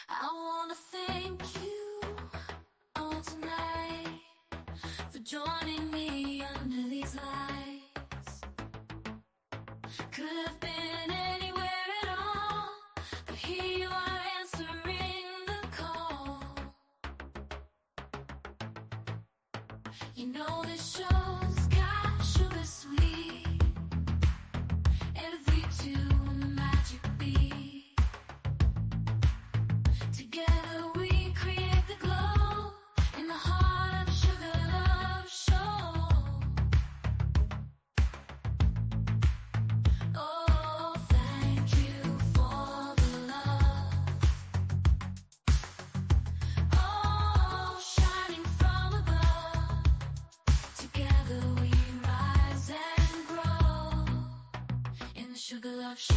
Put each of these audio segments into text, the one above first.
I wanna thank you all tonight for joining me under these lights. Could have been anywhere at all, but here you are answering the call. You know this show's got sugar sweet, every tune a magic beat. Together we create the glow in the heart of a sugar love show. Oh, thank you for the love. Oh, shining from above. Together we rise and grow in the sugar love show.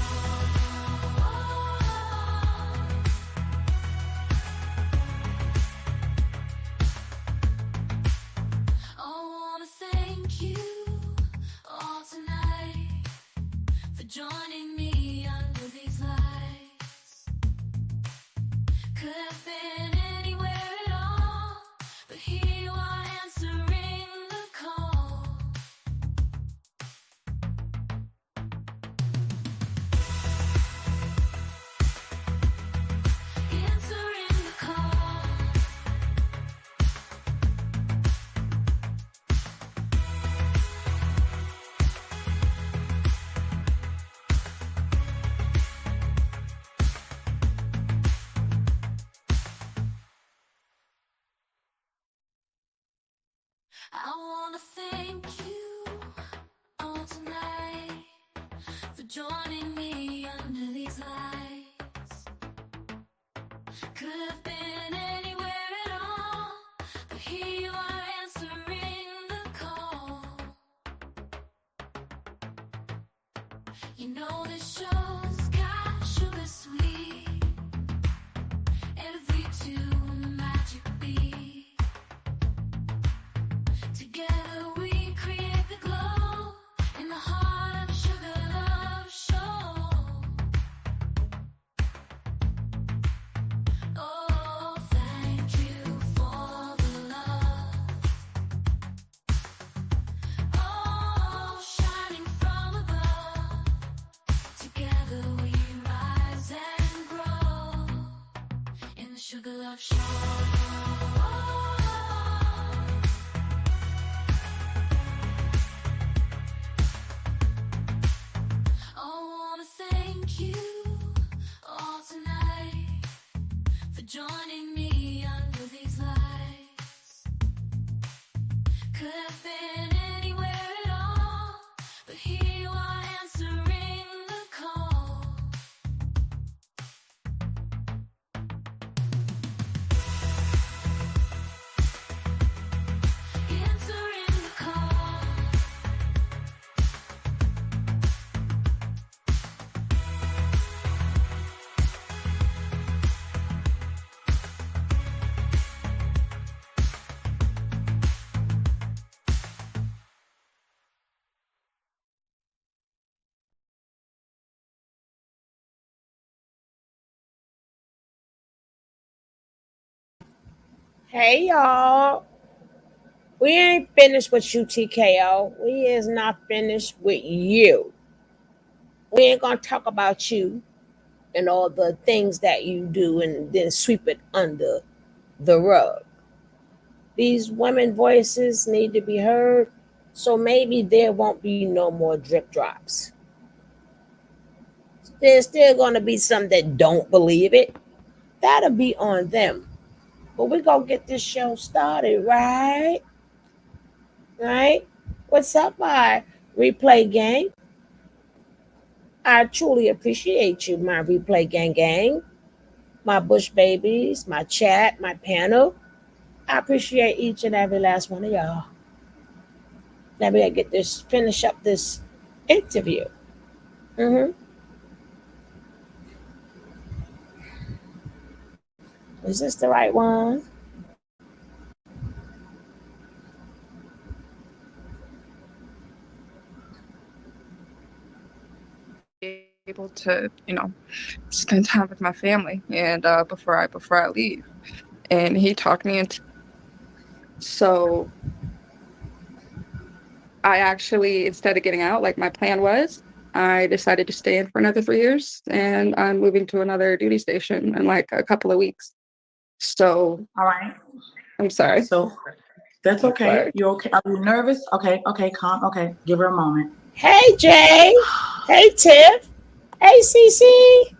I wanna thank you all tonight for joining me under these lights. Could have been anywhere at all, but here you are answering the call. Answering the call. I wanna thank you all tonight for joining me under these lights. Could have been anywhere at all, but here you are answering the call. You know this show's got sugar sweet, every tune a magic beat. Together we create the glow in the heart of a sugar love show. Oh, thank you for the love. Oh, shining from above. Together we rise and grow in the sugar love show. I wanna thank you all tonight for joining me under these lights. Could have been anywhere at all, but here you are answering the call. Answering the call. Hey y'all, we ain't finished with you, TKO. We is not finished with you. We ain't gonna talk about you and all the things that you do and then sweep it under the rug. These women voices need to be heard, so maybe there won't be no more drip drops. There's still gonna be some that don't believe it. That'll be on them. But we gonna get this show started, right? Right? What's up, my replay gang? I truly appreciate you, my replay gang, my bush babies, my chat, my panel. I appreciate each and every last one of y'all. Now we gotta get this, finish up this interview. hmm Is this the right one? to, spend time with my family and before I leave. And he talked me into, so I actually, instead of getting out like my plan was, I decided to stay in for another 3 years, and I'm moving to another duty station in like a couple of weeks. So All right. I'm sorry. So that's I'm okay. sorry. You okay? Are you nervous? Okay. Okay. Calm. Okay. Give her a moment. Hey, Jay. Hey, Tiff. Hey, CC.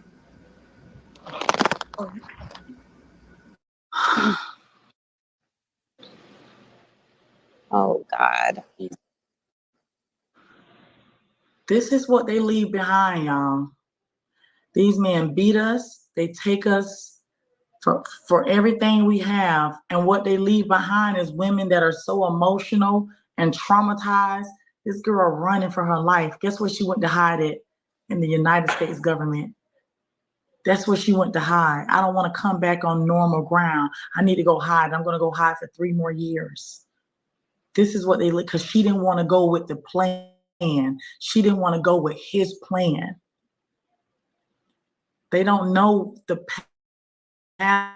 Oh, God. This is what they leave behind, y'all. These men beat us. They take us for everything we have. And what they leave behind is women that are so emotional and traumatized. This girl running for her life. Guess where she went to hide it? In the United States government. That's where she went to hide. I don't want to come back on normal ground. I need to go hide. I'm going to go hide for 3 more years. This is what they look, because she didn't want to go with the plan. She didn't want to go with his plan. They don't know the path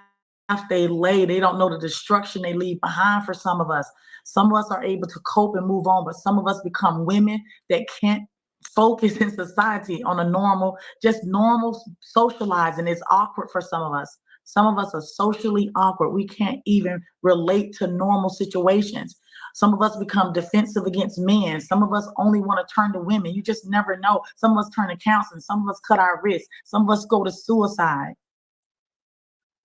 they lay. They don't know the destruction they leave behind for some of us. Some of us are able to cope and move on, but some of us become women that can't focus in society on a normal socializing is awkward for some of us. Some of us are socially awkward. We can't even relate to normal situations. Some of us become defensive against men. Some of us only want to turn to women. You just never know. Some of us turn to counseling. Some of us cut our wrists. Some of us go to suicide.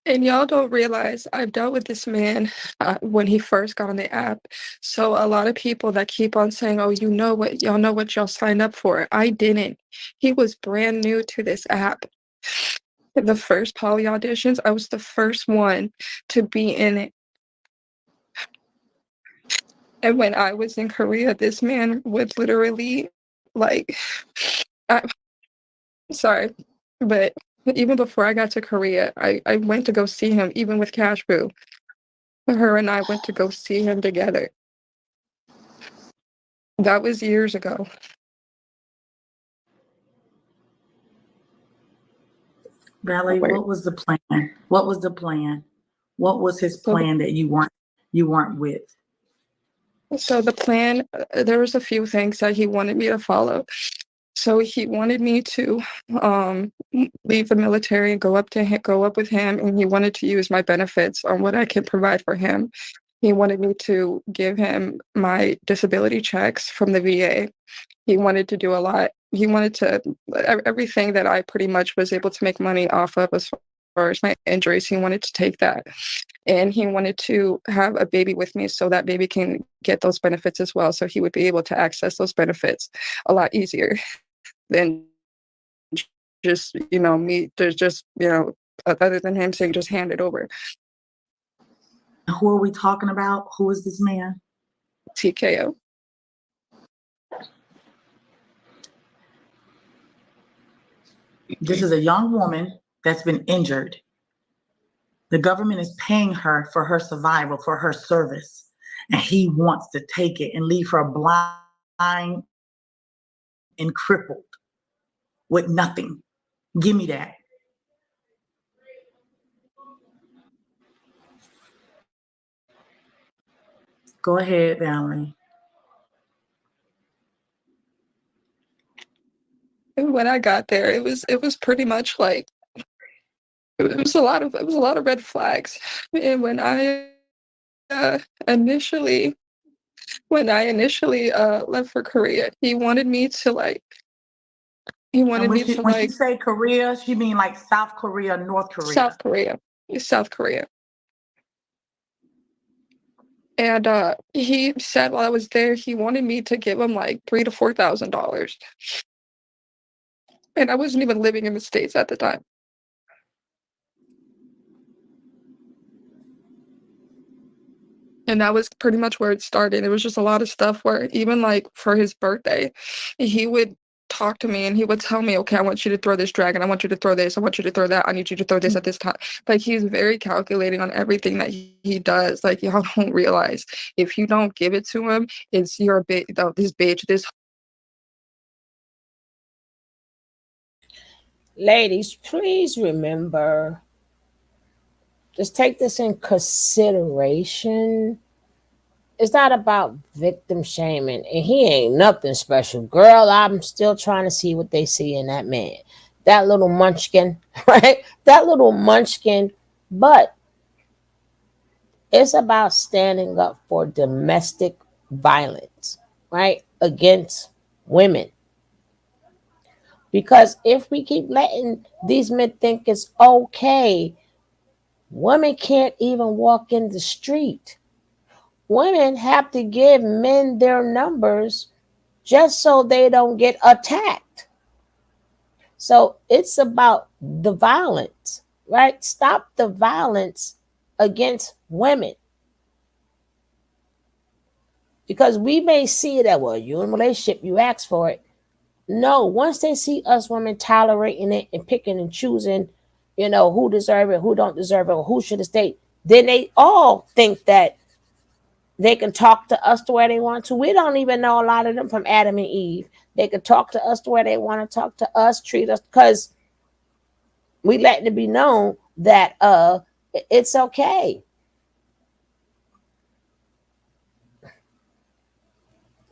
And y'all don't realize I've dealt with this man when he first got on the app. So a lot of people that keep on saying, "Oh, y'all know what y'all signed up for." I didn't. He was brand new to this app. The first poly auditions, I was the first one to be in it. And when I was in Korea, this man would literally, like, I'm sorry, but even before I got to Korea, I went to go see him, even with Cash Boo. Her and I went to go see him together. That was years ago. Valerie, what was the plan? What was the plan? What was his So, plan that you weren't with? so the plan, there was a few things that he wanted me to follow. So he wanted me to leave the military and go up with him, and he wanted to use my benefits on what I can provide for him. He wanted me to give him my disability checks from the VA. He wanted to do a lot. He wanted to everything that I pretty much was able to make money off of as far as my injuries. He wanted to take that, and he wanted to have a baby with me so that baby can get those benefits as well. So he would be able to access those benefits a lot easier than just me. There's just other than him saying just hand it over. Who are we talking about? Who is this man? TKO. This is a young woman that's been injured. The government is paying her for her survival, for her service. And he wants to take it and leave her blind and crippled with nothing. Give me that. Go ahead, Valerie. And when I got there, it was pretty much like it was a lot of red flags. And uh, initially when I initially left for Korea, he And wanted me to when she like say Korea, she mean like South Korea, North Korea. South Korea, South Korea. And he said while I was there, he wanted me to give him like $3,000 to $4,000, and I wasn't even living in the States at the time. And that was pretty much where it started. It was just a lot of stuff where even like for his birthday, he would talk to me and he would tell me, "Okay, I want you to throw this dragon. I want you to throw this. I want you to throw that. I need you to throw this at this time." Like he's very calculating on everything that he does. Like y'all don't realize if you don't give it to him, it's your this bitch, this. Ladies, please remember, just take this in consideration. It's not about victim shaming, and he ain't nothing special. Girl, I'm still trying to see what they see in that man. That little munchkin, right? That little munchkin. But it's about standing up for domestic violence, right? Against women. Because if we keep letting these men think it's okay, women can't even walk in the street. Women have to give men their numbers just so they don't get attacked. So it's about the violence, right? Stop the violence against women. Because we may see that, well, you in a relationship, you ask for it. No, once they see us women tolerating it and picking and choosing, who deserve it, who don't deserve it, or who should have stayed, then they all think that they can talk to us the way they want to. We don't even know a lot of them from Adam and Eve. They can talk to us the way they want to talk to us, treat us, because we let it be known that it's okay.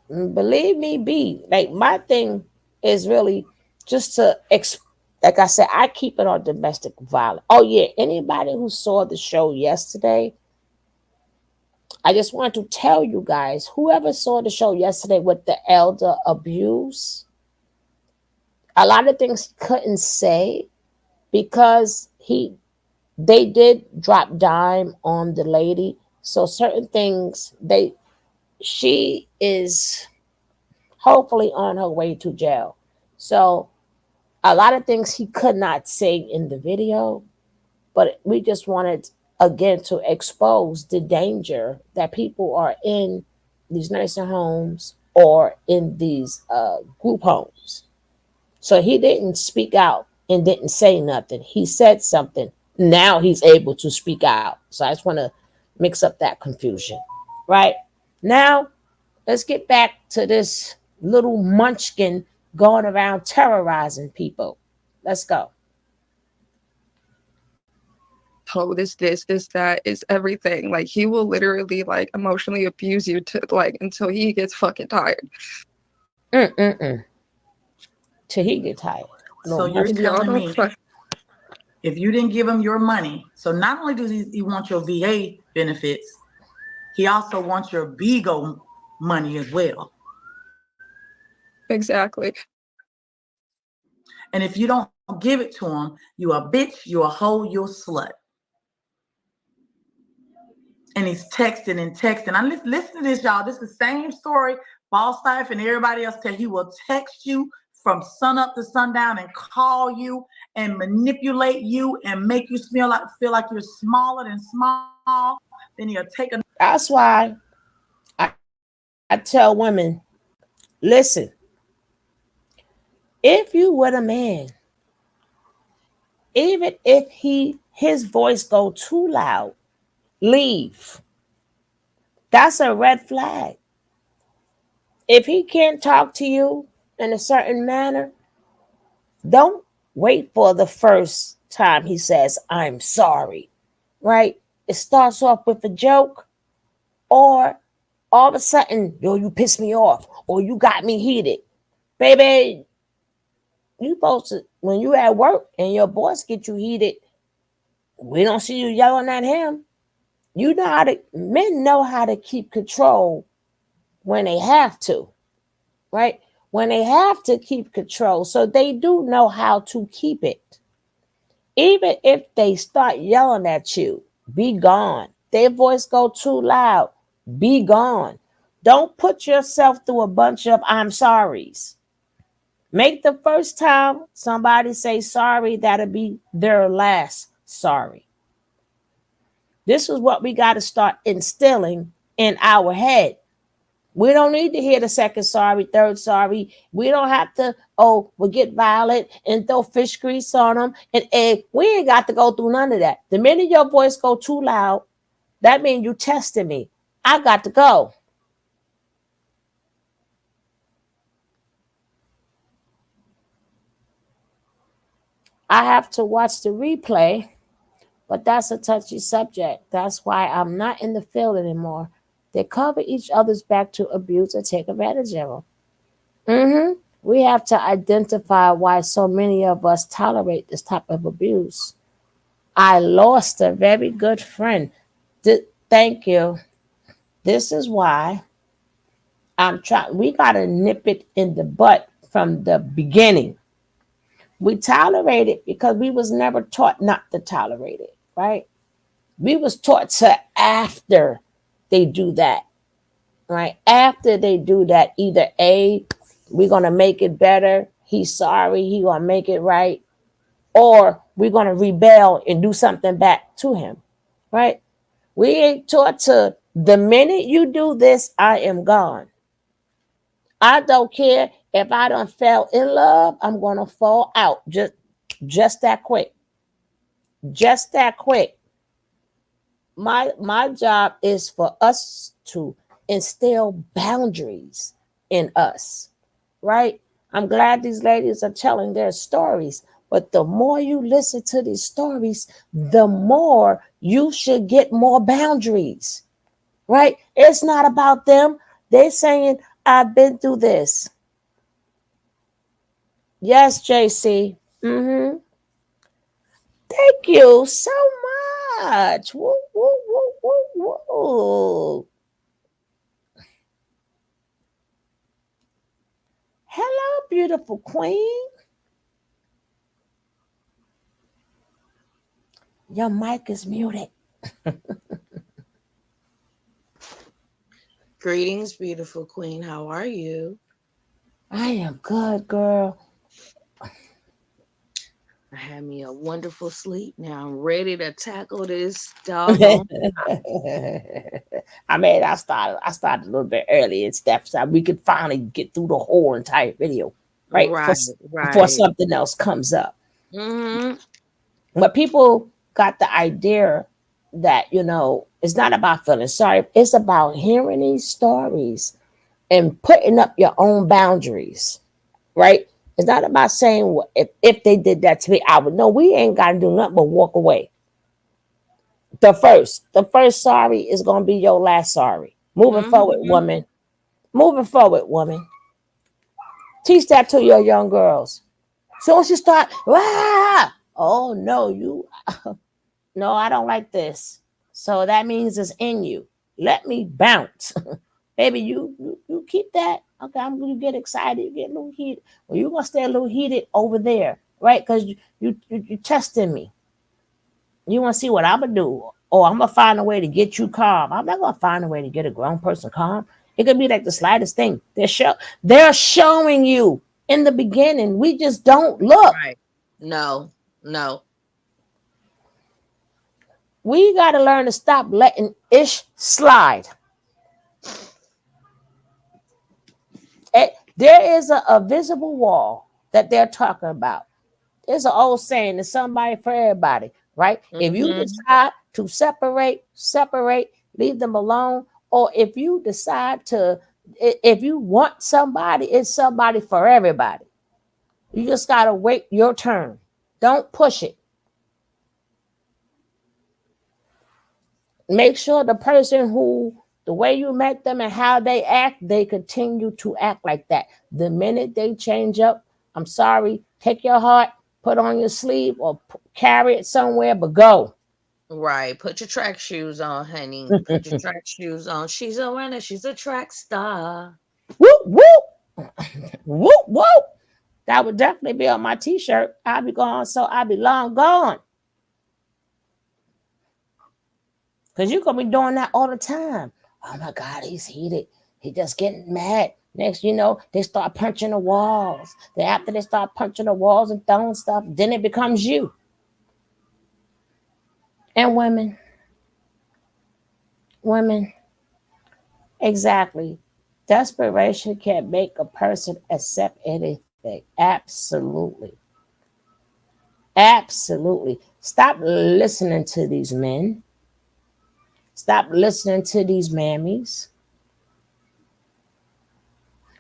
Believe me, be like my thing is really just to like I said, I keep it on domestic violence. Oh yeah, anybody who saw the show yesterday, I just want to tell you guys, whoever saw the show yesterday with the elder abuse, a lot of things he couldn't say because they did drop dime on the lady. So certain things she is hopefully on her way to jail. So a lot of things he could not say in the video, but we just wanted again to expose the danger that people are in these nursing homes or in these group homes. So he didn't speak out and didn't say nothing. He said something. Now he's able to speak out. So I just want to mix up that confusion. Right? Now, let's get back to this little munchkin going around terrorizing people. Let's go. Oh, this, that, is everything. Like he will literally like emotionally abuse you to like until he gets fucking tired. Mm-mm-mm. Till he get tired. So No you're more. Y'all telling don't me fuck. if you didn't give him your money, so not only does he want your VA benefits, he also wants your BIGO money as well. Exactly. And if you don't give it to him, you a bitch, you a hoe, you a slut. And he's texting and texting. I listen to this, y'all. This is the same story Boss Life and everybody else tell. He will text you from sun up to sundown and call you and manipulate you and make you feel like you're smaller than small. Then he'll take a That's why I tell women, listen, if you with a man, even if his voice go too loud, leave. That's a red flag. If he can't talk to you in a certain manner, don't wait for the first time he says, I'm sorry, right? It starts off with a joke, or all of a sudden, yo, you pissed me off, or you got me heated. Baby, you supposed to, when you at work and your boss get you heated, we don't see you yelling at him. Men know how to keep control when they have to, right? When they have to keep control. So they do know how to keep it. Even if they start yelling at you, be gone. Their voice go too loud, be gone. Don't put yourself through a bunch of I'm sorries. Make the first time somebody say sorry, that'll be their last sorry. This is what we got to start instilling in our head. We don't need to hear the second sorry, third sorry. We don't have to, we'll get violent and throw fish grease on them and egg. We ain't got to go through none of that. The minute your voice go too loud, that means you testing me. I got to go. I have to watch the replay, but that's a touchy subject. That's why I'm not in the field anymore. They cover each other's back to abuse or take advantage of them. We have to identify why so many of us tolerate this type of abuse. I lost a very good friend. Thank you. This is why I'm trying. We gotta nip it in the butt from the beginning. We tolerate it because we was never taught not to tolerate it, right? We was taught to after they do that, right? After they do that, either A, we're gonna make it better. He's sorry. He gonna make it right, or we're gonna rebel and do something back to him, right? We ain't taught to the minute you do this, I am gone. I don't care if I done fell in love, I'm gonna fall out just that quick. Just that quick. My job is for us to instill boundaries in us, right? I'm glad these ladies are telling their stories, but the more you listen to these stories, the more you should get more boundaries, right? It's not about them. They're saying, I've been through this. Yes, JC. Thank you so much. Woo, woo, woo, woo, woo. Hello, beautiful queen. Your mic is muted. Greetings, beautiful queen. How are you? I am good, girl. I had me a wonderful sleep. Now I'm ready to tackle this doggone. I started a little bit early and stuff so we could finally get through the whole entire video, right? Right, Before right. something else comes up. Mm-hmm. But people got the idea that, it's not about feeling sorry. It's about hearing these stories and putting up your own boundaries, right? It's not about saying, well, if they did that to me, I would know. We ain't got to do nothing but walk away. The first sorry is going to be your last sorry. Moving forward, Mm-hmm. woman. Moving forward, woman. Teach that to your young girls. Soon as you start, oh no, no, I don't like this. So that means it's in you. Let me bounce. Baby, you keep that. Okay, I'm gonna get excited, you get a little heated. Well, you're gonna stay a little heated over there, right? Because you testing me. You wanna see what I'm gonna do. Or I'm gonna find a way to get you calm. I'm not gonna find a way to get a grown person calm. It could be like the slightest thing. They're showing you in the beginning. We just don't look. Right. No, no. We gotta learn to stop letting ish slide. There is a visible wall that they're talking about. There's an old saying, there's somebody for everybody, right? If you Mm-hmm. decide to separate, leave them alone. Or if you decide to, if you want somebody, it's somebody for everybody. You just got to wait your turn. Don't push it. Make sure the person who, the way you met them and how they act, they continue to act like that. The minute they change up, I'm sorry, take your heart, put on your sleeve, or carry it somewhere, but go. Right. Put your track shoes on, honey. Put your track shoes on. She's a winner. She's a track star. Whoop, whoop, whoop, whoop. That would definitely be on my t-shirt. I'll be gone, so I'll be long gone. Because you're going to be doing that all the time. Oh my God, he's heated. He just getting mad. Next, they start punching the walls. Then after they start punching the walls and throwing stuff, then it becomes you. And women, exactly. Desperation can make a person accept anything. Absolutely. Absolutely. Stop listening to these men. Stop listening to these mammies.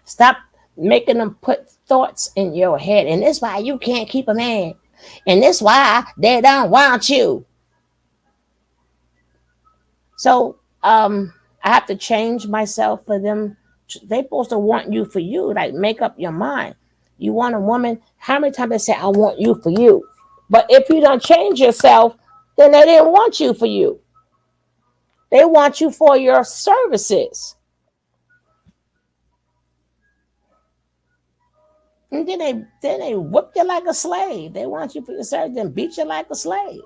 Stop making them put thoughts in your head. And that's why you can't keep a man. And that's why they don't want you. So I have to change myself for them. They supposed to want you for you. Like make up your mind. You want a woman. How many times they say I want you for you? But if you don't change yourself, then they didn't want you for you. They want you for your services. And then they whip you like a slave. They want you for your service, then beat you like a slave.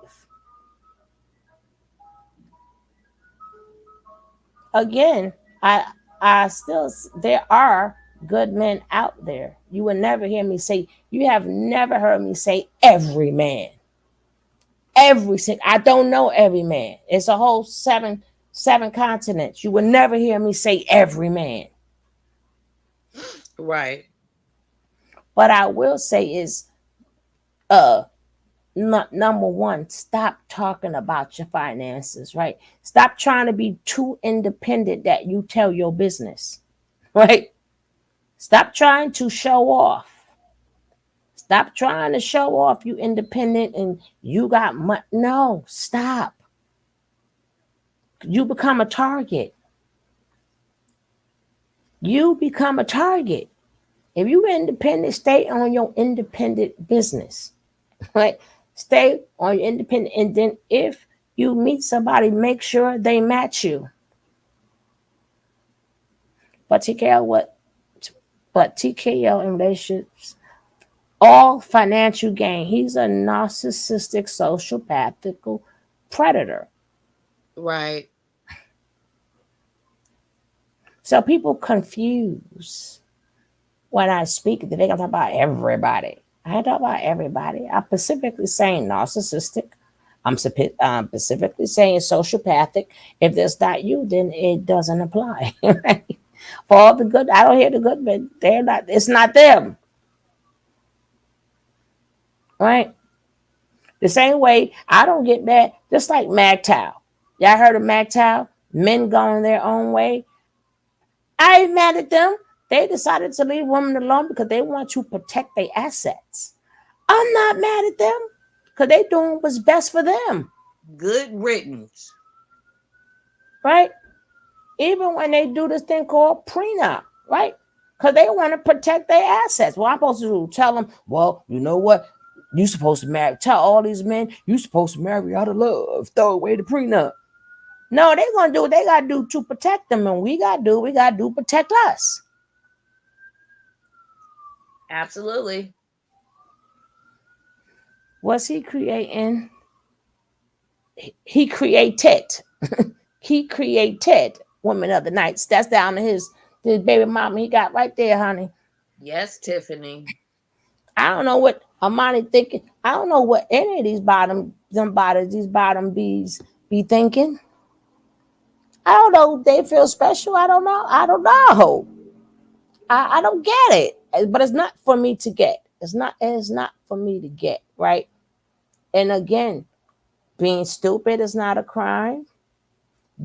Again, I still there are good men out there. You will never hear me say. You have never heard me say every man. Every single. I don't know every man. It's a whole seven continents. You will never hear me say every man. Right. What I will say is, uh, number one, stop talking about your finances. Right? Stop trying to be too independent that you tell your business. Right? Stop trying to show off. Stop trying to show off you independent and you got money. No, stop. You become a target. You become a target. If you're independent, stay on your independent business. Right? Stay on your independent. And then if you meet somebody, make sure they match you. But TKO what? But TKO in relationships, all financial gain. He's a narcissistic, sociopathic predator. Right. So people confuse when I speak, they think I'm talking about everybody. I ain't talking about everybody. I'm specifically saying narcissistic. I'm specifically saying sociopathic. If that's not you, then it doesn't apply. Right? For all the good, I don't hear the good, but they're not. It's not them, right? The same way I don't get mad, just like MGTOW. Y'all heard of MGTOW? Men going their own way. I ain't mad at them. They decided to leave women alone because they want to protect their assets. I'm not mad at them because they doing what's best for them, Good riddance. right? Even when they do this thing called prenup, right? Because they want to protect their assets. Well, I'm supposed to do? Tell them, well, you know what? You supposed to marry. Tell all these men you supposed to marry out of love. Throw away the prenup. No, they're gonna do what they gotta do to protect them, and we gotta do protect us. Absolutely. What's he creating? He created. He created women of the nights. That's down to his baby mama he got right there, honey. Yes, Tiffany. I don't know what Amani thinking. I don't know what any of these these bottom bees be thinking. I don't know. They feel special. I don't know. I don't know. I don't get it. But it's not for me to get. It's not for me to get, right? And again, being stupid is not a crime.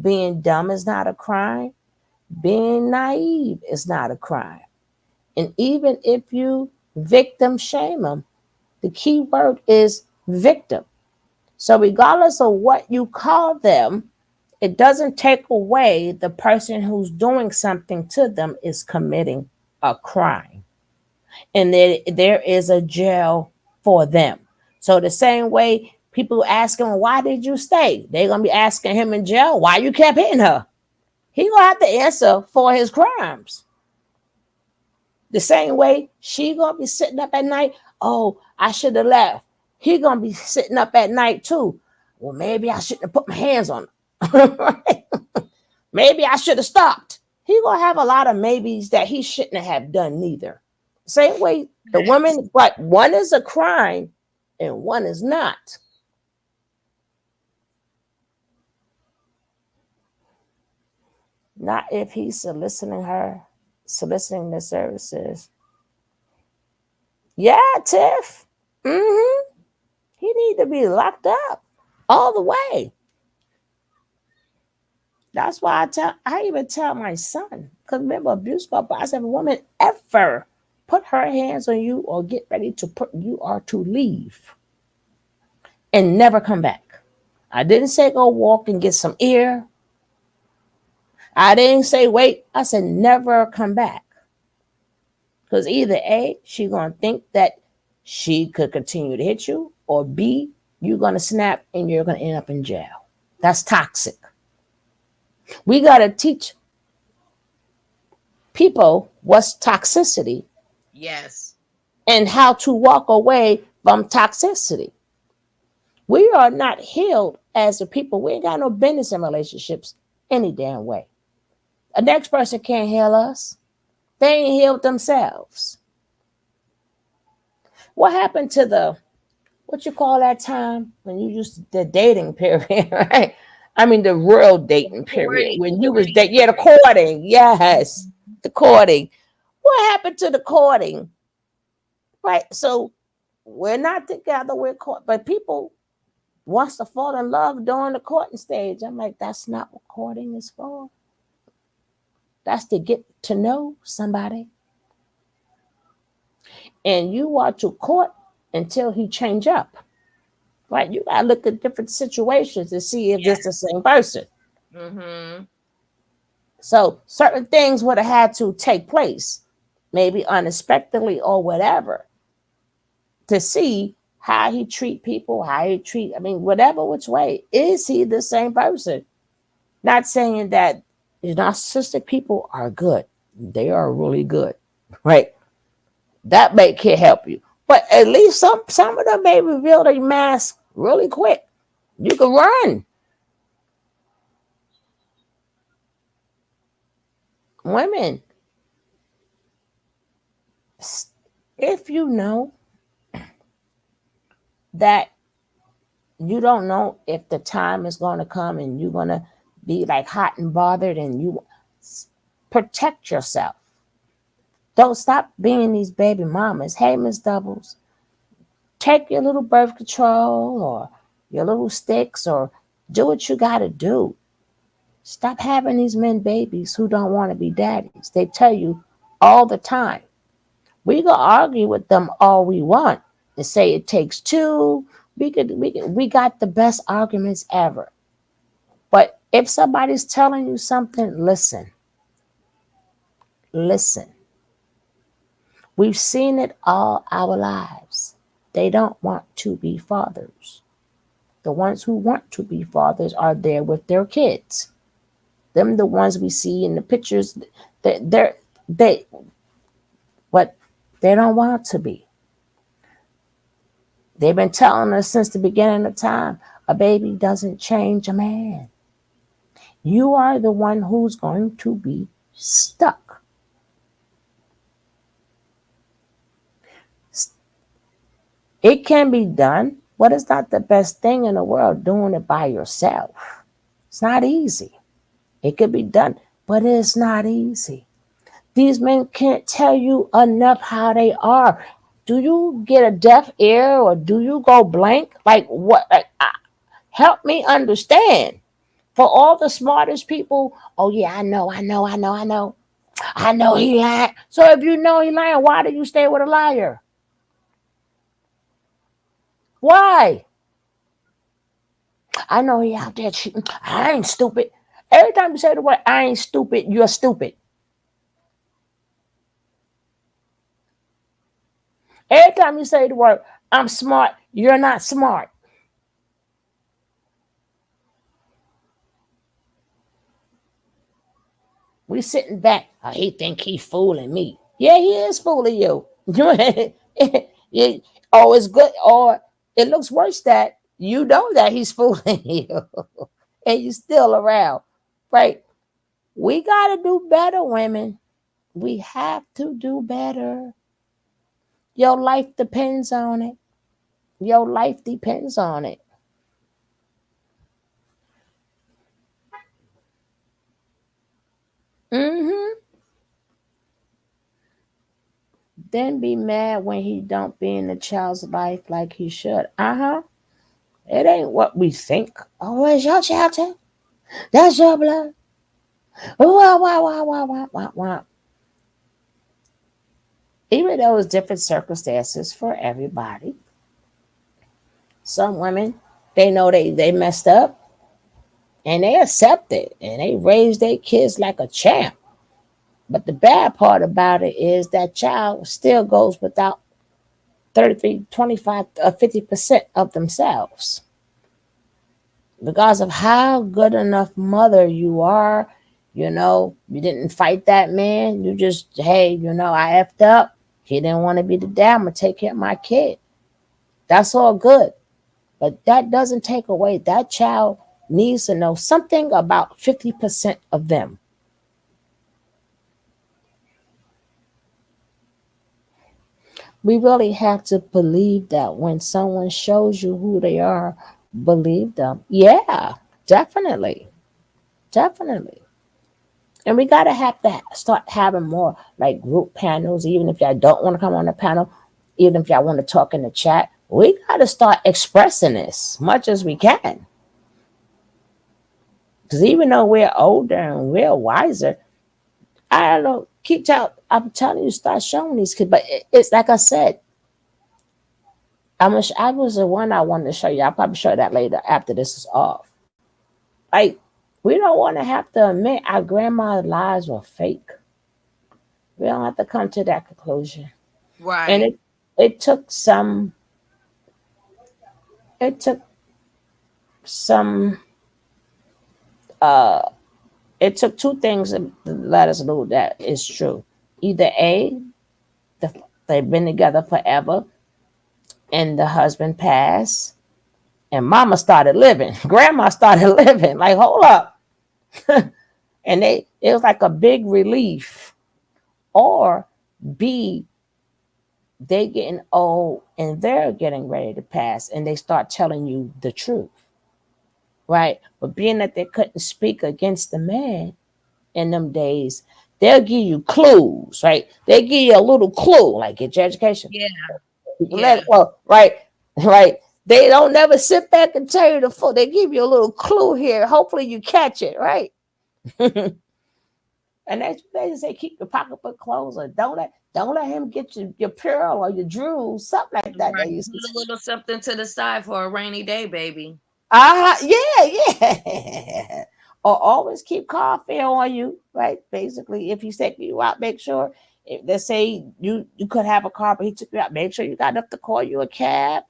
Being dumb is not a crime. Being naive is not a crime. And even if you victim shame them, the key word is victim. So, regardless of what you call them, it doesn't take away the person who's doing something to them is committing a crime. And there is a jail for them. So, the same way people ask him, why did you stay? They're going to be asking him in jail, why you kept hitting her? He going to have to answer for his crimes. The same way she gonna be sitting up at night. Oh, I should have left. He gonna be sitting up at night too. Well, maybe I shouldn't have put my hands on him. Right? Maybe I should have stopped. He gonna have a lot of maybes that he shouldn't have done neither. Same way the woman, but one is a crime and one is not. Not if he's soliciting the services. Yeah, Tiff. Mm-hmm. He need to be locked up all the way. That's why I even tell my son, because remember abuse but I said if a woman ever put her hands on you or get ready to put you are to leave. and never come back. I didn't say go walk and get some air. I didn't say wait. I said never come back. Because either A, she gonna think that she could continue to hit you, or B, you're gonna snap and you're gonna end up in jail. That's toxic. We gotta teach people what's toxicity Yes. and how to walk away from toxicity. We are not healed as a people. We ain't got no business in relationships any damn way. A next person can't heal us. They ain't healed themselves. What happened to the what you call that time when you used the dating period, right? I mean the real dating period when you was Courting yeah, the period. courting, yes, the courting. What happened to the courting, right? So we're not together, we're caught, but people wants to fall in love during the courting stage. I'm like, that's not what courting is for. That's to get to know somebody, and you are to court until he change up. Right? You gotta look at different situations to see if it's the Yes. same person. Mm-hmm. So certain things would have had to take place, maybe unexpectedly or whatever, to see how he treat people, how he treat. I mean, whatever which way, is he the same person? Not saying that narcissistic people are good; they are really good, right? That may can help you, but at least some of them may reveal their mask really quick. You can run. Women, if you know that you don't know if the time is going to come and you're going to be like hot and bothered, and you protect yourself. Don't stop being these baby mamas. Hey, Miss Doubles, take your little birth control or your little sticks, or do what you got to do. Stop having these men babies who don't want to be daddies. They tell you all the time. We can argue with them all we want and say it takes two. We got the best arguments ever. But if somebody's telling you something, listen. Listen. We've seen it all our lives. They don't want to be fathers. The ones who want to be fathers are there with their kids. Them the ones we see in the pictures. They but they don't want to be. They've been telling us since the beginning of time, a baby doesn't change a man. You are the one who's going to be stuck. It can be done, but it's not the best thing in the world doing it by yourself. It's not easy. It could be done, but it's not easy. These men can't tell you enough how they are. Do you get a deaf ear or do you go blank? Like what? Help me understand. For all the smartest people, oh yeah, I know he lied. So if you know he lying, why do you stay with a liar? Why? I know he out there cheating. I ain't stupid. Every time you say the word I ain't stupid, you're stupid. Every time you say the word I'm smart, you're not smart. We sitting back. Oh, he think he fooling me. Yeah, he is fooling you. Yeah. Oh, it's good. Or it looks worse that you know that he's fooling you, and you still around. Right? We gotta do better, women. We have to do better. Your life depends on it. Your life depends on it. Mm-hmm. Then be mad when he don't be in the child's life like he should. Uh-huh. It ain't what we think. Oh, it's your child too. That's your blood. Wah, wah, wah, wah, wah, wah, wah. Even though it's different circumstances for everybody, Some women, they know they messed up and they accept it and they raise their kids like a champ. But the bad part about it is that child still goes without 33, 25, 50% of themselves. Because of how good enough mother you are, you didn't fight that man. You just, hey, I effed up. He didn't want to be the dad. I'm going to take care of my kid. That's all good. But that doesn't take away that child needs to know something about 50% of them. We really have to believe that when someone shows you who they are, believe them. Yeah, definitely. Definitely. And we gotta have to start having more like group panels, even if y'all don't want to come on the panel, even if y'all want to talk in the chat. We gotta start expressing this much as we can. Because even though we're older and we're wiser, I don't know, I'm telling you, start showing these kids. But it's like I said, I was the one I wanted to show you. I'll probably show you that later after this is off. Like, we don't want to have to admit our grandma's lives were fake. We don't have to come to that conclusion. And Right. it took some it took some uh it took two things to let us know that it's true. Either they've been together forever and the husband passed and mama started living. Grandma started living. Like, hold up. And it was like a big relief. Or B, they getting old and they're getting ready to pass and they start telling you the truth. Right? But being that they couldn't speak against the man in them days, they'll give you clues, right? They give you a little clue, like get your education. Yeah. Let Yeah. well, right, right. They don't never sit back and tell you the full. They give you a little clue here. Hopefully you catch it, right? And they just say keep your pocketbook closed or don't let him get your pearl or your jewels, something like that. They Right. used to Put a say. little something to the side for a rainy day, baby. Yeah, yeah. Or always keep coffee on you, right? Basically, if he's taking you out, make sure. If they say you could have a car, but he took you out, make sure you got enough to call you a cab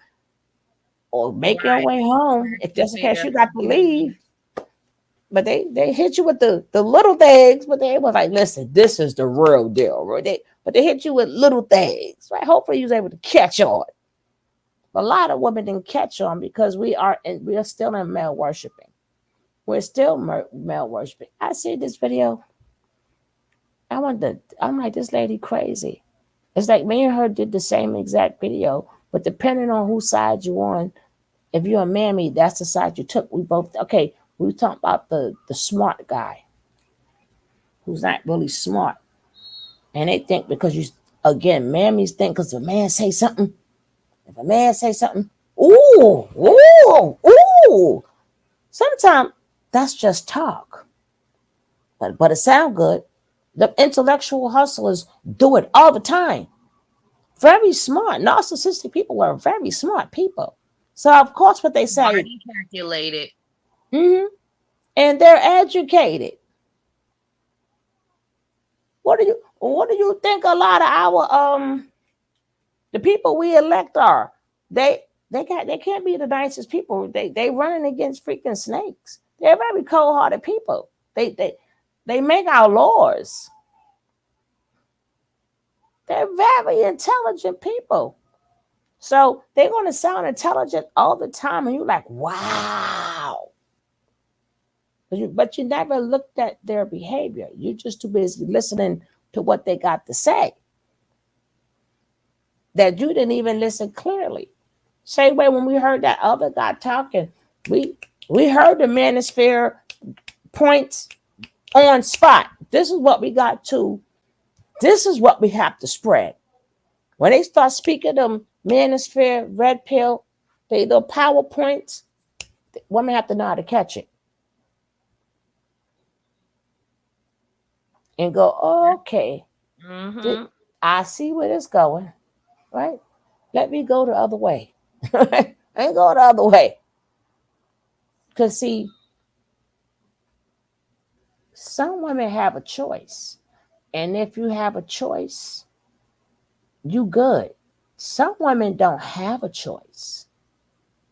or make your Right. way home. Very If just in case prepared. you got to Mhm. leave, but they hit you with the little things, but they was like, listen, this is the real deal, right? But they hit you with little things, right? Hopefully, you was able to catch on. A lot of women didn't catch on because we are still in male worshiping. We're still male worshiping. I see this video. I'm like, this lady crazy. It's like me and her did the same exact video, but depending on whose side you on, if you're a mammy, that's the side you took. We both okay. We talking about the smart guy who's not really smart, and they think because you again, mammies think because if a man say something, if a man say something, ooh, ooh, ooh. Sometimes that's just talk. But it sound good. The intellectual hustlers do it all the time. Very smart. Narcissistic people are very smart people. So of course what they Smart say, and calculated. hmm and they're educated. What do you think a lot of our the people we elect are? They can't be the nicest people. They running against freaking snakes. They're very cold hearted people. They make our laws. They're very intelligent people. So they're going to sound intelligent all the time, and you're like, wow. But you never looked at their behavior. You're just too busy listening to what they got to say that you didn't even listen clearly. Same way when we heard that other guy talking, we we heard the manosphere points on spot. This is what we got to. This is what we have to spread. When they start speaking them manosphere, red pill, the PowerPoints, women have to know how to catch it and go, oh, okay, th- Mm-hmm. I see where it's going, right? Let me go the other way. And go the other way. Because, see, some women have a choice. And if you have a choice, you good. Some women don't have a choice.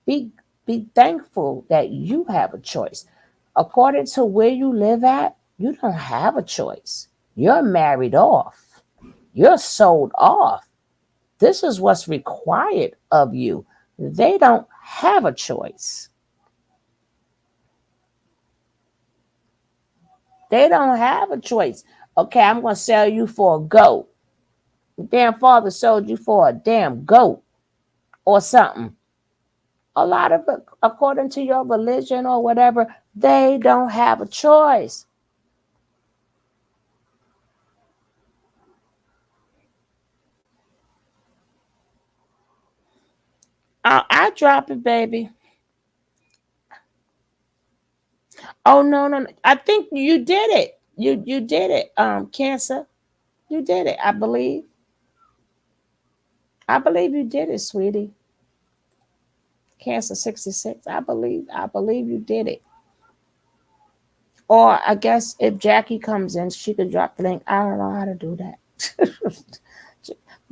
Be be thankful that you have a choice. According to where you live at, you don't have a choice. You're married off. You're sold off. This is what's required of you. They don't have a choice. They don't have a choice. Okay, I'm going to sell you for a goat. Damn father sold you for a damn goat or something. A lot of it, according to your religion or whatever, they don't have a choice. I drop it, baby. Oh no, no, no. I think you did it. You did it. Cancer. You did it. I believe. I believe you did it, sweetie. Cancer 66. I believe you did it. Or I guess if Jackie comes in, she could drop the link. I don't know how to do that.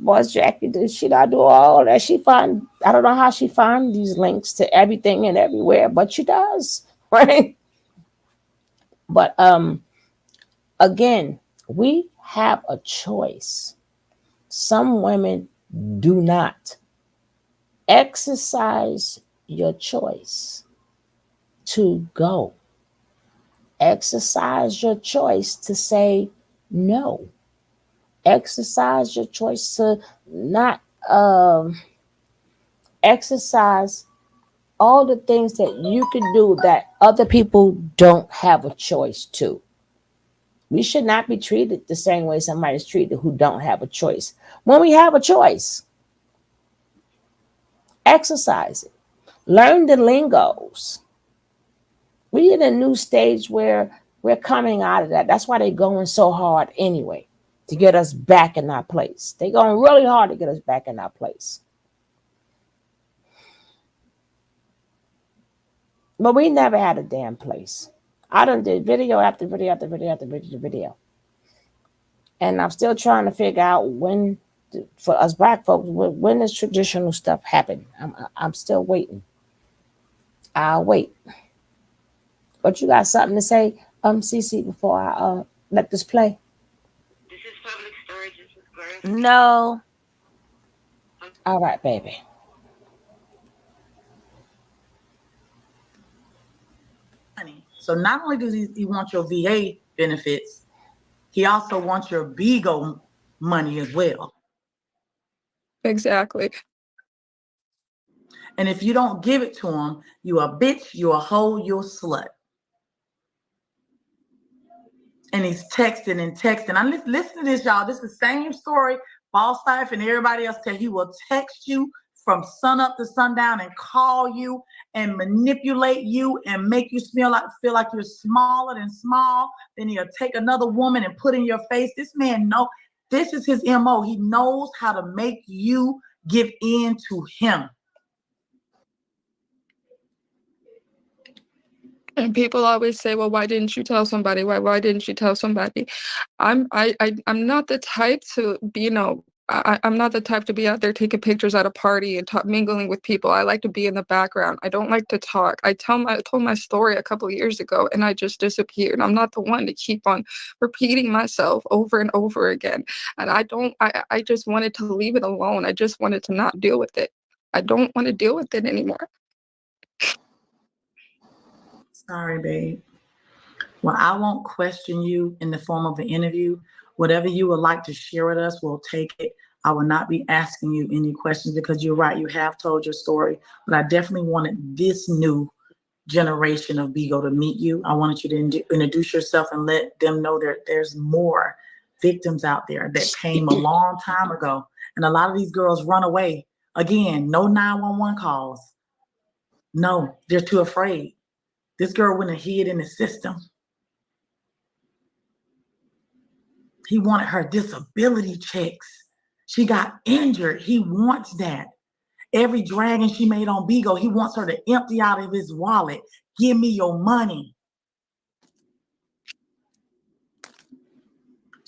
Boss Jackie, did she not do all that? She find I don't know how she find these links to everything and everywhere, but she does, right? But again, we have a choice. Some women do not. Exercise your choice to go. Exercise your choice to say no. Exercise your choice to not exercise all the things that you can do that other people don't have a choice to. We should not be treated the same way somebody's treated who don't have a choice. When we have a choice, exercise it. Learn the lingos. We're in a new stage where we're coming out of that. That's why they're going so hard anyway, to get us back in our place. They're going really hard to get us back in our place. But we never had a damn place. I done did video after video after video after video. And I'm still trying to figure out when, for us black folks, when this traditional stuff happen. I'm still waiting. I'll wait. But you got something to say, CC, before I let this play? No. All right, baby. So not only does he want your VA benefits, he also wants your BIGO money as well. Exactly. And if you don't give it to him, you a bitch, you a hoe, you a slut. And he's texting and texting. I listen to this, y'all. This is the same story Boss Life and everybody else tell. He will text you from sun up to sundown and call you and manipulate you and make you feel like you're smaller than small. Then he'll take another woman and put in your face. This man this is his MO. He knows how to make you give in to him. And people always say, "Well, why didn't you tell somebody? Why didn't you tell somebody?" I'm not the type to be, I'm not the type to be out there taking pictures at a party and mingling with people. I like to be in the background. I don't like to talk. I told my story a couple of years ago, and I just disappeared. I'm not the one to keep on repeating myself over and over again. And I just wanted to leave it alone. I just wanted to not deal with it. I don't want to deal with it anymore. Sorry, babe. Well, I won't question you in the form of an interview. Whatever you would like to share with us, we'll take it. I will not be asking you any questions because you're right. You have told your story, but I definitely wanted this new generation of Bigo to meet you. I wanted you to introduce yourself and let them know that there's more victims out there that came a long time ago. And a lot of these girls run away. Again, no 911 calls. No, they're too afraid. This girl went and hid in the system. He wanted her disability checks. She got injured. He wants that. Every dragon she made on Bigo, he wants her to empty out of his wallet. Give me your money.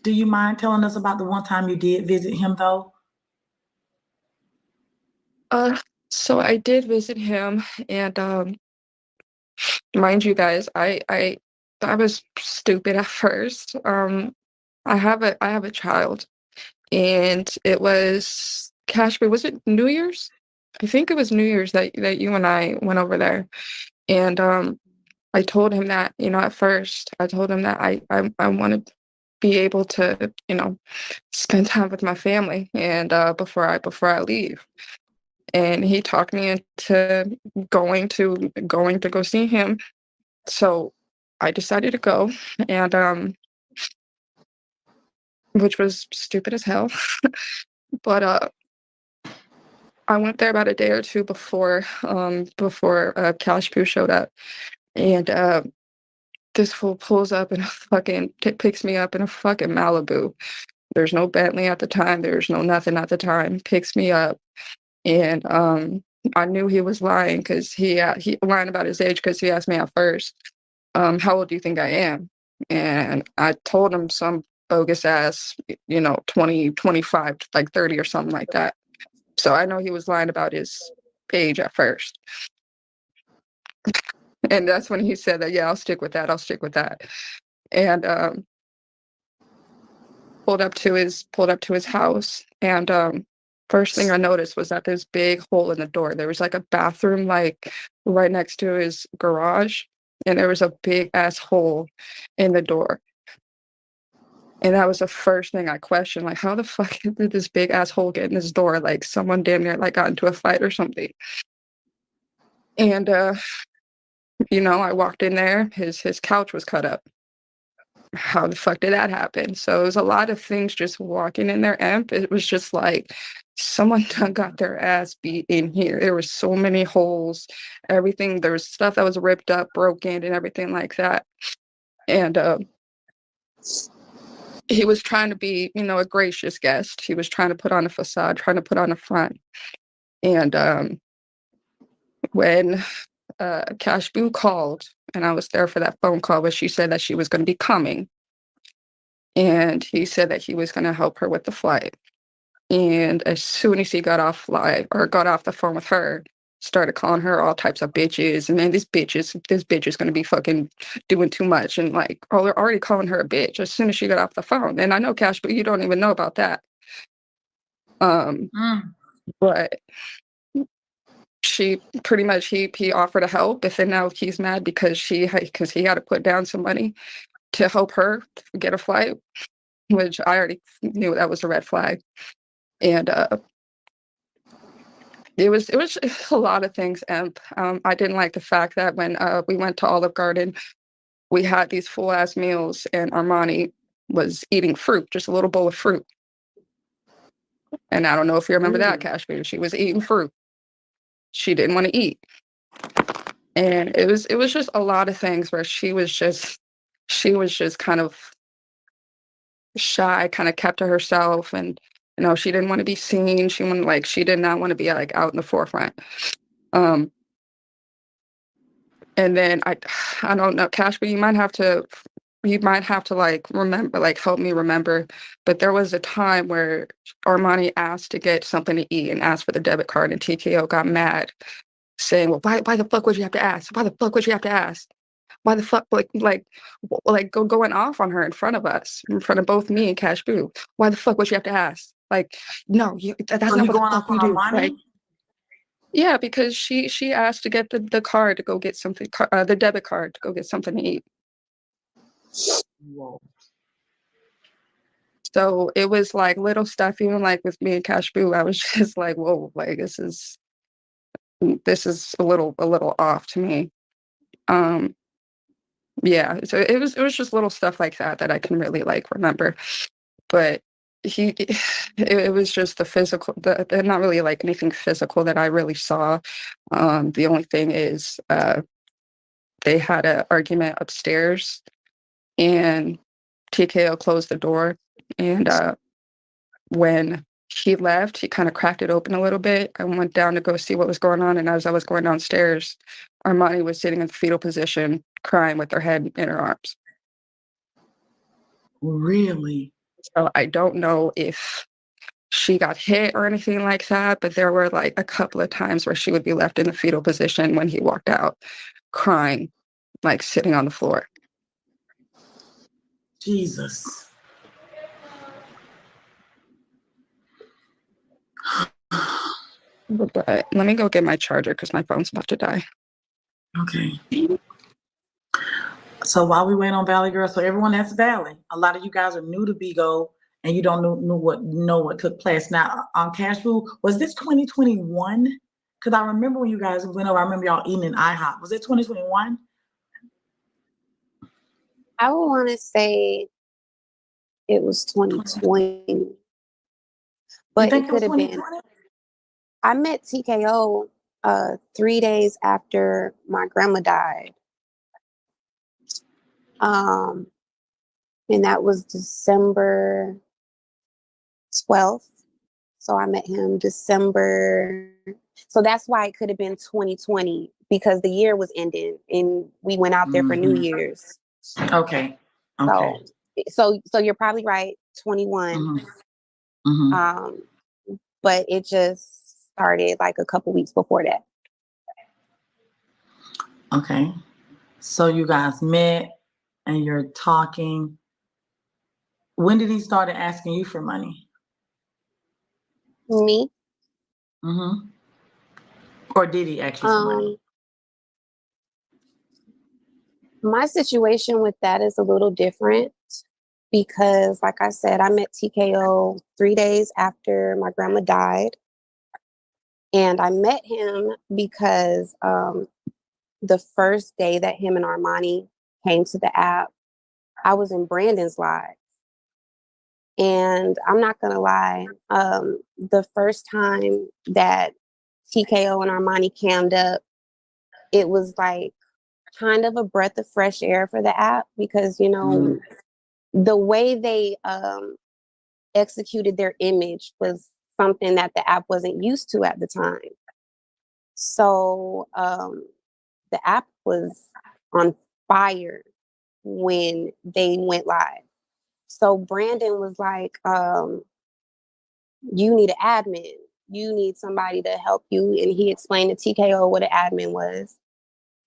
Do you mind telling us about the one time you did visit him, though? So I did visit him, and mind you guys, I was stupid at first. I have a child, and it was Kashmir. Was it New Year's? I think it was New Year's that you and I went over there, and I told him that, at first I told him that I want to be able to, spend time with my family, and before I leave. And he talked me into going to go see him. So I decided to go, and which was stupid as hell. But I went there about a day or two before Cash Poo showed up, and this fool pulls up and fucking picks me up in a fucking Malibu. There's no Bentley at the time. There's no nothing at the time. Picks me up, and I knew he was lying because he lying about his age because he asked me at first, how old do you think I am? And I told him some bogus ass, 20, 25, like 30 or something like that. So I know he was lying about his age at first. And that's when he said that, yeah, I'll stick with that. I'll stick with that. And pulled up to his house. And first thing I noticed was that there's big hole in the door. There was like a bathroom like right next to his garage, and there was a big ass hole in the door. And that was the first thing I questioned, like, how the fuck did this big ass hole get in this door? Like someone damn near like got into a fight or something. And I walked in there, his couch was cut up. How the fuck did that happen? So it was a lot of things just walking in there, Emp. It was just like someone done got their ass beat in here. There were so many holes, everything. There was stuff that was ripped up, broken, and everything like that. And he was trying to be, a gracious guest. He was trying to put on a facade, trying to put on a front. And when Cash Boo called, and I was there for that phone call where she said that she was going to be coming. And he said that he was going to help her with the flight. And as soon as he got off the phone with her, started calling her all types of bitches. And then this bitch is going to be fucking doing too much. And like, oh, they're already calling her a bitch as soon as she got off the phone. And I know, Cash, but you don't even know about that. But she pretty much, he offered to help, but then now he's mad because he had to put down some money to help her get a flight, which I already knew that was a red flag. And it was a lot of things. And I didn't like the fact that when we went to Olive Garden, we had these full ass meals, and Armani was eating fruit, just a little bowl of fruit. And I don't know if you remember that, Kashmir. She was eating fruit. She didn't want to eat. And it was just a lot of things where she was just kind of shy, kind of kept to herself, and she didn't want to be seen. She did not want to be like out in the forefront. And then I don't know, Cash, but you might have to like remember, like help me remember. But there was a time where Armani asked to get something to eat and asked for the debit card, and TKO got mad, saying, "Well, why the fuck would you have to ask? Why the fuck would you have to ask? Why the fuck going off on her in front of us, in front of both me and Cash Boo? Why the fuck would you have to ask? Like, no, that's So not you what the going fuck off we on do, Armani? right?" Yeah, because she asked to get the card to go get something, the debit card to go get something to eat. Whoa. So it was like little stuff, even like with me and Cash Boo, I was just like, whoa, like this is a little off to me. Yeah, so it was just little stuff like that I can really like remember. But it was just the physical, not really like anything physical that I really saw. The only thing is they had an argument upstairs, and TKO closed the door, and when he left. He kind of cracked it open a little bit. I went down to go see what was going on, and as I was going downstairs, Armani was sitting in the fetal position, crying with her head in her arms. Really? So I don't know if she got hit or anything like that, but there were like a couple of times where she would be left in the fetal position when he walked out, crying, like sitting on the floor. Jesus. But let me go get my charger because my phone's about to die. Okay. So while we wait on Valley Girl, so everyone that's Valley, a lot of you guys are new to Bigo and you don't know what took place. Now on Cash Food, was this 2021? Because I remember when you guys went over, I remember y'all eating in IHOP. Was it 2021? I would want to say it was 2020, but You think it it was could have been. 2020? I met TKO 3 days after my grandma died. And that was December 12th. So I met him December. So that's why it could have been 2020 because the year was ending and we went out there for New Year's. Okay. Okay. So you're probably right, 21. But it just started like a couple weeks before that. Okay. So you guys met and you're talking. When did he start asking you for money? Me? Or did he ask you for money? My situation with that is a little different because, like I said, I met TKO 3 days after my grandma died. And I met him because the first day that him and Armani came to the app, I was in Brandon's live. And I'm not going to lie, the first time that TKO and Armani cammed up, it was like kind of a breath of fresh air for the app because, you know, the way they executed their image was something that the app wasn't used to at the time. So the app was on fire when they went live. So Brandon was like, you need an admin. You need somebody to help you. And he explained to TKO what an admin was.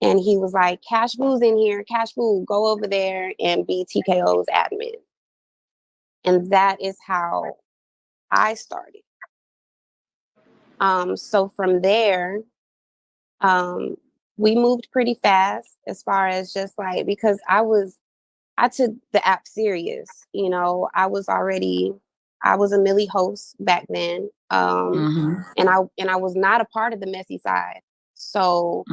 And he was like, Cash Boo's in here. Cash Boo, go over there and be TKO's admin. And that is how I started. So from there, we moved pretty fast as far as just like, because I took the app serious. You know, I was a Millie host back then. And I was not a part of the messy side. So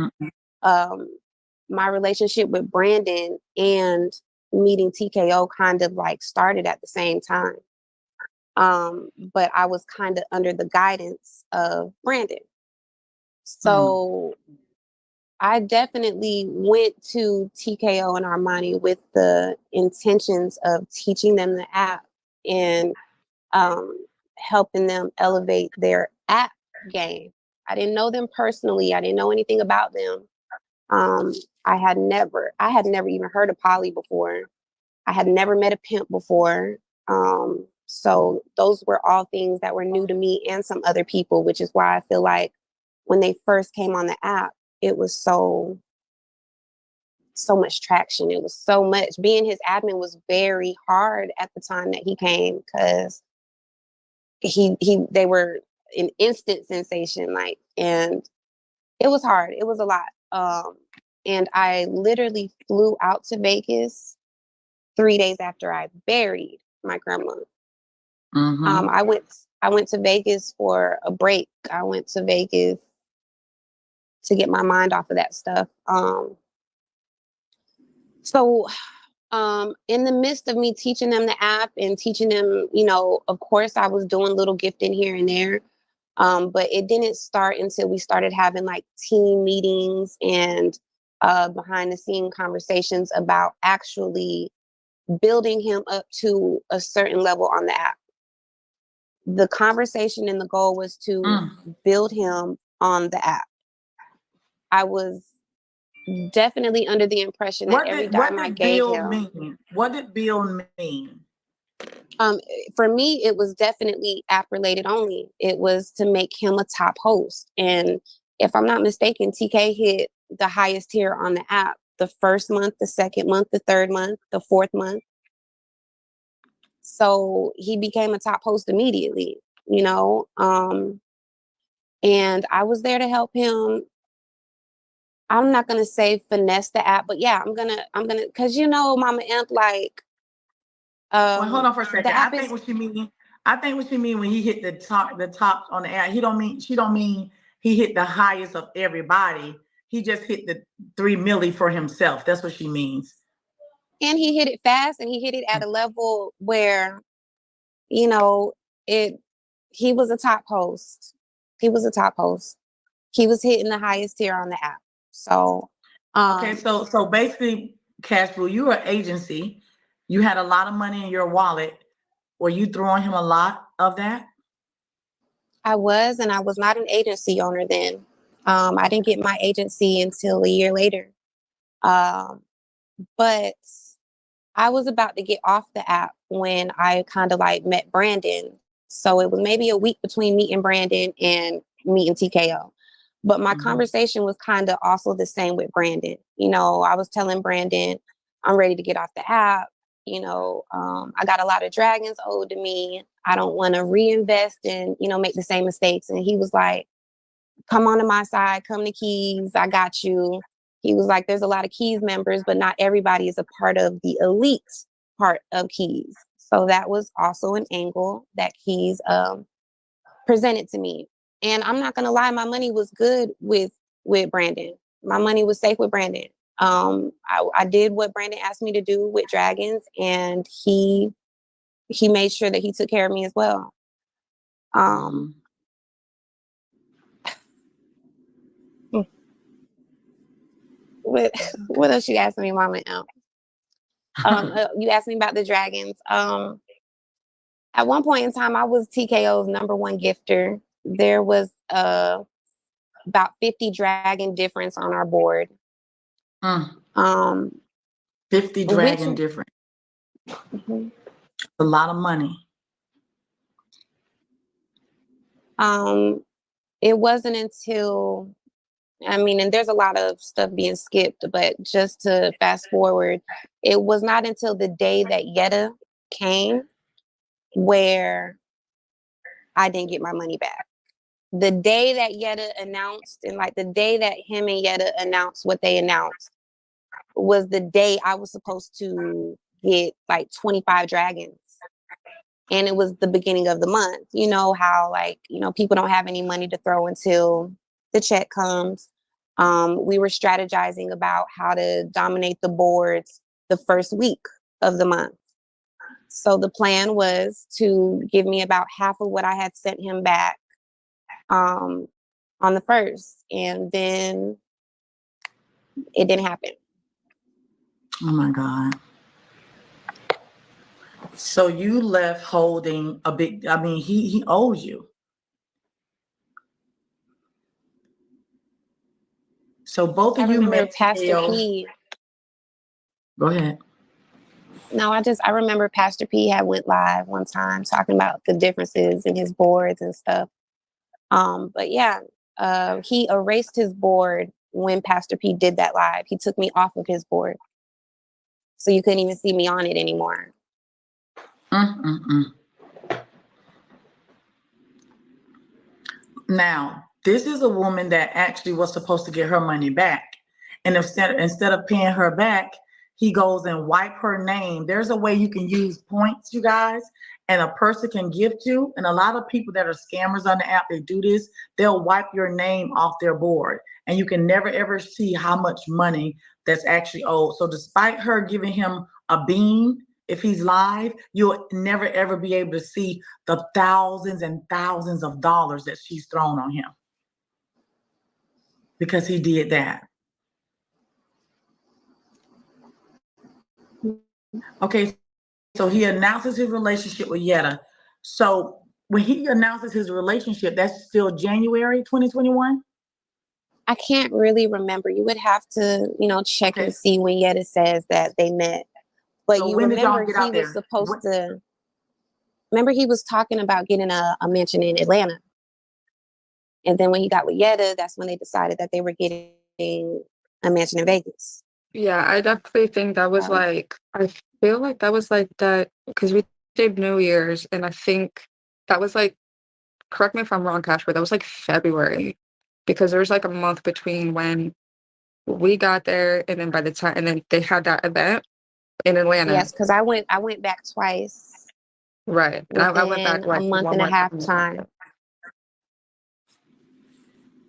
my relationship with Brandon and meeting TKO kind of like started at the same time. But I was kind of under the guidance of Brandon. So I definitely went to TKO and Armani with the intentions of teaching them the app and helping them elevate their app game. I didn't know them personally. I didn't know anything about them. I had never even heard of Polly before. I had never met a pimp before. So those were all things that were new to me and some other people, which is why I feel like when they first came on the app, it was so much traction. It was so much. Being his admin was very hard at the time that he came because they were an instant sensation, like, and it was hard. It was a lot. And I literally flew out to Vegas 3 days after I buried my grandma. I went to Vegas for a break. I went to Vegas to get my mind off of that stuff. So in the midst of me teaching them the app and teaching them, you know, of course I was doing little gifting here and there. But it didn't start until we started having like team meetings and behind the scene conversations about actually building him up to a certain level on the app. The conversation and the goal was to build him on the app. I was definitely under the impression that every dime I gave him. Mean? What did build mean? For me, it was definitely app related only. It was to make him a top host. And if I'm not mistaken, TK hit the highest tier on the app the first month, the second month, the third month, the fourth month. So he became a top host immediately, you know. And I was there to help him. I'm not gonna say finesse the app, but yeah, I'm gonna, cause you know, Mama Imp, like, well, hold on for a second. The app I think what you mean when he hit the top on the app, she don't mean he hit the highest of everybody. He just hit the 3 milli for himself. That's what she means. And he hit it fast, and he hit it at a level where, you know, he was a top host. He was a top host. He was hitting the highest tier on the app. So, okay, so basically, Cashflow, you are an agency. You had a lot of money in your wallet. Were you throwing him a lot of that? I was, and I was not an agency owner then. I didn't get my agency until a year later. But I was about to get off the app when I kind of like met Brandon. So it was maybe a week between meeting Brandon and meeting TKO. But my conversation was kind of also the same with Brandon. You know, I was telling Brandon, I'm ready to get off the app. You know, I got a lot of dragons owed to me. I don't want to reinvest and, you know, make the same mistakes. And he was like, come on to my side, come to Keys. I got you. He was like, there's a lot of Keys members, but not everybody is a part of the elite part of Keys. So that was also an angle that Keys presented to me. And I'm not gonna lie, my money was good with Brandon. My money was safe with Brandon. I did what Brandon asked me to do with Dragons, and he made sure that he took care of me as well. What else you asking me, Mama? You asked me about the Dragons. At one point in time, I was TKO's #1 gifter. There was about 50 dragon difference on our board. 50 dragon difference. A lot of money. It wasn't until, I mean, and there's a lot of stuff being skipped, but just to fast forward, it was not until the day that Yetta came where I didn't get my money back. The day that Yetta announced, and like the day that him and Yetta announced what they announced, was the day I was supposed to get like 25 dragons. And it was the beginning of the month. You know how, like, you know, people don't have any money to throw until the check comes. We were strategizing about how to dominate the boards the first week of the month. So the plan was to give me about half of what I had sent him back on the first. And then it didn't happen. Oh my God. So you left holding a big, I mean, he owes you. So both of you met Pastor P. Go ahead. No, I remember Pastor P had went live one time talking about the differences in his boards and stuff. But yeah, he erased his board when Pastor P did that live. He took me off of his board. So you couldn't even see me on it anymore. Now, this is a woman that actually was supposed to get her money back. And instead of paying her back, he goes and wipe her name. There's a way you can use points, you guys, and a person can gift you. And a lot of people that are scammers on the app, they do this. They'll wipe your name off their board, and you can never ever see how much money that's actually owed. So despite her giving him a bean, if he's live, you'll never ever be able to see the thousands and thousands of dollars that she's thrown on him because he did that. Okay, so he announces his relationship with Yetta. So when he announces his relationship, that's still January 2021? I can't really remember. You would have to, check Okay. and see when Yetta says that they met. But So you when did y'all remember get he out was there? supposed to. Remember he was talking about getting a mansion in Atlanta, and then when he got with Yetta, that's when they decided that they were getting a mansion in Vegas. Yeah, I definitely think that was Um, like, I feel like that was like that because we did New Year's, and I think that was like, correct me if I'm wrong, Cash, but that was like February because there was like a month between when we got there and then by the time, and then they had that event in Atlanta. yes, because I went back twice Right. And I went back within a like month one and a more half time. time.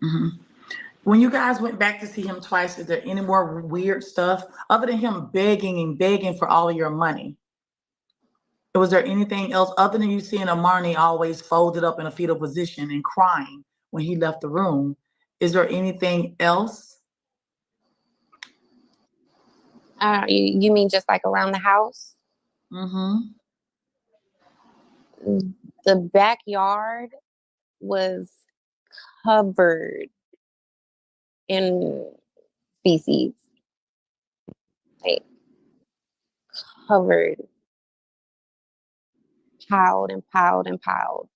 Hmm. When you guys went back to see him twice, is there any more weird stuff other than him begging and begging for all of your money? Was there anything else other than you seeing Amani always folded up in a fetal position and crying when he left the room? Is there anything else? You mean just like around the house? Mm-hmm. The backyard was covered in feces, like covered, piled and piled and piled.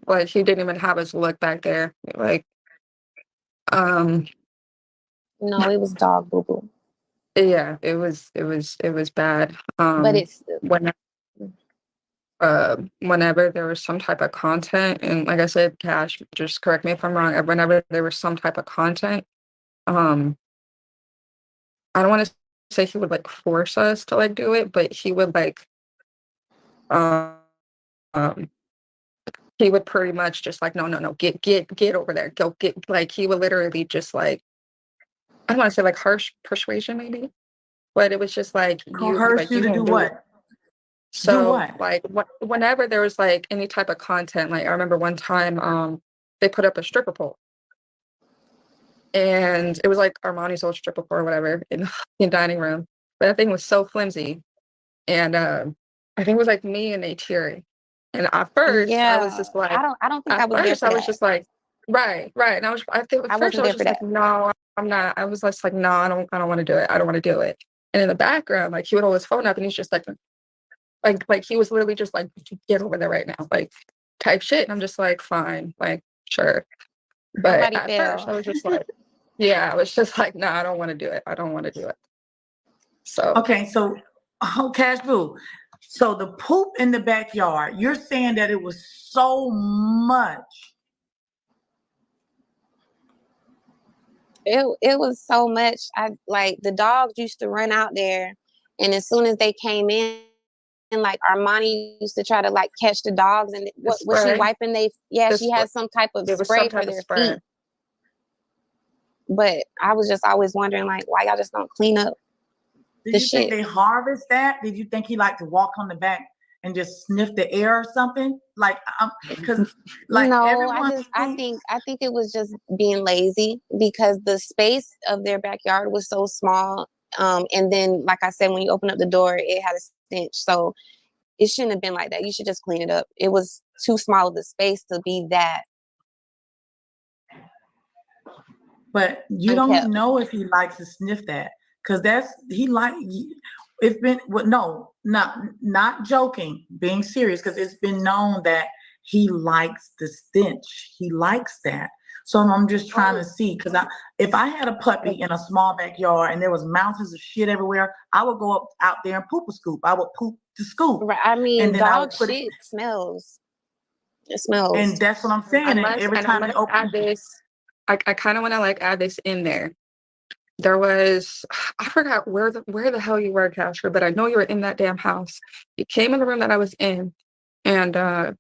Like he didn't even have us look back there. Like, um, No, it was dog boo boo. yeah, it was bad. But it's When whenever there was some type of content, and like I said, Cash, just correct me if I'm wrong, whenever there was some type of content, um, I don't want to say he would like force us to like do it, but he would like, um, um, he would pretty much just like, no, no, no, get over there, go get, like he would literally just like, I don't want to say like harsh persuasion maybe, but it was just like Coerce you you to do won't do it. what? Do So what? like whenever there was like any type of content, like I remember one time they put up a stripper pole and it was like Armani's old stripper pole or whatever in the dining room. But that thing was so flimsy. And I think it was like me and Nate. And yeah. I don't think I at was there first for I was that. just like, right, right. And I think at I first I wasn't was there for just like, that. no, I'm not. I was just like, no, I don't want to do it. I don't want to do it. And in the background, like he would hold his phone up and he's just like he was literally just like, get over there right now, like type shit. And I'm just like, fine, like sure. But Somebody at first fell. I was just like, yeah, I was just like, no, I don't want to do it. I don't want to do it. So Okay, so Cash Boo. So the poop in the backyard, you're saying that it was so much. It was so much. I like the dogs used to run out there, and as soon as they came in, like Armani used to try to like catch the dogs, and the what was she spray, wiping? Yeah, she this had some type of there was some spray for type of their spray. feet. But I was just always wondering, like, why y'all just don't clean up Did the you think shit? they harvest that? Did you think he liked to walk on the back and just sniff the air or something? Like, because like No, everyone thinks. I think it was just being lazy because the space of their backyard was so small. And then, like I said, when you open up the door, it had a stench. So it shouldn't have been like that. You should just clean it up. It was too small of the space to be that But you don't unkept. know if he likes to sniff that because that's he like it's been well, no, not joking, being serious because it's been known that he likes the stench. He likes that. So I'm just trying to see because if I had a puppy in a small backyard and there was mountains of shit everywhere, I would go up out there and poop a scoop. I would poop the scoop, Right. I and mean, then I dog would put it. shit smells. It smells. And that's what I'm saying. And every And I'm time they gonna add open, this. I kind of want to like add this in there. There was, I forgot where the hell you were, Casper, but I know you were in that damn house. You came in the room that I was in, and the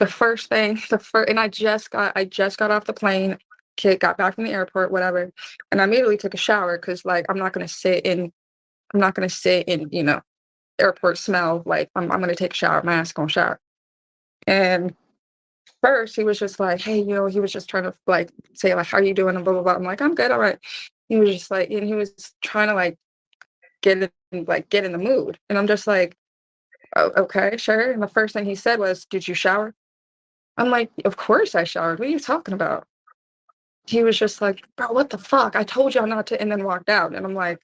first thing, and I just got off the plane. Kid got back from the airport, whatever, and I immediately took a shower because like I'm not gonna sit in airport smell. Like I'm gonna take a shower. My ass gonna shower. And first he was just like, hey, he was just trying to like say like, how you doing and blah blah blah. I'm like, I'm good, all right. He was just like, and he was trying to like get in the mood, and I'm just like, Oh, okay, sure. And the first thing he said was, "Did you shower?" I'm like, "Of course I showered. What are you talking about?" He was just like, "Bro, what the fuck? I told y'all not to," and then walked out. And I'm like,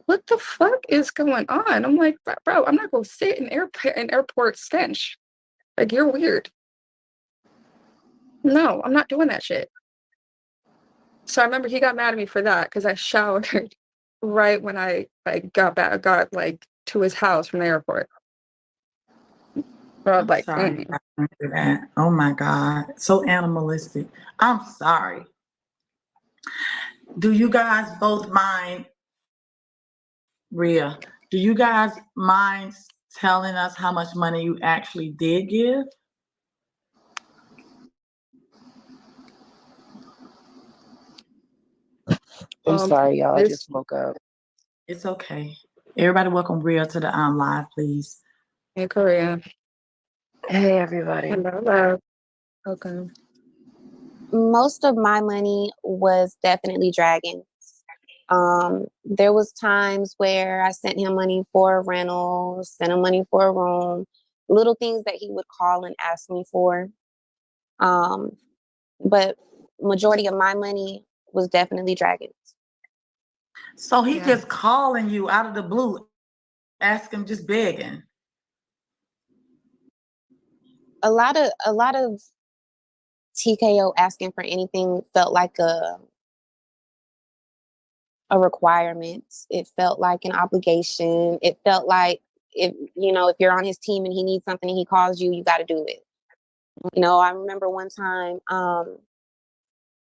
"What the fuck is going on?" I'm like, "Bro, I'm not gonna sit in airport stench. Like, you're weird. No, I'm not doing that shit." So I remember he got mad at me for that because I showered right when I got like to his house from the airport. Bro, I'm like, sorry you went through that. Oh my God. So animalistic. I'm sorry. Do you guys both mind, Rhea? Do you guys mind telling us how much money you actually did give? I'm sorry, y'all. I this just woke up. It's okay. Everybody welcome Rhea to the live, please. in Korea. Hey, everybody. Hello. Okay. Most of my money was definitely Dragons. There was times where I sent him money for a rental, sent him money for a room, little things that he would call and ask me for. Um, but majority of my money was definitely Dragons. So he Yeah. just calling you out of the blue, asking, just begging. A lot of TKO asking for anything felt like a requirement. It felt like an obligation. It felt like if you're on his team and he needs something and he calls you, you got to do it. I remember one time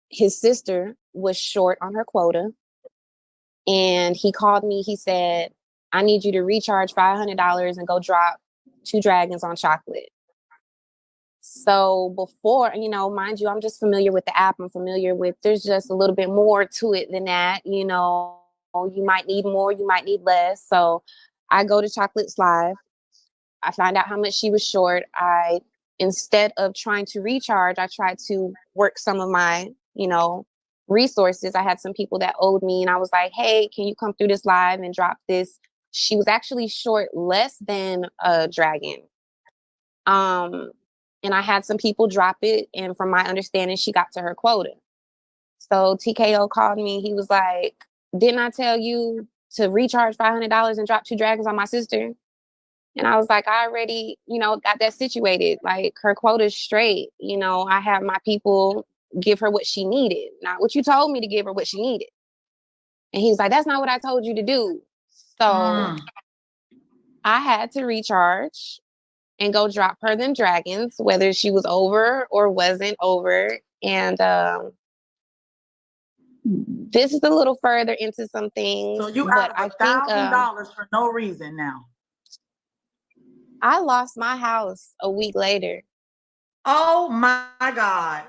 his sister was short on her quota and he called me. He said, "I need you to recharge $500 and go drop 2 dragons on chocolate." So before, mind you, I'm just familiar with the app. I'm familiar with, there's just a little bit more to it than that. You might need more, you might need less. So I go to Chocolate's Live. I find out how much she was short. Instead of trying to recharge, I tried to work some of my, resources. I had some people that owed me and I was like, "Hey, can you come through this live and drop this?" She was actually short less than a dragon. Um, and I had some people drop it. And from my understanding, she got to her quota. So TKO called me. He was like, "Didn't I tell you to recharge $500 and drop 2 dragons on my sister?" And I was like, "I already, got that situated. Like her quota's straight. I have my people give her what she needed, not what you told me to give her what she needed." And he was like, "That's not what I told you to do." So Mm. I had to recharge and go drop her them dragons, whether she was over or wasn't over. And this is a little further into some things, So you but out of I think $1,000 for no reason now. I lost my house a week later. Oh my God.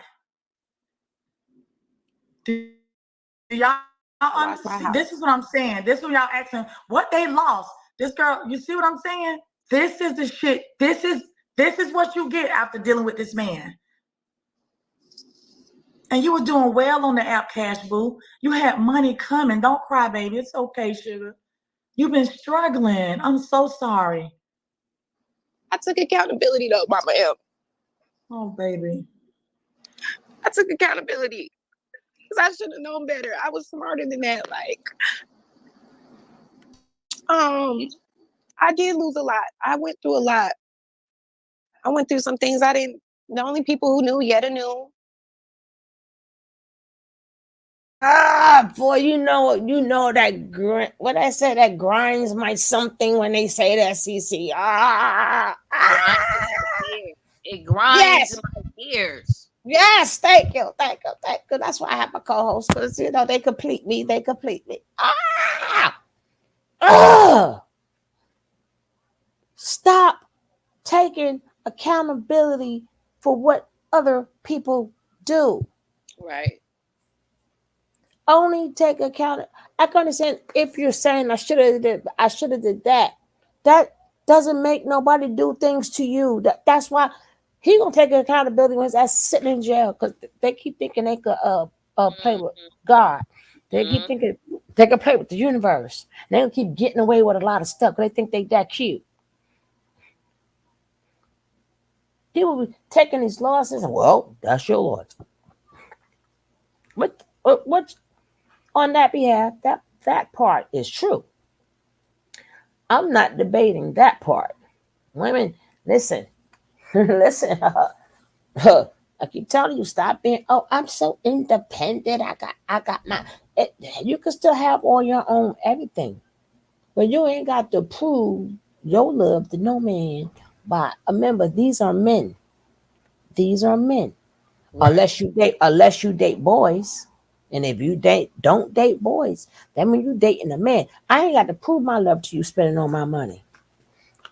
Do y'all I lost my understand? This house. is what I'm saying. This is what y'all asking. What they lost. This girl, you see what I'm saying? This is the shit. This is what you get after dealing with this man. And you were doing well on the app, Cash Boo. You had money coming. Don't cry, baby. It's okay, sugar. You've been struggling. I'm so sorry. I took accountability though, Mama M. Oh, baby. I took accountability because I should have known better. I was smarter than that. I did lose a lot. I went through a lot. I went through some things I didn't. The only people who knew yet knew. Boy, that what I said, that grinds my something when they say that, CC. Grind it grinds Yes, my gears. yes, thank you, thank you, thank you. That's why I have my co-host, because they complete me, they complete me. Ugh. Stop taking accountability for what other people do. Right. Only take account. I can understand if you're saying I should have did that. That doesn't make nobody do things to you. That's why he gonna take accountability when that's sitting in jail, because they keep thinking they could play with God. They keep Mm-hmm. thinking they can play with the universe. They gonna keep getting away with a lot of stuff. They think they that cute. People be taking these losses, and well, that's your loss. What on that behalf, that part is true. I'm not debating that part. Women, listen, listen. I keep telling you, stop being. Oh, I'm so independent. I got my. It, you can still have all your own everything, but you ain't got to prove your love to no man. But remember, these are men. These are men. Right. Unless you date boys, and if you don't date boys, that means you dating a man. I ain't got to prove my love to you spending all my money.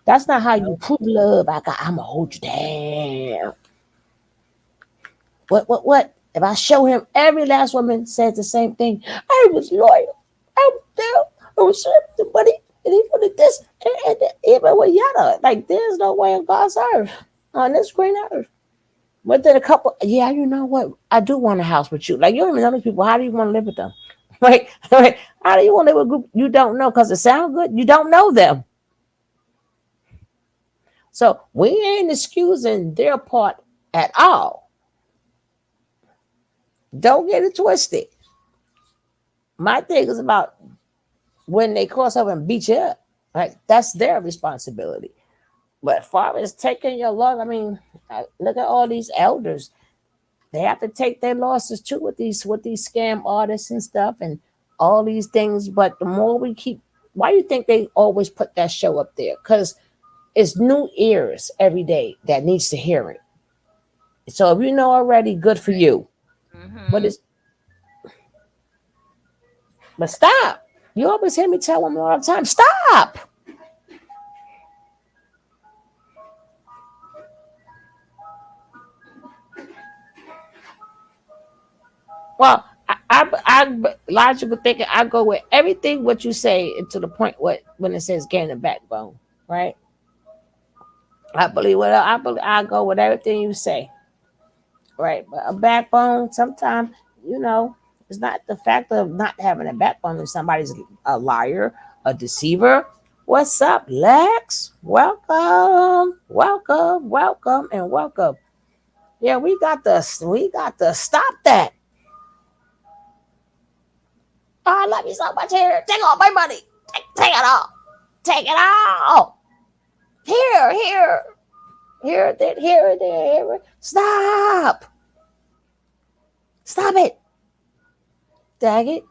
That's not how you Nope. prove love. I'ma hold you down. What? If I show him, every last woman says the same thing. I was loyal. I was there. I was serving the money, and he wanted this, and even with yada. Like there's no way on God's earth, on this green earth. Within a couple, yeah, you know what? I do want a house with you. Like you don't even know these people. How do you want to live with them? Right? Right? How do you want to live with a group you don't know? Because it sounds good. You don't know them. So we ain't excusing their part at all. Don't get it twisted. My thing is about when they cross over and beat you up. Right? That's their responsibility. But as far as taking your love, I mean, look at all these elders. They have to take their losses too with these scam artists and stuff and all these things. But the more we keep, why do you think they always put that show up there? Because it's new ears every day that needs to hear it. So if you know already, good for you. But Mm-hmm. it's but stop. You always hear me tell women all the time, stop. Well, logical thinking. I go with everything what you say to the point what when it says gain a backbone, right? I go with everything you say, right? But a backbone, sometimes you know, it's not the fact of not having a backbone. If somebody's a liar, a deceiver. What's up, Lex? Welcome, welcome, welcome, and welcome. Yeah, we got to stop that. Oh, I love you so much. Here, take all my money. Take it all. Take it all. Here, here, here, there, here, there, here. Stop. Stop it. Dag it.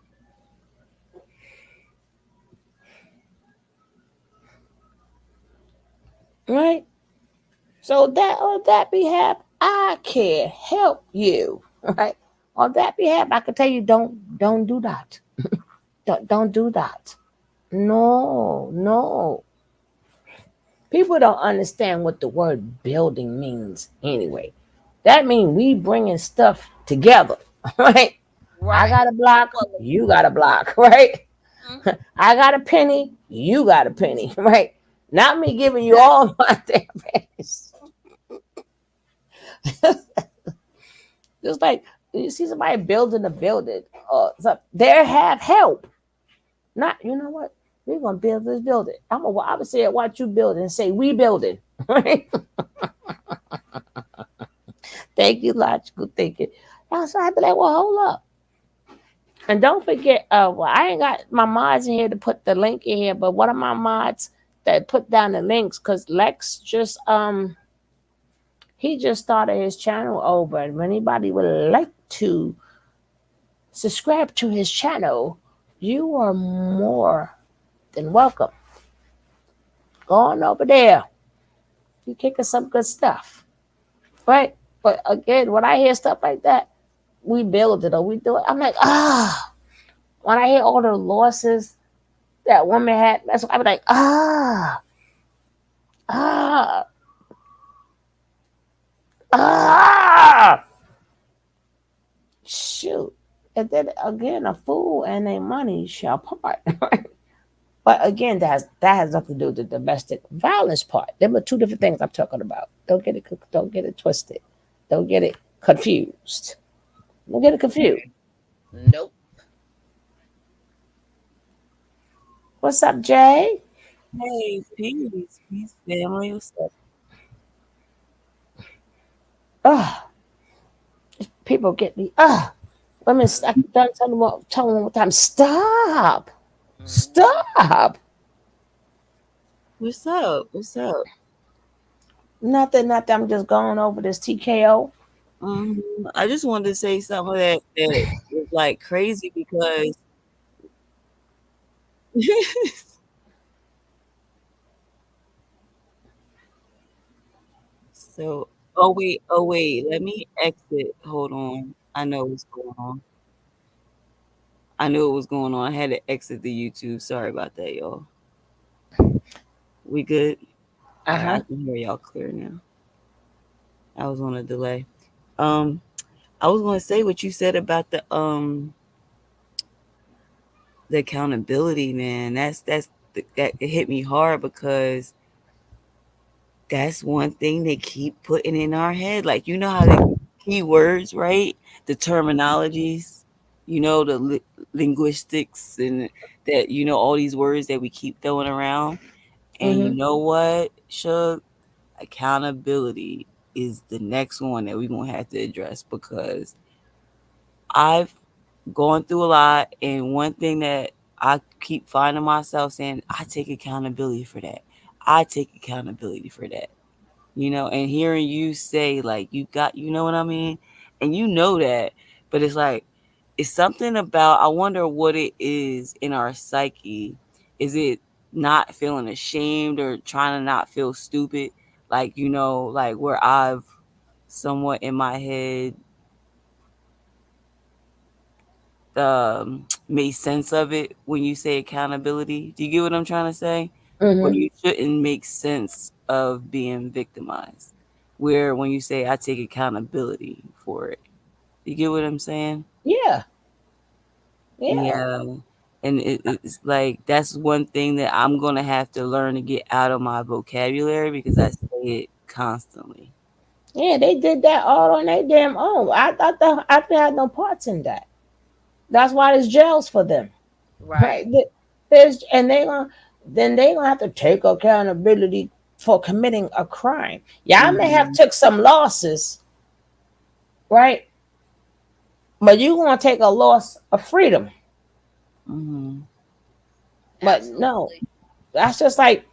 Right? So that on that behalf, I can help you. Right? On that behalf, I can tell you don't do that. Don't do that. No, no. People don't understand what the word building means anyway. That means we bringing stuff together, right? I Right. got a block, Equally. you got a block, right? Mhm. I got a penny, you got a penny, right? Not me giving you Exactly. all my damn pennies. Just like you see somebody building a building, so they have help. Not, you know what? We're gonna build this building. I would say watch you build and say we building, right? Thank you, logical thinking. So I have to like, well, hold up. And don't forget, well, I ain't got my mods in here to put the link in here, but one of my mods that put down the links because Lex just he just started his channel over. And if anybody would like to subscribe to his channel, you are more than welcome. Go on over there. You kicking some good stuff. Right? But again, when I hear stuff like that, we build it or we do it. I'm like, when I hear all the losses that woman had, that's what I'm like, ah, ah, shoot. And then again, a fool and a money shall part. But again, that has nothing to do with the domestic violence part. Them are two different things I'm talking about. Don't get it twisted. Don't get it confused. Don't get it confused. Nope. What's up, Jay? Hey, peace, peace, family. What's up? Ah, people get me. Women, I Mhm. keep telling them one time, stop, Mhm. stop. What's up? What's up? Nothing, nothing. I'm just going over this TKO. I just wanted to say something that was like crazy because so oh wait, let me exit. Hold on. I know what's going on. I knew what was going on. I had to exit the YouTube. Sorry about that, y'all. We good? Uh All right, I huh. can hear y'all clear now. I was on a delay. Um, I was gonna say what you said about the accountability, man. That it hit me hard because that's one thing they keep putting in our head. Like you know how the keywords, right? The terminologies, the linguistics and that all these words that we keep throwing around. And you Mhm. know what, Shug? Accountability is the next one that we're gonna have to address because I've gone through a lot, and one thing that I keep finding myself saying, I take accountability for that. I take accountability for that. And hearing you say like you know what I mean? And you know that, but it's like it's something about I wonder what it is in our psyche. Is it not feeling ashamed or trying to not feel stupid? Like, like where I've somewhat in my head made sense of it when you say accountability. Do you get what I'm trying to say? Where Mhm. you shouldn't make sense of being victimized. Where when you say I take accountability for it. You get what I'm saying? Yeah. Yeah. Yeah. And it's like that's one thing that I'm gonna have to learn to get out of my vocabulary because I say it constantly. Yeah. They did that all on their damn own. I had no parts in that. That's why there's jails for them, Right. right? There's and they gonna have to take accountability for committing a crime. Y'all may have Hmm. took some losses, right? But you gonna take a loss of freedom. Hmm. But no, Absolutely. that's just like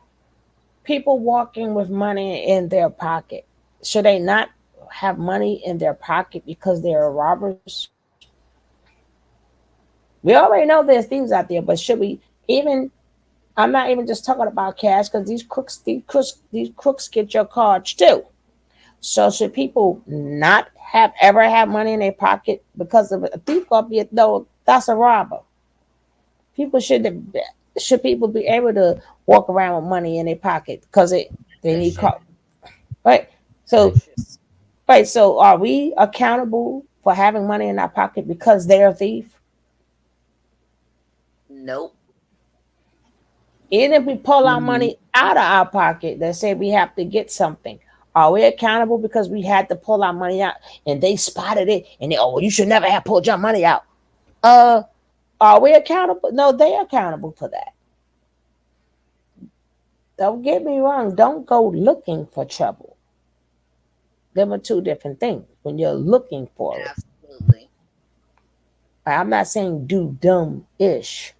people walking with money in their pocket. Should they not have money in their pocket because they're robbers? We already know there's thieves out there, but should we even? I'm not even just talking about cash because these crooks get your cards too. So should people not have ever have money in their pocket because of a thief? Gonna be no, that's a robber. People should people be able to walk around with money in their pocket because they They need should. car right. They So should. right. So are we accountable for having money in our pocket because they're a thief? Nope. Even if we pull our Hmm. money out of our pocket, let's say we have to get something, are we accountable because we had to pull our money out and they spotted it and they, oh, well, you should never have pulled your money out? Uh, are we accountable? No, they're accountable for that. Don't get me wrong. Don't go looking for trouble. Them are two different things when you're looking for it. Absolutely. I'm not saying do dumb ish.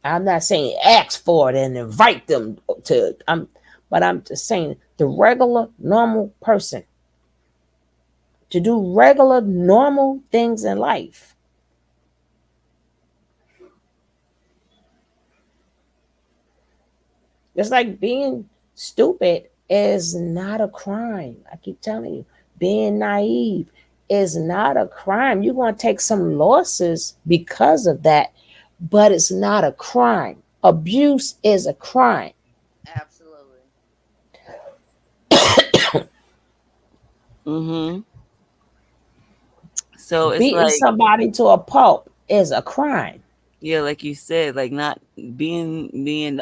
I'm not saying ask for it and invite them to. But I'm just saying the regular normal person to do regular normal things in life. It's like being stupid is not a crime. I keep telling you, being naive is not a crime. You're going to take some losses because of that, but it's not a crime. Abuse is a crime. Absolutely. Hmm. So it's Beating like, somebody to a pulp is a crime. yeah, like you said, like not being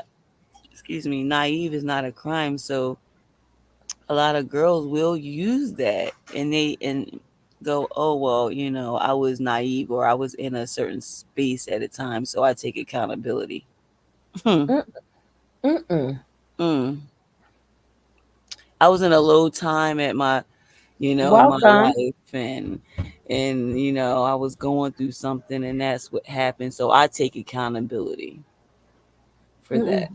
excuse me, naive is not a crime. So a lot of girls will use that and they go, oh well, I was naive or I was in a certain space at a time, so I take accountability. Hmm. Mm, mm-mm. Mm. I was in a low time at my my Welcome. life, and I was going through something, and that's what happened. So I take accountability for that.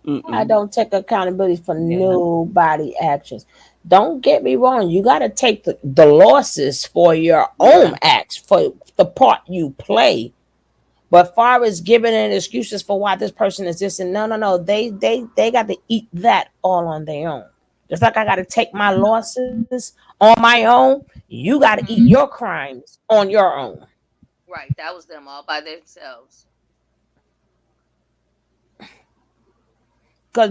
Mm-mm. I Mm-mm. don't take accountability for Yeah. nobody actions. Don't get me wrong. You got to take the losses for your Yeah. own acts, for the part you play. But far as giving an excuses for why this person is this and no, no, no, they got to eat that all on their own. Just like I got to take my losses on my own, you got to eat Mhm. your crimes on your own. Right. That was them all by themselves. Because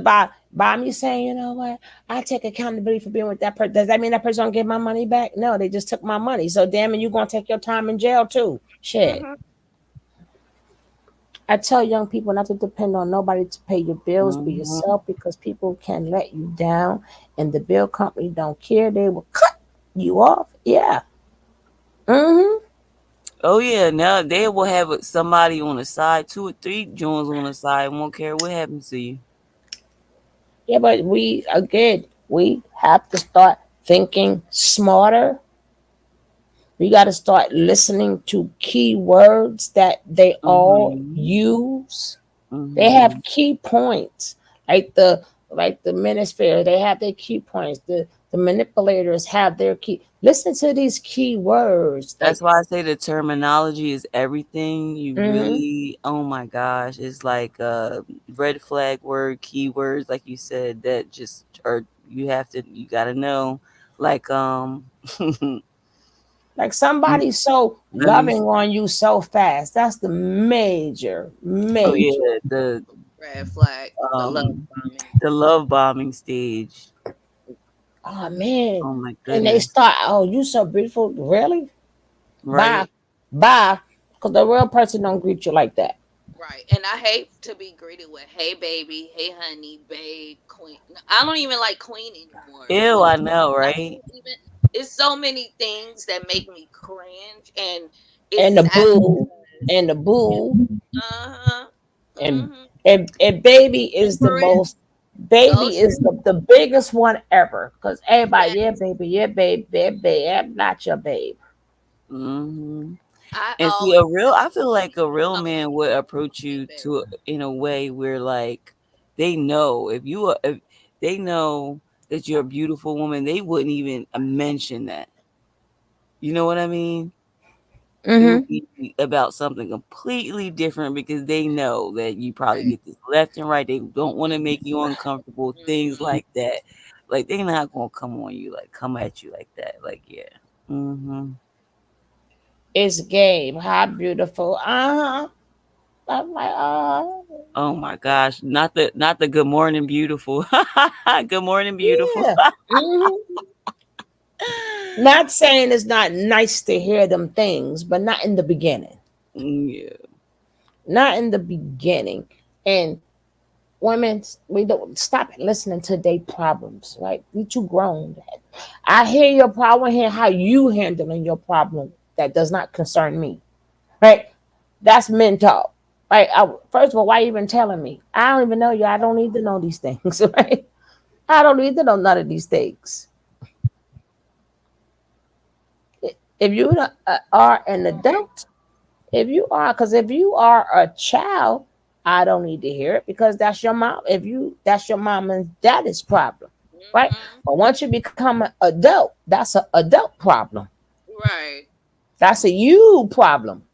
by me saying, you know what, I take accountability for being with that person. Does that mean that person don't get my money back? No, they just took my money. So damn it, you gonna take your time in jail too. Shit. Mhm. I tell young people not to depend on nobody to pay your bills, be Hmm. yourself because people can let you down and the bill company don't care. They will cut you off. Yeah. Mm-hmm. Oh yeah, now they will have somebody on the side, 2 or 3 joints on the side, won't care what happens to you. Yeah, but we have to start thinking smarter. We got to start listening to key words that they all Hmm. use. They have Hmm. key points, like the manosphere. They have their key points. The manipulators have their key. Listen to these key words, That's like why I say the terminology is everything. You mm-hmm, really, oh my gosh, it's like red flag word, keywords, like you said, that just or you gotta know. Like like somebody so let me. loving on you so fast. That's the major, Oh major. yeah, the Red flag. The love um bombing. the love bombing stage. Oh man, Oh my and they goodness. start. Oh, you so beautiful. Really? Bye, Right? bye. Because the real person don't greet you like that. Right. And I hate to be greeted with "Hey, baby," "Hey, honey," "babe," "queen." No, I don't even like "queen" anymore. Ew, Queen. I know, I right? can't even. It's so many things that make me cringe, and it's And the sad boo, because and the boo, uh huh. and Mhm. and baby is the Over it. most. Baby Ghost. is the biggest one ever. Because everybody, yeah, Yes. baby, yeah, babe, yeah, babe, I'm not your babe. Hmm. I And see, always I feel like a real come man would approach you baby. in a way where like they know if they know that you're a beautiful woman, they wouldn't even mention that. You know what I mean? It would Mm-hmm. be about something completely different because they know that you probably Right. get this left and right. They don't want to make you uncomfortable, things Mhm. like that. Like they're not gonna come on you, like come at you like that. Like yeah. Hmm. It's Gabe. How beautiful. Uh-huh. I'm like, Oh my gosh, not the good morning beautiful. Good morning beautiful. yeah. Mm-hmm. Not saying it's not nice to hear them things, but not in the beginning. Yeah. Not in the beginning. And women, we don't stop listening to their problems, right? We too grown. I hear your problem, hear how you handling your problem. That does not concern me, right? That's men talk. Right? First of all, why you even telling me? I don't even know you. I don't need to know these things, right? I don't need to know none of these things. If you are an Right. adult, if you are, because if you are a child, I don't need to hear it because that's your mom. If you, that's your mom and daddy's problem, right? Mhm. But once you become an adult, that's an adult problem. Right. That's a you problem.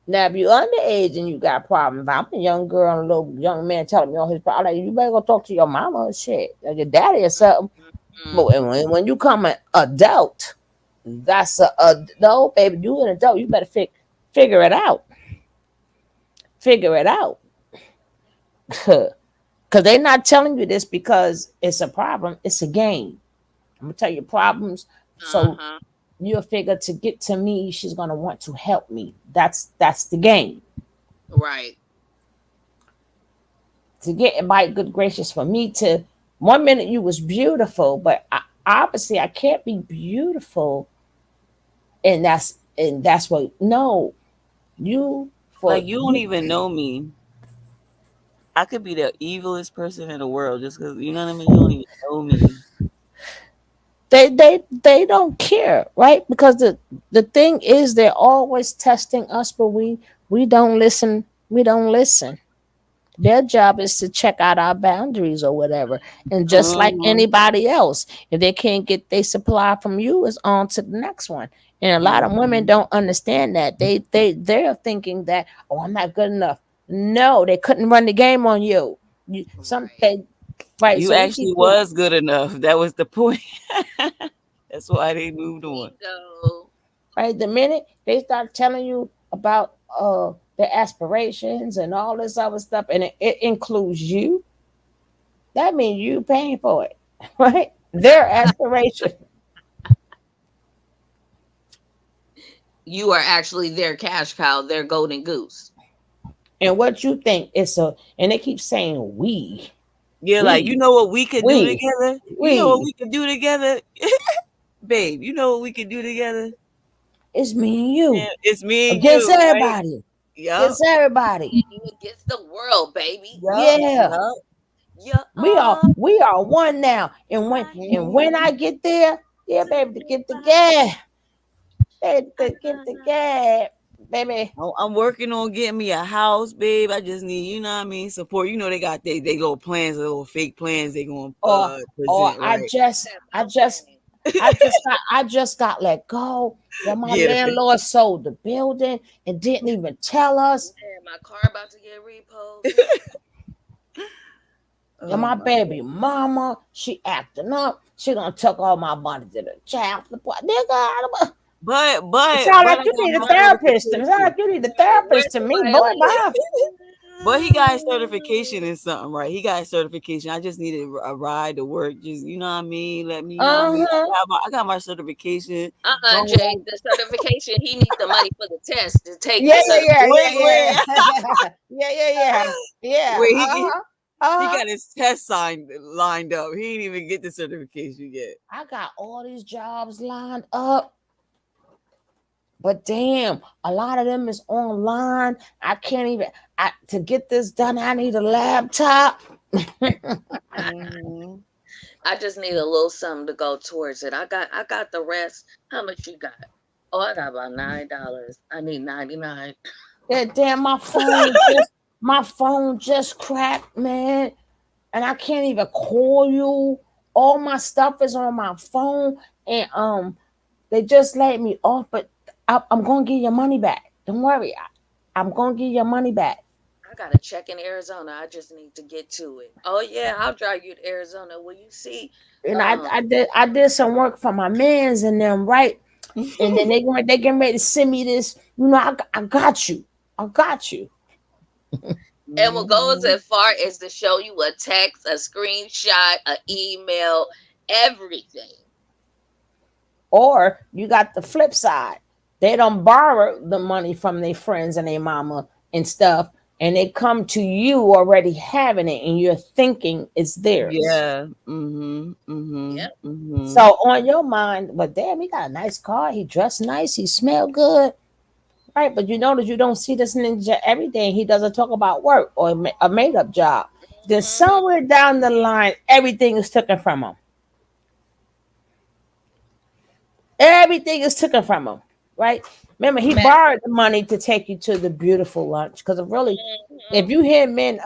Now, if you're underage and you got problems, if I'm a young girl and a little young man telling me all his problems, like, you better go talk to your mama or shit, or your daddy or something. But Mhm. when you come an adult, that's a no, baby. You an adult. You better figure it out. Figure it out. Because they're not telling you this because it's a problem. It's a game. I'm gonna tell you problems. So Uh-huh. you'll figure to get to me, she's gonna want to help me. That's the game. Right. To get by good gracious for me to 1 minute you was beautiful, but obviously I can't be beautiful, and that's what no you Like for you don't you. even know me. I could be the evilest person in the world just because you know what I mean. You don't even know me. They don't care, right? Because the thing is they're always testing us, but we don't listen. We don't listen. Their job is to check out our boundaries or whatever. And just like Mhm. anybody else, if they can't get their supply from you, it's on to the next one. And a lot of women Mhm. don't understand that. They're thinking that, oh, I'm not good enough. No, they couldn't run the game on you. Some Right. they right. You So we keep actually was good enough. That was the point. That's why they moved on. Bingo. right. The minute they start telling you about their aspirations and all this other stuff, and it includes you, that means you paying for it, right? Their aspiration. You are actually their cash cow, their golden goose. And what you think is a, and they keep saying Yeah, like you we, know what we could do we, together. You know what we. we could do together, babe. You know what we could do together. It's me and you Yeah, it's me and against you, right? everybody, Yup, against everybody. And you against the world, baby. yup, Yeah, yup. You're we are one now. my And when I Mhm. get there, yeah, to baby, to get get the by. gas, to get the gas, baby. I'm working on getting me a house, babe. I just need, you know what I mean, support. You know they got they little plans, little fake plans they gonna or or present, I right? just That's I just outstanding. I just got let go. Yeah, my Yeah. landlord sold the building and didn't even tell us. Man, my car about to get repoed. Too. And Oh my my baby god. mama, she acting up. She gonna tuck all my money to the child support. Nigga, it sound But like I you got need a my therapist. It sound like certification. you need a Where's therapist to the me, boy. violin? Bye. But he got his certification in something, right? He got his certification. I just needed a ride to work. Just you know what I mean. Let me, you know what I mean. Uh-huh. I got my certification. Uh-uh, Going Jay. home. The certification, he needs the money for the test to take Yeah, the yeah, yeah, Wait, certification. yeah, wait, yeah. Yeah. Yeah. wait. Uh-huh. He Uh-huh. got his test signed lined up. He didn't even get the certification yet. I got all these jobs lined up. But damn, a lot of them is online. I can't even. To get this done, I need a laptop. Hmm. I just need a little something to go towards it. I got the rest. How much you got? Oh, I got about $9. I need 99. That damn, my phone just cracked, man, and I can't even call you. All my stuff is on my phone, and they just let me off. But I'm gonna give your money back. Don't worry, I'm gonna give your money back. I got a check in Arizona. I just need to get to it. Oh yeah, I'll drive you to Arizona. Will you see? And I, Um, I did I did some work for my mans and them, right? And then they getting ready to send me this. I got you. I got you. and what goes Hmm. as far as to show you a text, a screenshot, an email, everything. Or you got the flip side. They don't borrow the money from their friends and their mama and stuff, and they come to you already having it, and you're thinking it's theirs. Yeah. Mhm. Mhm. Yep. So Mhm. on your mind, but damn, he got a nice car. He dressed nice. He smelled good. Right, but you notice you don't see this ninja every day. He doesn't talk about work or a made up job. Then Hmm. somewhere down the line, everything is taken from him. Everything is taken from him. Right? Remember, he Mac. borrowed the money to take you to the beautiful lunch. Because really, if Hmm. you hear men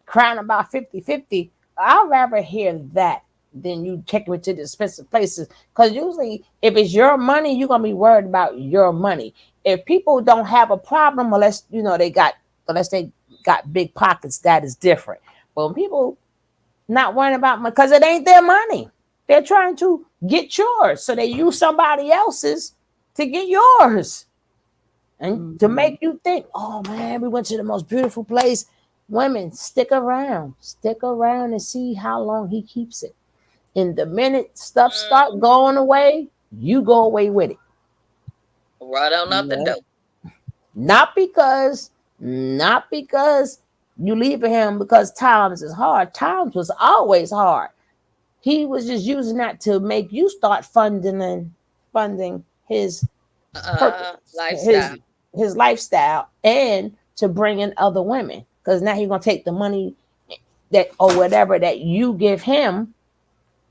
crying about 50-50, I'd rather hear that than you taking me to the expensive places. Because usually, if it's your money, you're gonna be worried about your money. If people don't have a problem, unless they got big pockets, that is different. But when people not worrying about money, because it ain't their money, they're trying to get yours, so they use somebody else's to get yours and to Mhm. make you think, oh man, we went to the most beautiful place. Women, stick around and see how long he keeps it. And the minute stuff start going away, you go away with it. Right on up the Yep. dope. Not because you leaving him because times is hard. Times was always hard. He was just using that to make you start funding his purpose, his Lifestyle. his lifestyle, and to bring in other women. Because now he's gonna take the money that or whatever that you give him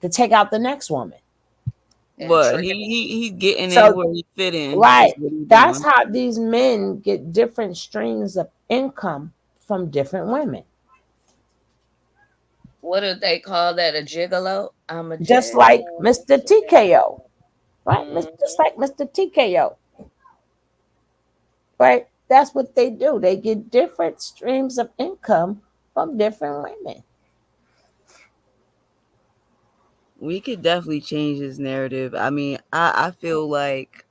to take out the next woman. and What tricking it. he's getting in So where he fit in is right, what he's that's doing. how these men get different streams of income from different women. What do they call that? A gigolo? I'm a Just like gigolo. Mr. TKO, right? Just Mm-hmm. like Mr. TKO, right? That's what they do. They get different streams of income from different women. We could definitely change his narrative. I mean, I feel like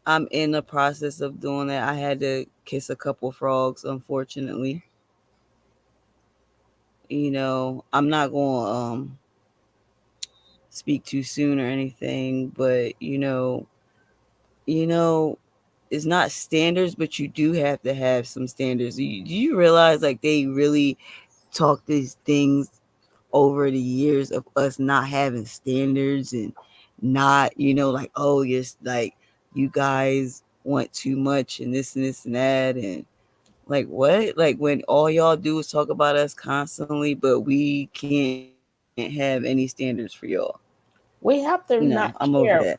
I'm in the process of doing that. I had to kiss a couple frogs, unfortunately. I'm not going to speak too soon or anything, but you know, it's not standards, but you do have to have some standards. Do you realize like they really talk these things over the years of us not having standards and not, like, oh yes, like you guys want too much and this and that and like what? Like when all y'all do is talk about us constantly, but we can't have any standards for y'all. We have to I'm not over that. care.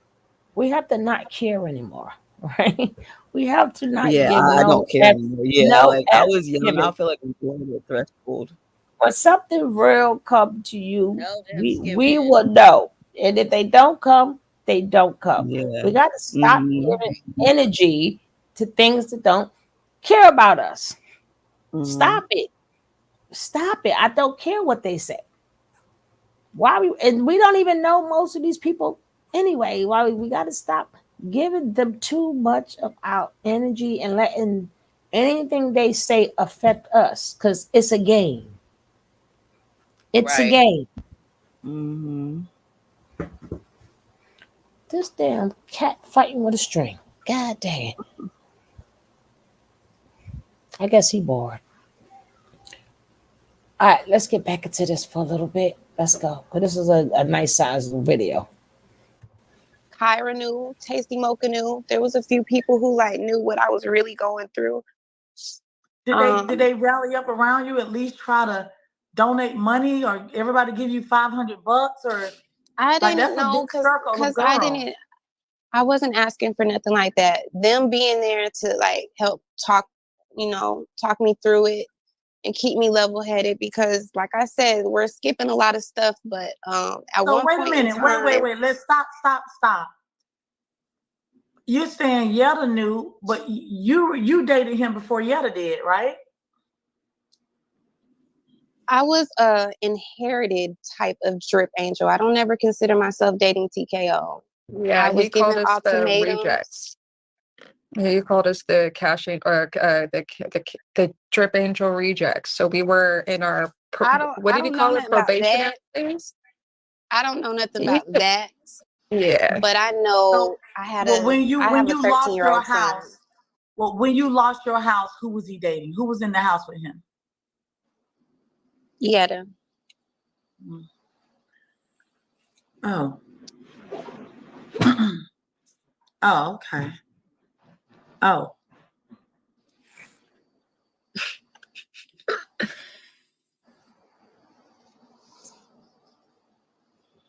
We have to not care anymore, right? We have to not Yeah, give I don't no care F, anymore. Yeah, no like I F was young. I given. feel like I'm below the threshold. When something real come to you, No we Thanksgiving. will know. And if they don't come, they don't come. Yeah. We got to stop Mhm. giving energy to things that don't care about us. Mhm. Stop it. Stop it. I don't care what they say. Why we don't even know most of these people anyway. Why we got to stop giving them too much of our energy and letting anything they say affect us because it's a game. It's a Right. game. Mhm. This damn cat fighting with a string. God dang it. I guess he bored. All right, let's get back into this for a little bit. Let's go. 'Cause this is a nice size video. Kyra knew, Tasty Mocha knew. There was a few people who like knew what I was really going through. Did they rally up around you? At least try to donate money, or everybody give you $500, or I like didn't that's a know big circle of because I girls. didn't. I wasn't asking for nothing like that. Them being there to like help talk, talk me through it and keep me level headed because, like I said, we're skipping a lot of stuff. But at So one wait a point in minute, time, wait. Let's stop. You're saying Yetta knew, but you dated him before Yetta did, right? I was a inherited type of drip angel. I don't ever consider myself dating TKO. Yeah, I was he called given us the ultimatums. rejects. He called us the cashing or the drip angel rejects. So we were in our what I did he don't know call it? nothing about Probationary that. phase. I don't know nothing He- about that. Yeah. But I So, know well, I when have a you lost your 13-year-old son. house, when you lost your house, who was he dating? Who was in the house with him? Yetta. Mm. Oh, oh, okay. Oh,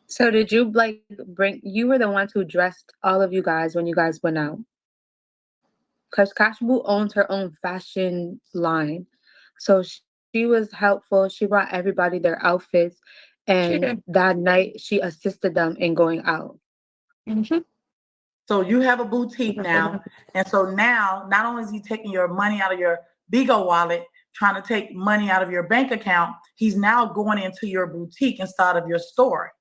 So did you like bring? You were the ones who dressed all of you guys when you guys went out, because Kashbu owns her own fashion line, so she was helpful. She brought everybody their outfits, She and did. that night she assisted them in going out. Mhm. so you have a boutique now, and so now not only is he taking your money out of your Bigo wallet, trying to take money out of your bank account, he's now going into your boutique instead of your store.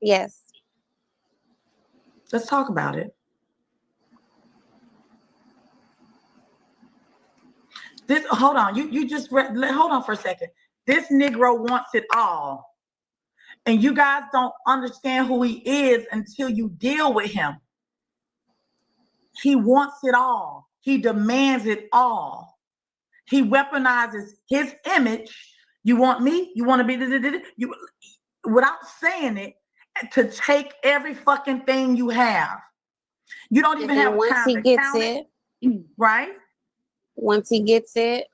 Yes. Let's talk about it. This hold on, you just hold on for a second. This Negro wants it all, and you guys don't understand who he is until you deal with him. He wants it all. He demands it all. He weaponizes his image. You want me? You want to be you without saying it to take every fucking thing you have. You don't And even then have once time he to gets count it, it, right?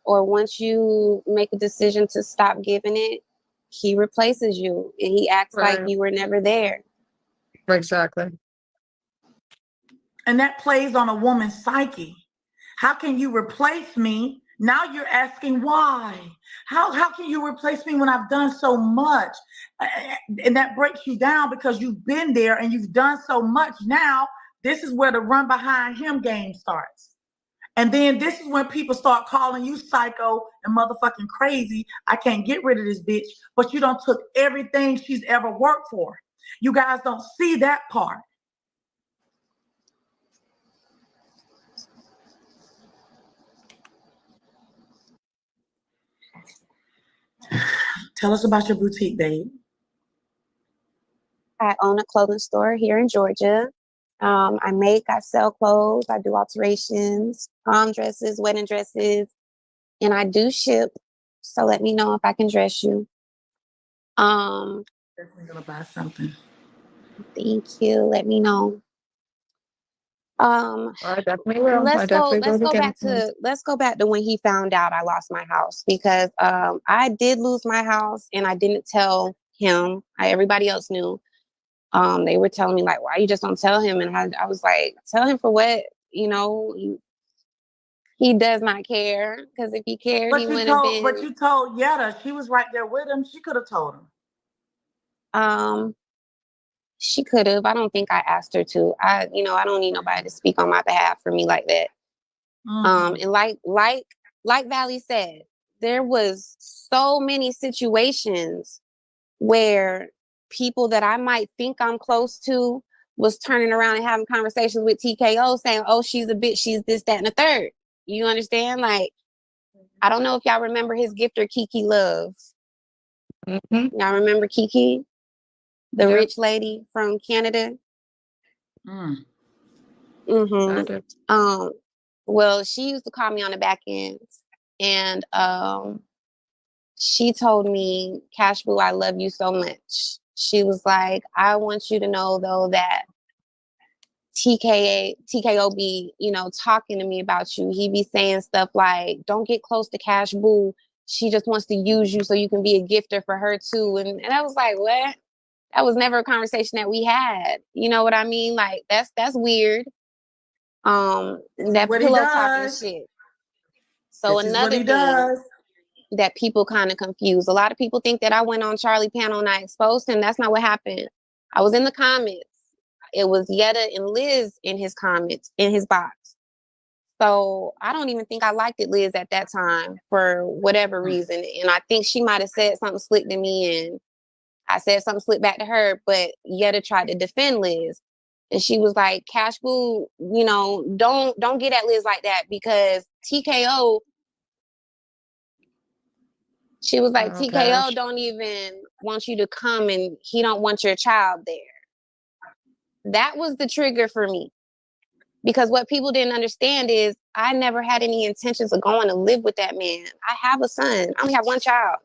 or once you make a decision to stop giving it, he replaces you and he acts like Right. you were never there. Exactly. And that plays on a woman's psyche. How can you replace me? Now you're asking why. How can you replace me when I've done so much? And that breaks you down because you've been there and you've done so much. Now, this is where the run behind him game starts. And then this is when people start calling you psycho and motherfucking crazy. I can't get rid of this bitch, but you don't took everything she's ever worked for. You guys don't see that part. Tell us about your boutique, babe. I own a clothing store here in Georgia. I sell clothes, I do alterations, prom dresses, wedding dresses, and I do ship. So let me know if I can dress you. Definitely gonna buy something. Thank you. Let me know. I definitely will. I definitely will look into it. Let's go back to when he found out I lost my house, because I did lose my house and I didn't tell him. Everybody else knew. They were telling me like, why you just don't tell him? And I was like, tell him for what? You know, he does not care, because if he cared, he wouldn't have But been. you told Yetta, she was right there with him. She could have told him. She could have. I don't think I asked her to. I don't need nobody to speak on my behalf for me like that. And like Valley said, there was so many situations where people that I might think I'm close to was turning around and having conversations with TKO saying, oh, she's a bitch, she's this, that, and the third. You understand? Like, I don't know if y'all remember his gifter, Kiki Love. Mm-hmm. Y'all remember Kiki? The Yep. rich lady from Canada? I Mm-hmm. do. Well, she used to call me on the back end, and she told me, Cash Boo, I love you so much. She was like, I want you to know though that TKO be, talking to me about you. He be saying stuff like, don't get close to Cash Boo. She just wants to use you so you can be a gifter for her too. And I was like, what? That was never a conversation that we had. You know what I mean? Like, that's weird. That What he pillow talking does. shit. So This is what another he thing does. that people kind of confuse. A lot of people think that I went on Charlie panel and I exposed him. That's not what happened. I was in the comments. It was Yetta and Liz in his comments, in his box. So I don't even think I liked it, Liz, at that time for whatever reason. And I think she might have said something slick to me and I said something slick back to her, but Yetta tried to defend Liz. And she was like, Cash Boo, don't get at Liz like that, because TKO, she was like, Oh TKO gosh. don't even want you to come and he don't want your child there. That was the trigger for me. Because what people didn't understand is I never had any intentions of going to live with that man. I have a son. I only have one child.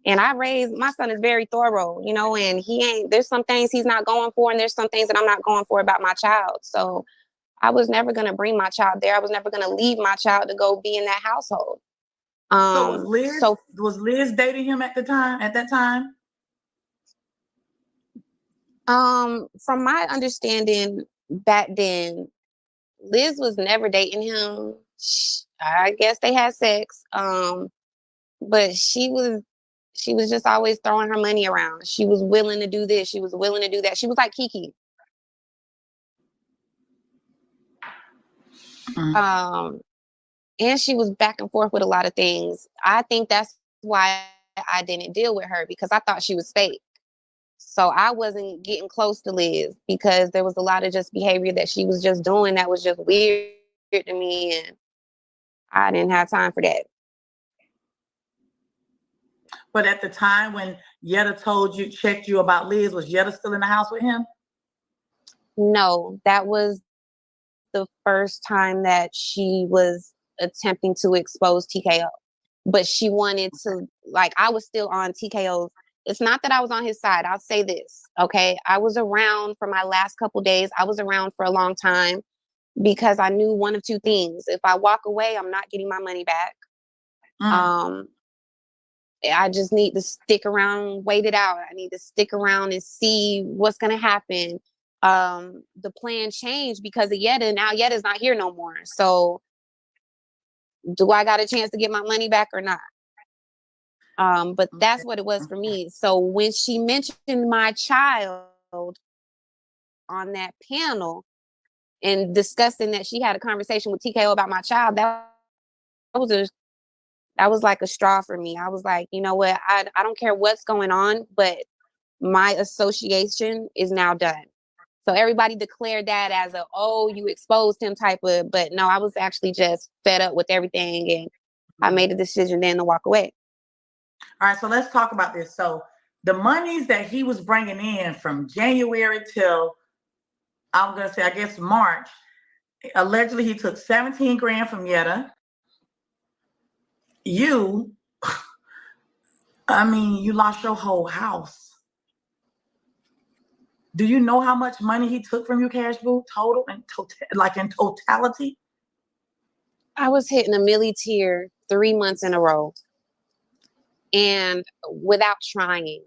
And my son is very thorough, and there's some things he's not going for, and there's some things that I'm not going for about my child. So I was never going to bring my child there. I was never going to leave my child to go be in that household. So was Liz dating him at that time? From my understanding back then, Liz was never dating him. I guess they had sex. But she was just always throwing her money around. She was willing to do this. She was willing to do that. She was like Kiki. And she was back and forth with a lot of things. I think that's why I didn't deal with her, because I thought she was fake. So I wasn't getting close to Liz because there was a lot of just behavior that she was just doing that was just weird to me, and I didn't have time for that. But at the time when Yetta checked you about Liz, was Yetta still in the house with him? No, that was the first time that she was attempting to expose TKO. But she wanted to, like, I was still on TKO's. It's not that I was on his side. I'll say this, okay? I was around for my last couple days. I was around for a long time because I knew one of two things. If I walk away, I'm not getting my money back. I just need to stick around, wait it out. I need to stick around and see what's going to happen. The plan changed because of Yetta. Now Yetta's not here no more. So do I got a chance to get my money back or not? But that's what it was for me. So when she mentioned my child on that panel and discussing that she had a conversation with TKO about my child, was a that was like a straw for me. I was like, you know what? I don't care what's going on, but my association is now done. So everybody declared that as a, oh, you exposed him type of, but no, I was actually just fed up with everything, and I made a decision then to walk away. All right, so let's talk about this. So the monies that he was bringing in from January till, I'm going to say, I guess March, allegedly he took 17 grand from Yetta. You, I mean, you lost your whole house. Do you know how much money he took from you, Cash Boo, total and in totality? I was hitting a milli tier 3 months in a row, and without trying.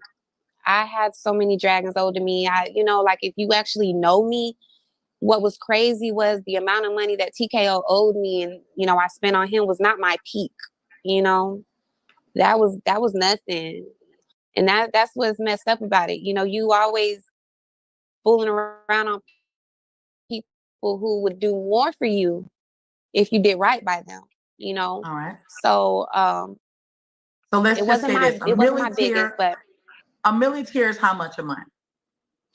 I had so many dragons owed to me. Like if you actually know me, what was crazy was the amount of money that TKO owed me and, I spent on him was not my peak. That was nothing. And that's what's messed up about it. You always fooling around on people who would do more for you if you did right by them, All right. So so let's it just wasn't say my this. it wasn't my biggest, but a milli tier is how much a month?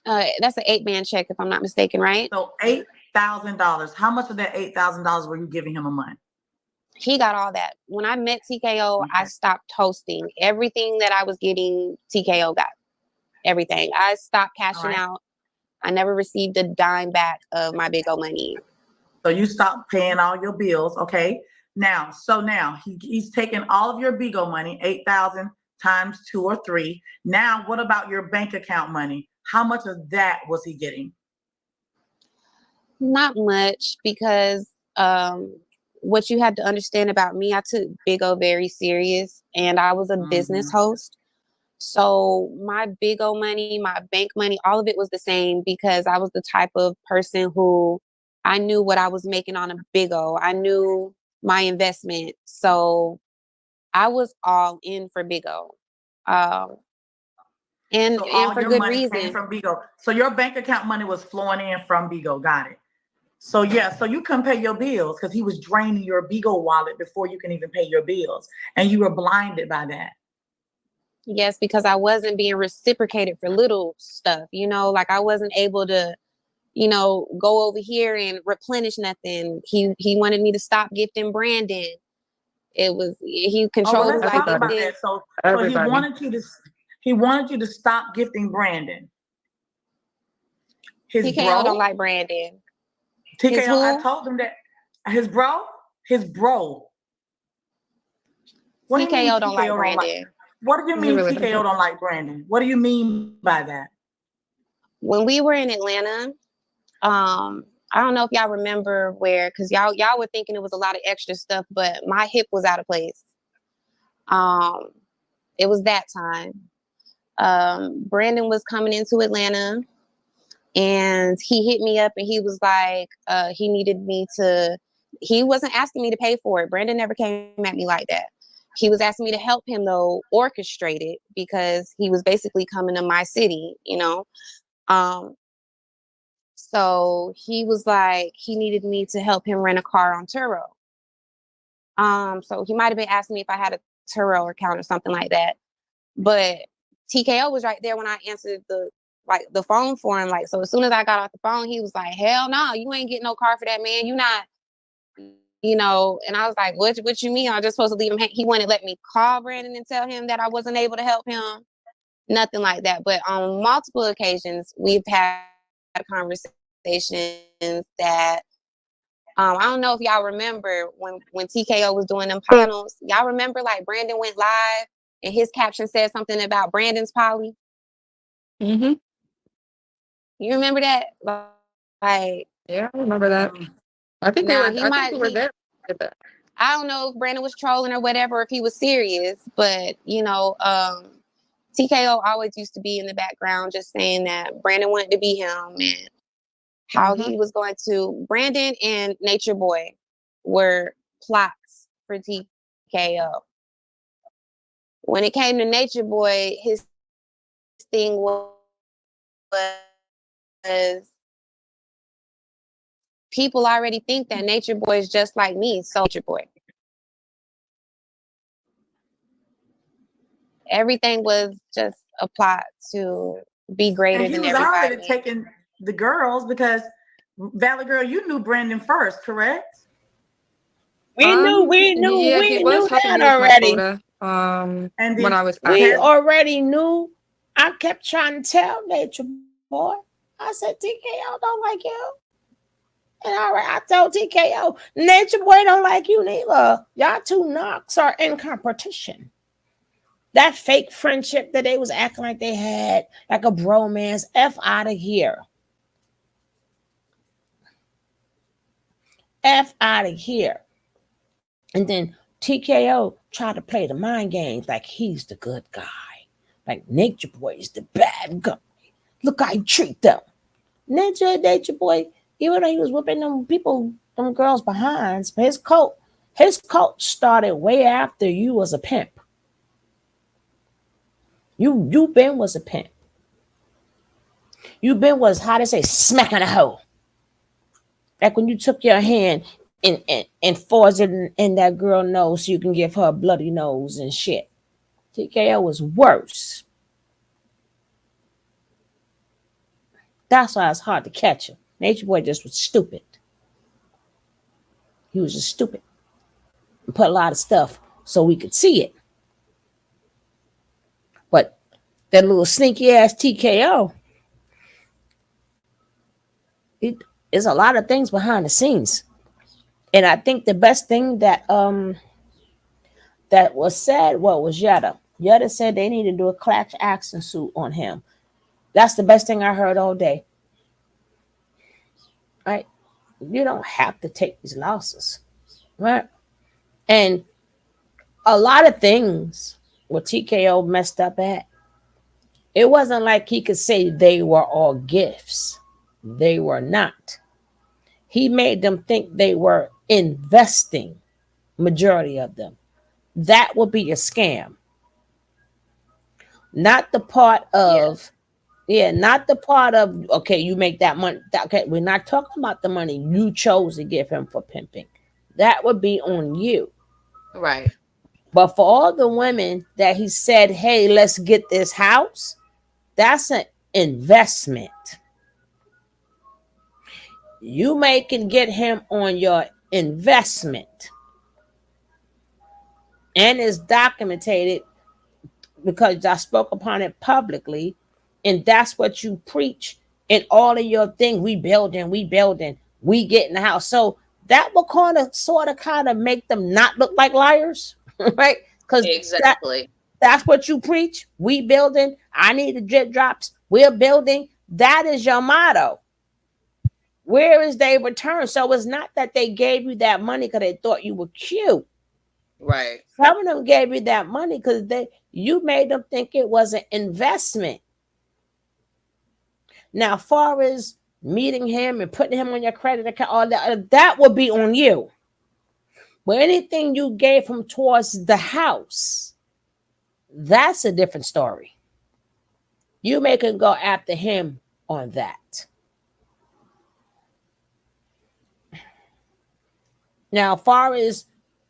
That's an 8-man check if I'm not mistaken, right? So $8,000. How much of that $8,000 were you giving him a month? He got all that. When I met TKO, Okay. I stopped toasting. Everything that I was getting, TKO got. Everything. I stopped cashing out. I never received a dime back of my big old money. So you stopped paying all your bills, okay? Now he's taking all of your Bigo money, 8,000 times 2 or 3. Now, what about your bank account money? How much of that was he getting? Not much, because what you had to understand about me, I took Bigo very serious, and I was a business host. So my big old money, my bank money, all of it was the same, because I was the type of person who I knew what I was making on a big O. I knew my investment. So I was all in for big O. And all for your good money came reason. from Bigo. So your bank account money was flowing in from Bigo. Got it. So so you couldn't pay your bills because he was draining your Bigo wallet before you can even pay your bills. And you were blinded by that. Yes, because I wasn't being reciprocated for little stuff, like I wasn't able to, go over here and replenish nothing. He wanted me to stop gifting Brandon. He controlled who let's I talk about gifted. that. So he wanted you to stop gifting Brandon. His TKO bro don't like Brandon. TKO, I told him that his bro. What do you mean TKO don't like TKO don't like? Brandon. What do you mean really TKO don't like Brandon? What do you mean by that? When we were in Atlanta, I don't know if y'all remember because y'all were thinking it was a lot of extra stuff, but my hip was out of place. It was that time. Brandon was coming into Atlanta, and he hit me up, and he was like, he needed me to. He wasn't asking me to pay for it. Brandon never came at me like that. He was asking me to help him, though, orchestrate it, because he was basically coming to my city, So he was like, he needed me to help him rent a car on Turo. So he might have been asking me if I had a Turo account or something like that. But TKO was right there when I answered the phone for him. So as soon as I got off the phone, he was like, hell no, you ain't getting no car for that, man. You not, and I was like, what you mean? I just supposed to leave him? He wouldn't let me call Brandon and tell him that I wasn't able to help him. Nothing like that. But on multiple occasions, we've had conversations that I don't know if y'all remember when TKO was doing them panels. Y'all remember Brandon went live and his caption said something about Brandon's poly? Mm-hmm. You remember that? Yeah, I remember that. I think now I think we were there. I don't know if Brandon was trolling or whatever, if he was serious, but TKO always used to be in the background just saying that Brandon wanted to be him and how Mm-hmm. he was going to. Brandon and Nature Boy were plots for TKO. When it came to Nature Boy, his thing was people already think that Nature Boy is just like me, so Nature Boy. Everything was just a plot to be And greater he than was already everybody. taking the girls because Valley Girl, you knew Brandon first, correct? Yeah, he We was knew helping that me with my already. quota. And When then I was We okay, active. already knew. I kept trying to tell Nature Boy. I said TKO don't like you. And I told TKO, Nature Boy don't like you neither. Y'all two knocks are in competition. That fake friendship that they was acting like they had, like a bromance, F out of here. F out of here. And then TKO tried to play the mind games like he's the good guy. Like Nature Boy is the bad guy. Look how he treat them. Nature Boy, even though he was whipping them people, them girls behinds, but his cult started way after you was a pimp. You been was a pimp. You been was how to say smacking a hoe. Like when you took your hand and forced it in that girl nose so you can give her a bloody nose and shit. TKO was worse. That's why it's hard to catch him. Nature Boy just was stupid. He was just stupid. And put a lot of stuff so we could see it. But that little sneaky ass TKO, it is a lot of things behind the scenes. And I think the best thing that was said, what was Yetta? Yetta said they need to do a class action suit on him. That's the best thing I heard all day. Right? You don't have to take these losses. Right? And a lot of things where TKO messed up at, it wasn't like he could say they were all gifts. They were not. He made them think they were investing, majority of them. That would be a scam. Not the part Yeah, of, yeah, not the part of, okay, you make that money. Okay, we're not talking about the money you chose to give him for pimping. That would be on you. right, But for all the women that he said, hey, let's get this house, that's an investment. You may can get him on your investment. And it's documented because I spoke upon it publicly, and that's what you preach in all of your thing. We building, we get in the house. So that will kind of make them not look like liars, right? Because that exactly, that's what you preach. We building. I need the drip drops. We're building. That is your motto. Where is their return? So it's not that they gave you that money because they thought you were cute. right, Some of them gave you that money because you made them think it was an investment. Now, far as meeting him and putting him on your credit account, all that would be on you. But anything you gave him towards the house, that's a different story. You may can go after him on that. Now, far as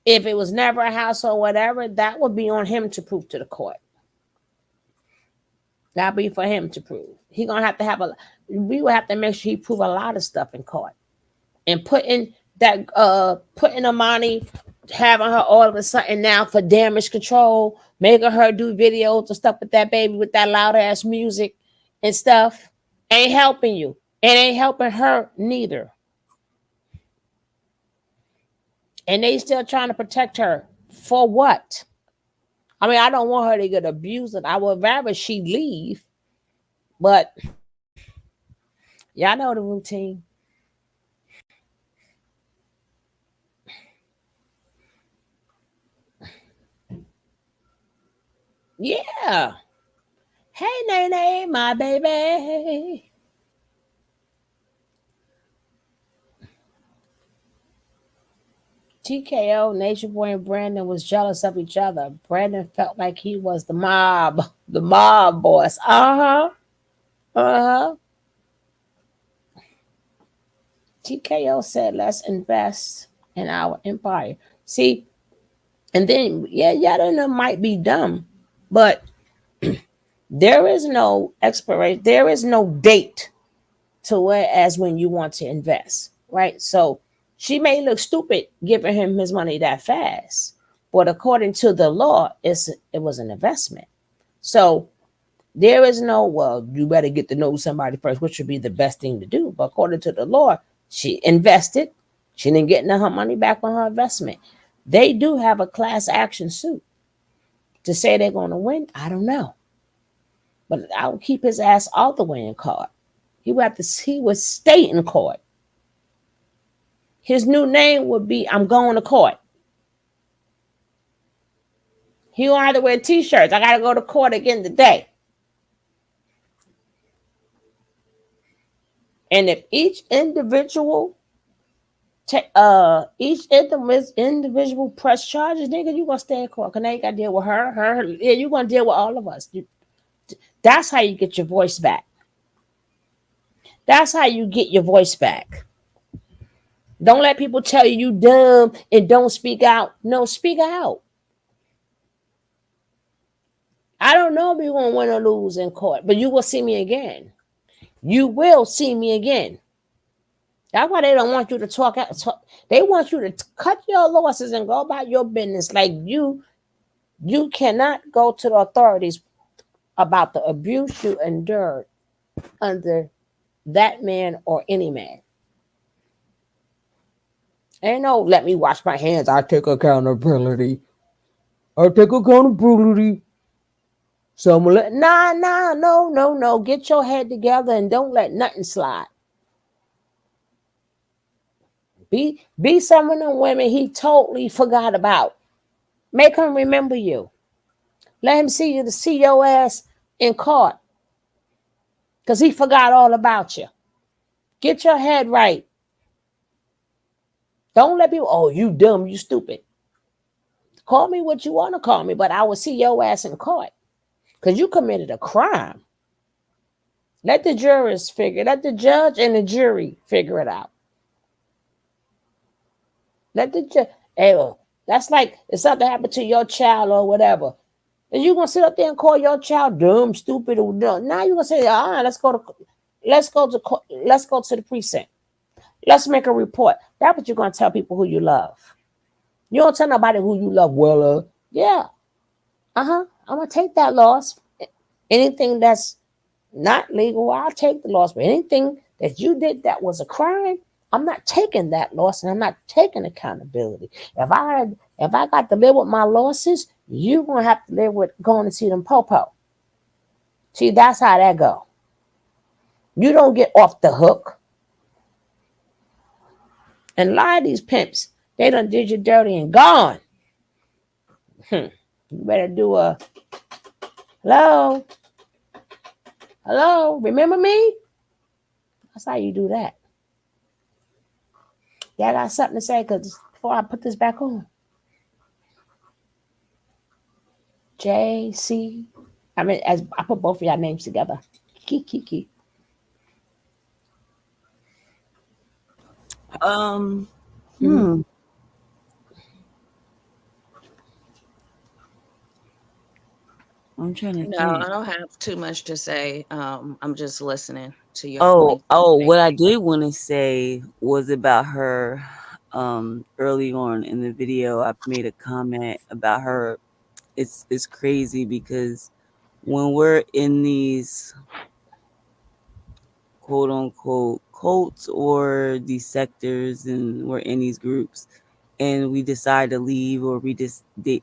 if it was never a house or whatever, that would be on him to prove to the court. That'd be for him to prove. He gonna have a. We will have to make sure he prove a lot of stuff in court and putting the money, having her all of a sudden now for damage control, making her do videos and stuff with that baby with that loud ass music and stuff ain't helping you. It ain't helping her neither. And they still trying to protect her for what? I mean, I don't want her to get abused. And I would rather she leave, but y'all know the routine. Yeah. Hey, Nene, my baby. TKO, Nature Boy, and Brandon was jealous of each other. Brandon felt like he was the mob boss. Uh huh. Uh huh. TKO said, let's invest in our empire. See, and then, yeah, Yadana might be dumb, but there is no expiration, there is no date to where as when you want to invest, right? So she may look stupid giving him his money that fast, but according to the law, it was an investment. So there is no, well, you better get to know somebody first, which would be the best thing to do. But according to the law, she invested. She didn't get her money back on her investment. They do have a class action suit to say they're going to win. I don't know, but I would keep his ass all the way in court. He would have to. He would stay in court. His new name would be "I'm going to court." He don't have to wear T-shirts. I got to go to court again today. And if each individual press charges, nigga, you gonna stay in court. Cause now you gotta deal with her. Yeah, you gonna deal with all of us. That's how you get your voice back. That's how you get your voice back. Don't let people tell you dumb and don't speak out. No, speak out. I don't know if you're gonna win or lose in court, but you will see me again. You will see me again. That's why they don't want you to talk out. They want you to cut your losses and go about your business. Like you cannot go to the authorities about the abuse you endured under that man or any man. Ain't no let me wash my hands. I take accountability. I take accountability. So I'm gonna nah, no. Get your head together and don't let nothing slide. Be some of them women he totally forgot about. Make him remember you. Let him see your ass in court. Cause he forgot all about you. Get your head right. Don't let people, oh, you dumb, you stupid. Call me what you want to call me, but I will see your ass in court. Because you committed a crime. Let the judge and the jury figure it out. Let the judge, hey, well, that's like if something happened to your child or whatever. And you gonna sit up there and call your child dumb, stupid, or dumb. Now you gonna say, let's go to the precinct. Let's make a report. That's what you're gonna tell people who you love. You don't tell nobody who you love. Well, yeah, I'm gonna take that loss. Anything that's not legal, I'll take the loss. But anything that you did that was a crime, I'm not taking that loss, and I'm not taking accountability. If I got to live with my losses, you're gonna have to live with going to see them popo. See, that's how that go. You don't get off the hook. And a lot of these pimps, they done did you dirty and gone. You better do a hello, hello. Remember me? That's how you do that. Yeah, I got something to say because before I put this back on. JC. I mean, as I put both of y'all names together. Kiki. Um, Mm-hmm. hmm. I'm trying to No, I think. don't have too much to say. I'm just listening to your Oh, points. Thank what I you. did want to say was about her. Early on in the video, I made a comment about her. It's crazy because when we're in these quote unquote cults or these sectors and we're in these groups and we decide to leave or we decide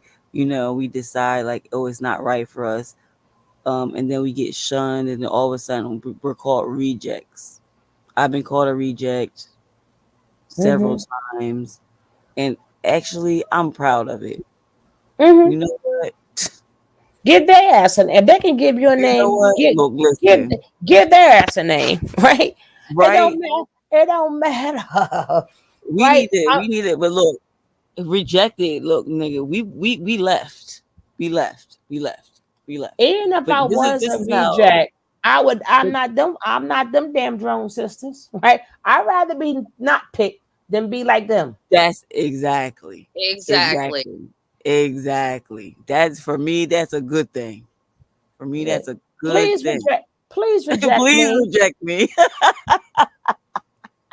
like, oh, it's not right for us, and then we get shunned and then all of a sudden we're called rejects. I've been called a reject several Mm-hmm. times, and actually I'm proud of it. Mm-hmm. You know what? Give their ass a name. If they can give you a You know name, what? Look, give listen, give their ass a name, right? It don't right? matter. It don't matter, We right? need it. We need it. But look, rejected. Look, nigga, we left. We left. We left. We left. Even if But I this is was this a is how. reject, I would. I'm not them. I'm not them damn drone sisters, right? I'd rather be not picked than be like them. That's exactly, Exactly. exactly, exactly. That's for me. That's a good thing. For me, Yeah. that's a good thing. Please reject Please me. reject me.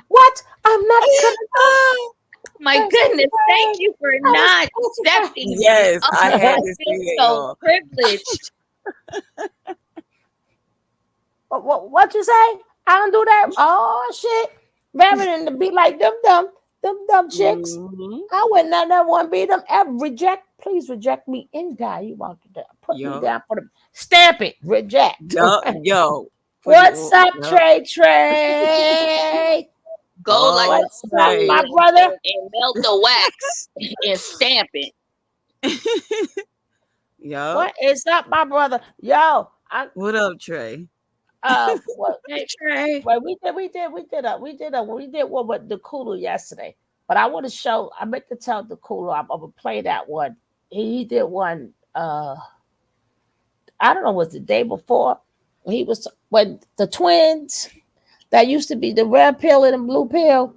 What? I'm not gonna go. My I'm so goodness, thank tired. you for I was not petrified. accepting me. Yes, Oh, I I had to see feel it, so y'all. privileged. What you say? I don't do that. Oh shit! Rather than to be like them dumb chicks. Hmm. I would not never want to be them. Ever reject. Please reject me. Any guy you want to do. Put me Yo, down for the stamp it. Reject. yo, put it What's on. up, Yo, Trey? Trey. Go like oh, What's up, glue my Trey. brother? and melt the wax and stamp it. Yo, What is up, my brother? Yo, I what up, Trey? what Hey Trey. well, we did one with the Kulu yesterday. But I want to show. I meant to tell the Kulu I'm gonna play that one. He did one. I don't know, was the day before when he was when the twins that used to be the red pill and the blue pill,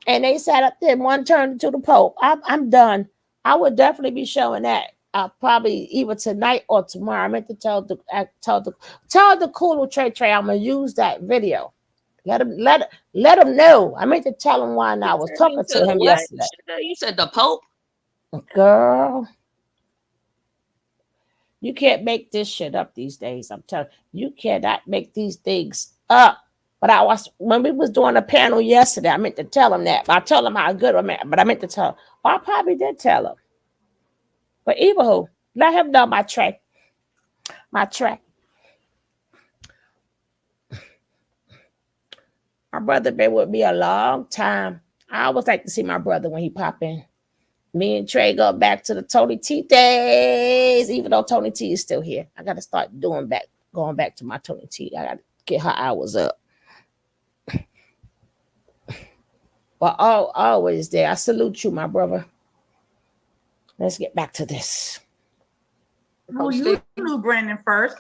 and they sat up there and one turned into the Pope. I'm done. I would definitely be showing that. Probably either tonight or tomorrow. I meant to tell the Kulu Trey I'm gonna use that video. Let him know. I meant to tell him why I You was turned talking into to the him what? yesterday. You said the Pope? Girl, you can't make this shit up these days. I'm telling you, you cannot make these things up. But I was when we was doing a panel yesterday, I meant to tell him that. I told him how good I'm at, but I meant to tell him. Well, I probably did tell him. But either who, let him know my track. My track. My brother been with me a long time. I always like to see my brother when he pop in. Me and Trey go back to the Tony T days, even though Tony T is still here. I gotta start going back to my Tony T. I gotta get her hours up. But always there. I salute you, my brother. Let's get back to this. Well, you knew Brandon first.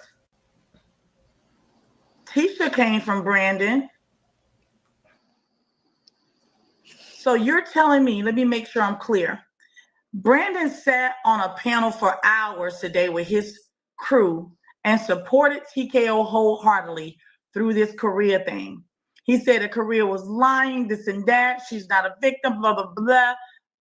Tisha came from Brandon. So you're telling me, let me make sure I'm clear. Brandon sat on a panel for hours today with his crew and supported TKO wholeheartedly through this career thing. He said the career was lying, this and that. She's not a victim, blah, blah, blah.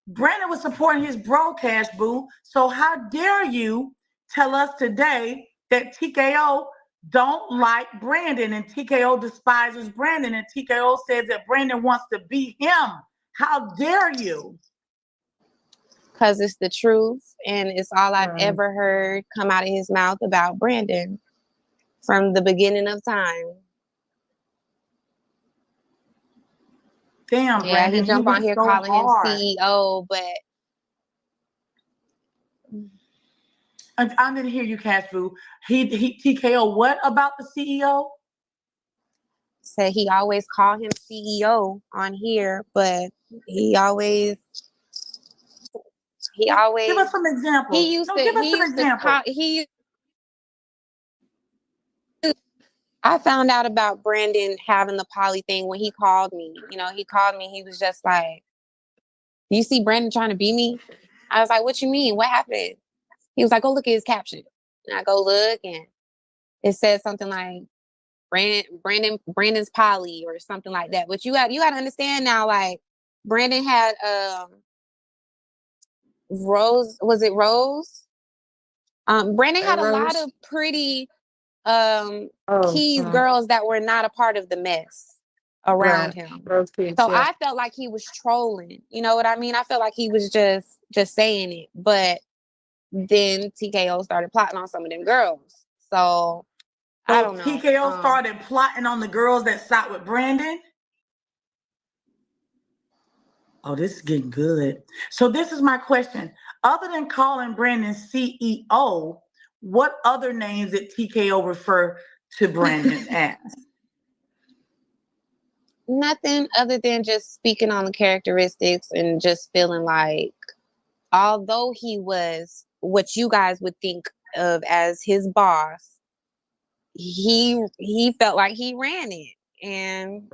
Brandon was supporting his broadcast, boo. So how dare you tell us today that TKO don't like Brandon and TKO despises Brandon and TKO says that Brandon wants to be him. How dare you? Because it's the truth and it's all I've ever heard come out of his mouth about Brandon from the beginning of time. Damn, Yeah, Brandon, he jump on here so calling hard. him CEO, but I didn't hear you, Cash Boo. He TKO what about the CEO? said he always called him CEO on here, but he always give us some examples. he used to I found out about Brandon having the poly thing when he called me. You know, he called me, he was just like, "You see Brandon trying to beat me?" I was like, "What you mean? What happened?" He was like, "Go look at his caption." And I go look and it says something like Brandon's poly or something like that. But you got to understand now, like Brandon had Rose, was it Rose? Brandon had a lot of pretty keys girls that were not a part of the mess around him. Rose Keys, So yeah. I felt like he was trolling. You know what I mean? I felt like he was just saying it. But then TKO started plotting on some of them girls. So I don't know. TKO started plotting on the girls that sat with Brandon. Oh, this is getting good. So this is my question. Other than calling Brandon CEO, what other names did TKO refer to Brandon as? Nothing other than just speaking on the characteristics and just feeling like, although he was what you guys would think of as his boss, he felt like he ran it, and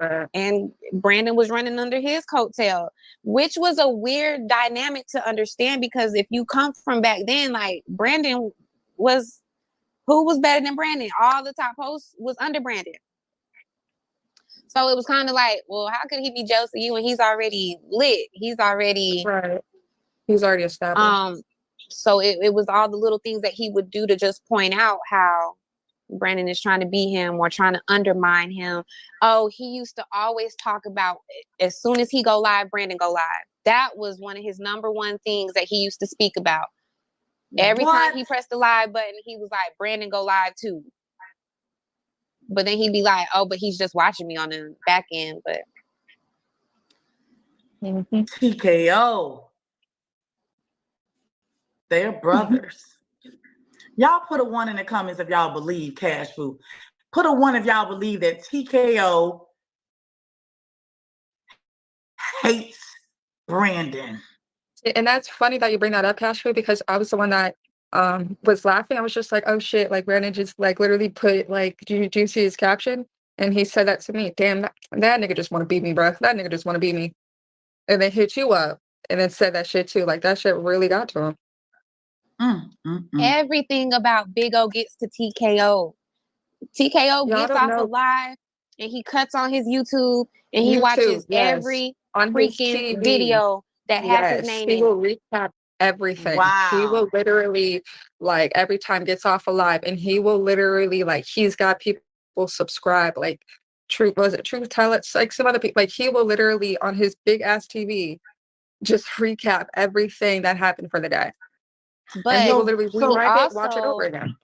Brandon was running under his coattail, which was a weird dynamic to understand, because if you come from back then, like Brandon was, who was better than Brandon? All the top hosts was under Brandon. So it was kind of like, well, how could he be jealous of you when he's already lit? He's already established. So it was all the little things that he would do to just point out how Brandon is trying to be him or trying to undermine him. Oh, he used to always talk about, as soon as he go live, Brandon go live. That was one of his number one things that he used to speak about. Every time he pressed the live button, he was like, Brandon go live too. But then he'd be like, oh, but he's just watching me on the back end. But TKO. They're brothers. Y'all put a 1 in the comments if y'all believe Cash Fu. Put a 1 if y'all believe that TKO hates Brandon. And that's funny that you bring that up, Cash Fu, because I was the one that was laughing. I was just like, oh shit, like Brandon just like literally put like, do you see his caption? And he said that to me. Damn, that nigga just want to beat me, bro. That nigga just want to beat me. And then hit you up and then said that shit too. Like that shit really got to him. Everything about Big O gets to TKO. TKO gets off a live and he cuts on his YouTube and he watches every on freaking video that has his name in it. He will recap everything. Wow. He will literally, like, every time gets off a live, and he will literally, like, he's got people subscribe, like, Truth Tell It, like some other people, like, he will literally on his big ass TV just recap everything that happened for the day. But and he will literally rewrite it, watch it over again.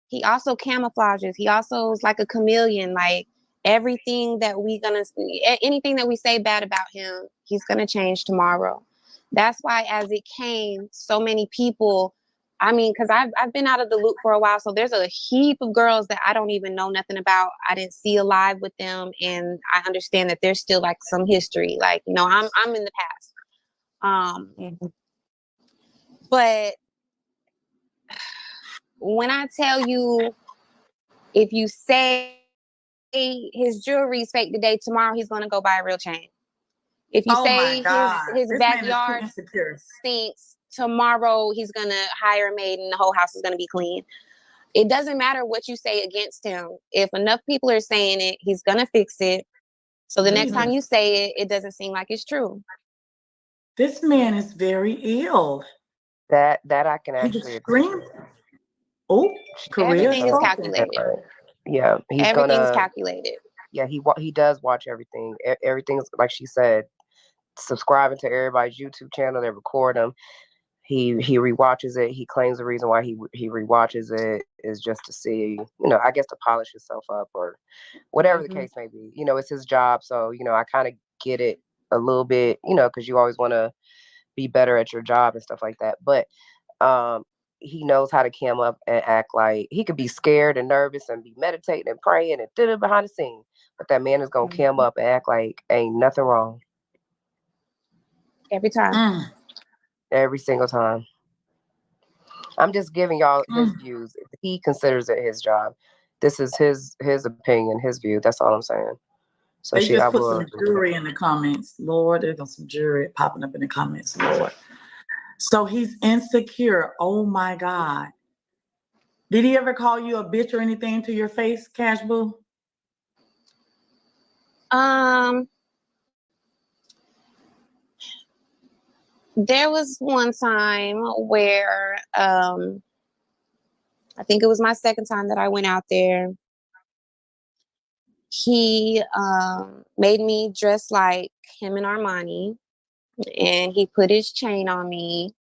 He also camouflages. He also is like a chameleon. Like everything that anything that we say bad about him, he's gonna change tomorrow. That's why, as it came, so many people. I mean, because I've been out of the loop for a while, so there's a heap of girls that I don't even know nothing about. I didn't see a live with them, and I understand that there's still like some history. Like, you know, I'm in the past. But when I tell you, if you say his jewelry is fake today, tomorrow he's going to go buy a real chain. If you say his backyard stinks, tomorrow he's going to hire a maid and the whole house is going to be clean. It doesn't matter what you say against him. If enough people are saying it, he's going to fix it. So the next time you say it, it doesn't seem like it's true. This man is very ill. That I can actually agree with. Oh, everything is calculated. Yeah, everything's calculated. Yeah, he does watch everything. Everything's like she said, subscribing to everybody's YouTube channel. They record them. He rewatches it. He claims the reason why he rewatches it is just to see, I guess to polish himself up or whatever the case may be. It's his job, so I kind of get it a little bit, because you always want to be better at your job and stuff like that. But he knows how to cam up and act like he could be scared and nervous and be meditating and praying and did it behind the scene. But that man is gonna cam up and act like ain't nothing wrong. Every time. Every single time. I'm just giving y'all his views. He considers it his job. This is his opinion, his view. That's all I'm saying. So they just put some jury in the comments. Lord, there's some jury popping up in the comments, Lord. So he's insecure. Oh my God. Did he ever call you a bitch or anything to your face, Cash Boo? There was one time where I think it was my second time that I went out there. He made me dress like him and Armani, and he put his chain on me.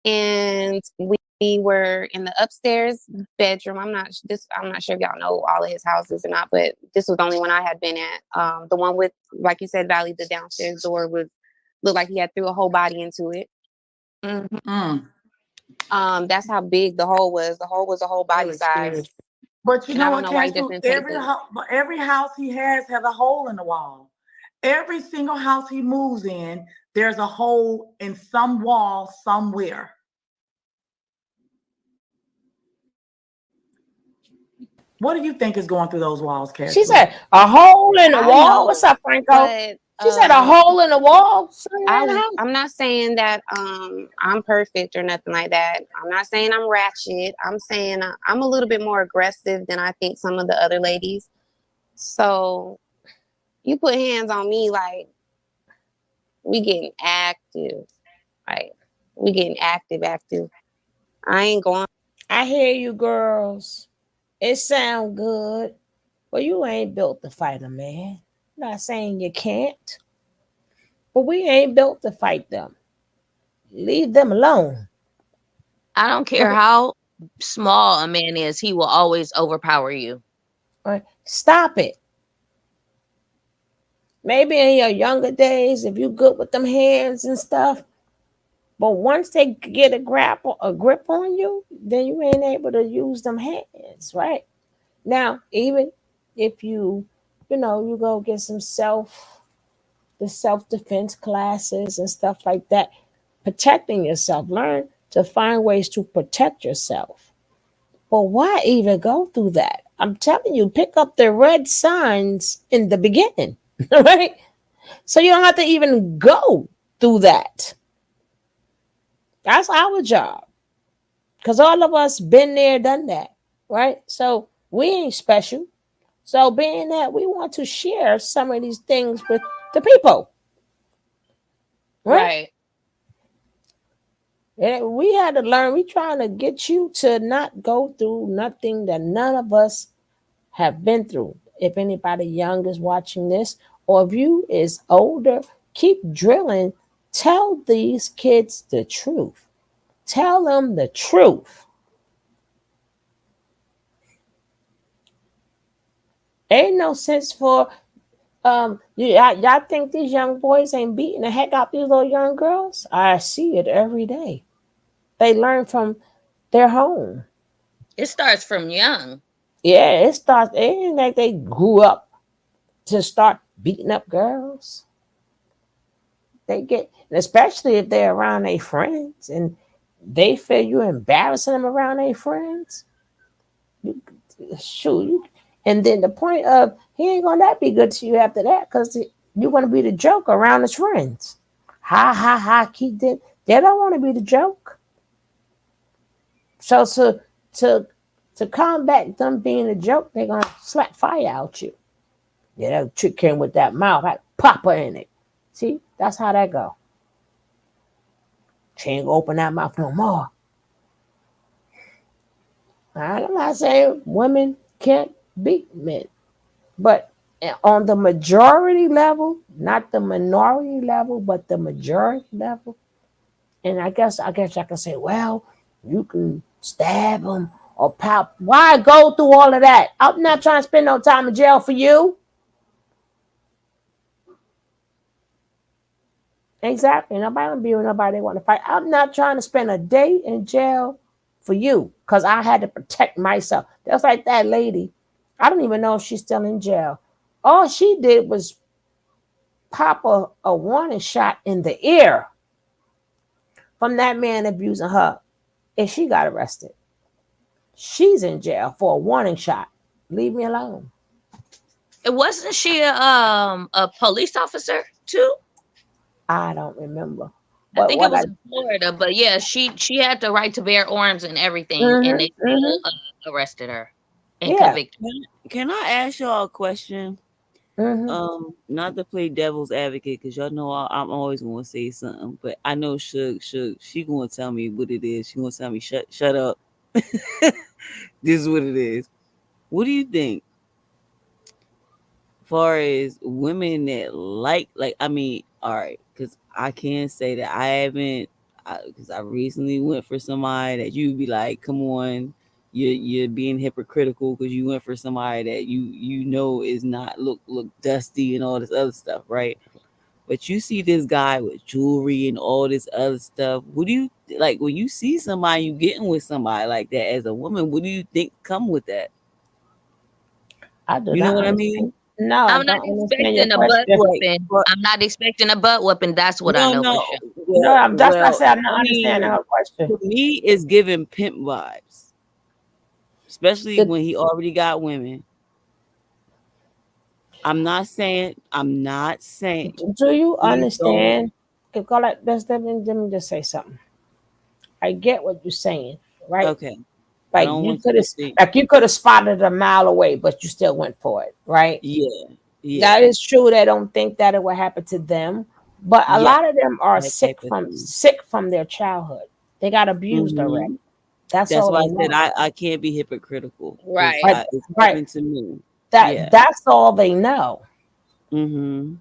And we were in the upstairs bedroom. I'm not sure if y'all know all of his houses or not, but this was the only one I had been at. The one with, like you said, Valley, the downstairs door looked like he had threw a whole body into it. That's how big the hole was. The hole was a whole body size. But you And I know don't what, know why he Cash just Boot? didn't take it. Every house he has a hole in the wall. Every single house he moves in, there's a hole in some wall somewhere. What do you think is going through those walls, Cash She Boot? said a hole in the I wall. What's know, up, Franco? but She said a hole in the wall somewhere in the house. I'm not saying that I'm perfect or nothing like that. I'm not saying I'm ratchet. I'm saying I'm a little bit more aggressive than I think some of the other ladies. So you put hands on me, like we getting active, like we getting active. I ain't going. I hear you, girls. It sound good, but you ain't built to fight a man. Not saying you can't, but we ain't built to fight them. Leave them alone. I don't care how small a man is, he will always overpower you. Right? Stop it. Maybe in your younger days, if you good with them hands and stuff, but once they get a grip on you, then you ain't able to use them hands, right? Now, even if you go get the self defense classes and stuff like that, protecting yourself, learn to find ways to protect yourself. But why even go through that? I'm telling you, pick up the red signs in the beginning, right? So you don't have to even go through that. That's our job. Because all of us been there, done that, right? So we ain't special. So being that we want to share some of these things with the people, right? Right. And we had to learn. We trying to get you to not go through nothing that none of us have been through. If anybody young is watching this, or if you is older, keep drilling. Tell these kids the truth. Tell them the truth. Ain't no sense for y'all think these young boys ain't beating the heck out these little young girls? I see it every day. They learn from their home. It starts from young. Yeah, it starts. It ain't like they grew up to start beating up girls. They get, especially if they're around their friends and they feel you embarrassing them around their friends. You, shoot, and then the point of he ain't gonna that be good to you after that because you're gonna be the joke around his friends. Ha ha ha! Keep them. They don't want to be the joke. So to to combat them being a joke, they're gonna slap fire out you. Yeah, that chick came with that mouth, had pop her in it. See, that's how that go. She ain't gonna open that mouth no more. I'm not saying women can't beat men, but on the majority level, not the minority level, but the majority level. And I guess I can say, well, you can stab them or pop. Why go through all of that? I'm not trying to spend no time in jail for you. Exactly. Nobody gonna be with nobody they want to fight. I'm not trying to spend a day in jail for you because I had to protect myself. That's like that lady. I don't even know if she's still in jail. All she did was pop a warning shot in the ear from that man abusing her, and she got arrested. She's in jail for a warning shot. Leave me alone. It wasn't she a police officer too? I don't remember. I But think it what was I in Florida, but yeah, she had the right to bear arms and everything, and they mm-hmm. still arrested her and Yeah. convicted. Can I ask y'all a question? Mm-hmm. Not to play devil's advocate, because y'all know I'm always going to say something, but I know Suge, she going to tell me what it is. She going to tell me, shut up. This is what it is. What do you think? Far as women that I mean, all right, because I can't say that I haven't, because I recently went for somebody that you'd be like, come on, you're being hypocritical because you went for somebody that you know is not look dusty and all this other stuff, right? But you see this guy with jewelry and all this other stuff. What do you like when you see somebody, you getting with somebody like that as a woman, what do you think come with that? I do You know not what I mean? understand. No, I I'm not don't understand your expecting a butt question. Like, whooping. but I'm not expecting a butt whooping. That's what I know for no. sure. No, that's why I said I'm I not understanding mean, her question. to me, it's giving pimp vibes, especially The, when he already got women. I'm not saying. do you Please don't. understand? Okay, call it, let me just say something. I get what you're saying, right? Okay, I Like don't you want you could have, to think. like you could have spotted a mile away, but you still went for it, right? Yeah, That yeah, is true. They don't think that it will happen to them, but a yeah. lot of them are That type of thing. sick from their childhood. They got abused already. Hmm. That's That's all why they I said know. I can't be hypocritical because Right. it's Right. happened to me. Yeah. That's all they know, Hmm.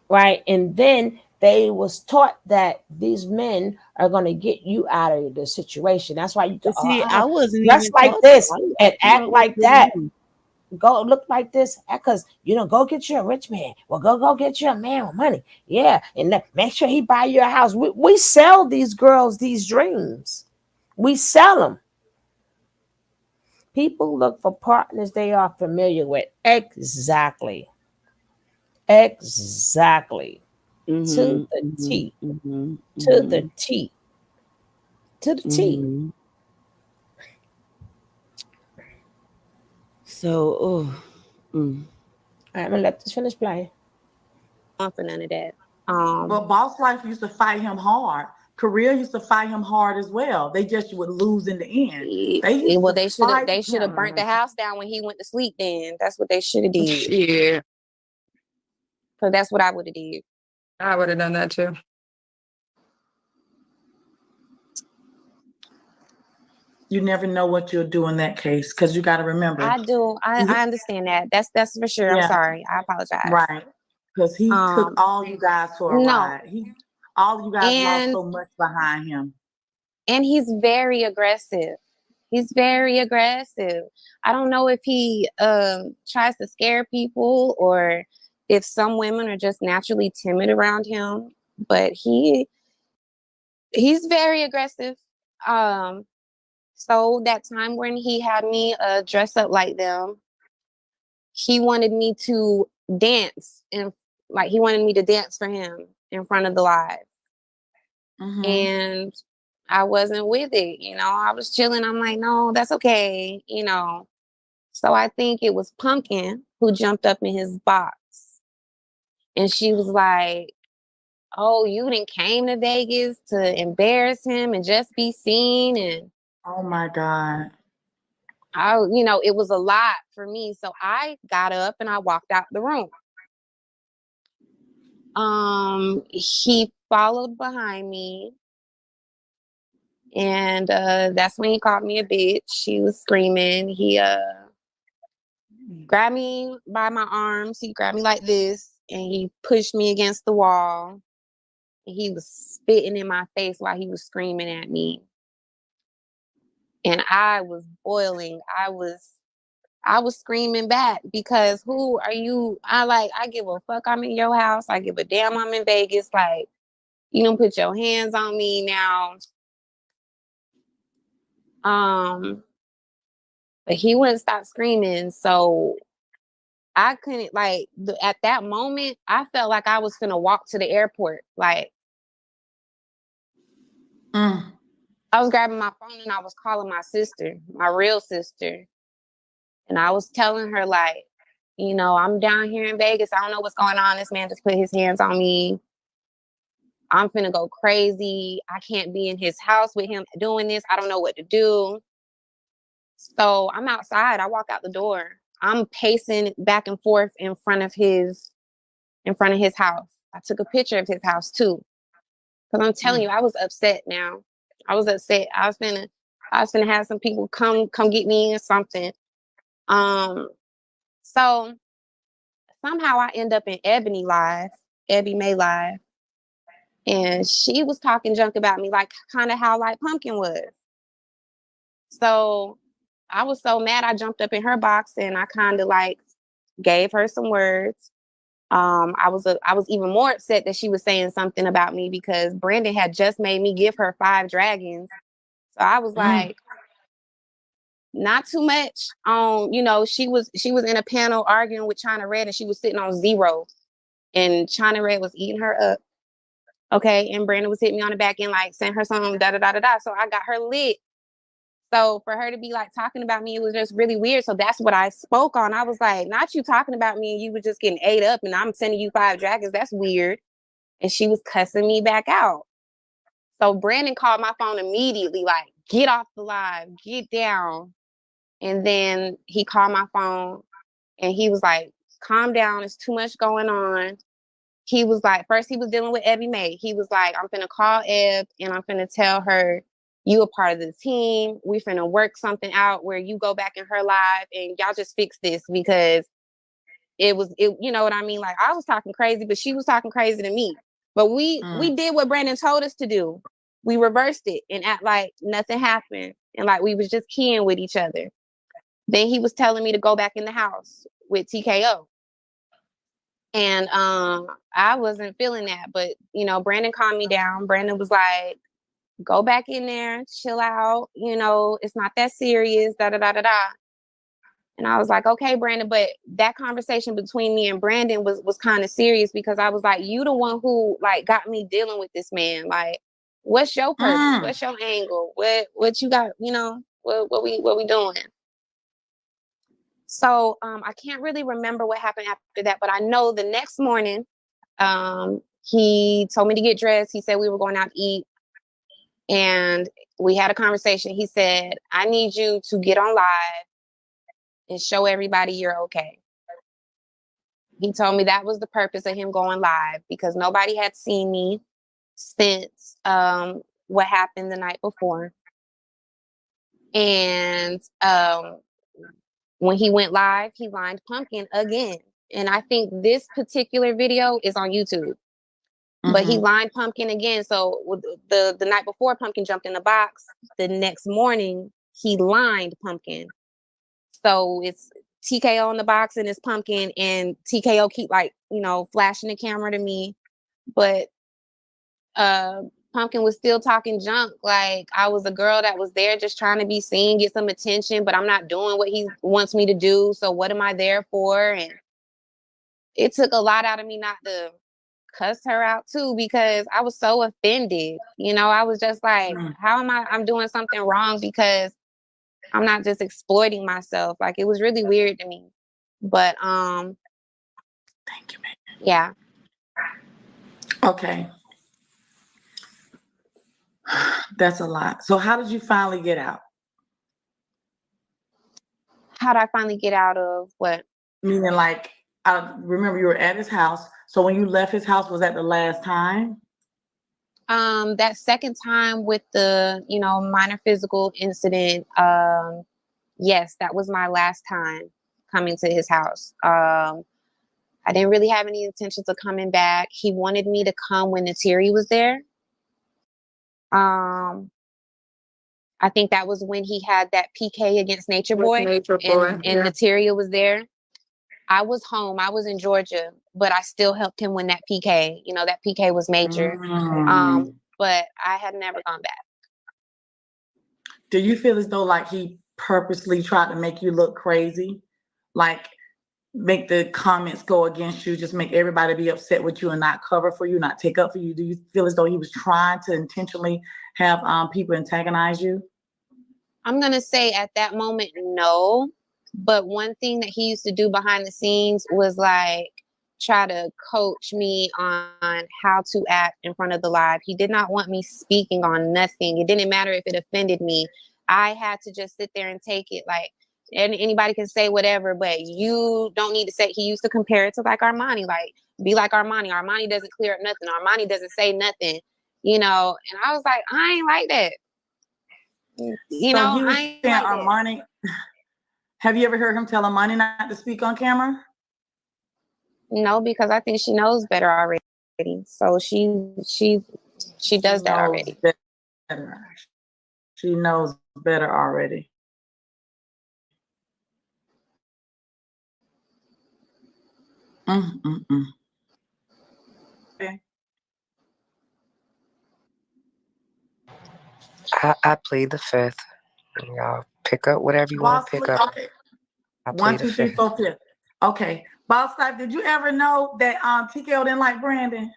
right? And then they was taught that these men are going to get you out of the situation. That's why you go, But see, I wasn't dress even like taught that. this I and came act up with like this that. new. Go look like this, because go get you a rich man. Well, go get you a man with money. Yeah, and make sure he buy you a house. We sell these girls these dreams. We sell them. People look for partners they are familiar with. Exactly. Exactly. To Mhm, the mhm, T. mhm, To the mhm, T. To the T. mhm. So, oh, mm. I'm gonna let this finish playing. For none of that. But Boss Life used to fight him hard. Korea used to fight him hard as well. They just would lose in the end. They used Well, to fight they should have burnt the him. house down when he went to sleep. Then that's what they should have did. Yeah, Because that's what I would have did. I would have done that too. You never know what you'll do in that case because you got to remember. I do. I understand that. That's for sure. I'm Yeah, sorry. I apologize. right. Because he took Um, all you guys for a no, ride. All you guys lost and so much behind him. he's very aggressive. He's very aggressive. I don't know if he tries to scare people or if some women are just naturally timid around him, but he's very aggressive. Um, so that time when he had me dress up like them, he wanted me to dance and like he wanted me to dance for him in front of the live. Mm-hmm. And I wasn't with it, I was chilling. I'm like, no, that's okay. So I think it was Pumpkin who jumped up in his box and she was like, oh, you didn't came to Vegas to embarrass him and just be seen. And Oh my God. it was a lot for me. So I got up and I walked out the room. He followed behind me and that's when he called me a bitch. He was screaming. He grabbed me by my arms. He grabbed me like this and he pushed me against the wall. He was spitting in my face while he was screaming at me. And I was boiling. I was screaming back because who are you? I give a fuck I'm in your house. I give a damn I'm in Vegas. Like, you don't put your hands on me now. But he wouldn't stop screaming. So I couldn't at that moment, I felt like I was gonna walk to the airport. Like Mm. I was grabbing my phone and I was calling my sister, my real sister. And I was telling her, like, I'm down here in Vegas. I don't know what's going on. This man just put his hands on me. I'm finna go crazy. I can't be in his house with him doing this. I don't know what to do. So I'm outside. I walk out the door. I'm pacing back and forth in front of his house. I took a picture of his house too. Cause I'm telling you, I was upset now. I was upset. I was finna have some people come get me or something. So somehow I end up in Ebony May live, and she was talking junk about me, like kind of how like Pumpkin was. So I was so mad, I jumped up in her box and I kind of like gave her some words. I was even more upset that she was saying something about me because Brandon had just made me give her 5 dragons. So I was like, not too much on, she was in a panel arguing with China Red and she was sitting on 0 and China Red was eating her up. Okay. And Brandon was hitting me on the back end, like sent her some da da da da da. So I got her lit. So for her to be like talking about me, it was just really weird. So that's what I spoke on. I was like, not you talking about me and you were just getting ate up and I'm sending you 5 dragons. That's weird. And she was cussing me back out. So Brandon called my phone immediately, like, get off the live, get down. And then he called my phone and he was like, calm down. It's too much going on. He was like, first he was dealing with Evie Mae. He was like, I'm finna call Ev and I'm finna tell her you a part of the team. We finna work something out where you go back in her live and y'all just fix this because it you know what I mean? Like I was talking crazy, but she was talking crazy to me. But we did what Brandon told us to do. We reversed it and act like nothing happened and like we was just keying with each other. Then he was telling me to go back in the house with TKO. And I wasn't feeling that. But, Brandon calmed me down. Brandon was like, go back in there, chill out. It's not that serious, da da da da da. And I was like, okay, Brandon. But that conversation between me and Brandon was kind of serious because I was like, you the one who like got me dealing with this man. Like, what's your purpose? What's your angle? What you got? What we doing? So I can't really remember what happened after that, but I know the next morning he told me to get dressed. He said we were going out to eat and we had a conversation. He said, I need you to get on live and show everybody you're okay. He told me that was the purpose of him going live because nobody had seen me since what happened the night before. And when he went live, he lined Pumpkin again. And I think this particular video is on YouTube. But he lined Pumpkin again. So the night before Pumpkin jumped in the box, the next morning he lined Pumpkin. So it's TKO in the box and it's Pumpkin and TKO keep like, flashing the camera to me. But Pumpkin was still talking junk. Like I was a girl that was there just trying to be seen, get some attention, but I'm not doing what he wants me to do. So what am I there for? And it took a lot out of me not to cuss her out too, because I was so offended. I was just like, how am I'm doing something wrong because I'm not just exploiting myself. Like it was really weird to me. But thank you, man. Yeah. Okay. That's a lot. So how did you finally get out? How did I finally get out of what? Meaning like, I remember you were at his house. So when you left his house, was that the last time? That second time with the, minor physical incident, yes, that was my last time coming to his house. I didn't really have any intentions of coming back. He wanted me to come when Nateri was there. I think that was when he had that PK against Natreboy, and Nateri was there. I was home. I was in Georgia, but I still helped him win that PK. That PK was major. But I had never gone back. Do you feel as though like he purposely tried to make you look crazy? Like make the comments go against you, just make everybody be upset with you and not cover for you, not take up for you? Do you feel as though he was trying to intentionally have people antagonize you? I'm going to say at that moment, no. But one thing that he used to do behind the scenes was like try to coach me on how to act in front of the live. He did not want me speaking on nothing. It didn't matter if it offended me. I had to just sit there and take it. Like, and anybody can say whatever, but you don't need to say. He used to compare it to like Armani, like be like Armani. Armani doesn't clear up nothing. Armani doesn't say nothing, And I was like, I ain't like that. He was saying like Armani. Have you ever heard him tell Armani not to speak on camera? No, because I think she knows better already. So she does that already. Better. She knows better already. I plead the fifth. Y'all pick up whatever you want Boss to pick Lady, up. okay. I One, plead the two, three, fifth. four, fifth. Okay. Boss Life, did you ever know that TKO didn't like Brandon?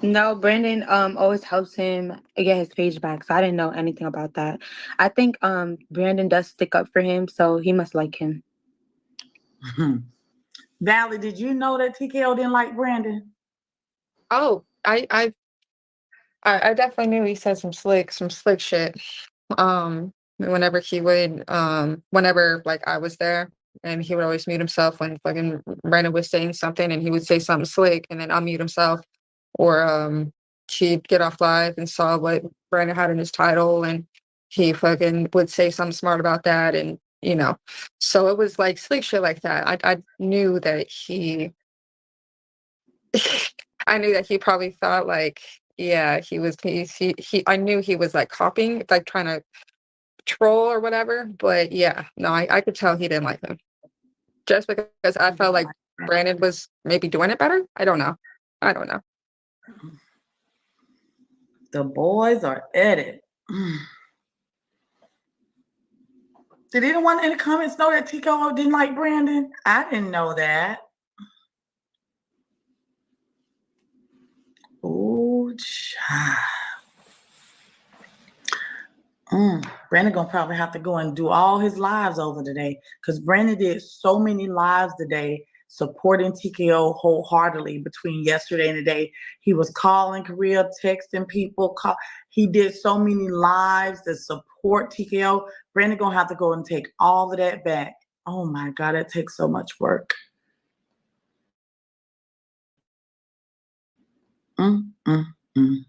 No, Brandon always helps him get his page back. So I didn't know anything about that. I think Brandon does stick up for him, so he must like him. Valley, did you know that TKO didn't like Brandon? Oh, I definitely knew he said some slick shit. Whenever he would, whenever like I was there, and he would always mute himself when fucking Brandon was saying something, and he would say something slick, and then unmute himself, or he'd get off live and saw what Brandon had in his title, and he fucking would say something smart about that, and so it was like slick shit like that. I knew that he I knew that he probably thought like, yeah, he I knew he was like copying, like trying to troll or whatever. But yeah, no, I could tell he didn't like him. Just because I felt like Brandon was maybe doing it better. I don't know. I don't know. The boys are at it. Did anyone in the comments know that TKO didn't like Brandon? I didn't know that. Oh, child. Brandon gonna probably have to go and do all his lives over today because Brandon did so many lives today supporting TKO wholeheartedly between yesterday and today. He was calling Korea, texting people. He did so many lives to support TKO. Brandon gonna have to go and take all of that back. Oh my God, that takes so much work. Mm, mm, mm.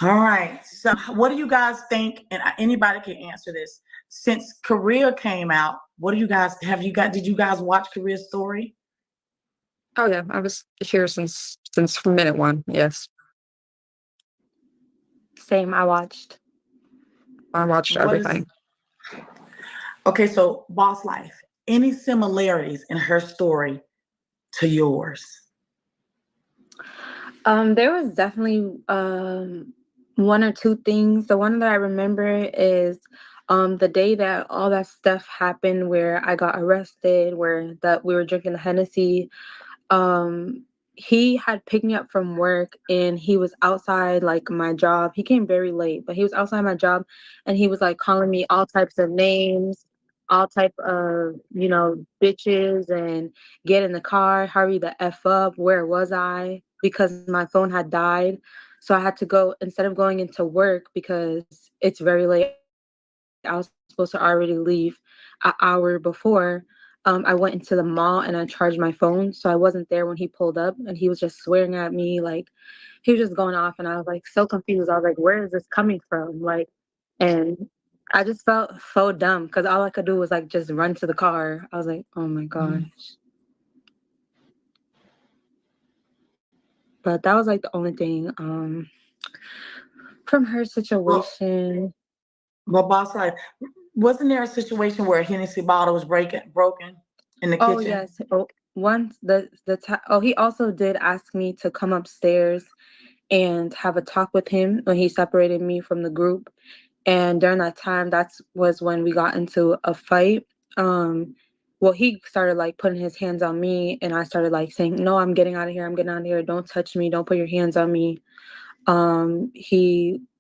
All right. So, what do you guys think? And anybody can answer this. Since Korea came out, what do you guys have? Did you guys watch Korea's story? Oh yeah, I was here since minute one. Yes, Same, I watched. I watched What is everything. okay? So, Boss Life. Any similarities in her story to yours? There was definitely one or two things. The one that I remember is the day that all that stuff happened where I got arrested, where that we were drinking the Hennessy. um he had picked me up from work and he was outside like my job. He came very late, but he was outside my job and he was like calling me all types of names, all type of bitches, and get in the car, hurry the F up. Where was I? Because my phone had died. So I had to go, instead of going into work because it's very late, I was supposed to already leave an hour before. I went into the mall and I charged my phone, so I wasn't there when he pulled up, and he was just swearing at me, like he was just going off, and I was like so confused. I was like, where is this coming from? Like, and I just felt so dumb because all I could do was like just run to the car. I was like, oh my gosh. But that was like the only thing from her Well, situation. Boss Life, wasn't there a situation where a Hennessy bottle was broken in the Oh kitchen? yes. Oh, once he also did ask me to come upstairs and have a talk with him when he separated me from the group. And during that time, was when we got into a fight. Well, he started like putting his hands on me, and I started like saying, "No, I'm getting out of here. I'm getting out of here. Don't touch me. Don't put your hands on me."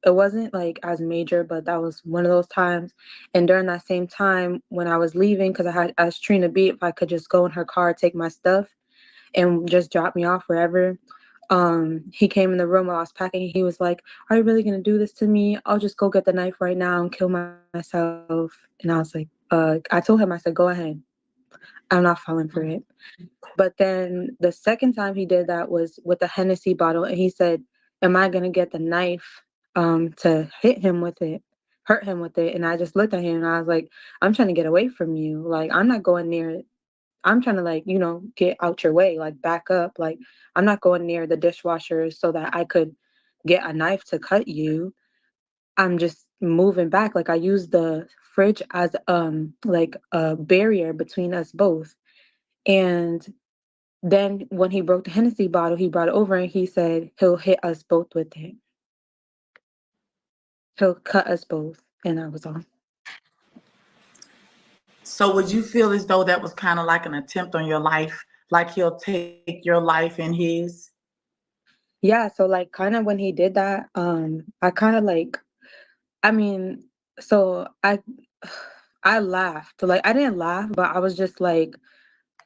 It wasn't like as major, but that was one of those times. And during that same time, when I was leaving, because I had asked Trina B if I could just go in her car, take my stuff, and just drop me off wherever. He came in the room while I was packing. He was like, "Are you really gonna do this to me? I'll just go get the knife right now and kill myself." And I was like, I told him, I said, "Go ahead. I'm not falling for it." But then the second time he did that was with a Hennessy bottle, and he said, "Am I gonna get the knife to hurt him with it?" And I just looked at him and I was like, "I'm trying to get away from you. Like, I'm not going near it. I'm trying to like, get out your way, like back up. Like, I'm not going near the dishwasher so that I could get a knife to cut you. I'm just moving back. Like, I use the fridge as like a barrier between us both." And then when he broke the Hennessy bottle, he brought it over and he said he'll hit us both with it. he'll cut us both, and that was all. So would you feel as though that was kind of like an attempt on your life, like he'll take your life in his? Yeah, so like kind of when he did that, I kind of like, I mean, so I laughed. Like I didn't laugh, but I was just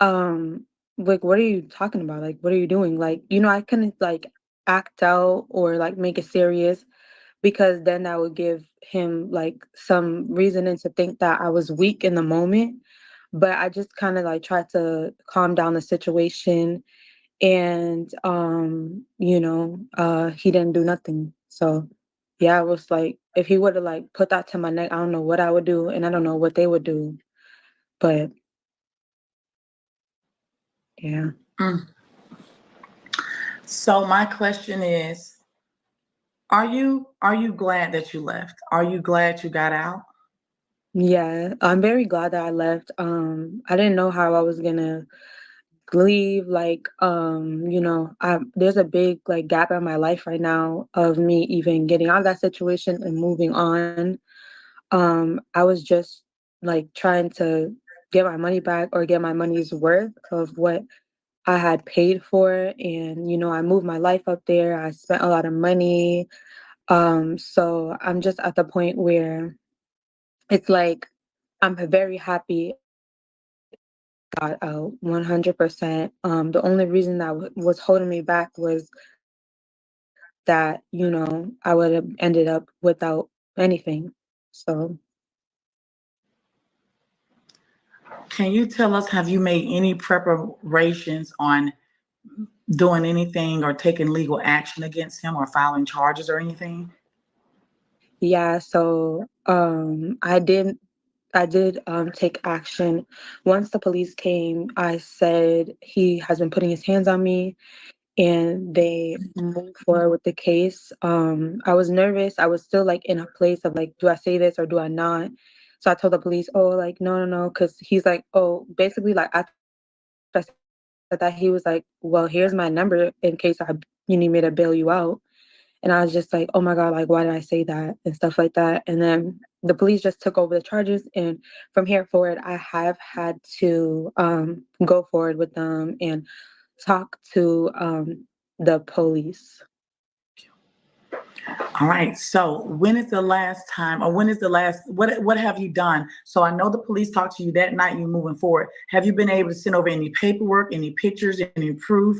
um, like, what are you talking about? Like, what are you doing? Like, I couldn't like act out or like make it serious because then that would give him like some reasoning to think that I was weak in the moment. But I just kind of like tried to calm down the situation, and he didn't do nothing. So yeah, it was like if he would have like put that to my neck, I don't know what I would do, and I don't know what they would do. But yeah. Mm. So my question is, are you glad that you left? Are you glad you got out? Yeah, I'm very glad that I left. I didn't know how I was gonna leave. Like, there's a big like gap in my life right now of me even getting out of that situation and moving on. I was just like trying to get my money back or get my money's worth of what I had paid for, and I moved my life up there. I spent a lot of money. So I'm just at the point where it's like I'm very happy got out 100%. The only reason that was holding me back was that, I would have ended up without anything. So, Can you tell us, have you made any preparations on doing anything or taking legal action against him or filing charges or anything? yeah, so I did take action. Once the police came, I said he has been putting his hands on me, and they moved forward with the case. I was nervous. I was still like in a place of like, do I say this or do I not? So I told the police, oh, like no, no, no, because he's like, oh, basically like after I said that, he was like, well, here's my number in case you need me to bail you out. And I was just like, oh my God, like, why did I say that and stuff like that? And then the police just took over the charges. And from here forward, I have had to go forward with them and talk to the police. All right. So when is the last time, or when is the last, what have you done? So I know the police talked to you that night, you moving forward. Have you been able to send over any paperwork, any pictures, any proof?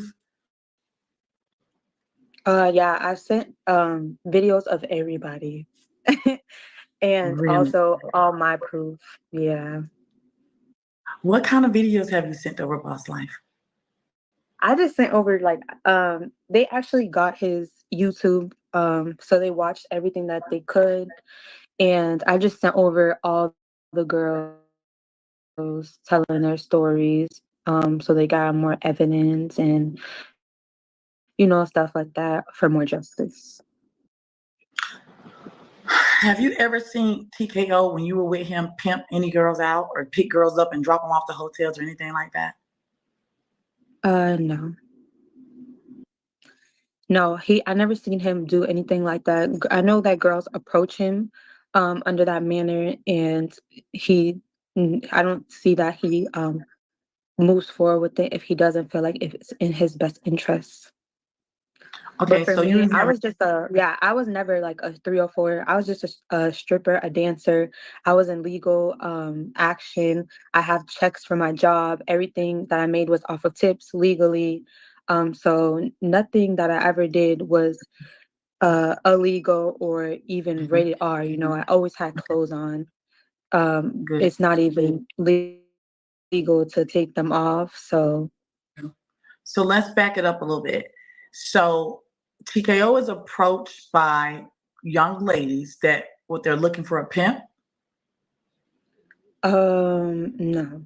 Yeah, I sent videos of everybody and Really? also all my proof. Yeah. What kind of videos have you sent over, Boss Life? I just sent over like they actually got his YouTube, so they watched everything that they could, and I just sent over all the girls telling their stories, so they got more evidence and stuff like that for more justice. Have you ever seen TKO when you were with him pimp any girls out or pick girls up and drop them off the hotels or anything like that? No. No, I never seen him do anything like that. I know that girls approach him under that manner, and he I don't see that he moves forward with it if he doesn't feel like if it's in his best interests. But Okay, for so you me, I never, was just I was never like a 304. I was just a stripper, a dancer. I was in legal action. I have checks for my job. Everything that I made was off of tips legally. So nothing that I ever did was illegal or even rated R. I always had clothes on. good. It's not even legal to take them off. So So let's back it up a little bit. So TKO is approached by young ladies that what they're looking for a pimp. no,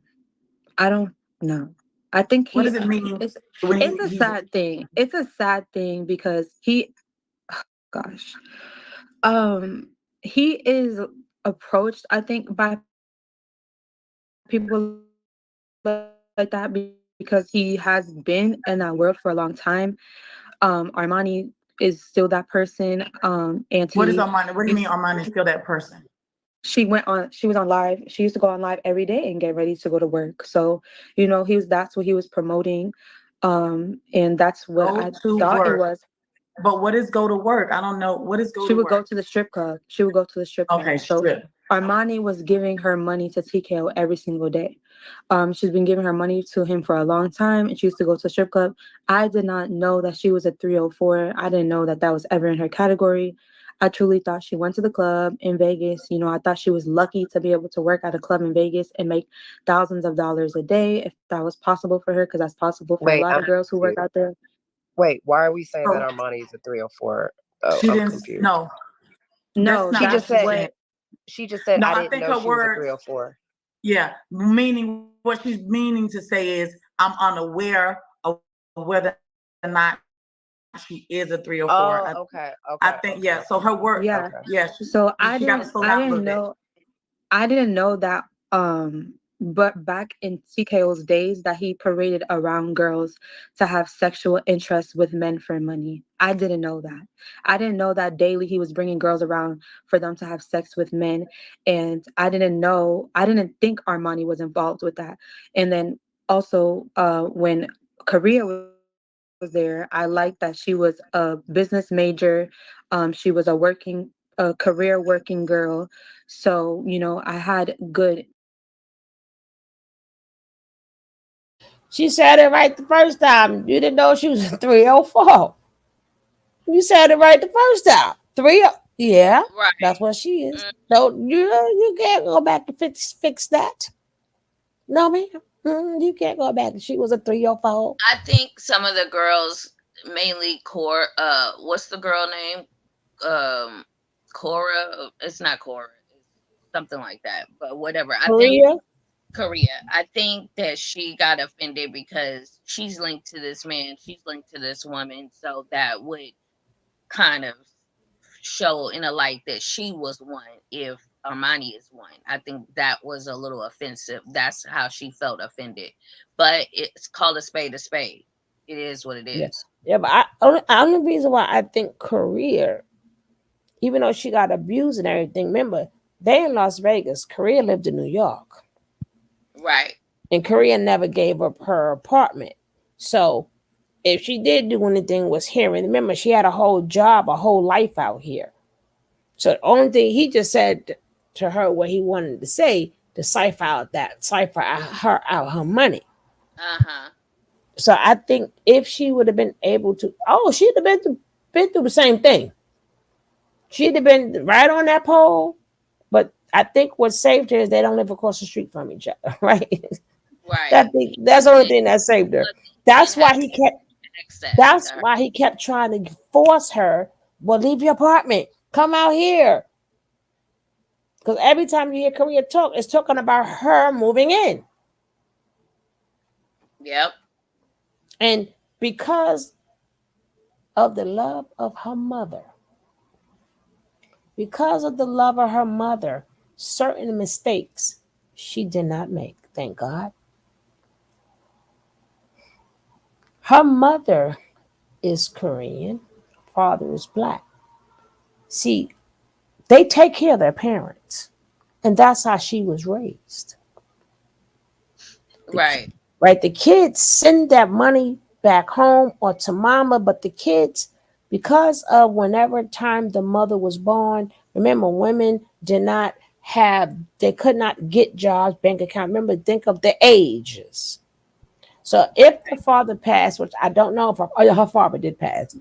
I don't know. I think What does it mean it's when it's a he's sad thing. It's a sad thing because gosh, he is approached, I think, by people like that because he has been in that world for a long time. Armani is still that person. What is Auntie Armani? What do you mean used Armani is still that person? she was on live. She used to go on live every day and get ready to go to work. So, that's what he was promoting. And that's what Go I to thought it work. was. But what is go to work? I don't know. What is go She to would go work? to the strip club. She would go to the strip Okay, club. So strip. Armani was giving her money to TKO every single day. She's been giving her money to him for a long time, and she used to go to the strip club. I did not know that she was a 304. I didn't know that that was ever in her category. I truly thought she went to the club in Vegas. I thought she was lucky to be able to work at a club in Vegas and make thousands of dollars a day, if that was possible for her, because that's possible for a Wait, lot I'm of girls who work confused. out there. Wait, why are we saying that So Armani is a 304? Oh, she I'm didn't. confused. No, that's No, She not what just that's she's said saying. what. she just said No, I I didn't think know her she was a words. 304. Yeah, meaning what she's meaning to say is I'm unaware of whether or not she is a 304. Oh, okay, I think okay, yeah. okay, So her word, Yeah. okay. yeah, So she got to slow down a little bit. I didn't know that but back in TKO's days that he paraded around girls to have sexual interest with men for money. I didn't know that. I didn't know that daily he was bringing girls around for them to have sex with men, and I didn't think Armani was involved with that. And then also when Korea was there, I liked that she was a business major. She was a career working girl. So, I had good. She said it right the first time. You didn't know she was a 304. You said it right the first time. Yeah, Right. that's what she is. Mm, Don't you can't go back and fix that. No, ma'am. You can't go back. She was a 304. I think some of the girls, mainly Cora, what's the girl name? Um, Cora. It's not Cora. It's something like that. But whatever. I think Korea. Korea. I think that she got offended because she's linked to this man. She's linked to this woman. So that would kind of show in a light that she was one if Armani is one. I think that was a little offensive. That's how she felt offended. But it's called a spade a spade. It is what it Yeah. is. Yeah, but only reason why I think Korea, even though she got abused and everything, remember, they in Las Vegas. Korea lived in New York. Right. And Korea never gave up her apartment. So if she did do anything was here. And remember, she had a whole job, a whole life out here. So the only thing he just said to her what he wanted to say to cipher out her money. Uh-huh. So I think if she would have been able to, she'd have been through the same thing. She'd have been right on that pole. But I think what saved her is they don't live across the street from each other, right? Right. That's the And only then thing that saved her. plus he That's didn't have why he kept. access to That's her. why he kept trying to force her. Well, leave your apartment. Come out here. Because every time you hear Korea talk, it's talking about her moving in. Yep. And because of the love of her mother, because of the love of her mother, certain mistakes she did not make. Thank God. Her mother is Korean, father is black. See, they take care of their parents, and that's how she was raised. The, Right. right? The kids send that money back home or to mama, but the kids, because of whenever time the mother was born, remember, women did not they could not get jobs, bank account. Remember, think of the ages. So if the father passed, which I don't know if her father did pass,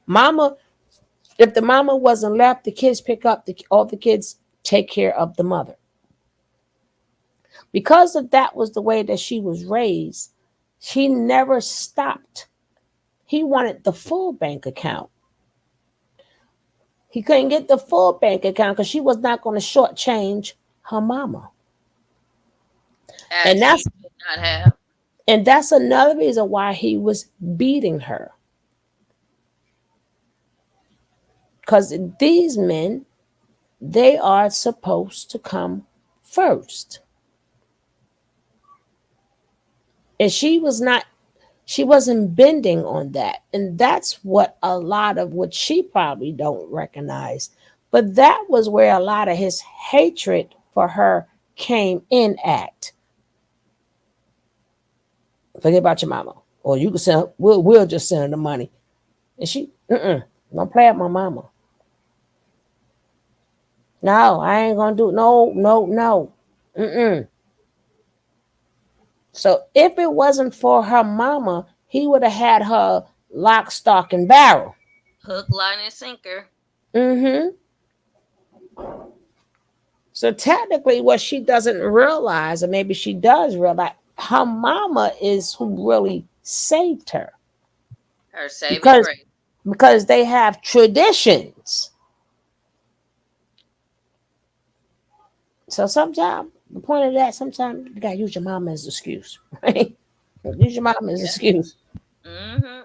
mama, if the mama wasn't left, the kids pick up all the kids take care of the mother. Because of that was the way that she was raised, she never stopped. He wanted the full bank account. He couldn't get the full bank account because she was not going to shortchange her mama. As And she that's should not have. and that's another reason why he was beating her. Because these men, they are supposed to come first. And she was not She wasn't bending on that. And that's what a lot of what she probably don't recognize. But that was where a lot of his hatred for her came in at. Forget about your mama. Or you can send we'll just send her the money. And she don't play at my mama. No, I ain't gonna do no. Mm-mm. So if it wasn't for her mama, he would have had her lock, stock, and barrel. Hook, line, and sinker. Mm-hmm. So technically, what she doesn't realize, or maybe she does realize, her mama is who really saved her Her saving because grace. they have traditions. So sometimes the point of that, sometimes you gotta use your mama as an excuse, right? Use your mama as an Yeah. excuse. Mm-hmm.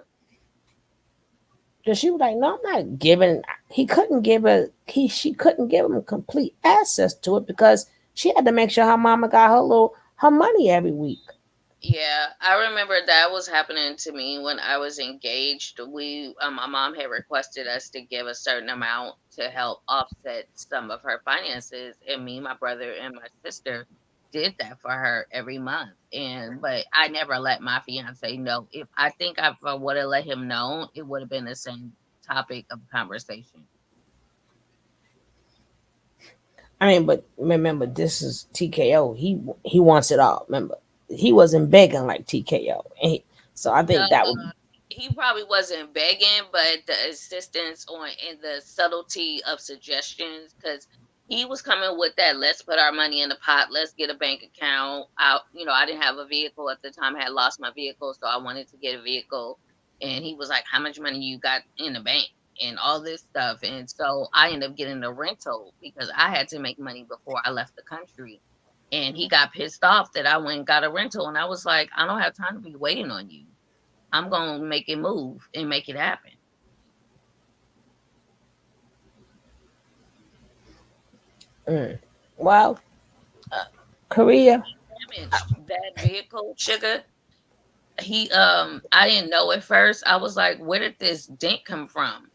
Because she was like, no, I'm not giving. He couldn't give her. She couldn't give him complete access to it because she had to make sure her mama got her money every week. Yeah, I remember that was happening to me when I was engaged. My mom had requested us to give a certain amount to help offset some of her finances, and me, my brother, and my sister did that for her every month. But I never let my fiance know. If I think if I would have let him know, it would have been the same topic of conversation. I mean, but remember, this is TKO. He wants it all. Remember, he wasn't begging like TKO. So I No, think that would. he probably wasn't begging, but the assistance on and the subtlety of suggestions, because he was coming with that. Let's put our money in the pot. Let's get a bank account. I didn't have a vehicle at the time. I had lost my vehicle, so I wanted to get a vehicle. And he was like, "How much money you got in the bank?" And all this stuff. And so I ended up getting a rental because I had to make money before I left the country. And he got pissed off that I went and got a rental, and I was like, "I don't have time to be waiting on you. I'm gonna make it move and make it happen." Mm. Well, Korea. Damaged that vehicle, sugar. I didn't know at first. I was like, where did this dent come from?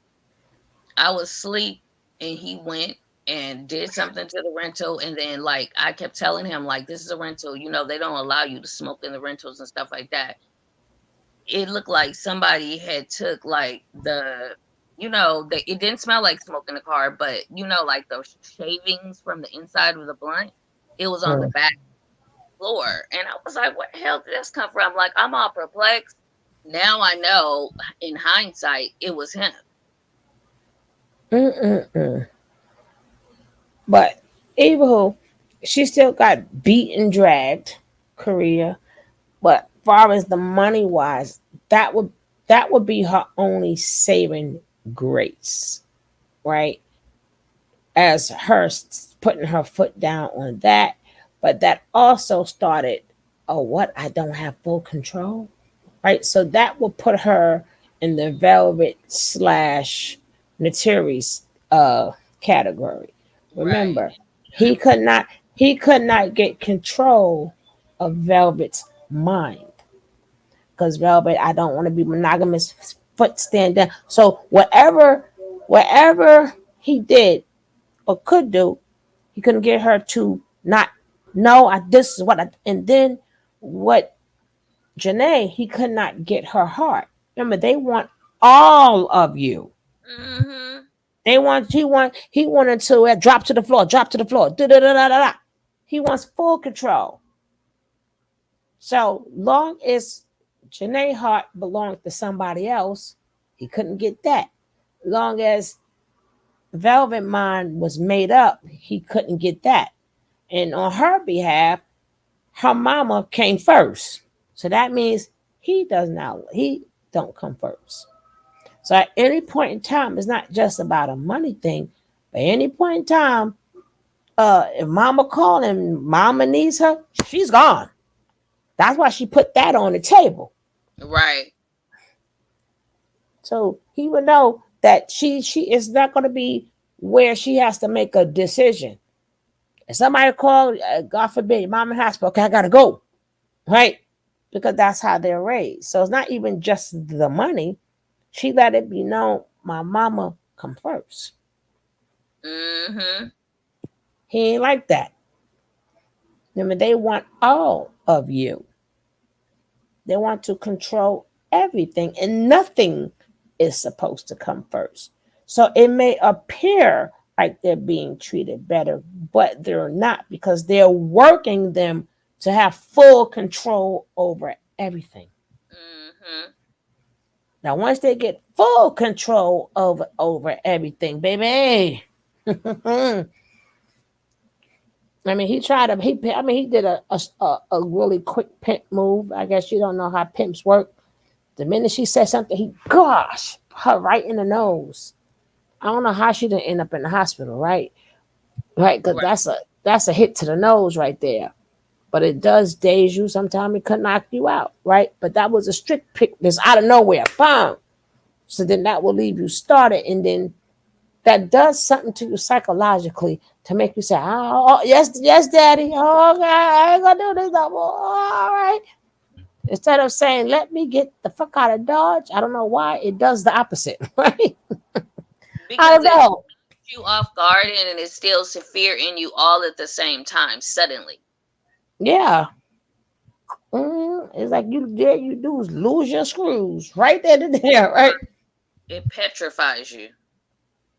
I was asleep and he went and did something to the rental, and then like I kept telling him like, this is a rental, they don't allow you to smoke in the rentals and stuff like that. It looked like somebody had took like it didn't smell like smoke in the car, but like those shavings from the inside of the blunt, it was on the Mm. back floor. And I was like, where the hell did this come from? Like, I'm all perplexed. Now I know in hindsight it was him. Mm-mm-mm. But even who, she still got beat and dragged, Korea. But far as the money wise, that would that would be her only saving grace, right? As her putting her foot down on that. But that also started, oh, what? I don't have full control, right? So that will put her in the velvet slash Natiri's category. Right. Remember, he could not get control of Velvet's mind because Velvet, I don't want to be monogamous. Foot stand down. So whatever he did or could do, he couldn't get her to not know. This is what and then what Janae, he could not get her heart. Remember, they want all of you. Mm-hmm. He wanted to drop to the floor. Da, da, da, da, da. He wants full control. So long as Janae heart belonged to somebody else, he couldn't get that. Long as Velvet Mind was made up, he couldn't get that. And on her behalf, her mama came first. So that means he don't come first. So at any point in time, it's not just about a money thing. But any point in time, if mama called and mama needs her, she's gone. That's why she put that on the table. Right. So he would know that she is not going to be where she has to make a decision. If somebody called, God forbid, mom in hospital, okay, I gotta go. Right? because that's how they're raised. So it's not even just the money. She let it be known my mama come first. Mm-hmm. He ain't like that. Remember, they want all of you. They want to control everything, and nothing is supposed to come first. So it may appear like they're being treated better, but they're not because they're working them to have full control over everything. Mm-hmm. Now, once they get full control over everything, baby. I mean, he tried to. He, I mean, he did a really quick pimp move. I guess you don't know how pimps work. The minute she said something, he gosh, her right in the nose. I don't know how she didn't end up in the hospital, right? Right, because Right. that's a hit to the nose right there. But it does daze you. Sometimes it could knock you out, right? But that was a strict pick. This out of nowhere, bam. So then that will leave you started, and then that does something to you psychologically to make you say, "Oh, yes, yes, daddy. Oh, okay, I ain't gonna do this no more. All right." Instead of saying, "Let me get the fuck out of Dodge," I don't know why it does the opposite, right? I Because don't it know. you off guard and it instills fear in you all at the same time, suddenly. Yeah, it's like you there. You do is lose your screws right there to there, right? It petrifies you.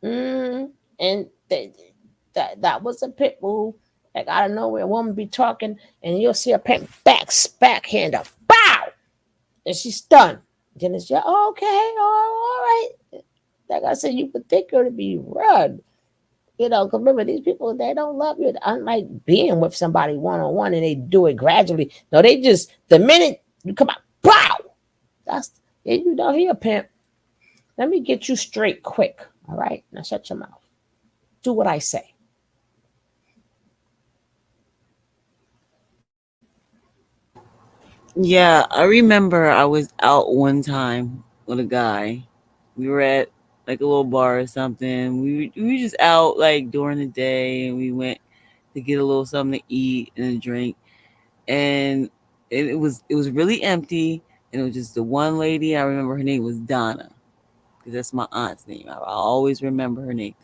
Mm, and that was a pit bull. Like out of nowhere, a woman be talking, and you'll see her backhand up, bow, and she's stunned. Then it's just okay, all right. Like I said, you would think her to be run. You know, because remember, these people, they don't love you. Unlike being with somebody one on one and they do it gradually. No, they just, the minute you come out, pow! That's, yeah, you know, he a pimp. Let me get you straight quick. All right? Now shut your mouth. Do what I say. Yeah, I remember I was out one time with a guy. We were at like a little bar or something. We were just out like during the day, and we went to get a little something to eat and a drink. And it was really empty, and it was just the one lady. I remember her name was Donna, because that's my aunt's name. I always remember her name.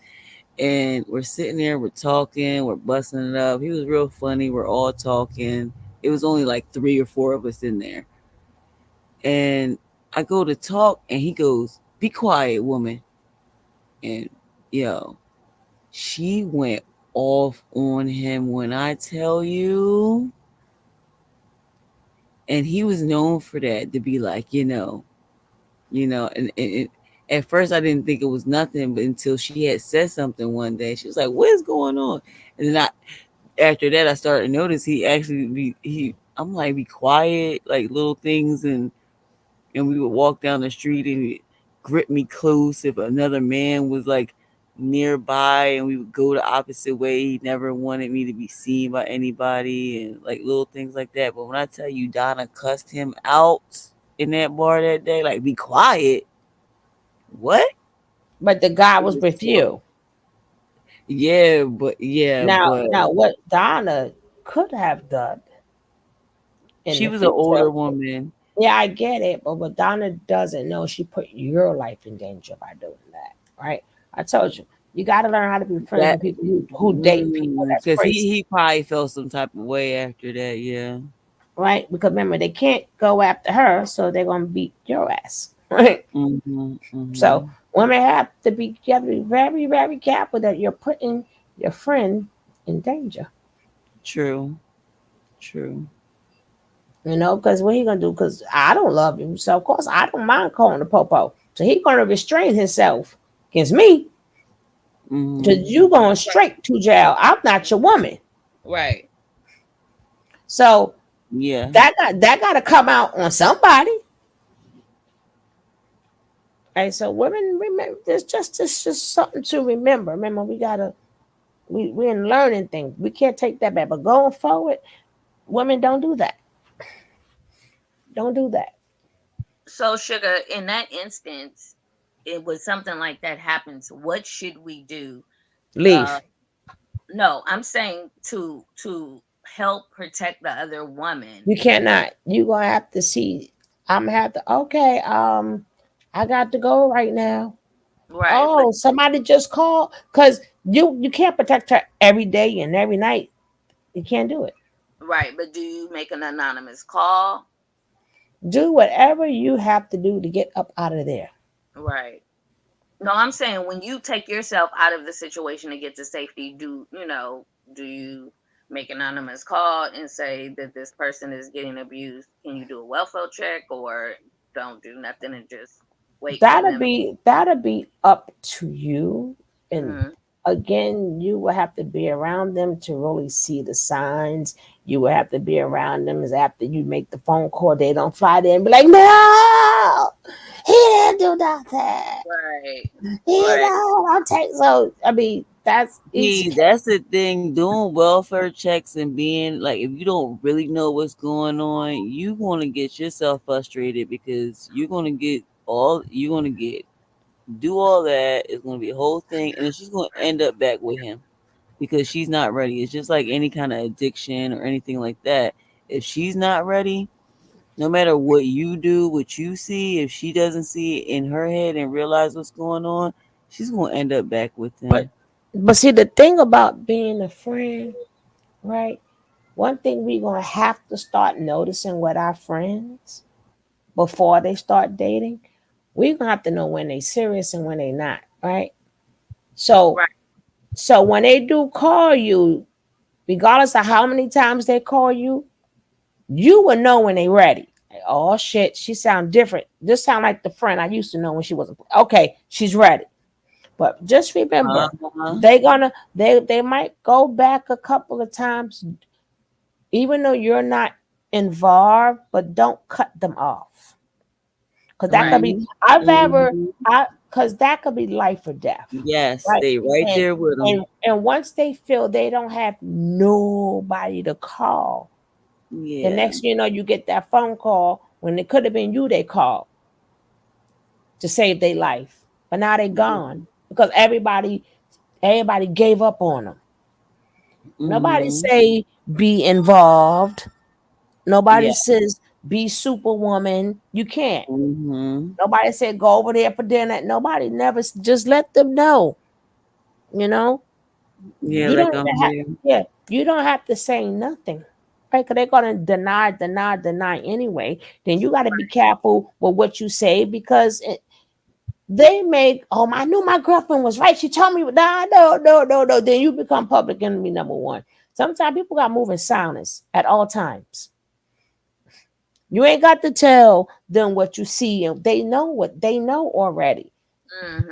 And we're sitting there, we're talking, we're busting it up. He was real funny. We're all talking. It was only like three or four of us in there. And I go to talk, and he goes, "Be quiet, woman." And yo, she went off on him when I tell you. And he was known for that, to be like, and at first I didn't think it was nothing, but until she had said something one day, she was like, "What is going on?" And then after that, I started to notice he actually I'm like, be quiet, like little things, and we would walk down the street and he'd grip me close if another man was like nearby, and we would go the opposite way. He never wanted me to be seen by anybody, and like little things like that. But when I tell you, Donna cussed him out in that bar that day, like, be quiet. What? But the guy It was was with so, you. yeah, Now, but now what Donna could have done in she the was an future. older woman. Yeah, I get it, but what Donna doesn't know, she put your life in danger by doing that, right? I told you, you got to learn how to be friends That with people who date people. That's because he crazy, he probably felt some type of way after that. Yeah. right? Because remember, they can't go after her, so they're gonna beat your ass, right? Mhm. So Mhm. women have to be, you have to be very, very careful that you're putting your friend in danger. True. True. You know, because what he gonna do? Because I don't love him, so of course I don't mind calling the popo. So he gonna restrain himself against me. Mhm. Because you going straight to jail. I'm not your woman. Right. So Yeah. that got to come out on somebody. Right. So women, remember, there's just something to remember. Remember, we're learning things. We can't take that back. But going forward, women don't do that. Don't do that. So, Sugar, in that instance, it was something like that happens. What should we do? Uh, Leave. no, I'm saying to help protect the other woman. You cannot. You gonna have to see. I'm gonna have to. Okay. I got to go right now. Right, but Oh, somebody just called because you can't protect her every day and every night. You can't do it. right, but do you make an anonymous call? Do whatever you have to do to get up out of there. Right. No, I'm saying when you take yourself out of the situation to get to safety, do you make an anonymous call and say that this person is getting abused? Can you do a welfare check, or don't do nothing and just wait for them? That'll be up to you. And Mm, again, you will have to be around them to really see the signs. You will have to be around them as after you make the phone call, they don't fly there and be like, no, he didn't do nothing. right, You right, know, I'm taking so I mean that's it's See, that's the thing. Doing welfare checks and being like, if you don't really know what's going on, you want to get yourself frustrated because you're gonna get do all that. It's gonna be a whole thing, and then she's gonna end up back with him because she's not ready. It's just like any kind of addiction or anything like that. If she's not ready, no matter what you do, what you see, if she doesn't see it in her head and realize what's going on, she's gonna end up back with but him. but see the thing about being a friend, right? One thing we're gonna have to start noticing with our friends before they start dating, we're gonna have to know when they serious and when they not, right? So right. so when they do call you, regardless of how many times they call you, you will know when they ready. Like, oh shit, she sound different. This sound like the friend I used to know when she wasn't okay. She's ready. But just remember, Uh-huh. they might go back a couple of times, even though you're not involved. But don't cut them off, because that could Right. be. Mhm. I've ever Mhm. I because that could be life or death, Yes, right? stay right And there with them. and once they feel they don't have nobody to call, the Yeah. next thing you know, you get that phone call when it could have been you they called to save their life, but now they gone because everybody gave up on them. Nobody Mhm. say be involved. Nobody Yeah. says be superwoman. You can't. Mhm. Nobody said go over there for dinner. Nobody never just let them know. You know, Yeah, you like don't I'm even have. here. Yeah, you don't have to say nothing. Right? Because they're gonna deny anyway. Then you got to be careful with what you say because they make. Oh, I knew my girlfriend was right. She told me, nah, no. Then you become public enemy number one. Sometimes people got moving silence at all times. You ain't got to tell them what you see, and they know what they know already.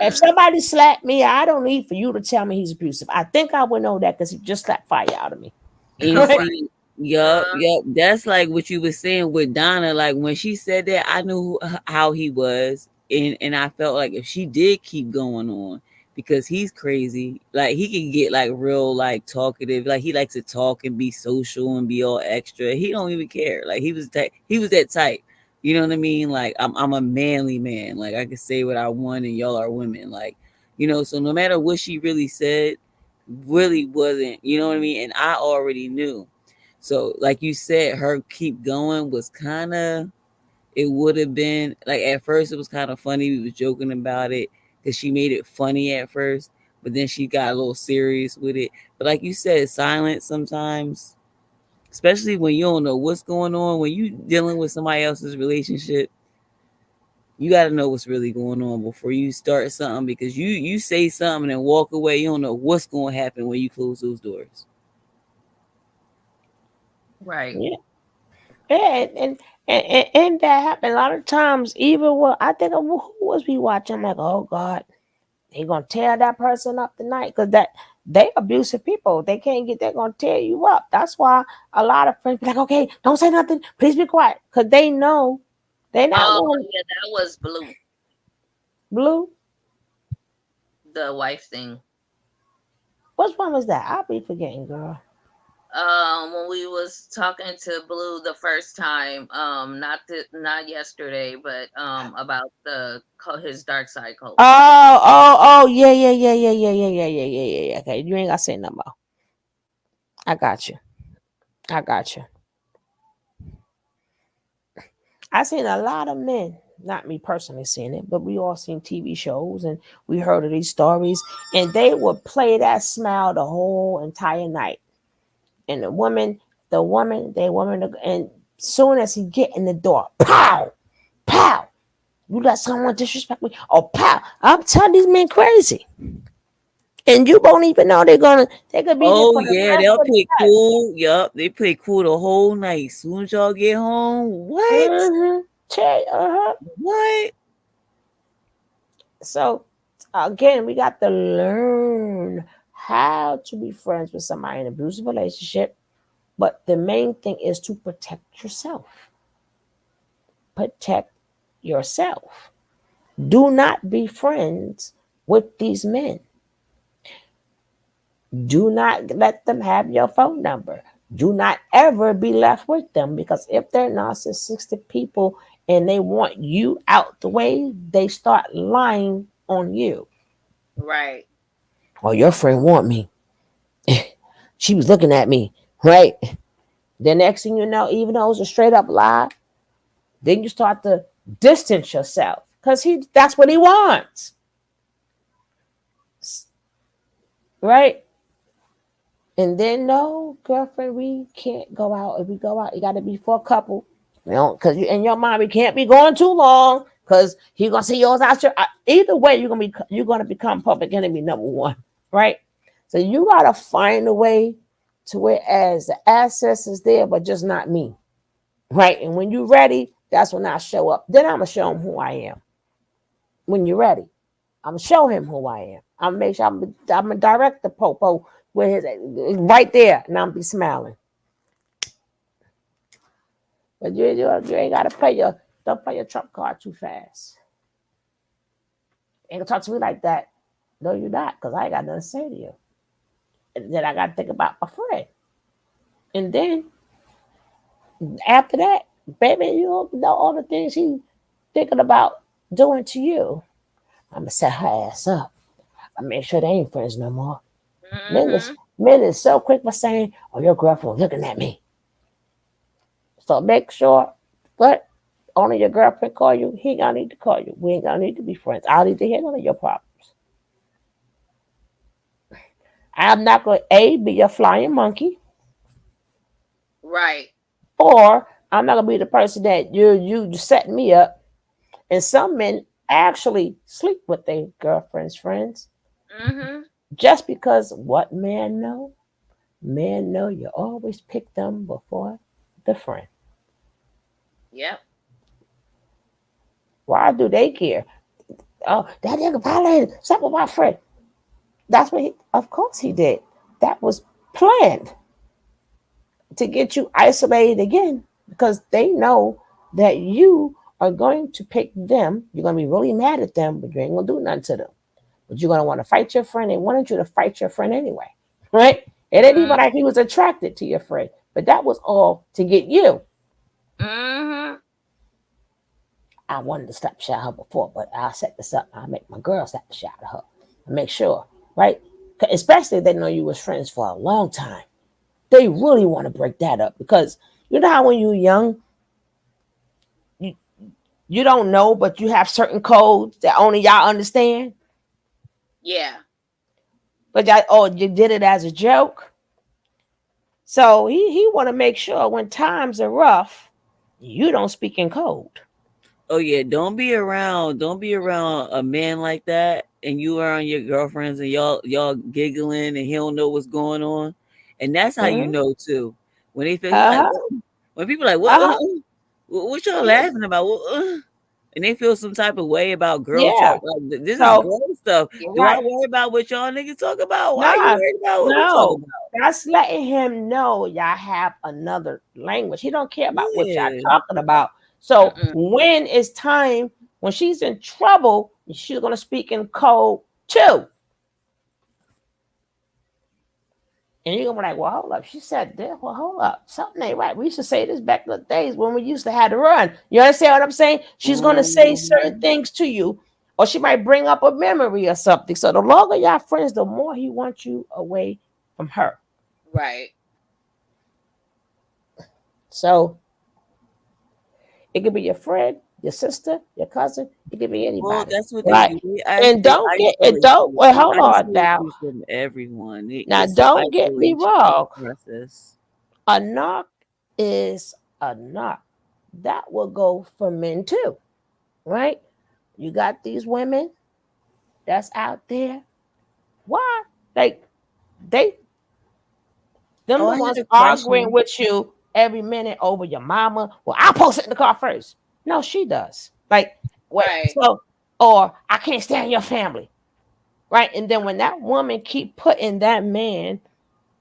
If Mm-hmm. somebody slapped me, I don't need for you to tell me he's abusive. I think I would know that because he just slapped fire out of me. And Right? Right. see, yup, Uh, yup. That's like what you were saying with Donna. Like when she said that, I knew how he was, and I felt like if she did keep going on, because he's crazy. Like he can get like real like talkative. Like he likes to talk and be social and be all extra. He don't even care. Like he was that type. You know what I mean? Like I'm a manly man. Like I can say what I want, and y'all are women. Like so no matter what she really said really wasn't, you know what I mean? And I already knew. So, like you said, her keep going was kind of, it would have been like at first it was kind of funny. We was joking about it because she made it funny at first, but then she got a little serious with it. But like you said, silence sometimes, especially when you don't know what's going on, when you dealing with somebody else's relationship, you got to know what's really going on before you start something because you say something and walk away, you don't know what's going to happen when you close those doors. right. Yeah. Yeah, and that happened a lot of times. Even when I think of who was we watching, I'm like, oh God, they gonna tear that person up tonight because that they abusive people. They can't get. They're gonna tear you up. That's why a lot of friends be like, okay, don't say nothing. Please be quiet because they know they not Oh, going yeah, that was Blue, blue. the wife thing. Which one was that? I'll be forgetting, girl. When we was talking to Blue the first time, not yesterday, but about his dark side cult. Oh, yeah. Okay, you ain't gotta say no more. I got you. I got you. I seen a lot of men, not me personally seeing it, but we all seen TV shows and we heard of these stories, and they would play that smile the whole entire night. And and soon as he get in the door, pow, pow, you let someone disrespect me, oh pow, I'm telling these men crazy, and you won't even know they could be there Oh for the yeah, rest they'll of the play night. cool. Yup, they play cool the whole night. Soon as y'all get home, what? Mm-hmm. Uh-huh. What? So again, we got to learn how to be friends with somebody in an abusive relationship. But the main thing is to protect yourself. Protect yourself. Do not be friends with these men. Do not let them have your phone number. Do not ever be left with them, because if they're narcissistic people and they want you out the way, they start lying on you. Right. Oh, your friend want me. She was looking at me, right? The next thing you know, even though it's a straight up lie, then you start to distance yourself because that's what he wants, right? And then no, girlfriend, we can't go out. If we go out, it got to be for a couple. You know, because you in your mind, we can't be going too long because he gonna see yours out your. Either way, you're gonna become public enemy number one, right? So you gotta find a way to where as the access is there, but just not me, right? And when you're ready, that's when I show up. Then I'm gonna show him who I am. When you're ready, I'm gonna show him who I am. I'm gonna make sure I'm gonna direct the popo where his right there, and I'm be smiling. But you ain't gotta play your don't play your trump card too fast. Ain't gonna talk to me like that. No, you're not, because I ain't got nothing to say to you. And then I gotta think about my friend. And then after that, baby, you don't know all the things he's thinking about doing to you. I'm gonna set her ass up. I make sure they ain't friends no more. Mm-hmm. Men is so quick for saying, "Oh, your girlfriend looking at me." So make sure, but only your girlfriend call you. He ain't gonna need to call you. We ain't gonna need to be friends. I don't need to hear none of your problems. I'm not gonna be a flying monkey, Right. or I'm not gonna be the person that you setting me up. And some men actually sleep with their girlfriend's friends Mm-hmm. just because what men know. Men know you always pick them before the friend. Yep. Why do they care? Oh, that nigga violated something with my friend. That's what of course he did. That was planned to get you isolated again because they know that you are going to pick them. You're going to be really mad at them, but you ain't going to do nothing to them. But you're going to want to fight your friend. They wanted you to fight your friend anyway, right? It ain't even Mm-hmm. like he was attracted to your friend, but that was all to get you. Mm-hmm. I wanted to slap the shit out of her before, but I'll set this up. I'll make my girl slap the shit out of her. I make sure, right? Especially if they know you was friends for a long time. They really want to break that up because you know how when you're young, you, you don't know, but you have certain codes that only y'all understand. Yeah. But y'all, oh, you did it as a joke. So he want to make sure when times are rough, you don't speak in code. Oh yeah, don't be around a man like that and you around your girlfriends and y'all giggling and he don't know what's going on. And that's how you Mm-hmm. know too. When they feel he Uh like huh. what, when people like Uh huh. what y'all Yeah. laughing about? And they feel some type of way about girl Yeah. talk. Like this is So girl stuff. you're Do I right. worry about what y'all niggas talk about? Why you Nah, worried about what we talk no. about? That's letting him know y'all have another language. He don't care about what y'all Yeah. talking about. So Mm-mm. when it's time, when she's in trouble, she's gonna speak in code too. And you're gonna be like, well, hold up. She said this. Well, hold up. Something ain't right. We used to say this back in the days when we used to have to run. You understand what I'm saying? She's gonna say certain Mhm. things to you, or she might bring up a memory or something. So the longer y'all friends, the more he wants you away from her. Right. So it could be your friend, your sister, your cousin. It could be Well, anybody, that's what they right? do. They And don't get and isolate don't you. well. They Hold on isolate now. you from everyone. Now It's self don't get me isolation wrong. process. A knock is a knock. That will go for men too, right? You got these women that's out there. Why? Like they them Oh, the I had ones a arguing question. with you every minute over your mama. Well, I'll post it in the car first. No, she does. Like what? Right. So or I can't stand your family, right? And then when that woman keep putting that man,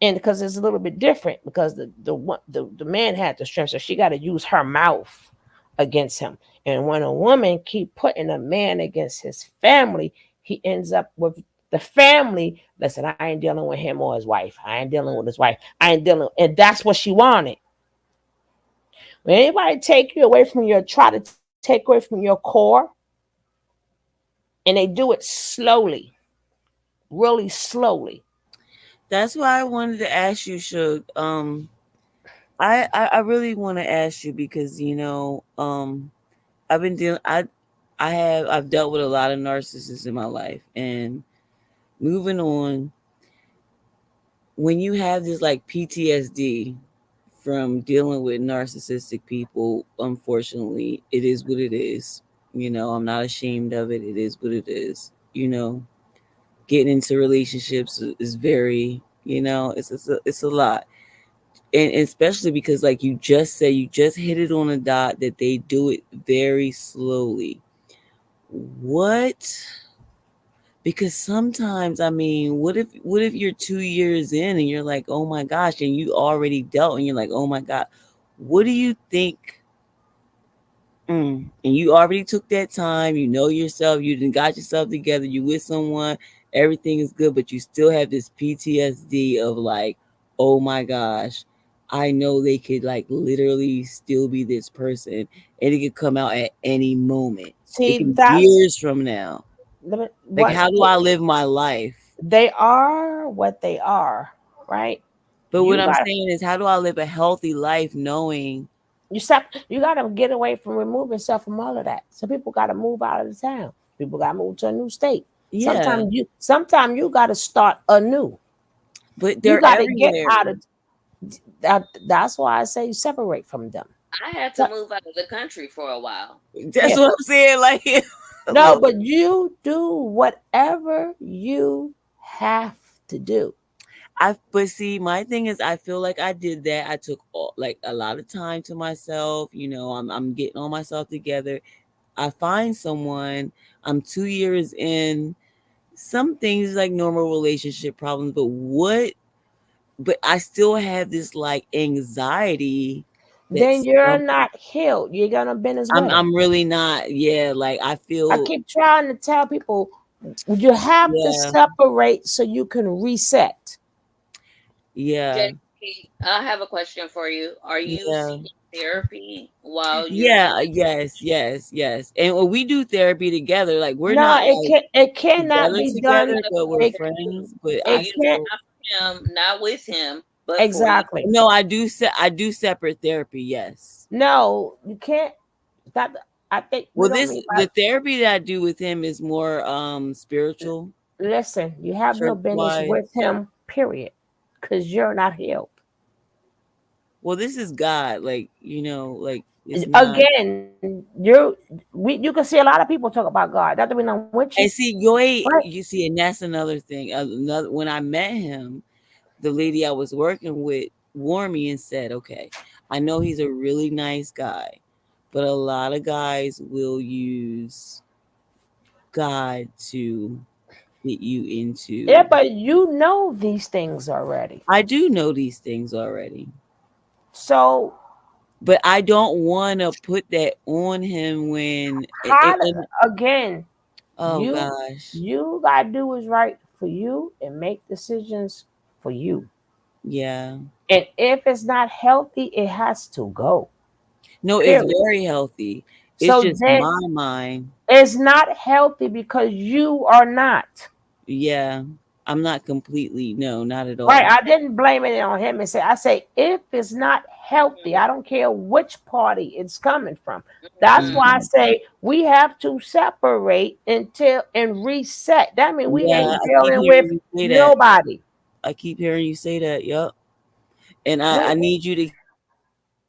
and because it's a little bit different because the man had the strength, so she got to use her mouth against him. And when a woman keep putting a man against his family, he ends up with the family. Listen, I ain't dealing with him or his wife. I ain't dealing with his wife. I ain't dealing, and that's what she wanted. When anybody take you away from your try to take away from your core, and they do it slowly, really slowly. That's why I wanted to ask you, Shug. I really want to ask you because I've been dealing. I've dealt with a lot of narcissists in my life, and moving on. When you have this like PTSD from dealing with narcissistic people, unfortunately, it is what it is. I'm not ashamed of it. It is what it is. Getting into relationships is very, it's a lot. And especially because like you just said, you just hit it on a dot that they do it very slowly. What? Because sometimes, I mean, what if you're 2 years in and you're like, oh my gosh, and you already dealt and you're like, oh my god, what do you think? And you already took that time, you know yourself, you done got yourself together, you with someone, everything is good, but you still have this PTSD of like, oh my gosh, I know they could like literally still be this person and it could come out at any moment. It See, can be that's years from now. Like, what how do I live my life? they are. What they are, right? But what You I'm got saying is, how do I live a healthy life knowing? you got to get away from remove yourself from all of that. So people got to move out of the town. People got to move to a new state. Yeah, Sometimes you got to start anew. but You they're got to get everywhere. out of that. That's why I say separate from them. I had to So- move out of the country for a while. That's Yeah. what I'm saying. Like, No, look, but you do whatever you have to do. but see, my thing is, I feel like I did that. I took like a lot of time to myself. I'm getting all myself together. I find someone. I'm 2 years in. Some things like normal relationship problems, but what? But I still have this like anxiety that Then you're not healed. You're gonna bend as well. I'm really not. Yeah, like I I feel. keep trying to tell people you have to Yeah, separate so you can reset. yeah, JP, I have a question for you. Are you yeah, seeking therapy while you're yeah. doing Yes, yes, yes. And when we do therapy together, like we're No, not like it cannot together be together, done. but we're It friends. But are I it you doing can't still not for him, not with him, but for you? exactly. no. I do separate therapy. Yes. No, you can't. That I think we Well, don't mean by the therapy that I do with him is more spiritual, listen. You have no church business wise. with him. Period. Because you're not healed. Well, this is God. Like like it's not. Again, you can see a lot of people talk about God. That don't mean I'm with you, And see, you right? you see, and that's another thing. Another when I met him, the lady I was working with warned me and said, "Okay, I know he's a really nice guy, but a lot of guys will use God to get you Yeah, into." but you know these things already. I do know these things already, So but I don't want to put that on him when. again, Oh you gosh, you gotta do what's right for you and make decisions for you. yeah. And if it's not healthy, it has to go. No, it's Period. very healthy. It's So just then my mind. it's not healthy because you are not. Yeah. I'm not completely, no, not at Right. all. I didn't blame it on him and say, I say, if it's not healthy, I don't care which party it's coming from. That's Mhm. why I Mhm. say we have to separate until and reset. That means we Yeah, ain't I keep dealing with hearing you say that. nobody. I keep hearing you say that. Yup. And I We need you to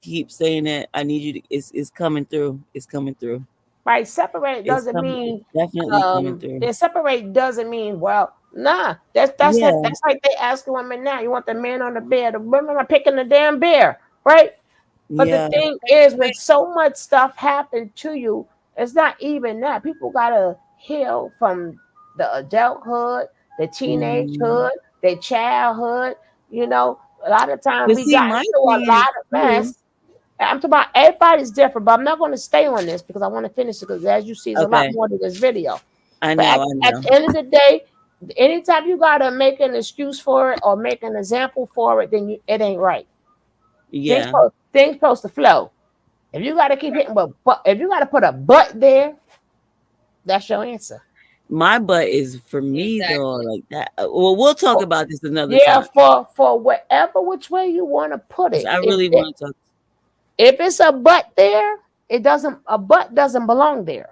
keep saying that. I need you to. It's coming through. It's coming through. right. Separate It's doesn't mean definitely coming through. separate doesn't mean well, nah. Yeah. That's like they ask women now. You want the man on the bed, the women are picking the damn bear, right? But the Yeah. thing is, when so much stuff happened to you, it's not even that. People gotta heal from the adulthood, the Mhm. teenagehood, their childhood. You know, a lot of times But we see, got my into a thing is lot of too. mess. I'm talking about everybody's different, but I'm not going to stay on this because I want to finish it because as you see, there's a lot Okay. more to this video. I But know. I at know. the end of the day, anytime you gotta make an excuse for it or make an example for it, then it ain't right. Yeah. Things supposed to flow. If you gotta keep hitting, but if you gotta put a but there, that's your answer. My butt is for me though, Exactly. like that. Well, we'll talk For, about this another yeah, time for whatever which way you want to put because it. I really want to talk. If it's a but there, it doesn't. A but doesn't belong there.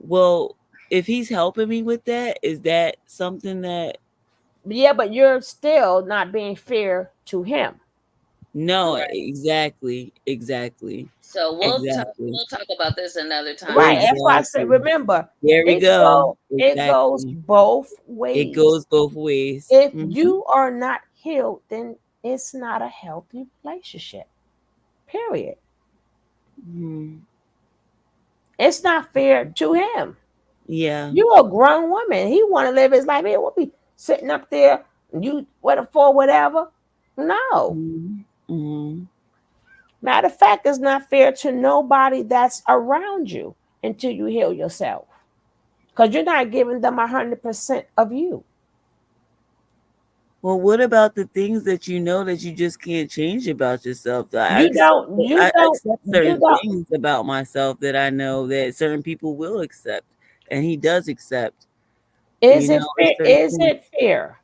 Well, if he's helping me with that, is that something that Yeah, but you're still not being fair to him. no, Right. exactly, exactly, So exactly, we'll talk about this another time Right. because That's why I said, exactly. remember, There we go. it goes Exactly. both It ways. goes both ways. If Hmm. you are not healed, then it's not a healthy relationship. Period. Hmm. It's not fair to him. Yeah. You a grown woman. He want to live his life. He will be sitting up there. You what for whatever. No. Hmm. Hmm. Matter of fact, it's not fair to nobody that's around you until you heal yourself. Because you're not giving them 100% of you. Well, what about the things that you know that you just can't change about yourself? You don't, I you don't, accept you certain don't. things about myself that I know that certain people will accept, and he does accept. Is You it know, fair? it's certain Is things. it fair?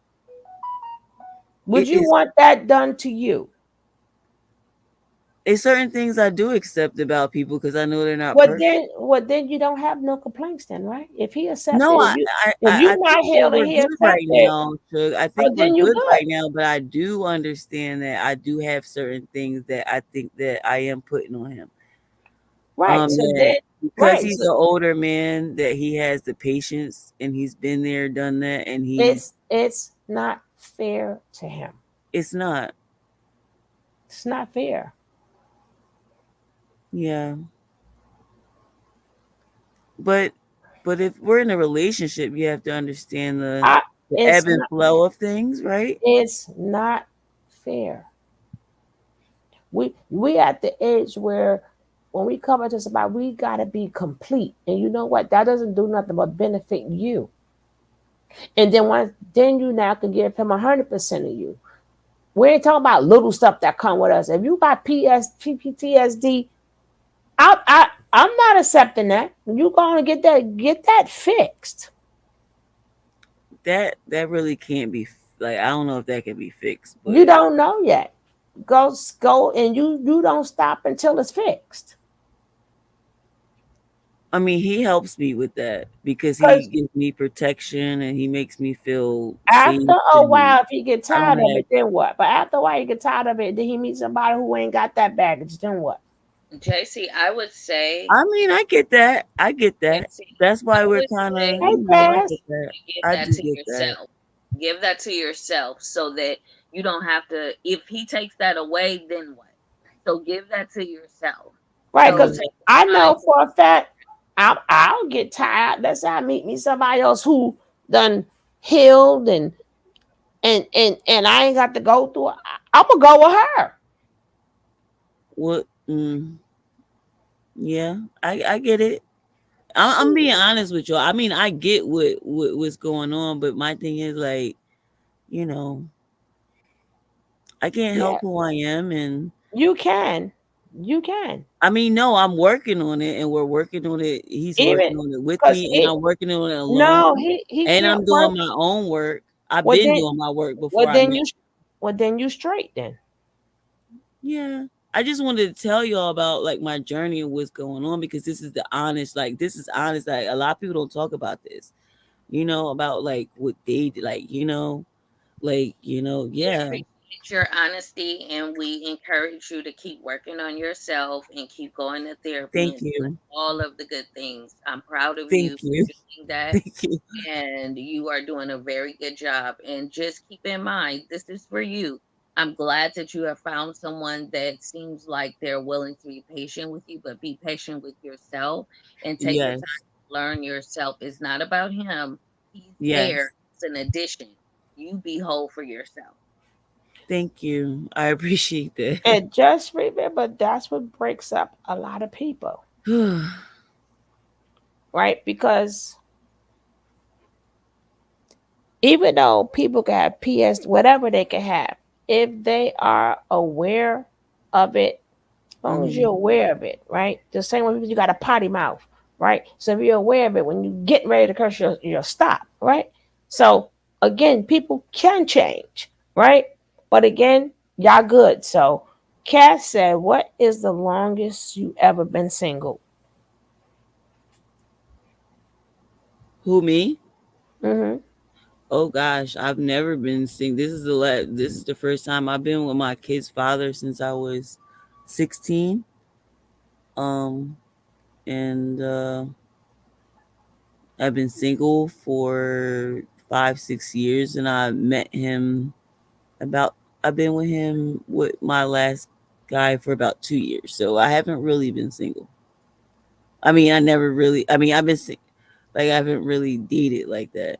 Would It you is. want that done to you? It's certain things I do accept about people because I know they're not Well, perfect. then you don't have no complaints, then, right? If he accepted, No, if you I not think that healed and we're he good right accepted, now, Suge. I so think we're then you good good, right now, but I do understand that I do have certain things that I think that I am putting on him. right? So That then, because right? he's So an older man, that he has the patience and he's been there, done that, and it's not fair to him. it's not. It's not fair. Yeah, but if we're in a relationship, you have to understand I, the ebb it's and not. flow of things, right? It's not fair. We at the age where when we come into somebody, we gotta be complete. And you know what? That doesn't do nothing but benefit you. And then you now can give him 100% of you. We ain't talking about little stuff that come with us. If you got PTSD, I'm not accepting that. You gonna get that fixed. That really can't be like I don't know if that can be fixed, You but don't know yet. Go and you don't stop until it's fixed. I mean, he helps me with that because he Because gives me protection and he makes me feel after safe a and while, if he get I don't tired of have it, then what? But after a while, he get tired of it, then he meets somebody who ain't got that baggage. Then what? JC, I would say I mean, I get that. I get that. JC, That's I why we're would kind of, say Hey, I Jazz. get that. to give I that do to get that. yourself. Give that to yourself so that you don't have to. If he takes that away, then what? So give that to yourself. Right, So Yeah. because take I the time know for a fact I'll get tired. Let's say I meet me somebody else who done healed and I ain't got to go through it. I'm gonna go with her. What? Yeah, I get it. I'm Shoot. being honest with you. I mean, I get what's going on, but my thing is like, you know, I can't Yeah, help who I am, and you can. You can. I mean, no, I'm working on it, and we're working on it. He's Even working on it with because me, and it I'm working on it alone, no, he and can't I'm work. doing my own work. I've Well been then, doing my work well before I then met. you, well then you straight then. Yeah. I just wanted to tell y'all about like my journey and what's going on because this is the honest, like this is honest. Like a lot of people don't talk about this, about like what they like, We yeah. appreciate your honesty and we encourage you to keep working on yourself and keep going to therapy Thank and doing you. all of the good things. I'm proud of Thank you you. for doing that. Thank you. And you are doing a very good job. And just keep in mind, this is for you. I'm glad that you have found someone that seems like they're willing to be patient with you, but be patient with yourself and take the time Yes. to learn yourself. It's not about him, he's there. Yes. It's an addition. You be whole for yourself. Thank you. I appreciate that. And just remember, that's what breaks up a lot of people, right? Because even though people can have PS, whatever they can have, if they are aware of it, as long as hmm you're aware of it, right? The same way you got a potty mouth, right? So if you're aware of it, when you get ready to curse, you'll stop, right? So again, people can change, right? But again, y'all good. So Cass said, "What is the longest you ever been single?" Who me? Mm-hmm. Oh gosh, I've never been sing. This is the first time I've been with my kid's father since I was 16. Um and I've been single for 5, 6 years, and I met him about. I've been with him with my last guy for about 2 years, so I haven't really been single. I mean, I never really. I mean, like I haven't really dated like that.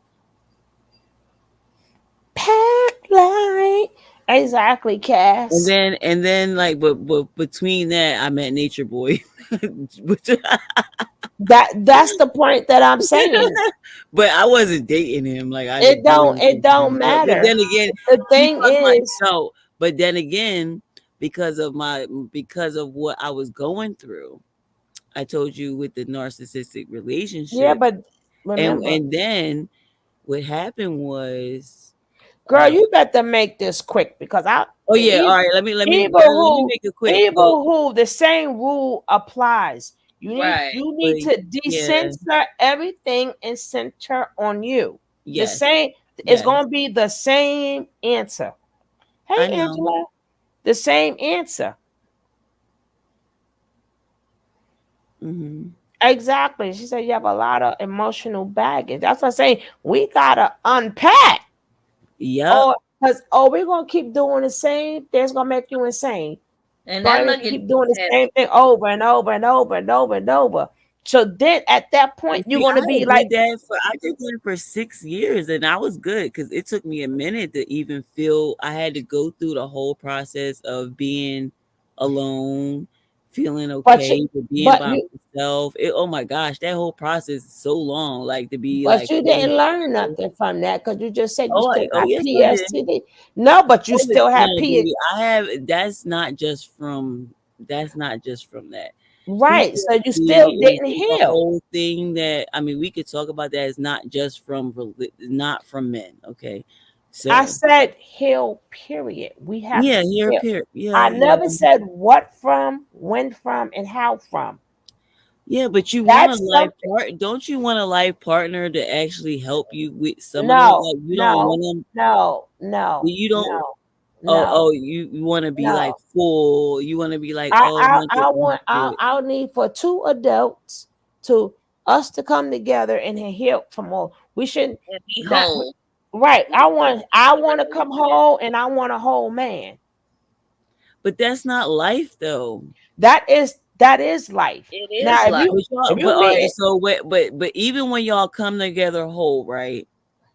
Pack light. Exactly, And Cass. then like, but between that, I met Nature Boy. That's the point that I'm saying. But I wasn't dating him. Like I It didn't date don't him. it don't But matter. then again, The thing because my is, no. But then again, because of what I was going through, I told you with the narcissistic yeah, relationship, but and remember, then what happened was, girl, you better make this quick because I oh yeah, all e- right. Let me make it quick. So, people who the same rule applies. Right. You but need to yeah, decensor everything and center on you. The yes, same it's yes, gonna be the same answer. Hey I know. Angela, the same answer. hmm Exactly. She said you have a lot of emotional baggage. That's what I'm saying. We gotta unpack. Yep. Or because we're gonna keep doing the same thing, it's gonna make you insane. And that Gonna make you luggage keep doing is the same heavy. thing over and over and over and over and over. So then at that point, And you're see, gonna be like, I did that for 6 years, and I was good because it took me a minute to even feel. I had to go through the whole process of being alone, feeling but you okay, to being but by you myself. Oh my gosh, that whole process is so long. Like to be but like you feeling didn't learn okay. nothing from that because you just said you Oh, still oh got yes, I did. PSTD. No, but you Oh, still have no, P. baby, I have. That's not just from. That's not just from that. Right. So you still PTSD didn't is a heal. whole thing that I mean we could talk about that. It's not just from not from men. Okay, I so said heal, period. We have yeah, to here heal. appear. Yeah, I never yeah, said what from, when from, and how from. yeah. But you want a That's life something. part? Don't you want a life partner to actually help you with some of those? No, Like you don't no, want them. no, no, You don't. no, Oh, no, you want to be like no. full. You want to be like 100, I want 100. I'll need for two adults to us to come together and heal from all. We shouldn't And be not whole. right. We don't want I to want to come whole and I want a whole man. But that's not life though. That is life. It Now is life. if But you all right. meet So but even when y'all come together whole, right?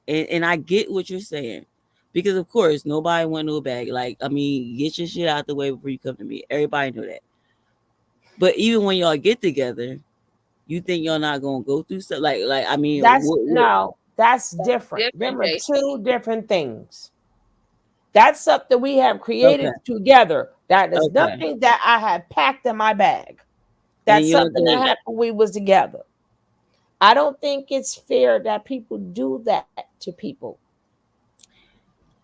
And I get what you're saying. Because of course nobody want no bag. Like, I mean, get your shit out the way before you come to me. Everybody know that. But even when y'all get together, you think y'all not gonna go through stuff like I mean that's what no, that's That's different. different, Them are JC. two different things. That's something we have created Okay. together. That is Okay. nothing that I had packed in my bag. And That's you don't something that think, happened when we was together. I don't think it's fair that people do that to people.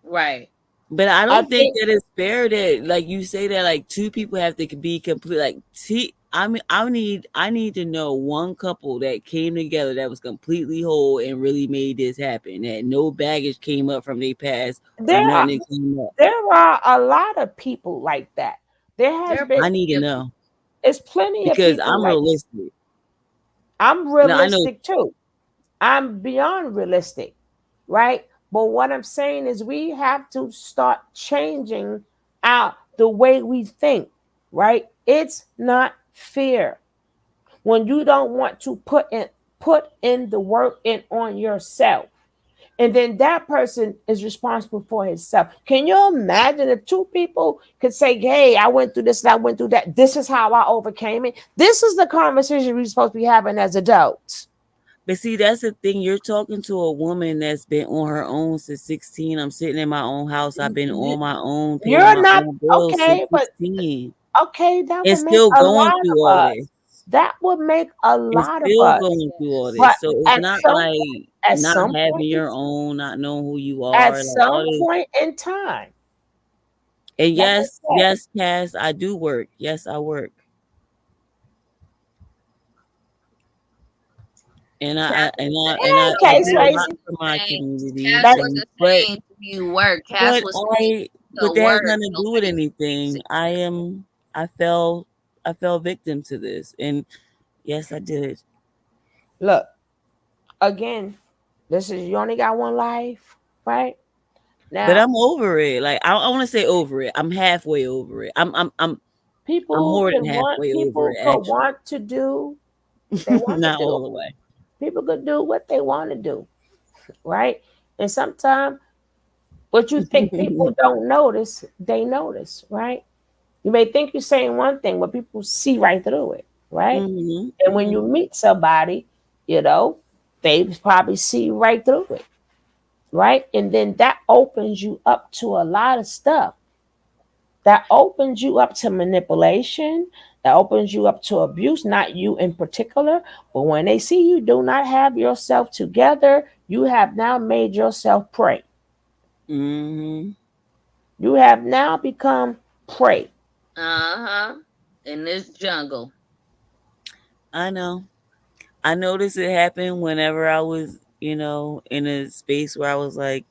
Right. but I I don't think think that it's fair that like you say that like two people have to be complete like see I mean I need to know one couple that came together that was completely whole and really made this happen. That no baggage came up from their past or there are nothing that came up. there are a lot of people like that. There has There are been I need plenty to of know it's plenty of because people I'm like realistic. I'm Now I know realistic too. I'm beyond realistic, right? But what I'm saying is we have to start changing out the way we think, right? It's not fair when you don't want to put in the work in on yourself. And then that person is responsible for himself. Can you imagine if two people could say, "Hey, I went through this and I went through that. This is how I overcame it." This is the conversation we're supposed to be having as adults. but see that's the thing. You're talking to a woman that's been on her own since 16. I'm sitting in my own house. I've been on my own, paying You're my not own bills since okay, but 16 okay, that and would make still a going lot through of all us. this. That would make a And lot of still us. going through all But this. So it's at not some like at not some having point in your own, not knowing who you at are, like all some this. point in time, And like I yes, said, yes, Cass, I do work. Yes, I work. And I Cass and was I and hey, I, saying I though, Case do a Cass lot Racy. for wasn't my saying community. Cass That And wasn't but saying do you work. Cass but was saying I but the that has work. nothing to do with Nobody takes anything. it. I fell victim to this. And yes, I did. look again. This is you only got one life, right? But Now, I'm over it. Like I want to say over it. I'm halfway over it. I'm people more than can want halfway over people it could actually. want to do what they want to Not do. all the way. People could do what they want to do, right? And sometimes what you think people don't notice, they notice, right? You may think you're saying one thing, but people see right through it, right? Mhm, And when you mhm. meet somebody, you know, they probably see right through it, right? And then that opens you up to a lot of stuff. That opens you up to manipulation. That opens you up to abuse, not you in particular. But when they see you do not have yourself together, you have now made yourself prey. Mhm. You have now become prey. Uh-huh. In this jungle. I know. I noticed it happened whenever I was, in a space where I was like,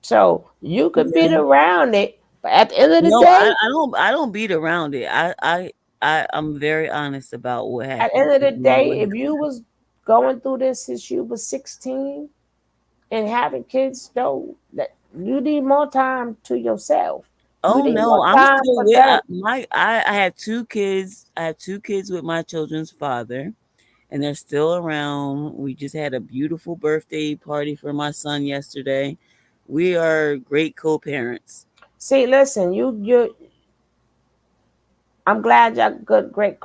So you you could beat know. around it, but at the end of the No, I, day, I don't. I don't beat around it. I'm very honest about what at the happened. end of You the know what day, if happened. you was going through this since you was 16 and having kids, though, that you need more time to yourself. You Oh need more no, I'm time still for with them. I have two kids. I have two kids with my children's father, and they're still around. We just had a beautiful birthday party for my son yesterday. We are great co-parents See, listen, I'm glad y'all good, great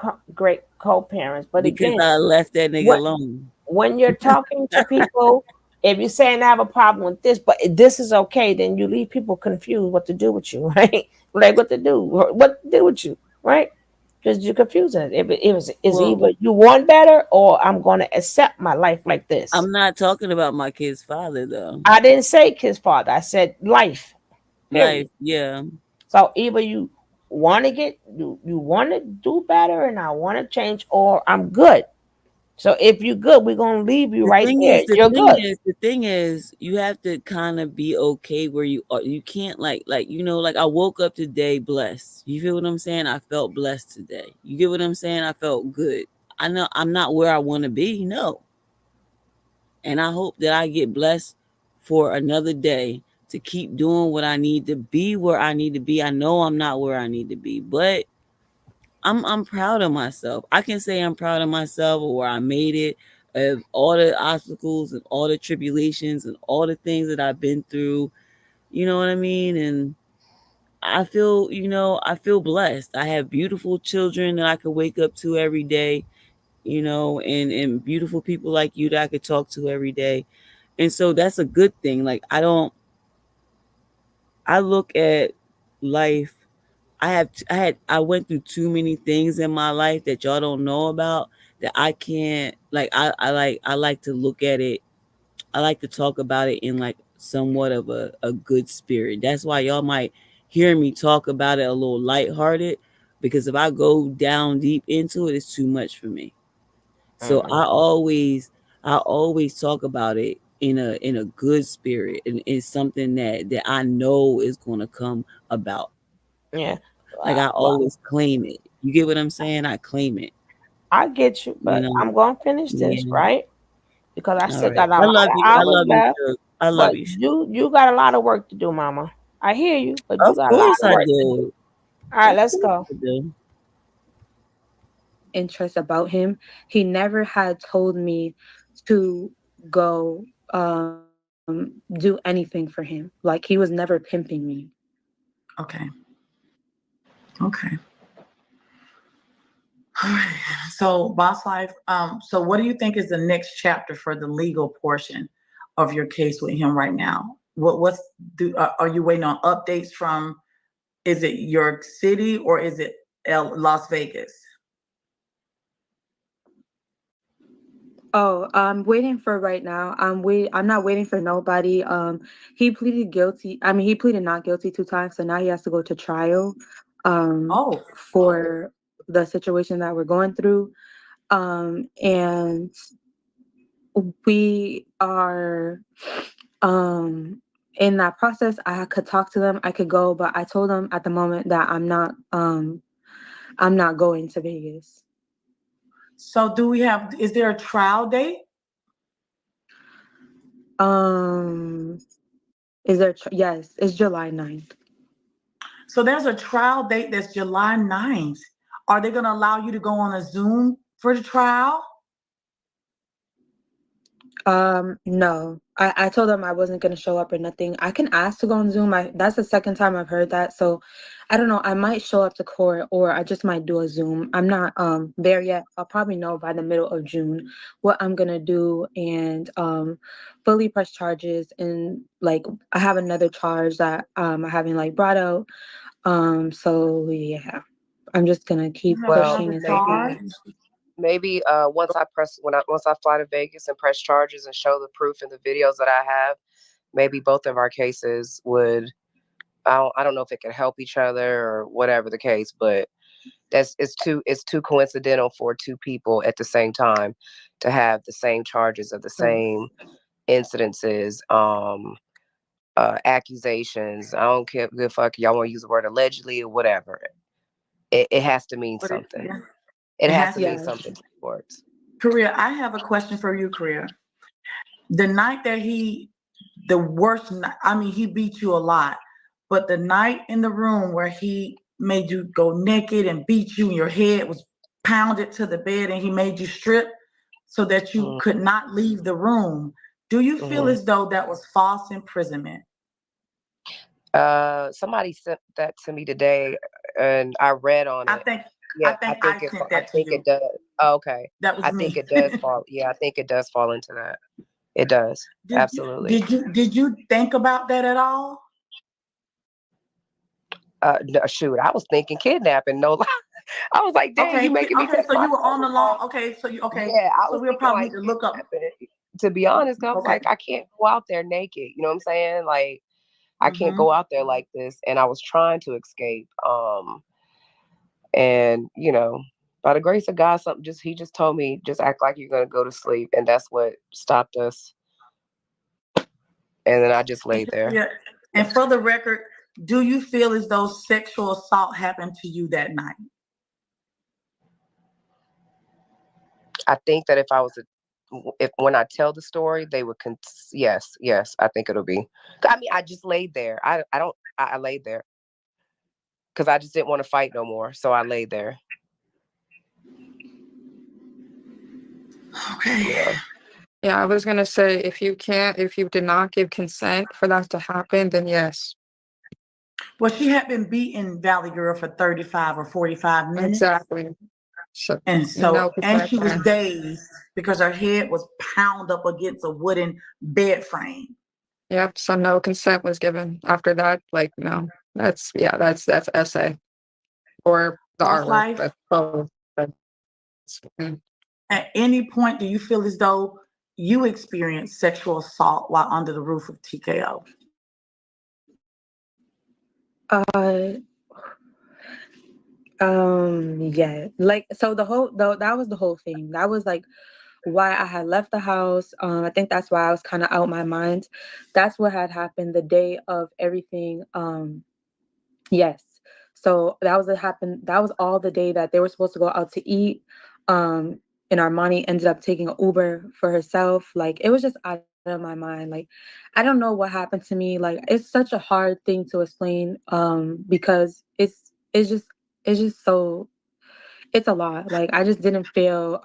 co-parents. But because again, I left that nigga what alone. when you're talking to people, if you're saying I have a problem with this, but this is okay, then you leave people confused what to do with you, right? Like what to do with you, right? Because you're confusing it. If it was is Well, either you want better or I'm going to accept my life like this. I'm not talking about my kid's father though. I didn't say kid's father. I said life. Period. Life, yeah. So either you want to you want to do better and I want to change, or I'm good. So if you're good, we're gonna leave you The right thing there. is, the You're thing good. is, the thing is, you have to kind of be okay where you are. You can't like I woke up today blessed. You feel what I'm saying? I felt blessed today. You get what I'm saying? I felt good. I know I'm not where I want to be, no, and I hope that I get blessed for another day to keep doing what I need to be where I need to be. I know I'm not where I need to be, but I'm proud of myself. I can say I'm proud of myself or where I made it, of all the obstacles and all the tribulations and all the things that I've been through. You know what I mean? And I feel blessed. I have beautiful children that I could wake up to every day, and beautiful people like you that I could talk to every day. And so that's a good thing. Like I look at life. I went through too many things in my life that y'all don't know about, that I can't, like, I like to look at it. I like to talk about it in like somewhat of a good spirit. That's why y'all might hear me talk about it a little lighthearted, because if I go down deep into it, it's too much for me. So I always talk about it in a good spirit, and it's something that I know is going to come about. Yeah. Like, I Well, always claim it. You get what I'm saying? I claim it. I get you, You but know? I'm going to finish this, Yeah. right? Because I All still right. got a I lot love of you. I hours love you, left. Suge. I love But you. you got a lot of work to do, Mama. I hear you, but you Of got a lot course of I work to do. do. All right, Of let's course go. I do. Interest about him. He never had told me to go do anything for him. Like he was never pimping me. Okay. Okay. All right. So, Boss Life, so what do you think is the next chapter for the legal portion of your case with him right now? Are you waiting on updates from, is it York City or is it Las Vegas? Oh, I'm waiting for right now. I'm not waiting for nobody. He pleaded guilty. I mean, he pleaded not guilty 2 times, so now he has to go to trial Oh, for the situation that we're going through. And we are in that process. I could talk to them, I could go, but I told them at the moment that I'm not going to Vegas. so is there a trial date? Is there yes, it's July 9th. So there's a trial date that's July 9th. Are they going to allow you to go on a Zoom for the trial? No. I told them I wasn't gonna show up or nothing. I can ask to go on Zoom. That's the second time I've heard that. So I don't know. I might show up to court or I just might do a Zoom. I'm not there yet. I'll probably know by the middle of June what I'm gonna do and fully press charges, and like I have another charge that I haven't like brought out. So yeah. I'm just gonna keep You have Well, pushing another and charge? maybe once I fly to Vegas and press charges and show the proof and the videos that I have, maybe both of our cases would. I don't know if it could help each other or whatever the case, but it's too coincidental for two people at the same time to have the same charges of the same incidences, accusations. I don't care, good fuck, y'all want to use the word allegedly or whatever. It has to mean But something. yeah, It it has has to to. mean yeah. something to the courts. Korea, I have a question for you, Korea. The night that the worst night, I mean, he beat you a lot, but the night in the room where he made you go naked and beat you and your head was pounded to the bed and he made you strip so that you Mm-hmm. could not leave the room. Do you feel Mm-hmm. as though that was false imprisonment? Somebody sent that to me today, and I read on I it. think I Yeah, think I sent I that to think it you. does. Oh, okay, That was I think me. it does fall. Yeah, I think it does fall into that. It does, absolutely. Did you think about that at all? No, shoot, I was thinking kidnapping. No lie, I was like, dang, you making me Okay, take so my you were on the clothes law. off. Okay. Yeah, I So was we'll thinking probably like need to look up. kidnapping. To be honest, I was Okay. like, I can't go out there naked. You know what I'm saying? Like, I can't Mm-hmm. go out there like this. And I was trying to escape. And by the grace of God, he just told me, just act like you're gonna go to sleep, and that's what stopped us. And then I just laid there. Yeah. And for the record, do you feel as though sexual assault happened to you that night? I think that if when I tell the story, they would yes, I think it'll be. I mean, I just laid there. I laid there because I just didn't want to fight no more, so I laid there. Okay. Yeah. Yeah, I was gonna say if you did not give consent for that to happen, then yes. Well, she had been beating Valley Girl for 35 or 45 minutes. Exactly. So And no and she was protection. dazed because her head was pounded up against a wooden bed frame. Yep. So no consent was given after that. Like, no, that's essay or the Boss artwork. life. But both. Mm. At any point, do you feel as though you experienced sexual assault while under the roof of TKO? Uh, yeah. Like, so that was the whole thing. That was like why I had left the house. I think that's why I was kind of out my mind. That's what had happened the day of everything. Yes. So that was all the day that they were supposed to go out to eat. And Armani ended up taking an Uber for herself. Like, it was just out of my mind. Like, I don't know what happened to me. Like, it's such a hard thing to explain. Because it's just so it's a lot. Like, I just didn't feel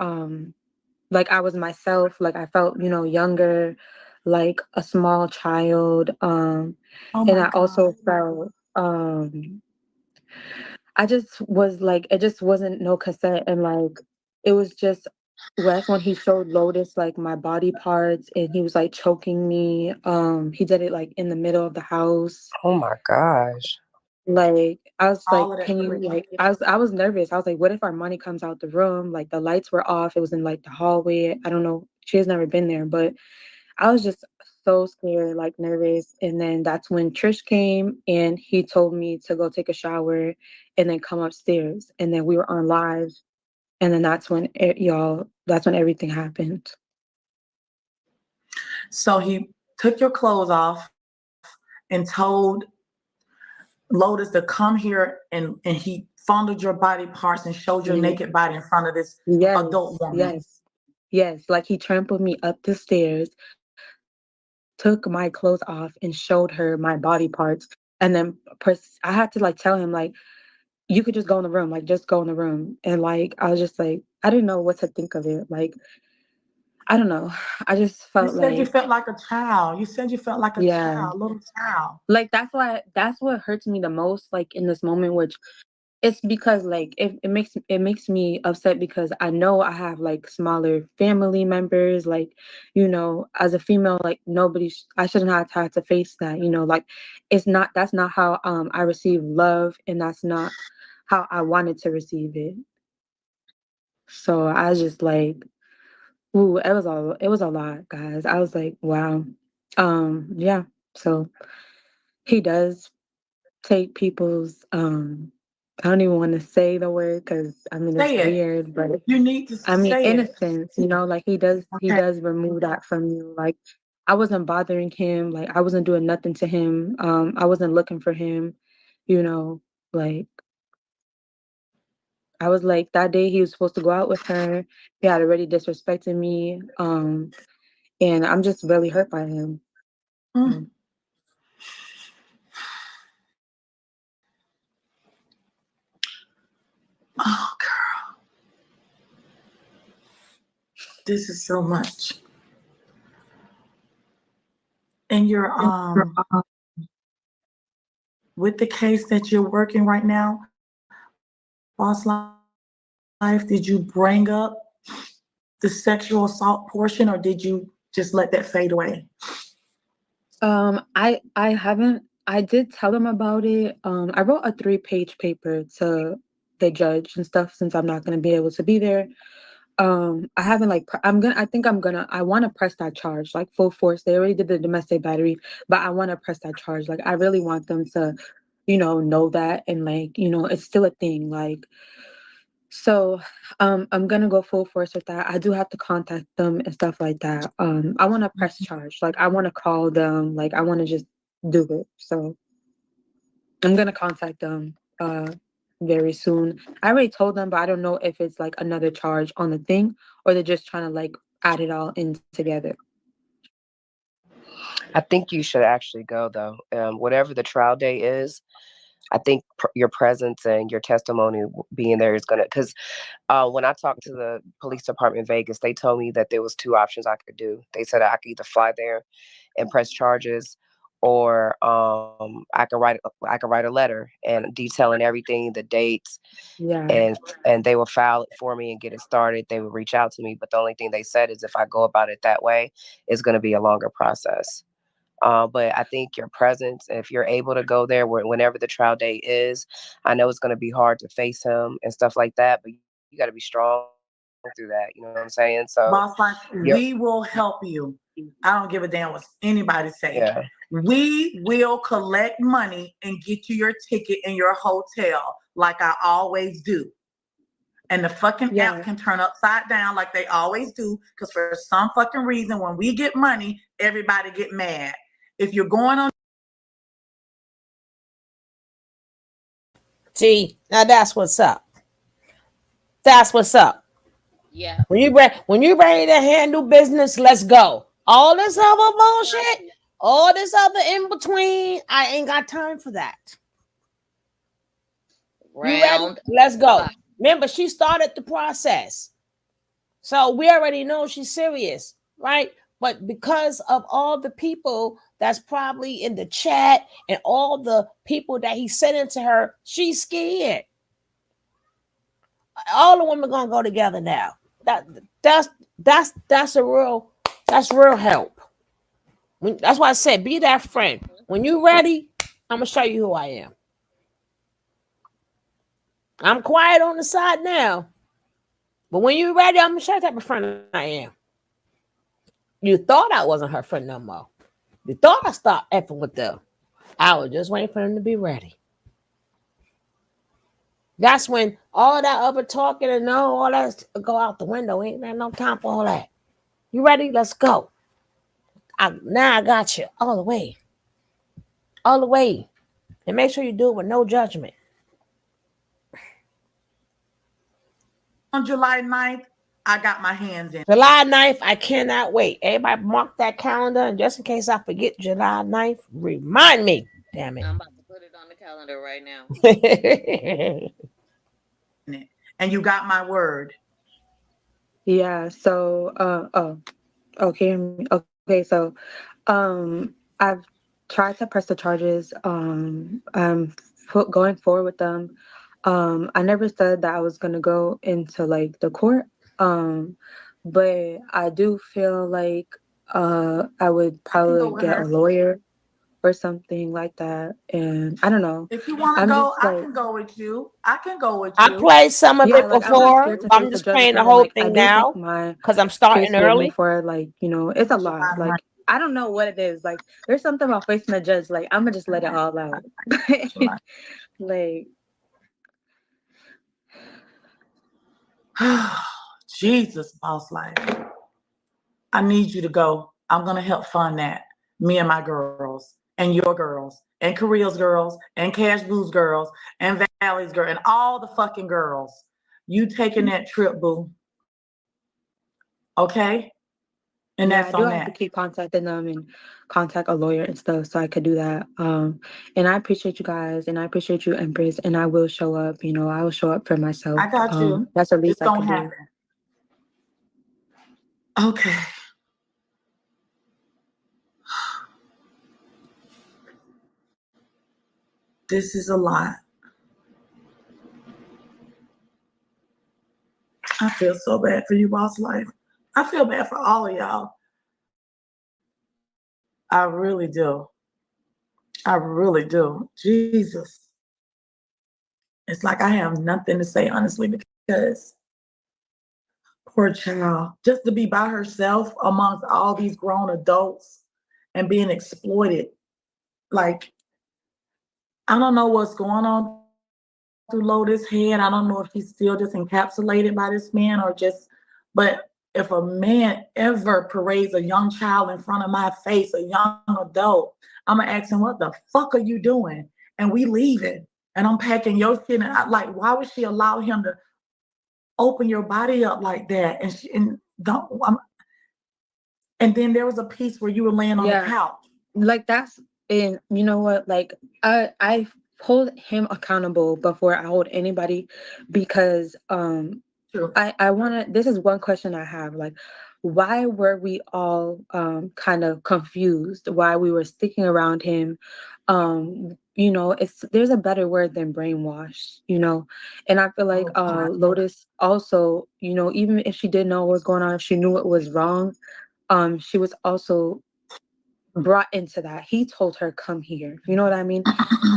like I was myself. Like, I felt, younger, like a small child. Oh And my I God. also felt I just was like, it just wasn't no consent. And like, it was just, that's when he showed Lotus like my body parts and he was like choking me. He did it like in the middle of the house. Oh my gosh. Like, I was like, All of that can you quick. like, I was nervous. I was like, what if Armani comes out the room? Like, the lights were off. It was in like the hallway. I don't know. She has never been there, but I was just so scared, like nervous. And then that's when Trish came and he told me to go take a shower and then come upstairs. And then we were on live. And then that's when everything happened. So he took your clothes off and told Lotus to come here and he fondled your body parts and showed your Ye- naked body in front of this adult Yes, woman. yes, yes. Like, he trampled me up the stairs, took my clothes off and showed her my body parts. And then I had to like tell him, like, you could just go in the room, like, just go in the room. And like, I was just like, I didn't know what to think of it. Like, I don't know. I just You felt said you like, felt like a child. You said you felt like a yeah, child, little child. like, that's what hurts me the most, like, in this moment, which it's because like it makes me upset because I know I have like smaller family members, like, as a female, like, I shouldn't have to face that, like, that's not how I receive love, and that's not how I wanted to receive it. So I was just like, ooh, it was a lot, guys. I was like, wow. Yeah. So he does take people's I don't even want to say the word because I mean it's Say it. weird, but You need to I mean say it. innocence, like he Okay. does remove that from you. Like, I wasn't bothering him, like I wasn't doing nothing to him. I wasn't looking for him, you know, like I was like, that day he was supposed to go out with her. He had already disrespected me. And I'm just really hurt by him. Mm. Oh, girl, this is so much. And you're with the case that you're working right now, Boss Life, did you bring up the sexual assault portion or did you just let that fade away? I haven't. I did tell them about it. I wrote a 3-page paper to the judge and stuff since I'm not gonna be able to be there. I haven't like I want to press that charge like full force. They already did the domestic battery, but I want to press that charge. Like, I really want them to, know that, and like, it's still a thing. Like, so, I'm gonna go full force with that. I do have to contact them and stuff like that. I want to press charge. Like, I want to call them. Like, I want to just do it. So I'm gonna contact them very soon. I already told them, but I don't know if it's like another charge on the thing or they're just trying to like add it all in together. I think you should actually go though. Whatever the trial day is, I think your presence and your testimony being there is gonna. Because when I talked to the police department in Vegas, they told me that there was two options I could do. They said I could either fly there and press charges, or I could write a letter and detailing everything, the dates, Yeah. and they will file it for me and get it started. They will reach out to me, but the only thing they said is if I go about it that way, it's going to be a longer process. But I think your presence, if you're able to go there whenever the trial date is, I know it's going to be hard to face him and stuff like that, but you got to be strong through that. You know what I'm saying? So Boss you're, Life, we will help you. I don't give a damn what anybody say. yeah. We will collect money and get you your ticket in your hotel like I always do. And the fucking app Yeah. can turn upside down like they always do. Because for some fucking reason, when we get money, everybody get mad. If you're going on, See, now that's what's up. That's what's up. Yeah. When you ready to handle business, let's go. All this Right. other bullshit, all this other in between, I ain't got time for that. You ready? Round Let's go. clock. Remember, she started the process. So we already know she's serious, right? But because of all the people that's probably in the chat and all the people that he sent into her, she's scared. All the women gonna go together now. That that's a real that's real help. That's why I said be that friend. When you ready, I'm gonna show you who I am. I'm quiet on the side now, but when you ready, I'm gonna show you the type of friend I am. You thought I wasn't her friend no more. You thought I stopped effing with them. I was just waiting for them to be ready. That's when all that other talking and all that go out the window. Ain't there no time for all that. You ready? Let's go. Now I got you all the way. All the way. And make sure you do it with no judgment. July 9th, I got my hands in. July 9th, I cannot wait. Everybody mark that calendar. And just in case I forget July 9th, remind me. Damn I'm about to put it on the calendar right now. it. And you got my word. Yeah. So, okay. Okay. So, I've tried to press the charges. I'm going forward with them. I never said that I was gonna go into like the court. But I do feel like I would I can go probably with get a her. lawyer or something like that. And I don't know. If you want to I'm go, just I like, can go with you. I can go with I you. played some of yeah, it like I'm not before. scared to face I'm the just playing the judgment, and whole like I thing do think now my because I'm case starting will move early. forward. Like, it's a July lot. 9th. Like I don't know what it is. Like there's something about facing the judge. Like I'm gonna just let it all out. July. Like Jesus, boss life. I need you to go. I'm gonna help fund that. Me and my girls, and your girls, and Korea's girls, and Cash Boo's girls, and Valley's girl, and all the fucking girls. You taking that trip, boo. Okay? And that's yeah, on I do that. have to keep contacting them and contact a lawyer and stuff so I could do that. And I appreciate you guys and I appreciate you, Empress, and I will show up. I will show up for myself. I got you. That's the It's least I gonna could do. happen. Okay. This is a lot. I feel so bad for you, boss life. I feel bad for all of y'all. I really do. I really do. Jesus. It's like I have nothing to say, honestly, because poor child, just to be by herself amongst all these grown adults and being exploited. Like, I don't know what's going on through Lotus' head. I don't know if she's still just encapsulated by this man or just, but if a man ever parades a young child in front of my face, a young adult, I'm gonna ask him, what the fuck are you doing? And we leaving. And I'm packing your shit. And like, why would she allow him to open your body up like that? And and then there was a piece where you were laying on the Yeah, couch. like that's and you know what? Like I hold him accountable before I hold anybody because True. I want to. This is one question I have. Like, why were we all kind of confused? Why we were sticking around him? There's a better word than brainwash. And I feel like Oh God. Lotus also, even if she didn't know what was going on, if she knew it was wrong, she was also brought into that. He told her, come here. You know what I mean?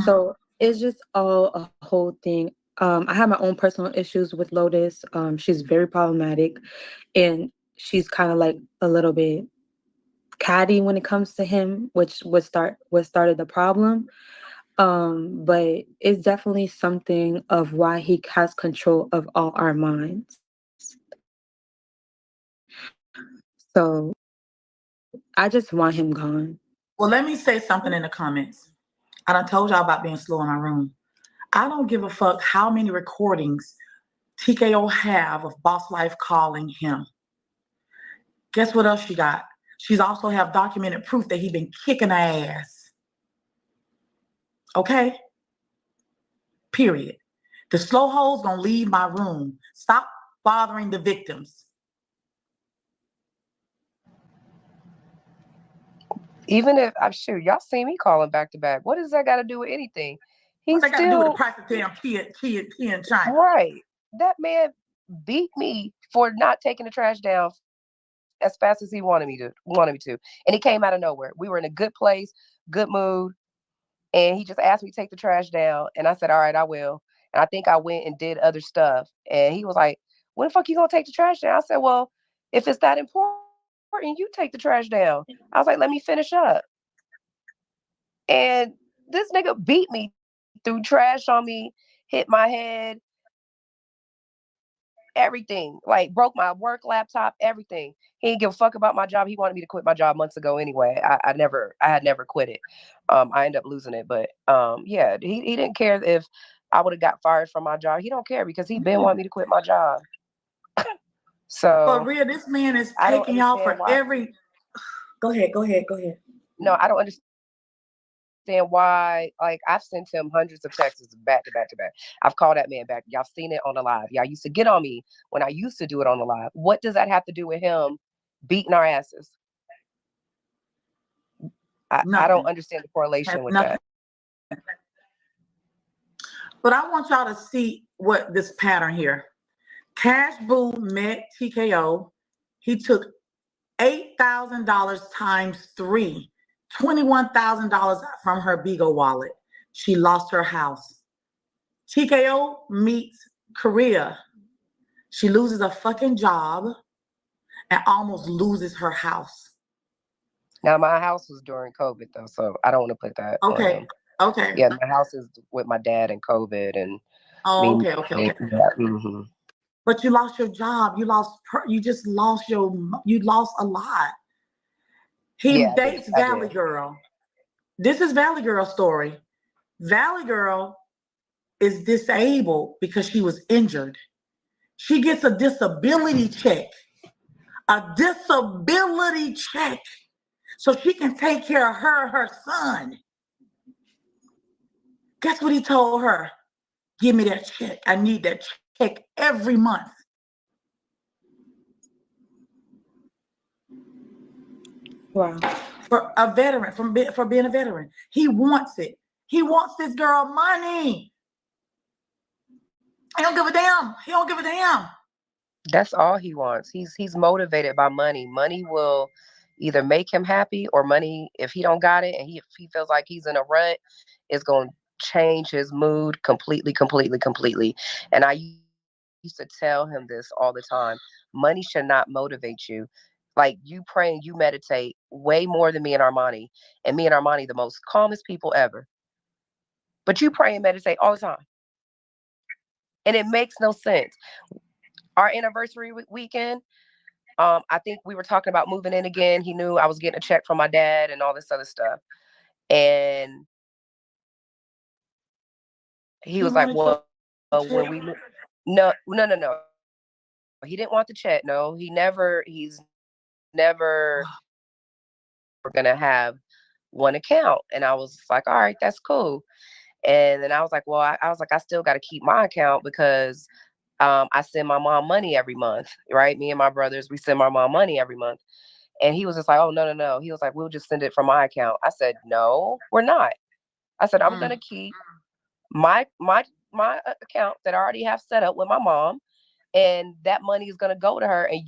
So it's just all a whole thing. I have my own personal issues with Lotus. She's very problematic, and she's kind of like a little bit catty when it comes to him, which what started the problem. But it's definitely something of why he has control of all our minds. So I just want him gone. Well, let me say something in the comments. I done told y'all about being slow in my room. I don't give a fuck how many recordings TKO have of Boss Life calling him. Guess what else she got? She's also have documented proof that he been kicking her ass. Okay? Period. The slow hoes gonna leave my room. Stop bothering the victims. Even if I'm sure y'all see me calling back to back, what does that got to do with anything? What He's they got to do with the still price of damn tea in China? right. That man beat me for not taking the trash down as fast as he wanted me to, and he came out of nowhere. We were in a good place, good mood, and he just asked me to take the trash down, and I said, "All right, I will." And I think I went and did other stuff, and he was like, "When the fuck you gonna take the trash down?" I said, "Well, if it's that important, you take the trash down." I was like, "Let me finish up." And this nigga beat me, threw trash on me, hit my head, everything. Like broke my work laptop, everything. He didn't give a fuck about my job. He wanted me to quit my job months ago anyway. I had never quit it. I ended up losing it. But yeah, he didn't care if I would have got fired from my job. He don't care because he been wanting me to quit my job. For So real, this man is I don't taking y'all understand for why. every. Go ahead. No, I don't understand why. Like I've sent him hundreds of texts back to back to back. I've called that man back. Y'all seen it on the live. Y'all used to get on me when I used to do it on the live. What does that have to do with him beating our asses? I don't Nothing. understand the Has correlation with nothing. that. But I want y'all to see what this pattern here. Cash Boo met TKO. He took $8,000 times three, $21,000 from her Bigo wallet. She lost her house. TKO meets Korea. She loses a fucking job and almost loses her house. Now my house was during COVID though, so I don't want to put that on Okay. him. Okay. Yeah, my house is with my dad and COVID and Oh, me. okay. Yeah, mm-hmm. But you lost your job. You just lost you lost a lot. He Yeah, I did. dates I Valley did. Girl. This is Valley Girl's story. Valley Girl is disabled because she was injured. She gets a disability check. A disability check. So she can take care of her son. Guess what he told her? Give me that check. I need that check every month. Wow. For a veteran, for being a veteran. He wants it. He wants this girl money. He don't give a damn. He don't give a damn. That's all he wants. He's motivated by money. Money will either make him happy or money, if he don't got it and if he feels like he's in a rut, it's going to change his mood completely, completely, completely. And I used to tell him this all the time. Money should not motivate you. Like you pray and you meditate way more than me and Armani. And me and Armani, the most calmest people ever. But you pray and meditate all the time. And it makes no sense. Our anniversary weekend, I think we were talking about moving in again. He knew I was getting a check from my dad and all this other stuff. And he He was like, wanted your well, when check. we no, no, no, no. He didn't want the check. No, he's never we're gonna have one account. And I was like, all right, that's cool. And then I was like, well, I was like, I still gotta keep my account because I send my mom money every month, right? Me and my brothers, we send my mom money every month. And he was just like, oh, no, no, no. He was like, we'll just send it from my account. I said, no, we're not. I said, I'm going to keep my account that I already have set up with my mom. And that money is going to go to her. And,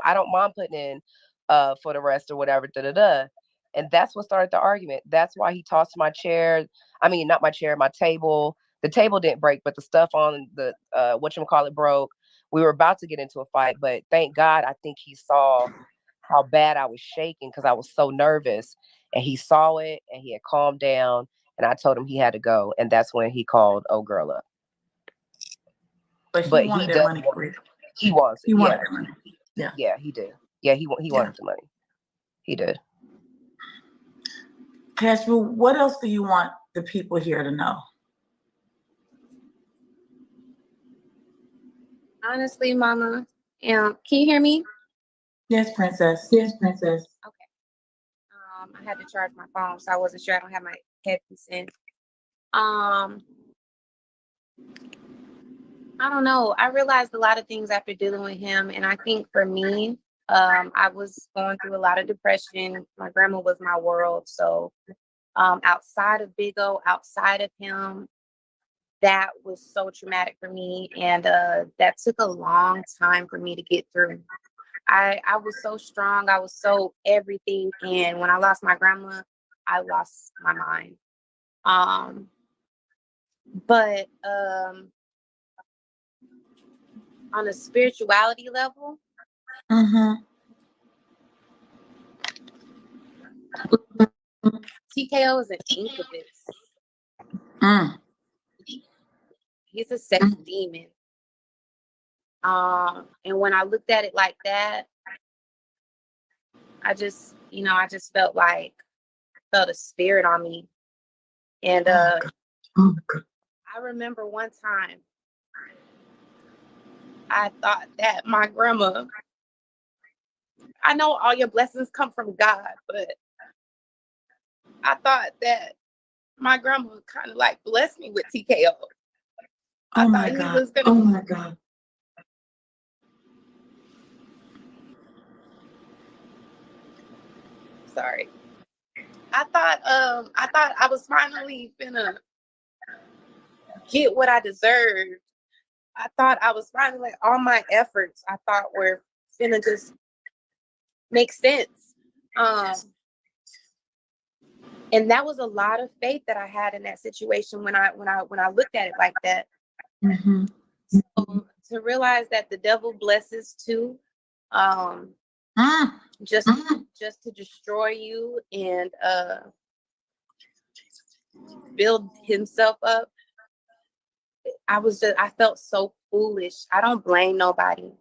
I don't mind putting in for the rest or whatever, da-da-da. And that's what started the argument. That's why he tossed my chair. I mean, not my chair, my table. The table didn't break, but the stuff on the whatchamacallit broke. We were about to get into a fight, but thank God, I think he saw how bad I was shaking because I was so nervous. And he saw it and he had calmed down. And I told him he had to go. And that's when he called old girl up. But he wanted that money for you. He wants it. He wanted that money. Yeah. Yeah, he did. Yeah, he wanted the money. He did. Cashmere, what else do you want the people here to know? Honestly, Mama, can you hear me? Yes, Princess. Yes, Princess. Okay. I had to charge my phone, so I wasn't sure. I don't have my headpiece in. I don't know. I realized a lot of things after dealing with him, and I think for me, I was going through a lot of depression. My grandma was my world, so outside of Big O, outside of him, that was so traumatic for me, and that took a long time for me to get through. I was so strong, I was so everything, and when I lost my grandma, I lost my mind. But on a spirituality level, TKO is an incubus. He's a sex demon. And when I looked at it like that, I just felt a spirit on me. And I remember one time I thought that my grandma, I know all your blessings come from God, but I thought that my grandma kind of like blessed me with TKO. Oh my God. Oh my God. Sorry. I thought I was finally gonna get what I deserved. I thought I was finally all my efforts I thought were gonna just make sense. And that was a lot of faith that I had in that situation when I looked at it like that. Mm-hmm. So to realize that the devil blesses too, just to destroy you and build himself up. I felt so foolish. I don't blame nobody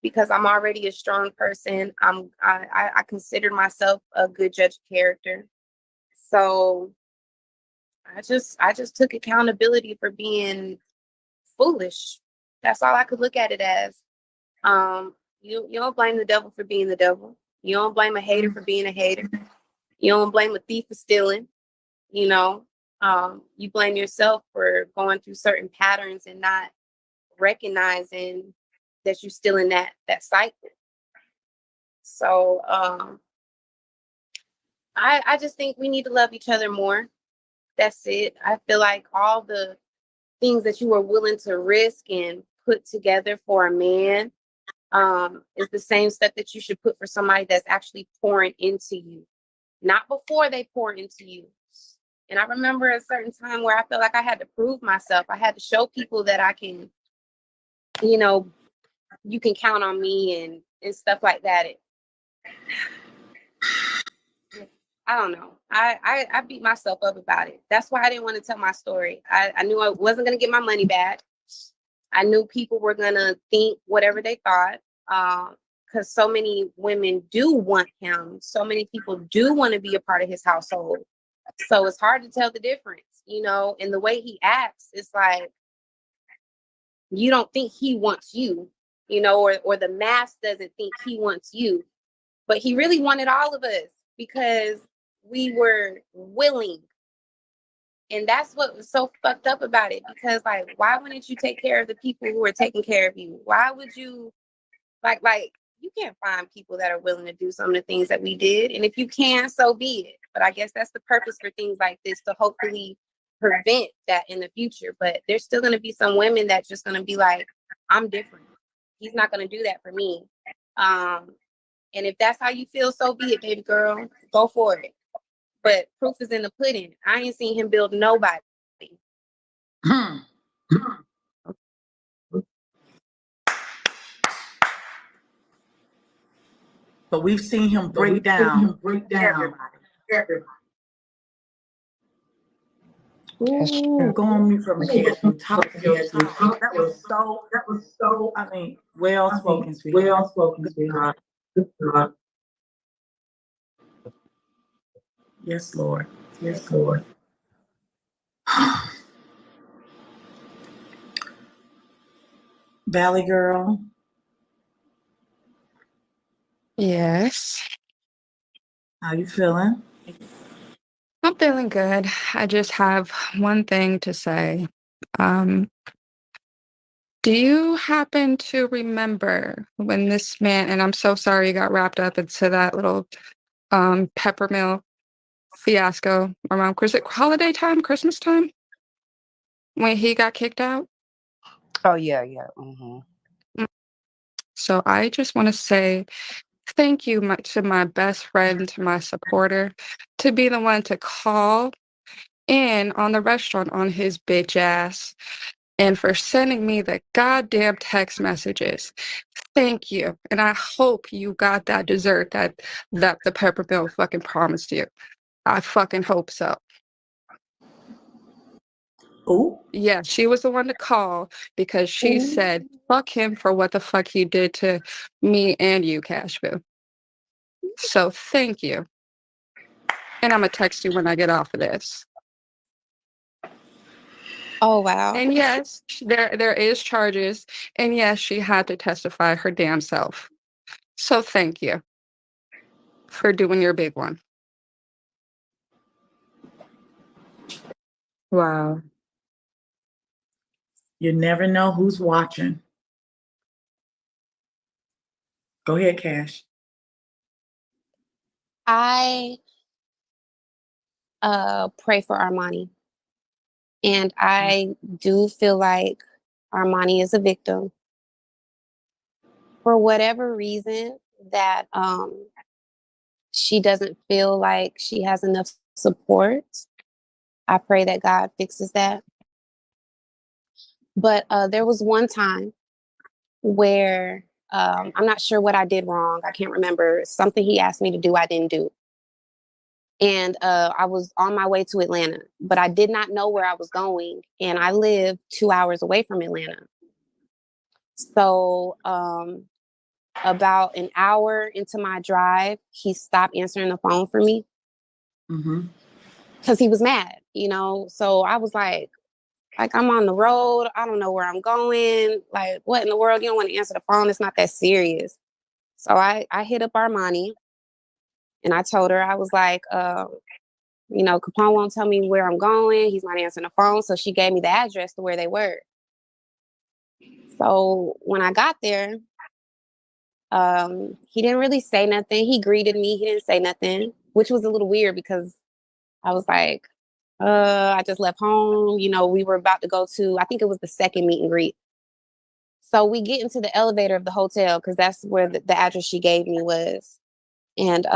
because I'm already a strong person. I consider myself a good judge of character. So I just took accountability for being foolish. That's all I could look at it as. You don't blame the devil for being the devil. You don't blame a hater for being a hater. You don't blame a thief for stealing. You know, you blame yourself for going through certain patterns and not recognizing that you're still in that cycle. So I just think we need to love each other more. That's it. I feel like all the things that you were willing to risk and put together for a man is the same stuff that you should put for somebody that's actually pouring into you, not before they pour into you. And I remember a certain time where I felt like I had to prove myself. I had to show people that I can, you can count on me and stuff like that. I don't know. I beat myself up about it. That's why I didn't want to tell my story. I knew I wasn't going to get my money back. I knew people were going to think whatever they thought. Because so many women do want him. So many people do want to be a part of his household. So it's hard to tell the difference, and the way he acts, it's like, you don't think he wants you, or the mass doesn't think he wants you, but he really wanted all of us because we were willing. And that's what was so fucked up about it, because like, why wouldn't you take care of the people who are taking care of you? Why would you like you can't find people that are willing to do some of the things that we did. And if you can, so be it. But I guess that's the purpose for things like this, to hopefully prevent that in the future. But there's still going to be some women that's just going to be like, I'm different. He's not going to do that for me. And if that's how you feel, so be it, baby girl. Go for it. But proof is in the pudding. I ain't seen him build nobody. But we've seen him break down everybody. Ooh, go on mute from Cash. Talk, Cash. Talk. That was so, I mean, well spoken, sweetheart. Good God. Yes, Lord. Yes, Lord. Valley girl. Yes. How you feeling? I'm feeling good. I just have one thing to say. Um, do you happen to remember when this man, and I'm so sorry you got wrapped up into that little peppermill fiasco around holiday time, Christmas time, when he got kicked out? Oh yeah, yeah. Mm-hmm. So I just want to say thank you to my best friend, my supporter, to be the one to call in on the restaurant on his bitch ass and for sending me the goddamn text messages. Thank you. And I hope you got that dessert that the peppermill fucking promised you. I fucking hope so. Ooh. Yeah, she was the one to call because she said, fuck him for what the fuck he did to me and you, Cashville. So thank you. And I'm going to text you when I get off of this. Oh, wow. And yes, there is charges. And yes, she had to testify her damn self. So thank you for doing your big one. Wow. You never know who's watching. Go ahead, Cash. I pray for Armani. And I do feel like Armani is a victim. For whatever reason that she doesn't feel like she has enough support. I pray that God fixes that. But there was one time where I'm not sure what I did wrong. I can't remember. Something he asked me to do, I didn't do. And I was on my way to Atlanta, but I did not know where I was going. And I live 2 hours away from Atlanta. So about an hour into my drive, he stopped answering the phone for me. Because he was mad, you know? So I was like, I'm on the road. I don't know where I'm going. Like, what in the world? You don't want to answer the phone. It's not that serious. So I hit up Armani and I told her, I was like, you know, Capone won't tell me where I'm going. He's not answering the phone. So she gave me the address to where they were. So when I got there, he didn't really say nothing. He greeted me. He didn't say nothing, which was a little weird because I was like, I just left home. You know, we were about to go to, I think it was the second meet and greet. So we get into the elevator of the hotel because that's where the address she gave me was. And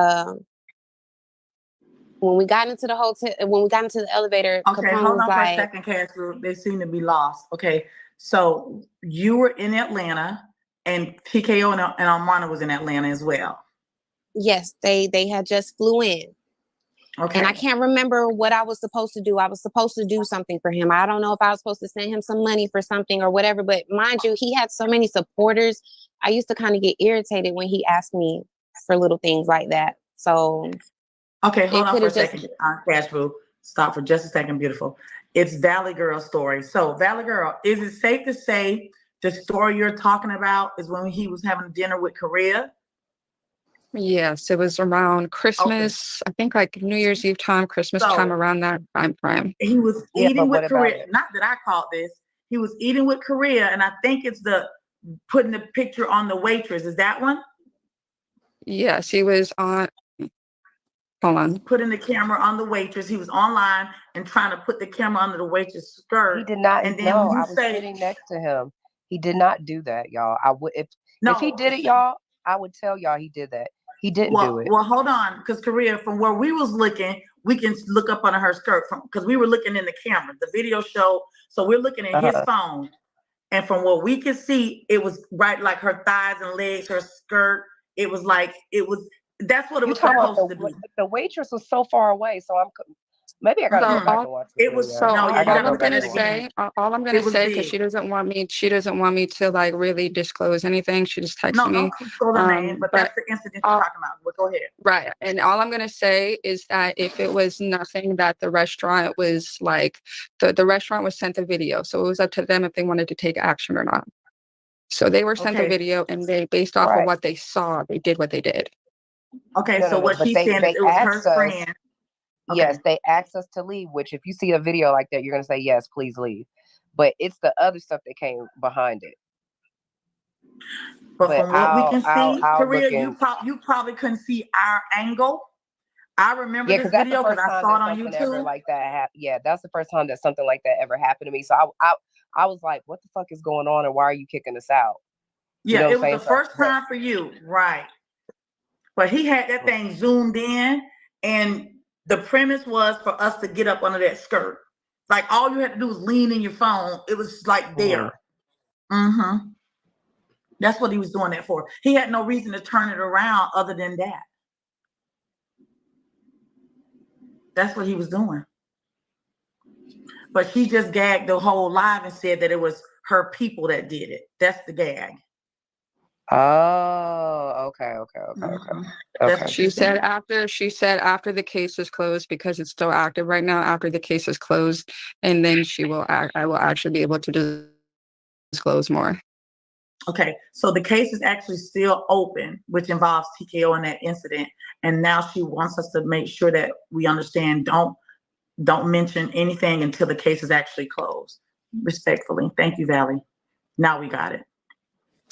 when we got into the hotel, when we got into the elevator, Okay, Capone hold was on for a like, second, Cash. They seem to be lost. Okay, so you were in Atlanta, and TKO and Armani was in Atlanta as well. yes, they had just flew in. Okay. And I can't remember what I was supposed to do. I was supposed to do something for him. I don't know if I was supposed to send him some money for something or whatever. But mind you, he had so many supporters. I used to kind of get irritated when he asked me for little things like that. So okay, hold on for a second, Cash Boo. Stop for just a second, beautiful. It's Valley Girl's story. So, Valley Girl, is it safe to say the story you're talking about is when he was having dinner with Korea? Yes, it was around Christmas. Okay. I think like New Year's Eve time, Christmas time, around that time frame. He was eating with Korea. Not that I caught this. He was eating with Korea, and I think it's the putting the picture on the waitress. Is that one? Yes, he was on. Hold on. Putting the camera on the waitress. He was online and trying to put the camera under the waitress' skirt. He did not. And then no, I was sitting next to him. He did not do that, y'all. I would if he did it, y'all. I would tell y'all he did that. He didn't do it. Well, hold on, because Korea, from where we was looking, we can look up under her skirt because we were looking in the camera, the video show. So we're looking at his phone, and from what we could see, it was right like her thighs and legs, her skirt. It was like That's what it was supposed to be. The waitress was so far away, so maybe I gotta go back and watch the video. So No, all you gotta I'm look at gonna it say, again. all I'm gonna It was say, because big. she doesn't want me to like really disclose anything. She just texted No, me. don't disclose the name, but that's the incident you're talking about. But go ahead. Right. And all I'm gonna say is that if it was nothing that the restaurant was like, the restaurant was sent a video, so it was up to them if they wanted to take action or not. So they were sent a video, and they, based off of what they saw, they did what they did. Okay, so what she's saying is it was her friend. Yes, they asked us to leave, which if you see a video like that, you're going to say, yes, please leave. But it's the other stuff that came behind it. But from what we can see, Korea, you probably couldn't see our angle. I remember this video because I saw it on YouTube. Like that yeah, that's the first time that something like that ever happened to me. So I was like, what the fuck is going on and why are you kicking us out? Yeah, you know, it was the first time for you. Right. But he had that thing zoomed in, and the premise was for us to get up under that skirt. Like all you had to do was lean in your phone. It was like there. Mm-hmm. That's what he was doing that for. He had no reason to turn it around other than that. That's what he was doing. But she just gagged the whole live and said that it was her people that did it. That's the gag. Oh, okay. She said after the case is closed, because it's still active right now, after the case is closed, and then I will actually be able to disclose more. Okay, so the case is actually still open, which involves TKO in that incident. And now she wants us to make sure that we understand, don't mention anything until the case is actually closed. Respectfully. Thank you, Valley. Now we got it.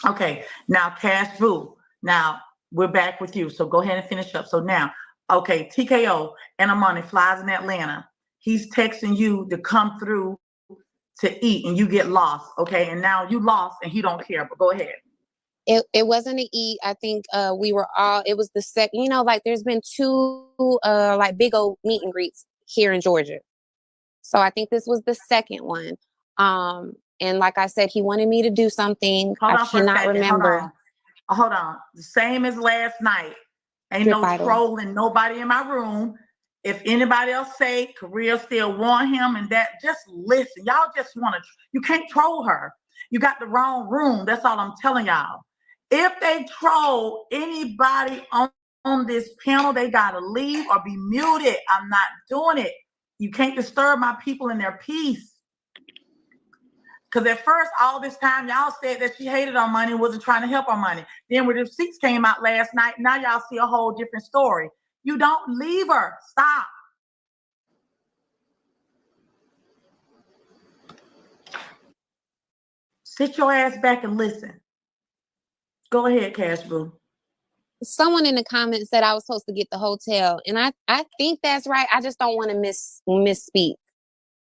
Okay, now Cash Boo. Now we're back with you. So go ahead and finish up. So now, okay, TKO and Amani flies in Atlanta. He's texting you to come through to eat and you get lost. Okay, and now you lost and he don't care, but go ahead. It wasn't to eat. I think we were all, it was the second, you know, like there's been two like big old meet and greets here in Georgia. So I think this was the second one. And like I said, he wanted me to do something. I cannot remember. Hold on. The same as last night. Ain't no trolling nobody in my room. If anybody else say Korea still want him and that, just listen. Y'all just want to, you can't troll her. You got the wrong room. That's all I'm telling y'all. If they troll anybody on this panel, they got to leave or be muted. I'm not doing it. You can't disturb my people in their peace. Because at first, all this time, y'all said that she hated Armani and wasn't trying to help Armani. Then when the receipts came out last night, now y'all see a whole different story. You don't leave her. Stop. Sit your ass back and listen. Go ahead, Cash Boo. Someone in the comments said I was supposed to get the hotel. And I think that's right. I just don't want to misspeak.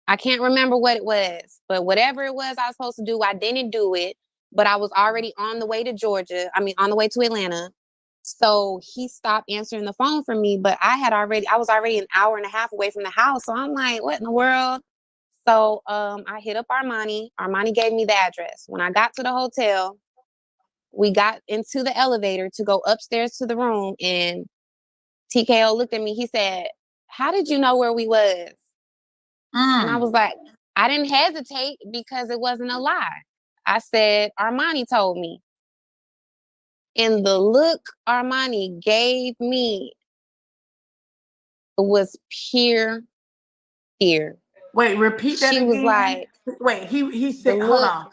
I can't remember what it was, but whatever it was I was supposed to do, I didn't do it. But I was already on the way to on the way to Atlanta. So he stopped answering the phone for me, but I was already an hour and a half away from the house. So I'm like, what in the world? So I hit up Armani. Armani gave me the address. When I got to the hotel, we got into the elevator to go upstairs to the room, and TKO looked at me. He said, "How did you know where we was?" And I was like, I didn't hesitate because it wasn't a lie. I said, Armani told me. And the look Armani gave me was pure fear. Wait, repeat that again. She was like, wait, he said, hold on.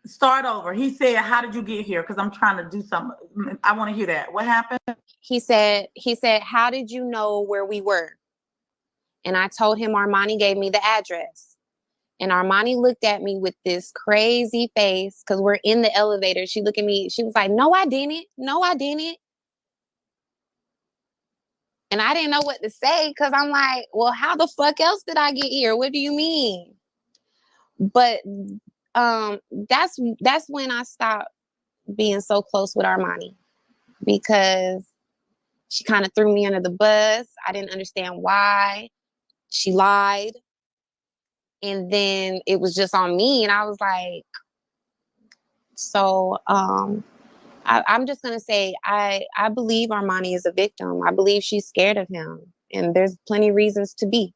Start over. He said, how did you get here? Because I'm trying to do something. I want to hear that. What happened? He said, how did you know where we were? And I told him Armani gave me the address. And Armani looked at me with this crazy face because we're in the elevator. She looked at me. She was like, no, I didn't. No, I didn't. And I didn't know what to say because I'm like, well, how the fuck else did I get here? What do you mean? But that's when I stopped being so close with Armani, because She kind of threw me under the bus. I didn't understand why. She lied. And then it was just on me. And I was like, so I'm just going to say, I believe Armani is a victim. I believe she's scared of him. And there's plenty of reasons to be.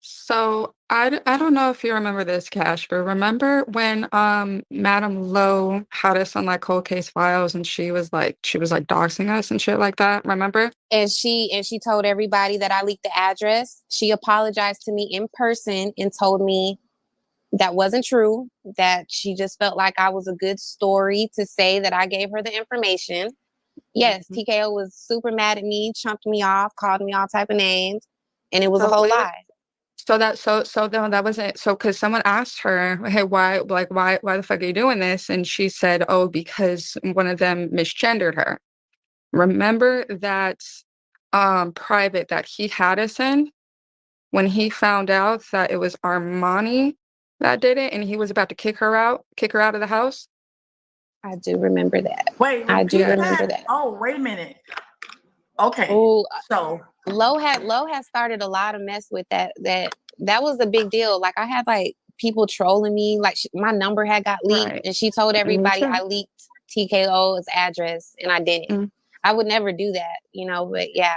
So I don't know if you remember this, Cash, but remember when Madam Lowe had us on like cold case files and she was like doxing us and shit like that, remember? And she told everybody that I leaked the address. She apologized to me in person and told me that wasn't true, that she just felt like I was a good story to say that I gave her the information. Yes, TKO was super mad at me, chumped me off, called me all type of names, and it was a So whole wait, lie. so no, that wasn't so because someone asked her, hey, why the fuck are you doing this? And she said, oh, because one of them misgendered her. Remember that private that he had us in when he found out that it was Armani that did it and he was about to kick her out of the house? I do remember that. Wait, I do repeat remember that. that. Oh, wait a minute. Okay. Oh, So Lowe had started a lot of mess with that. That was a big deal. Like I had like people trolling me. Like my number had got leaked, Right. and she told Me everybody too. I leaked TKO's address, and I didn't. Mm. I would never do that, you know. But yeah,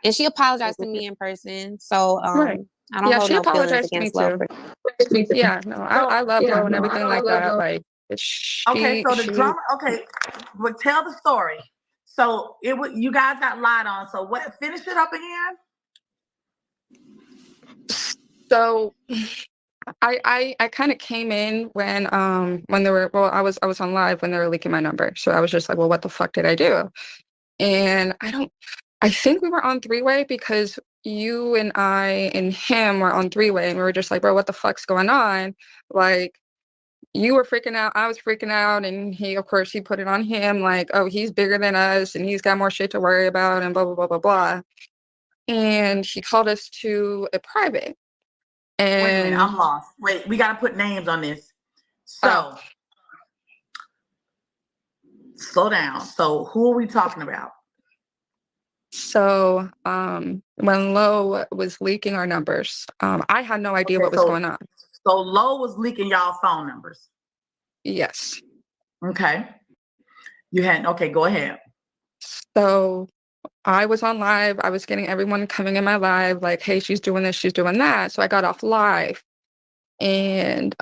and she apologized to me in person. So Right. I don't Yeah, hold she no feelings apologized to me against Lowe too. for. Yeah, no, I love yeah, Lo and no, everything I like love that. Lo. Like Okay, so the she drummer. Okay, but tell the story. So it was you guys got lied on. So what? Finish it up again. so I kind of came in when they were I was on live when they were leaking my number. So I was just like, well, what the fuck did I do? And I think we were on three-way because you and I and him were on three-way and we were just like, bro, what the fuck's going on? Like you were freaking out, I was freaking out, and he, of course, he put it on him like, oh, he's bigger than us and he's got more shit to worry about and blah blah blah blah blah. And he called us to a private. Wait a minute, And I'm lost. Wait, we got to put names on this. oh, So slow down. So who are we talking about? so when Lo was leaking our numbers, I had no idea Okay, what was going on. so Lowe was leaking y'all phone numbers. Yes. Okay. You had okay. Go ahead. So I was on live. I was getting everyone coming in my live, like, hey, she's doing this, she's doing that. So I got off live. And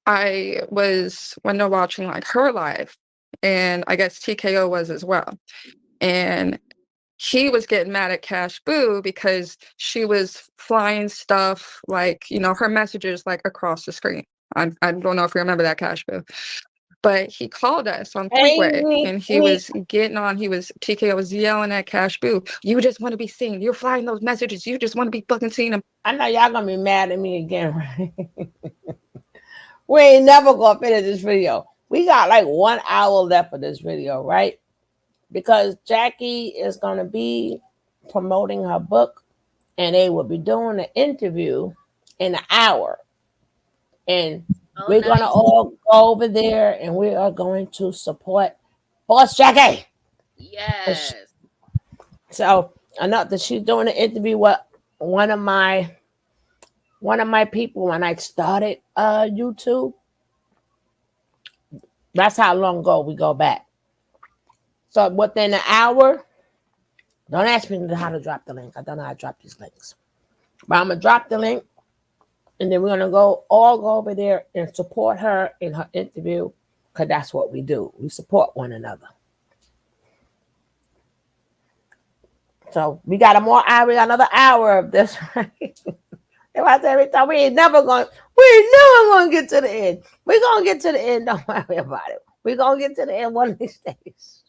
I was when they're watching like her live. And I guess TKO was as well. And he was getting mad at Cash Boo because she was flying stuff like, her messages like across the screen. I don't know if you remember that, Cash Boo. But he called us on three-way and he was getting on. TKO was yelling at Cash Boo. You just want to be seen. You're flying those messages. You just want to be fucking seen. I know y'all gonna be mad at me again, right? We ain't never gonna finish this video. We got like 1 hour left of this video, right? Because Jackie is gonna be promoting her book and they will be doing an interview in an hour. And we're gonna all go over there and we are going to support Boss Jackie. Yes. So enough that she's doing an interview with one of my people when I started YouTube. That's how long ago we go back. So within an hour, don't ask me how to drop the link. I don't know how to drop these links. But I'm gonna drop the link and then we're gonna all go over there and support her in her interview. Because that's what we do. We support one another. So we got another hour of this, right? If I say every time we ain't never gonna get to the end. We're gonna get to the end, don't worry about it. We're gonna get to the end one of these days.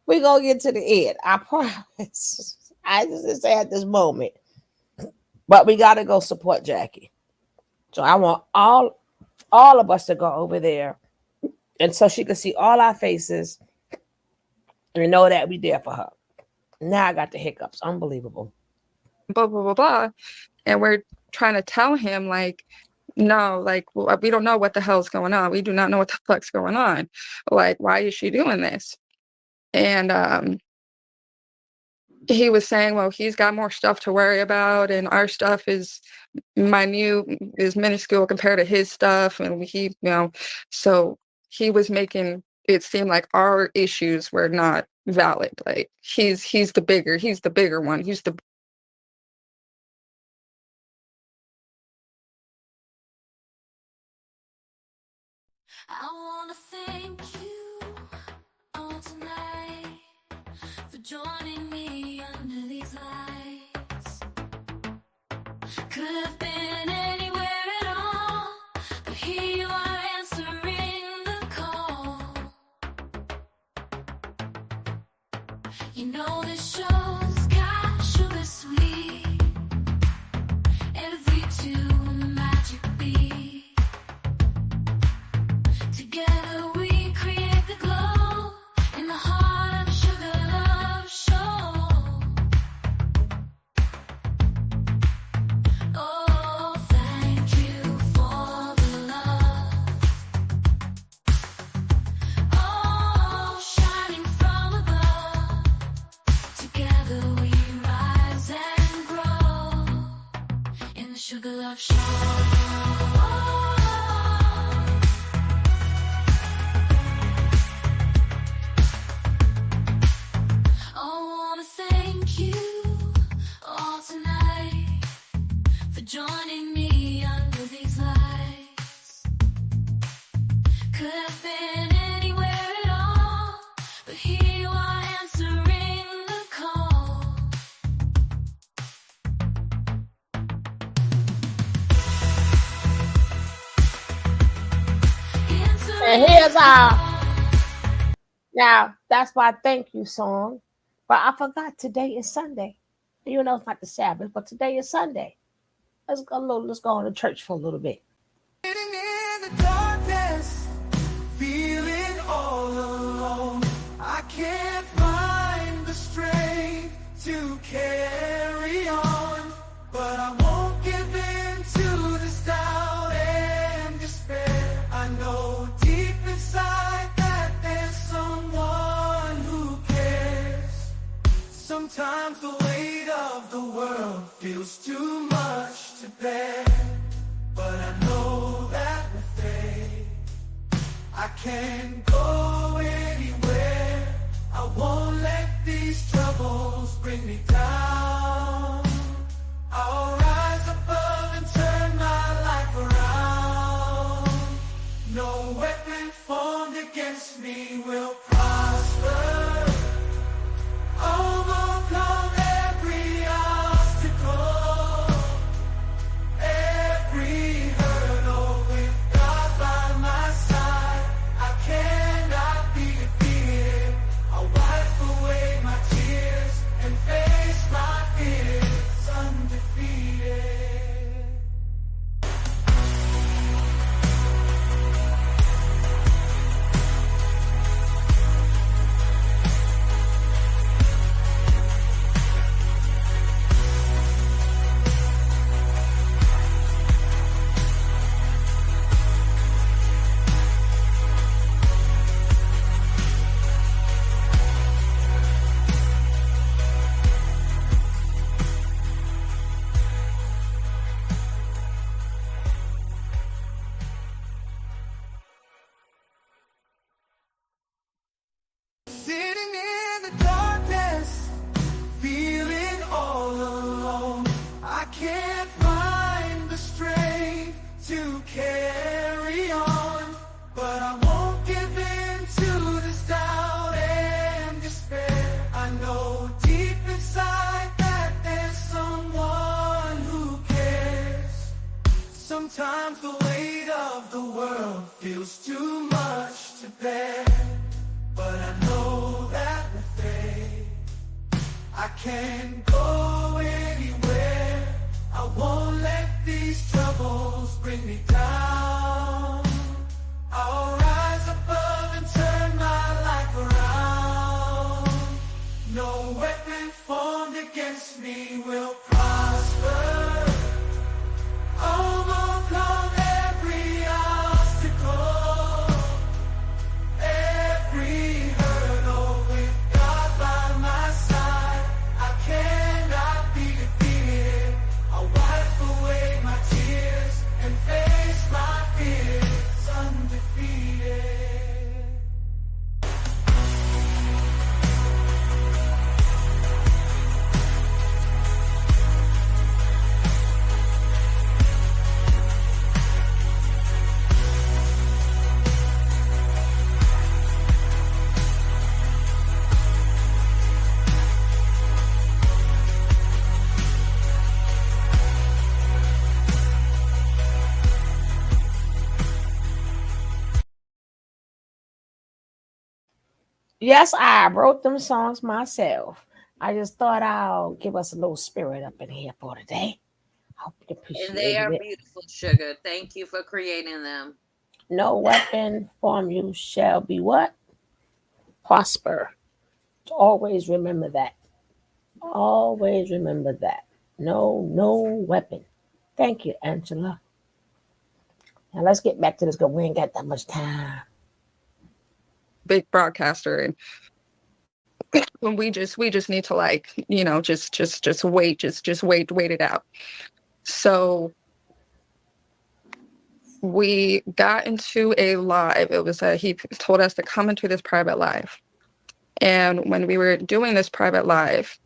We're gonna get to the end. I promise. I just say at this moment. But we gotta go support Jackie. So I want all of us to go over there. And so she can see all our faces and know that we there for her. Now I got the hiccups. Unbelievable. Blah, blah, blah, blah. And we're trying to tell him, like, no, like, we don't know what the hell's going on. We do not know what the fuck's going on. Like, why is she doing this? And he was saying, well, he's got more stuff to worry about, and our stuff is minuscule compared to his stuff. And so he was making it seem like our issues were not valid. Like he's the bigger one. I wanna thank you all tonight for joining me under these lights. Could have been anywhere at all, but here you are answering the call. You know this show's got sugar sweet, every tune a magic beat. Together we create the glow in the heart of the Sugar Love Show. Oh, thank you for the love. Oh, shining from above. Together we rise and grow in the Sugar Love Show. Joining me under these lights. Could have been anywhere at all, but here you are answering the call. And here's our now that's my thank you song. But I forgot today is Sunday. You know it's not the Sabbath, but today is Sunday. Let's go to church for a little bit. Sitting in the darkness, feeling all alone. I can't find the strength to carry on, but I won't give in to this doubt and despair. I know deep inside that there's someone who cares. Sometimes the weight of the world feels too much to bear, but I know that with faith I can go anywhere. I won't let these troubles bring me down. I'll rise above and turn my life around. No weapon formed against me will prosper. Overcome every obstacle, every hurdle. With God by my side, I cannot be defeated. I'll wipe away my tears and face my fears undefeated. Sitting in the darkness, feeling all alone. I can't find the strength to carry on, but I won't give in to this doubt and despair. I know deep inside that there's someone who cares. Sometimes the weight of the world feels too much to bear, but I know that with faith I can go anywhere. I won't let these troubles bring me down. I'll rise above and turn my life around. No weapon formed against me will prosper. Overcome every obstacle, every hurdle. With Yes, I wrote them songs myself. I just thought I'll give us a little spirit up in here for today. Hope you And they appreciated are it. beautiful, Sugar. Thank you for creating them. No weapon form you shall be what? Prosper. Always remember that. Always remember that. No weapon. Thank you, Angela. Now let's get back to this because we ain't got that much time. Big broadcaster, and when we just need to, like, just wait, wait it out. So we got into a live. It was he told us to come into this private live, and when we were doing this private live,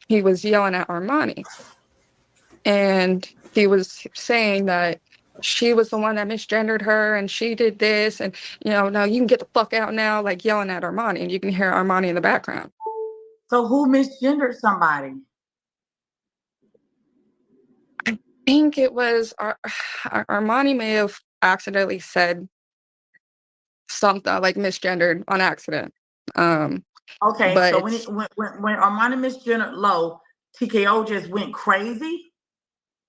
he was yelling at Armani, and he was saying that she was the one that misgendered her and she did this, and now you can get the fuck out now, like yelling at Armani, and you can hear Armani in the background. So who misgendered somebody? I think it was Armani may have accidentally said something like misgendered on accident. Okay, so But when Armani misgendered Low, TKO just went crazy.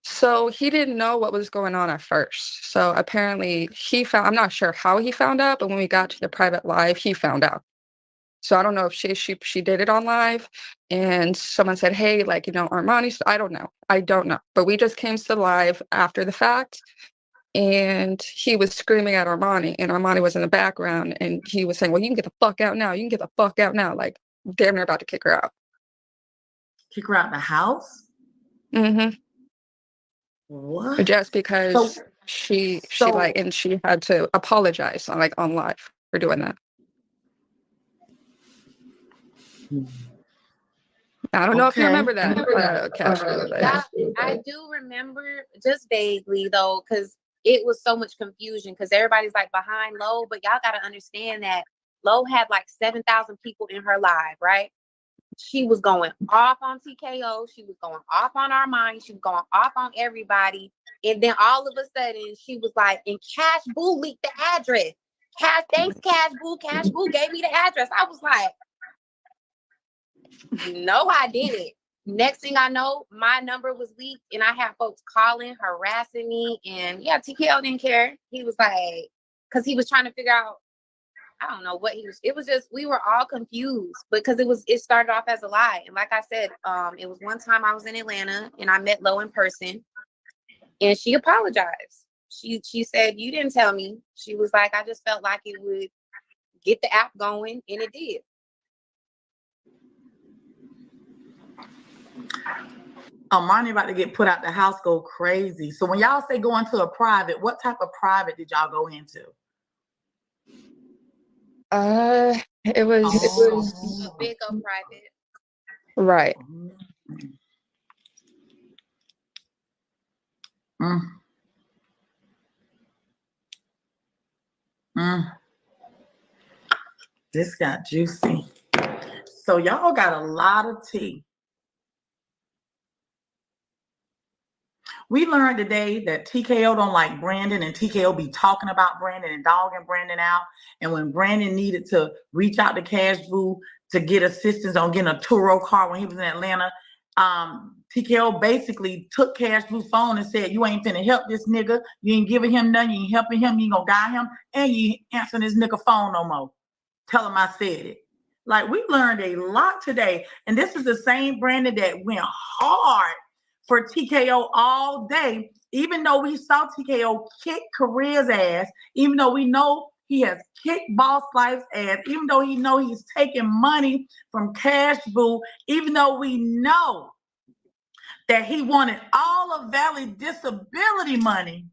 so he didn't know what was going on at first. So apparently I'm not sure how he found out, but when we got to the private live, he found out. So I don't know if she did it on live and someone said, hey, like, Armani, I don't know. I don't know. But we just came to the live after the fact, and he was screaming at Armani, and Armani was in the background, and he was saying, well, you can get the fuck out now. You can get the fuck out now. Like, damn near about to kick her out. Kick her out the house? Mm-hmm. What? Just because she like, and she had to apologize on live for doing that. I don't know if you remember that, Cash Blue, but I do remember just vaguely though, because it was so much confusion because everybody's like behind Low, but y'all got to understand that Low had like 7,000 people in her live, right? She was going off on TKO. She was going off on Armani. She was going off on everybody. And then all of a sudden she was like, and Cash Boo leaked the address. Thanks, Cash Boo. Cash Boo gave me the address. I was like, no, I didn't. Next thing I know, my number was leaked and I had folks calling, harassing me. And yeah, TKO didn't care. He was like, because he was trying to figure out, I don't know what he was. It was just, we were all confused because it started off as a lie. And like I said, it was one time I was in Atlanta and I met Lo in person and she apologized. She said, you didn't tell me. She was like, I just felt like it would get the app going, and it did. Armani about to get put out the house, go crazy. So when y'all say go into a private, what type of private did y'all go into? It was A big old private. right. Mm. Mm. This got juicy. So y'all got a lot of tea. We learned today that TKO don't like Brandon, and TKO be talking about Brandon and dogging Brandon out. And when Brandon needed to reach out to Cash Boo to get assistance on getting a Turo car when he was in Atlanta, TKO basically took Cash Boo's phone and said, you ain't finna help this nigga. You ain't giving him nothing. You ain't helping him. You ain't gonna guide him. And you ain't answering this nigga phone no more. Tell him I said it. Like, we learned a lot today. And this is the same Brandon that went hard for TKO all day, even though we saw TKO kick Korea's ass, even though we know he has kicked Boss Life's ass, even though he know he's taking money from Cash Boo, even though we know that he wanted all of Valley disability money.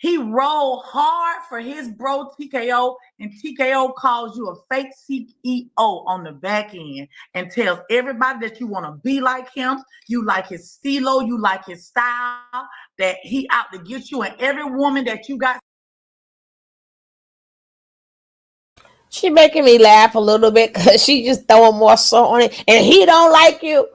He rolled hard for his bro TKO, and TKO calls you a fake CEO on the back end and tells everybody that you want to be like him, you like his stilo, you like his style, that he out to get you, and every woman that you got. She making me laugh a little bit because she just throwing more salt on it, and he don't like you.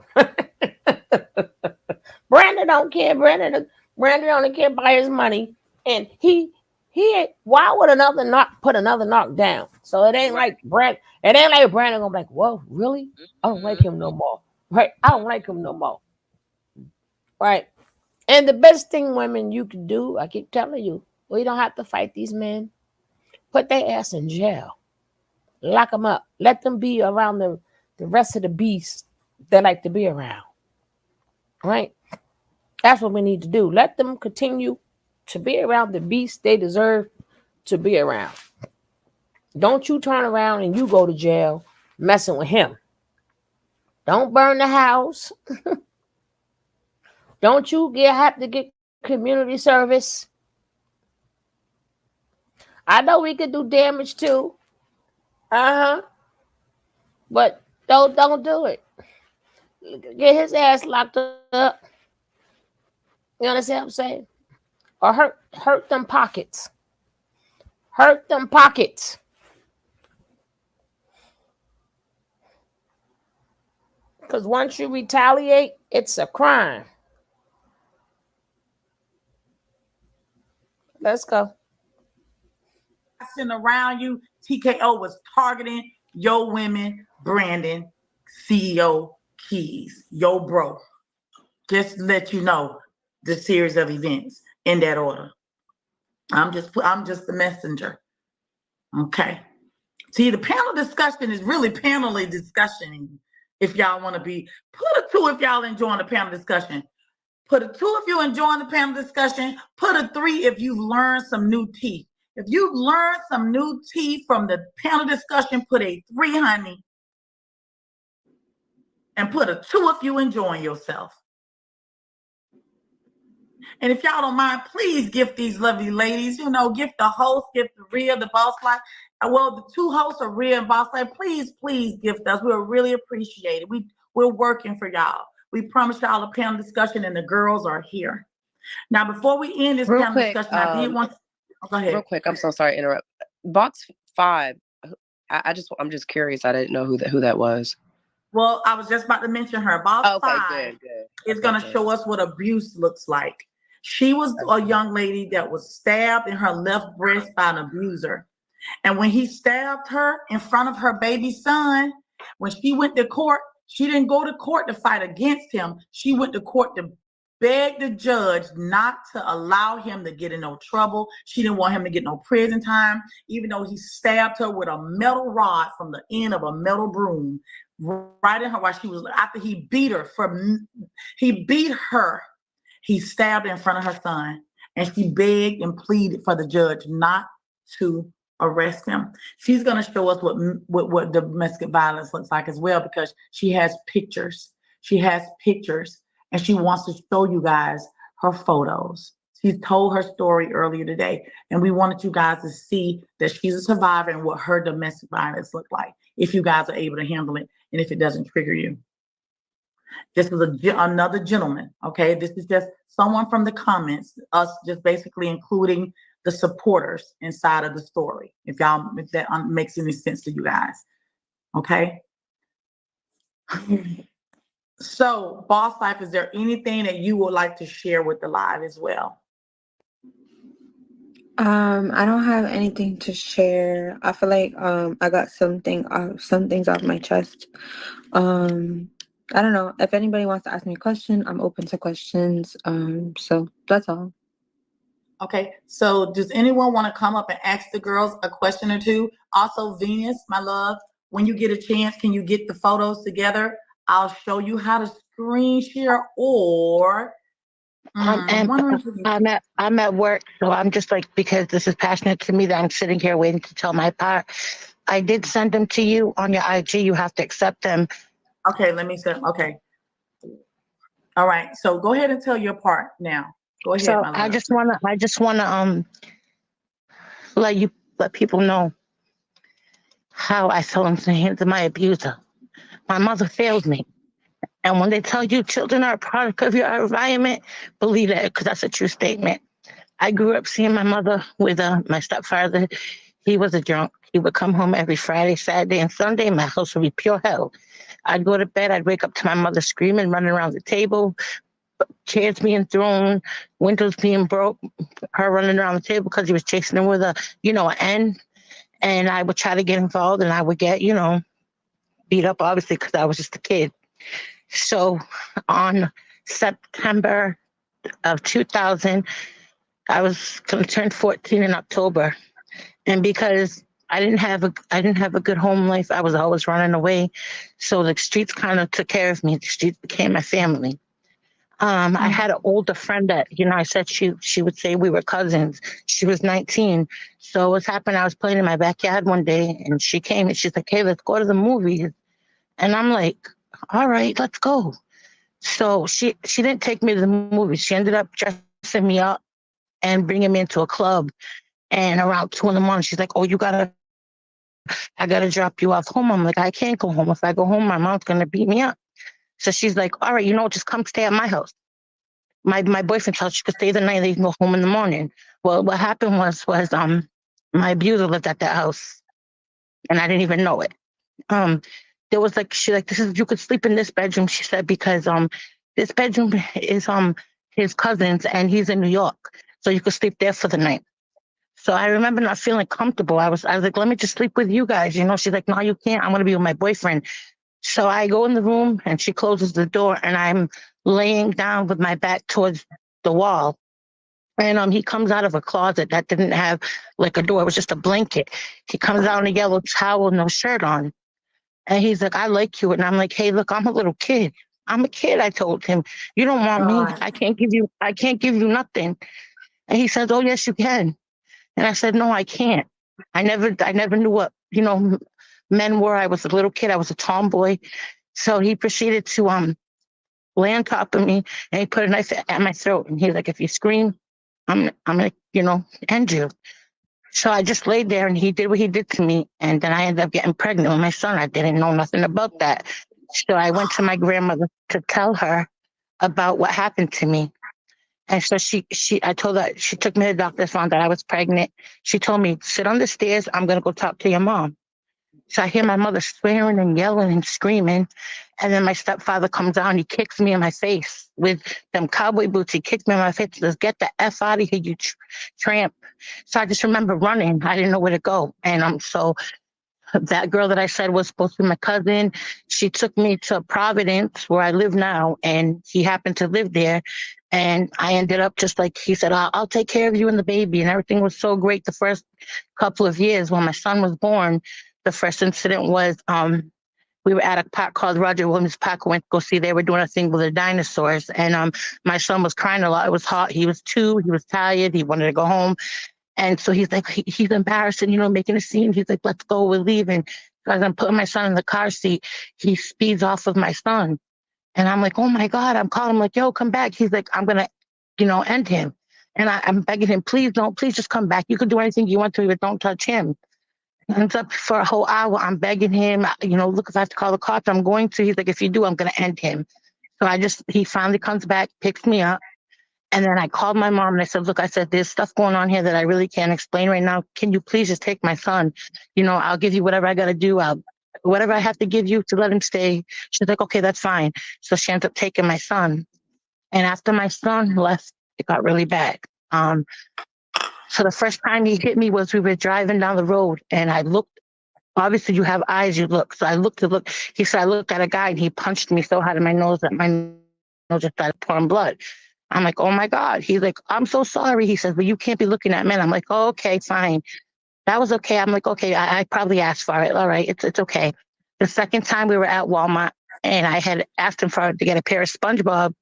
Brandon don't care. Brandon only care about his money, and he Why would another knock put another knock down? So it ain't like Brand. It ain't like Brandon gonna be like, whoa, really? I don't like him no more. Right? I don't like him no more. Right? And the best thing, women, you can do, I keep telling you, we don't have to fight these men. Put their ass in jail. Lock them up. Let them be around the rest of the beasts they like to be around. Right? That's what we need to do. Let them continue to be around the beasts they deserve to be around. Don't you turn around and you go to jail messing with him. Don't burn the house. Don't you have to get community service. I know we could do damage too. Uh-huh. But don't do it. Get his ass locked up. You understand what I'm saying? Or hurt them pockets. Hurt them pockets. Because once you retaliate, it's a crime. Let's go. Around you, TKO was targeting your women, Brandon, CEO Keys, yo bro. Just to let you know the series of events in that order. I'm just the messenger. Okay. See, the panel discussion is really panelly discussion. If y'all want to be, put a 2 if y'all enjoying the panel discussion. Put a 2 if you enjoying the panel discussion. Put a 3 if you've learned some new tea. If you've learned some new tea from the panel discussion, put a 3, honey. And put a 2 if you enjoying yourself. And if y'all don't mind, please gift these lovely ladies. Gift the host, gift the Rhea, the boss life. Well, the 2 hosts are Rhea and boss life. Please gift us. We'll really appreciate it. We're working for y'all. We promise y'all a panel discussion, and the girls are here. Now, before we end this panel discussion, I did want. Go ahead. Real quick, I'm so sorry to interrupt. Box 5. I'm just curious. I didn't know who that was. Well, I was just about to mention her. Boss 5 is going to show us what abuse looks like. She was a young lady that was stabbed in her left breast by an abuser. And when he stabbed her in front of her baby son, when she went to court, she didn't go to court to fight against him. She went to court to beg the judge not to allow him to get in no trouble. She didn't want him to get no prison time, even though he stabbed her with a metal rod from the end of a metal broom right in her while she was, after he beat her. He stabbed in front of her son, and she begged and pleaded for the judge not to arrest him. She's going to show us what domestic violence looks like as well, because she has pictures. And she wants to show you guys her photos. She told her story earlier today, and we wanted you guys to see that she's a survivor and what her domestic violence looked like, if you guys are able to handle it and if it doesn't trigger you. This is another gentleman, okay? This is just someone from the comments, us just basically including the supporters inside of the story, if that makes any sense to you guys, okay? So, Boss Life, is there anything that you would like to share with the live as well? I don't have anything to share. I feel like I got some things off my chest. I don't know. If anybody wants to ask me a question, I'm open to questions. So that's all. Okay, so does anyone want to come up and ask the girls a question or two? Also, Venus, my love, when you get a chance, can you get the photos together? I'll show you how to screen share, or I'm at work, so I'm just like, because this is passionate to me, that I'm sitting here waiting to tell my part. I did send them to you on your IG. You have to accept them. Okay, let me send. Okay. All right. So go ahead and tell your part now. Go ahead, So my love. I just wanna let people know how I fell into the hands of my abuser. My mother failed me. And when they tell you children are a product of your environment, believe that, because that's a true statement. I grew up seeing my mother with my stepfather. He was a drunk. He would come home every Friday, Saturday, and Sunday. My house would be pure hell. I'd go to bed. I'd wake up to my mother screaming, running around the table. chairs being thrown, windows being broke, her running around the table because he was chasing her with an N. And I would try to get involved and I would get, beat up, obviously, because I was just a kid. So on September of 2000, I was going to turn 14 in October. And because I didn't have a good home life, I was always running away. So the streets kind of took care of me. The streets became my family. I had an older friend that, I said she would say we were cousins. She was 19. So what's happened, I was playing in my backyard one day and she came and she's like, hey, let's go to the movies. And I'm like, all right, let's go. So she didn't take me to the movies. She ended up dressing me up and bringing me into a club. And around 2 in the morning, she's like, oh, I gotta drop you off home. I'm like, I can't go home. If I go home, my mom's gonna beat me up. So she's like, all right, just come stay at my house. My boyfriend's house. You could stay the night. They can go home in the morning. Well, what happened was my abuser lived at that house, and I didn't even know it. Um, there was like she like this is you could sleep in this bedroom. She said because this bedroom is his cousin's and he's in New York, so you could sleep there for the night. So I remember not feeling comfortable. I was like, let me just sleep with you guys. She's like, no, you can't. I'm gonna be with my boyfriend. So I go in the room and she closes the door and I'm laying down with my back towards the wall. And he comes out of a closet that didn't have like a door. It was just a blanket. He comes out in a yellow towel, no shirt on. And he's like, I like you. And I'm like, hey, look, I'm a little kid. I'm a kid, I told him. You don't want me. I can't give you nothing. And he says, oh, yes, you can. And I said, no, I can't. I never knew what, men were. I was a little kid. I was a tomboy. So he proceeded to lay on top of me and he put a knife at my throat. And he's like, if you scream, I'm gonna, end you. So I just laid there and he did what he did to me. And then I ended up getting pregnant with my son. I didn't know nothing about that. So I went to my grandmother to tell her about what happened to me. And so I told her, she took me to the doctor, found that I was pregnant. She told me, sit on the stairs. I'm going to go talk to your mom. So I hear my mother swearing and yelling and screaming. And then my stepfather comes out and he kicks me in my face with them cowboy boots. He kicked me in my face. He says, get the F out of here, you tramp. So I just remember running. I didn't know where to go. And so that girl that I said was supposed to be my cousin, she took me to Providence, where I live now, and he happened to live there. And I ended up just like he said, I'll take care of you and the baby. And everything was so great the first couple of years. When my son was born, the first incident was we were at a park called Roger Williams Park. We went to go see, they were doing a thing with the dinosaurs. And my son was crying a lot. It was hot. He was 2. He was tired. He wanted to go home. And so he's like, he's embarrassed and, making a scene. He's like, let's go, we're leaving. So as I'm putting my son in the car seat, he speeds off with my son. And I'm like, oh my God, I'm calling him like, yo, come back. He's like, I'm going to, end him. And I'm begging him, please don't, please just come back. You can do anything you want to, but don't touch him. And it's up for a whole hour. I'm begging him, look, if I have to call the cops, I'm going to. He's like, if you do, I'm going to end him. So he finally comes back, picks me up. And then I called my mom and I said, look, there's stuff going on here that I really can't explain right now. Can you please just take my son? I'll give you whatever I got to do. Whatever I have to give you to let him stay. She's like, okay, that's fine. So she ended up taking my son. And after my son left, it got really bad. So the first time he hit me was we were driving down the road and I looked. Obviously, you have eyes, you look. So I looked to look. He said, I looked at a guy and he punched me so hard in my nose that my nose just started pouring blood. I'm like, oh my God. He's like, I'm so sorry. He says, but you can't be looking at men. I'm like, oh, okay, fine. That was okay. I'm like, okay, I probably asked for it. All right, it's okay. The second time we were at Walmart and I had asked him to get a pair of SpongeBob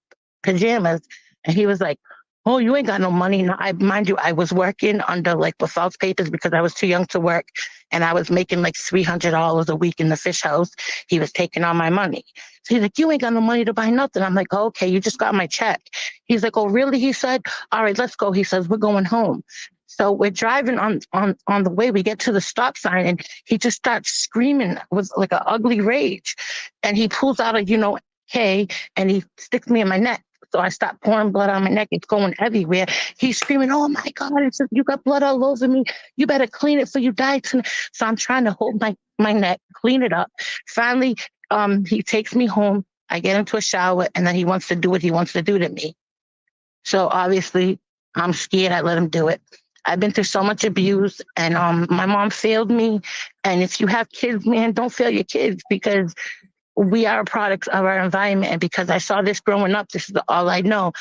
pajamas. And he was like, oh, you ain't got no money. No, mind you, I was working under like with false papers because I was too young to work. And I was making like $300 a week in the fish house. He was taking all my money. So he's like, you ain't got no money to buy nothing. I'm like, oh, okay, you just got my check. He's like, oh, really? He said, all right, let's go. He says, we're going home. So we're driving on the way. We get to the stop sign and he just starts screaming with like an ugly rage. And he pulls out a, K and he sticks me in my neck. So I stopped pouring blood on my neck. It's going everywhere. He's screaming, oh my God, it's just, you got blood all over me. You better clean it before you die tonight. So I'm trying to hold my neck, clean it up. Finally, he takes me home. I get into a shower, and then he wants to do what he wants to do to me. So obviously, I'm scared. I let him do it. I've been through so much abuse, and my mom failed me. And if you have kids, man, don't fail your kids, because we are products of our environment. And because I saw this growing up, this is all I know.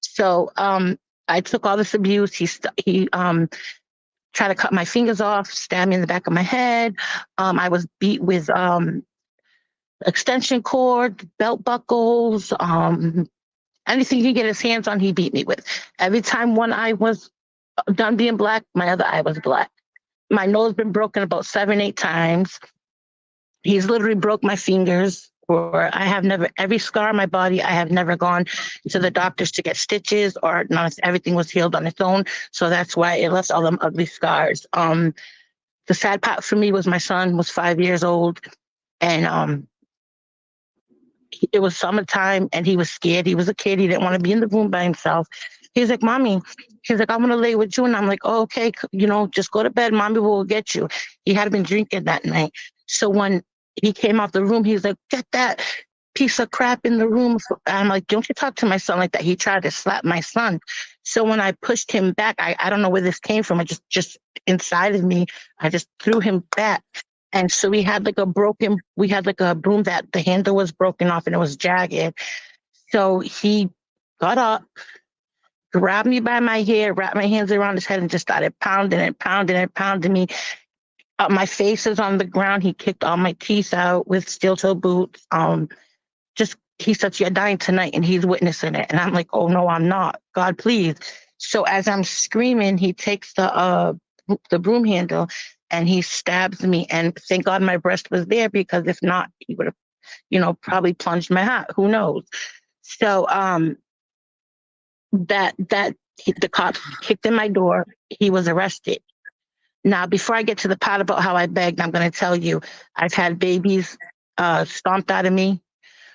So I took all this abuse. He tried to cut my fingers off, stabbed me in the back of my head. I was beat with extension cord, belt buckles, anything he could get his hands on, he beat me with. Every time one eye was done being black, my other eye was black. My nose been broken about 7, 8 times. He's literally broke my fingers. Or I have never, every scar on my body, I have never gone to the doctors to get stitches, or not. Everything was healed on its own. So that's why it left all them ugly scars. The sad part for me was my son was 5 years old, and it was summertime, and he was scared. He was a kid. He didn't want to be in the room by himself. He's like, Mommy, he's like, I'm going to lay with you. And I'm like, oh, okay, just go to bed. Mommy will get you. He had been drinking that night. So when he came out the room, he's like, get that piece of crap in the room. I'm like, don't you talk to my son like that. He tried to slap my son. So when I pushed him back, I don't know where this came from. It just inside of me, I just threw him back. And so we had like a broom that the handle was broken off and it was jagged. So he got up, grabbed me by my hair, wrapped my hands around his head, and just started pounding and pounding and pounding me. My face is on the ground. He kicked all my teeth out with steel toe boots. He said, you're dying tonight, and he's witnessing it. And I'm like, oh no, I'm not. God, please. So as I'm screaming, he takes the broom handle and he stabs me. And thank God my breast was there, because if not, he would have, probably plunged my heart. Who knows? So the cops kicked in my door. He was arrested. Now, before I get to the part about how I begged, I'm going to tell you, I've had babies stomped out of me,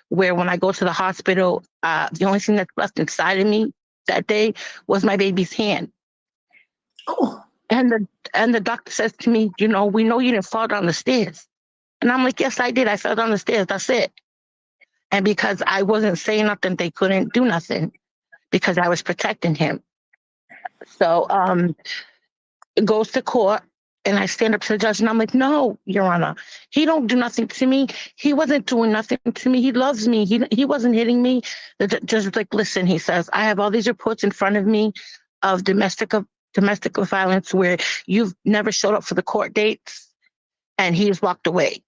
where when I go to the hospital, the only thing that's left inside of me that day was my baby's hand. Oh. And the doctor says to me, we know you didn't fall down the stairs. And I'm like, yes, I did. I fell down the stairs. That's it. And because I wasn't saying nothing, they couldn't do nothing, because I was protecting him. So it goes to court, and I stand up to the judge, and I'm like, no, Your Honor, he don't do nothing to me. He wasn't doing nothing to me. He loves me. He wasn't hitting me. The judge was like, listen, he says, I have all these reports in front of me of domestic violence where you've never showed up for the court dates, and he's walked away.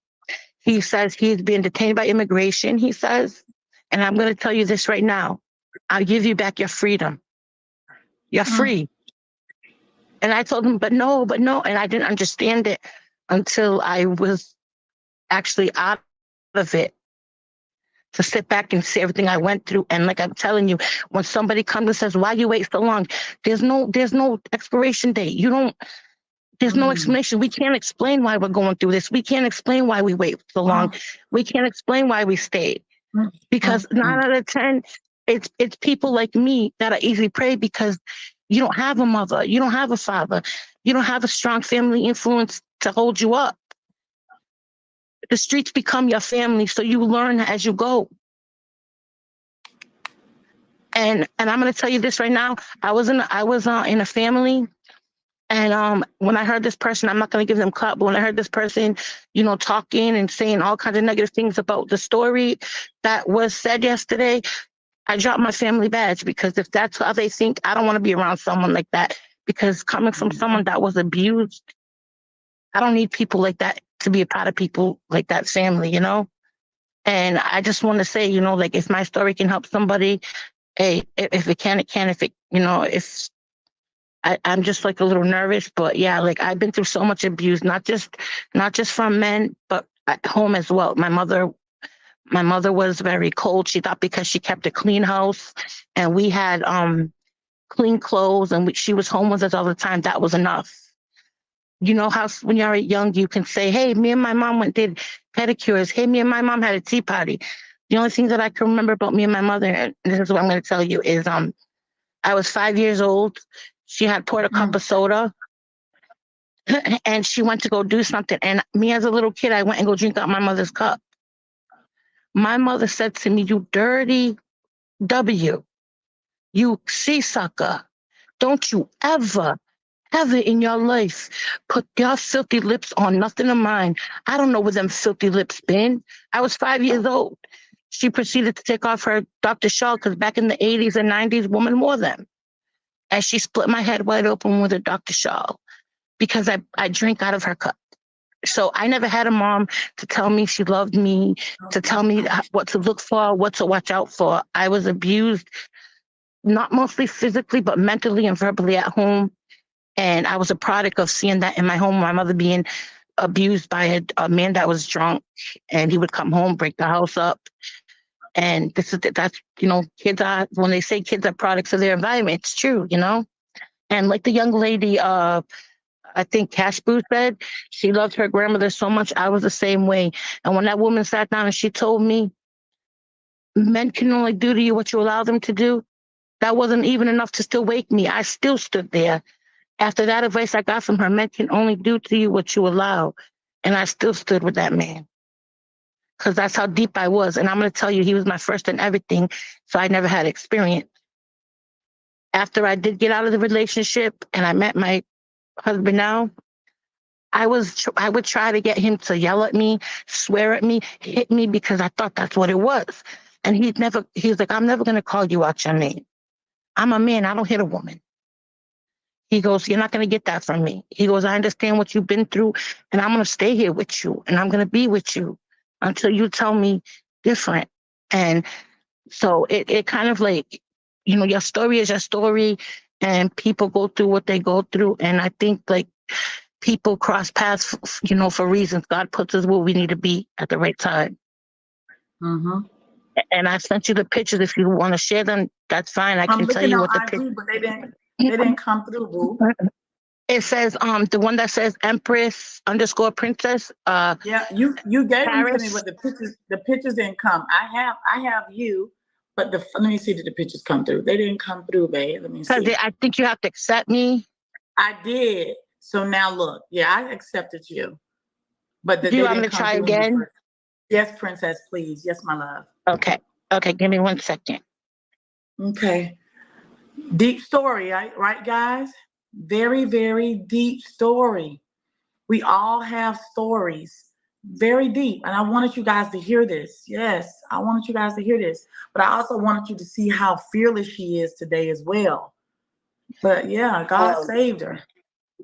He says he's being detained by immigration, he says, and I'm going to tell you this right now. I'll give you back your freedom. You're free. And I told him, but no. And I didn't understand it until I was actually out of it, to sit back and see everything I went through. And like I'm telling you, when somebody comes and says, why you wait so long? There's no expiration date. There's no explanation. We can't explain why we're going through this. We can't explain why we wait so long. We can't explain why we stayed. Because 9 out of 10, it's people like me that are easily preyed, because you don't have a mother, you don't have a father, you don't have a strong family influence to hold you up. The streets become your family, so you learn as you go. And I'm going to tell you this right now. I was in a family, and when I heard this person, I'm not going to give them clout, but when I heard this person, talking and saying all kinds of negative things about the story that was said yesterday, I dropped my family badge, because if that's how they think, I don't want to be around someone like that. Because coming from someone that was abused, I don't need people like that to be a part of people like that family, And I just want to say, like, if my story can help somebody, hey, if it can, it can. If it, if I'm just like a little nervous, but yeah, like I've been through so much abuse, not just from men, but at home as well. My mother was very cold. She thought because she kept a clean house and we had clean clothes and she was home with us all the time, that was enough. You know how when you're young, you can say, hey, me and my mom did pedicures. Hey, me and my mom had a tea party. The only thing that I can remember about me and my mother, and this is what I'm going to tell you, is I was 5 years old. She had poured a cup of soda and she went to go do something. And me as a little kid, I went and go drink out my mother's cup. My mother said to me, "You dirty W, you sea sucker. Don't you ever in your life put your filthy lips on nothing of mine. I don't know where them filthy lips been. I was 5 years old." She proceeded to take off her Dr. Shaw because back in the 80s and 90s, women wore them. And she split my head wide open with a Dr. Shaw because I drink out of her cup. So I never had a mom to tell me she loved me, to tell me what to look for, what to watch out for. I was abused, not mostly physically, but mentally and verbally at home. And I was a product of seeing that in my home, my mother being abused by a man that was drunk, and he would come home, break the house up. And that's, kids are, when they say kids are products of their environment, it's true, And like the young lady, I think Cash Boo said, she loved her grandmother so much. I was the same way. And when that woman sat down and she told me, men can only do to you what you allow them to do, that wasn't even enough to still wake me. I still stood there. After that advice I got from her, men can only do to you what you allow. And I still stood with that man because that's how deep I was. And I'm going to tell you, he was my first in everything. So I never had experience. After I did get out of the relationship and I met my husband now, I would try to get him to yell at me, swear at me, hit me because I thought that's what it was. And he was like, "I'm never going to call you out your name. I'm a man. I don't hit a woman." He goes, "You're not going to get that from me." He goes, "I understand what you've been through, and I'm going to stay here with you, and I'm going to be with you until you tell me different." And so it kind of like, your story is your story, and people go through what they go through. And I think like people cross paths, for reasons. God puts us where we need to be at the right time. Mm-hmm. And I sent you the pictures. If you want to share them, that's fine. I I'm can tell looking you on what the IG, but they didn't come through, boo. It says the one that says Empress_Princess. Yeah, you gave them to me, Paris. but the pictures didn't come. I have you, but let me see, did the pictures come through? They didn't come through, babe. Let me Because see. I think you have to accept me. I did. So now look, yeah, I accepted you, but Do they you want me didn't to come try through on the again? first. Yes, princess, please. Yes, my love. Okay, give me 1 second. Okay. Deep story, right, guys? Very, very deep story. We all have stories, very deep. And I wanted you guys to hear this. Yes, I wanted you guys to hear this. But I also wanted you to see how fearless she is today as well. But yeah, God saved her.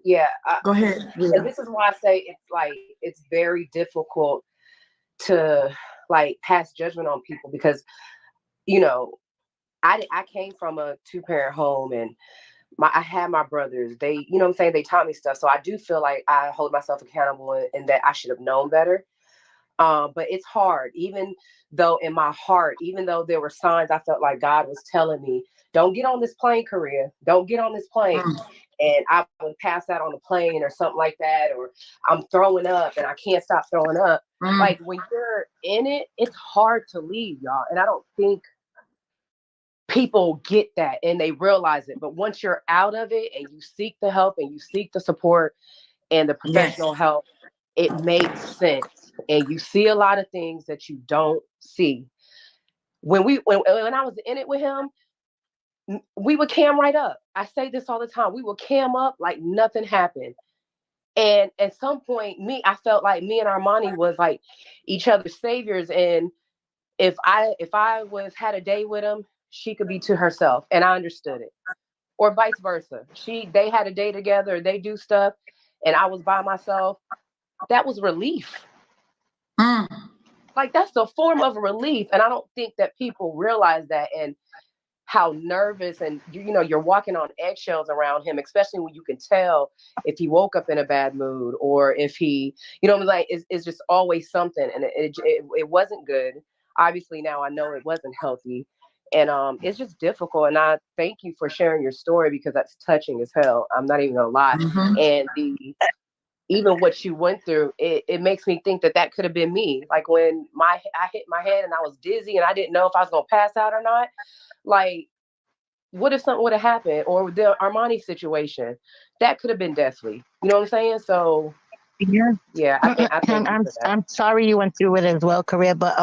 Yeah. Go ahead. And this is why I say it's very difficult to like pass judgment on people because, I came from a 2-parent home and I had my brothers. They, what I'm saying, they taught me stuff. So I do feel like I hold myself accountable and that I should have known better. But it's hard, even though in my heart, even though there were signs I felt like God was telling me, "Don't get on this plane, Korea. Don't get on this plane." And I would pass out on the plane or something like that, or I'm throwing up and I can't stop throwing up. Like when you're in it, it's hard to leave, y'all. And I don't think people get that and they realize it. But once you're out of it and you seek the help and you seek the support and the professional help, it makes sense. And you see a lot of things that you don't see. When I was in it with him, we would cam right up. I say this all the time. We would cam up like nothing happened. And at some point, I felt like me and Armani was like each other's saviors. And if I had a day with him, she could be to herself, and I understood it. Or vice versa. They had a day together, they do stuff, and I was by myself. That was relief. Like that's the form of relief, and I don't think that people realize that. And how nervous and you're walking on eggshells around him, especially when you can tell if he woke up in a bad mood or if he, like it's just always something, and it wasn't good. Obviously, now I know it wasn't healthy, and it's just difficult. And I thank you for sharing your story because that's touching as hell. I'm not even gonna lie, and even what you went through, it makes me think that could have been me. Like when I hit my head and I was dizzy and I didn't know if I was gonna pass out or not. Like, what if something would have happened, or the Armani situation that could have been deathly? You know what I'm saying? So yeah, I thank you for that. I'm sorry you went through it as well, Korea, but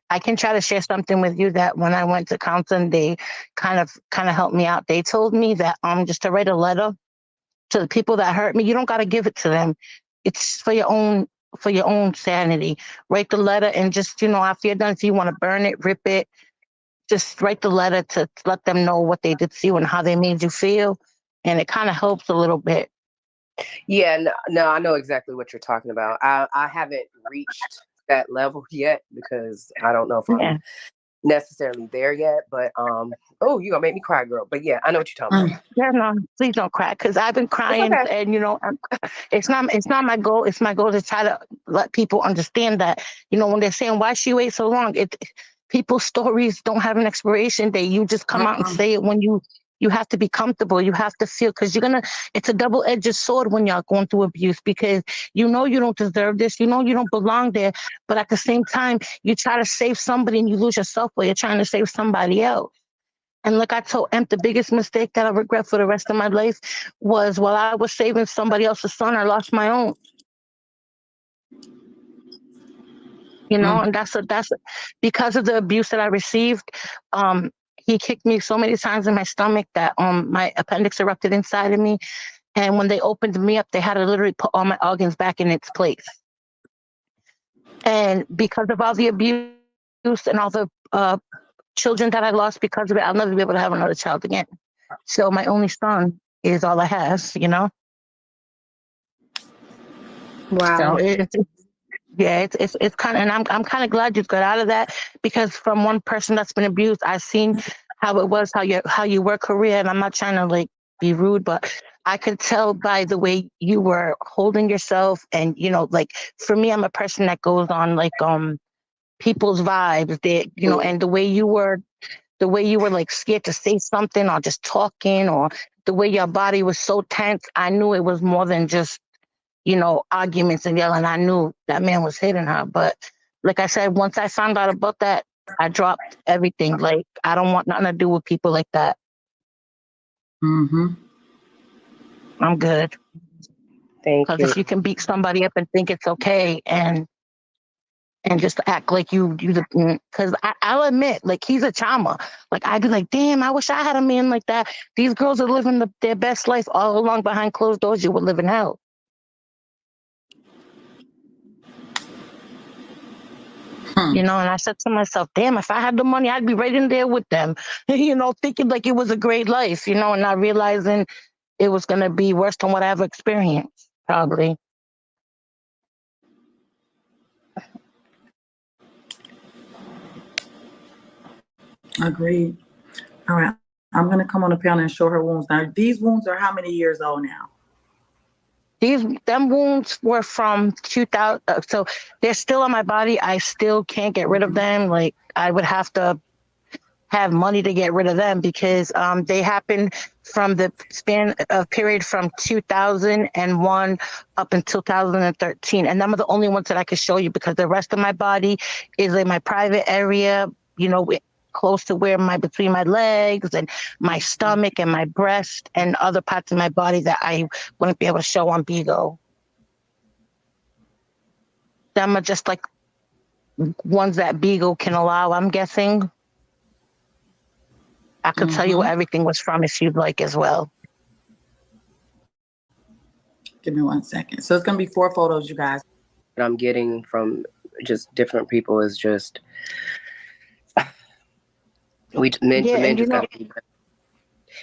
I can try to share something with you that when I went to counseling, they kind of helped me out. They told me that just to write a letter to the people that hurt me. You don't got to give it to them. It's for your own sanity. Write the letter and just, after you're done, if you want to burn it, rip it, just write the letter to let them know what they did to you and how they made you feel. And it kind of helps a little bit. Yeah, no, I know exactly what you're talking about. I haven't reached that level yet because I don't know if I'm necessarily there yet. But oh, you're gonna make me cry, girl. But yeah, I know what you're talking about. Yeah, no, please don't cry because I've been crying, Okay. and it's not my goal. It's my goal to try to let people understand that when they're saying why she wait so long, people's stories don't have an expiration date. You just come out and say it when you have to be comfortable. You have to feel because it's a double-edged sword when y'all going through abuse because you don't deserve this. You don't belong there. But at the same time, you try to save somebody and you lose yourself while you're trying to save somebody else. And like I told Emp, the biggest mistake that I regret for the rest of my life was while I was saving somebody else's son, I lost my own. And that's because of the abuse that I received. He kicked me so many times in my stomach that my appendix erupted inside of me. And when they opened me up, they had to literally put all my organs back in its place. And because of all the abuse and all the children that I lost because of it, I'll never be able to have another child again. So my only son is all I have. Wow. So it's kind of, and I'm kind of glad you got out of that because from one person that's been abused, I've seen how it was, how you were career, and I'm not trying to like be rude, but I could tell by the way you were holding yourself, and like for me, I'm a person that goes on like people's vibes, that and the way you were like scared to say something or just talking, or the way your body was so tense, I knew it was more than just arguments and yelling. I knew that man was hitting her. But like I said, once I found out about that, I dropped everything. Like, I don't want nothing to do with people like that. Mm-hmm. I'm good. Thank Because you. if you can beat somebody up and think it's okay and just act like because I'll admit, like, he's a charmer. Like, I'd be like, damn, I wish I had a man like that. These girls are living their best life all along behind closed doors. You would live in hell. And I said to myself, damn, if I had the money, I'd be right in there with them, thinking like it was a great life, and not realizing it was going to be worse than what I ever experienced, probably. Agreed. All right. I'm going to come on the panel and show her wounds. Now, these wounds are how many years old now? Them wounds were from 2000. So they're still on my body. I still can't get rid of them. Like, I would have to have money to get rid of them because they happened from the span of period from 2001 up until 2013. And them are the only ones that I could show you because the rest of my body is in my private area, close to between my legs and my stomach and my breast and other parts of my body that I wouldn't be able to show on Bigo. Them are just like ones that Bigo can allow, I'm guessing. I could tell you where everything was from if you'd like as well. Give me 1 second. So it's going to be 4 photos, you guys. What I'm getting from just different people is just men just got to be.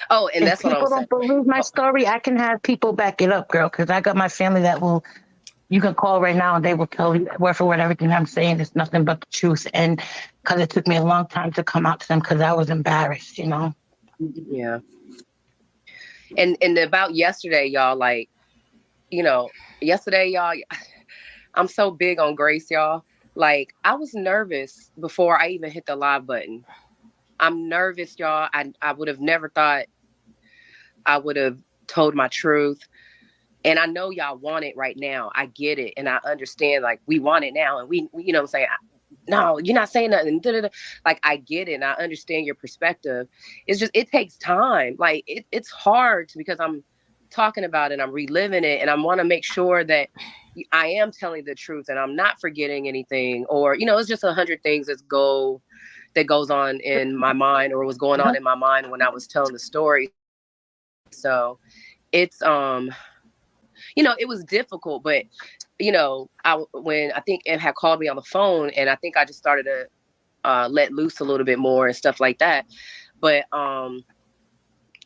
Oh, and that's what I'm saying. If people don't believe my story, I can have people back it up, girl, because I got my family that you can call right now and they will tell you word for word everything I'm saying is nothing but the truth. And because it took me a long time to come out to them because I was embarrassed, Yeah. And about yesterday, y'all, like, yesterday, y'all, I'm so big on grace, y'all. Like, I was nervous before I even hit the live button. I'm nervous, y'all. I would have never thought I would have told my truth. And I know y'all want it right now. I get it. And I understand, like, we want it now. And we what I'm saying, no, you're not saying nothing. Like, I get it. And I understand your perspective. It's just, it takes time. Like, it's hard because I'm talking about it, I'm reliving it, and I want to make sure that I am telling the truth and I'm not forgetting anything, or it's just 100 things that goes on in my mind, or was going on in my mind when I was telling the story. So it's it was difficult, but when I think Em had called me on the phone, and I think I just started to let loose a little bit more and stuff like that. But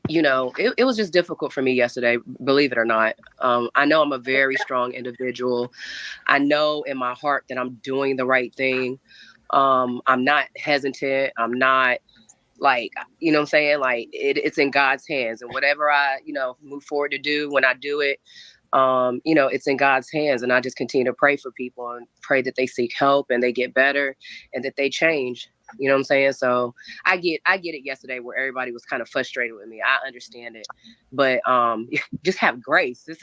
it was just difficult for me yesterday, believe it or not. I know I'm a very strong individual. I know in my heart that I'm doing the right thing. I'm not hesitant. I'm not like, what I'm saying? Like it's in God's hands, and whatever I, move forward to do, when I do it, it's in God's hands. And I just continue to pray for people and pray that they seek help and they get better and that they change. You know what I'm saying? So I get it yesterday where everybody was kind of frustrated with me. I understand it. But just have grace. This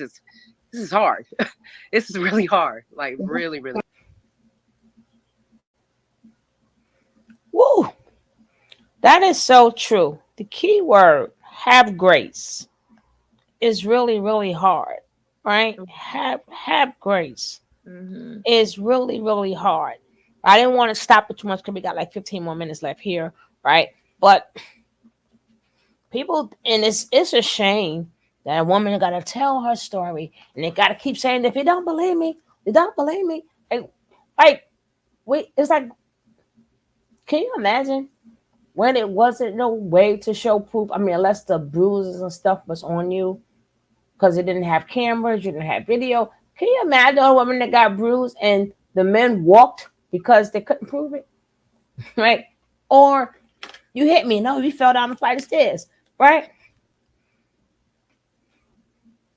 is hard. This is really hard. Like really, really. Woo! That is so true. The key word, have grace, is really, really hard, right? Have grace is really, really hard. I didn't want to stop it too much because we got like 15 more minutes left here, right? But people, and it's a shame that a woman got to tell her story, and they got to keep saying, if you don't believe me, you don't believe me. And like, it's like, can you imagine when it wasn't no way to show proof? I mean, unless the bruises and stuff was on you, because it didn't have cameras, you didn't have video. Can you imagine a woman that got bruised and the men walked because they couldn't prove it, right? Or you hit me, no, you fell down the flight of stairs, right?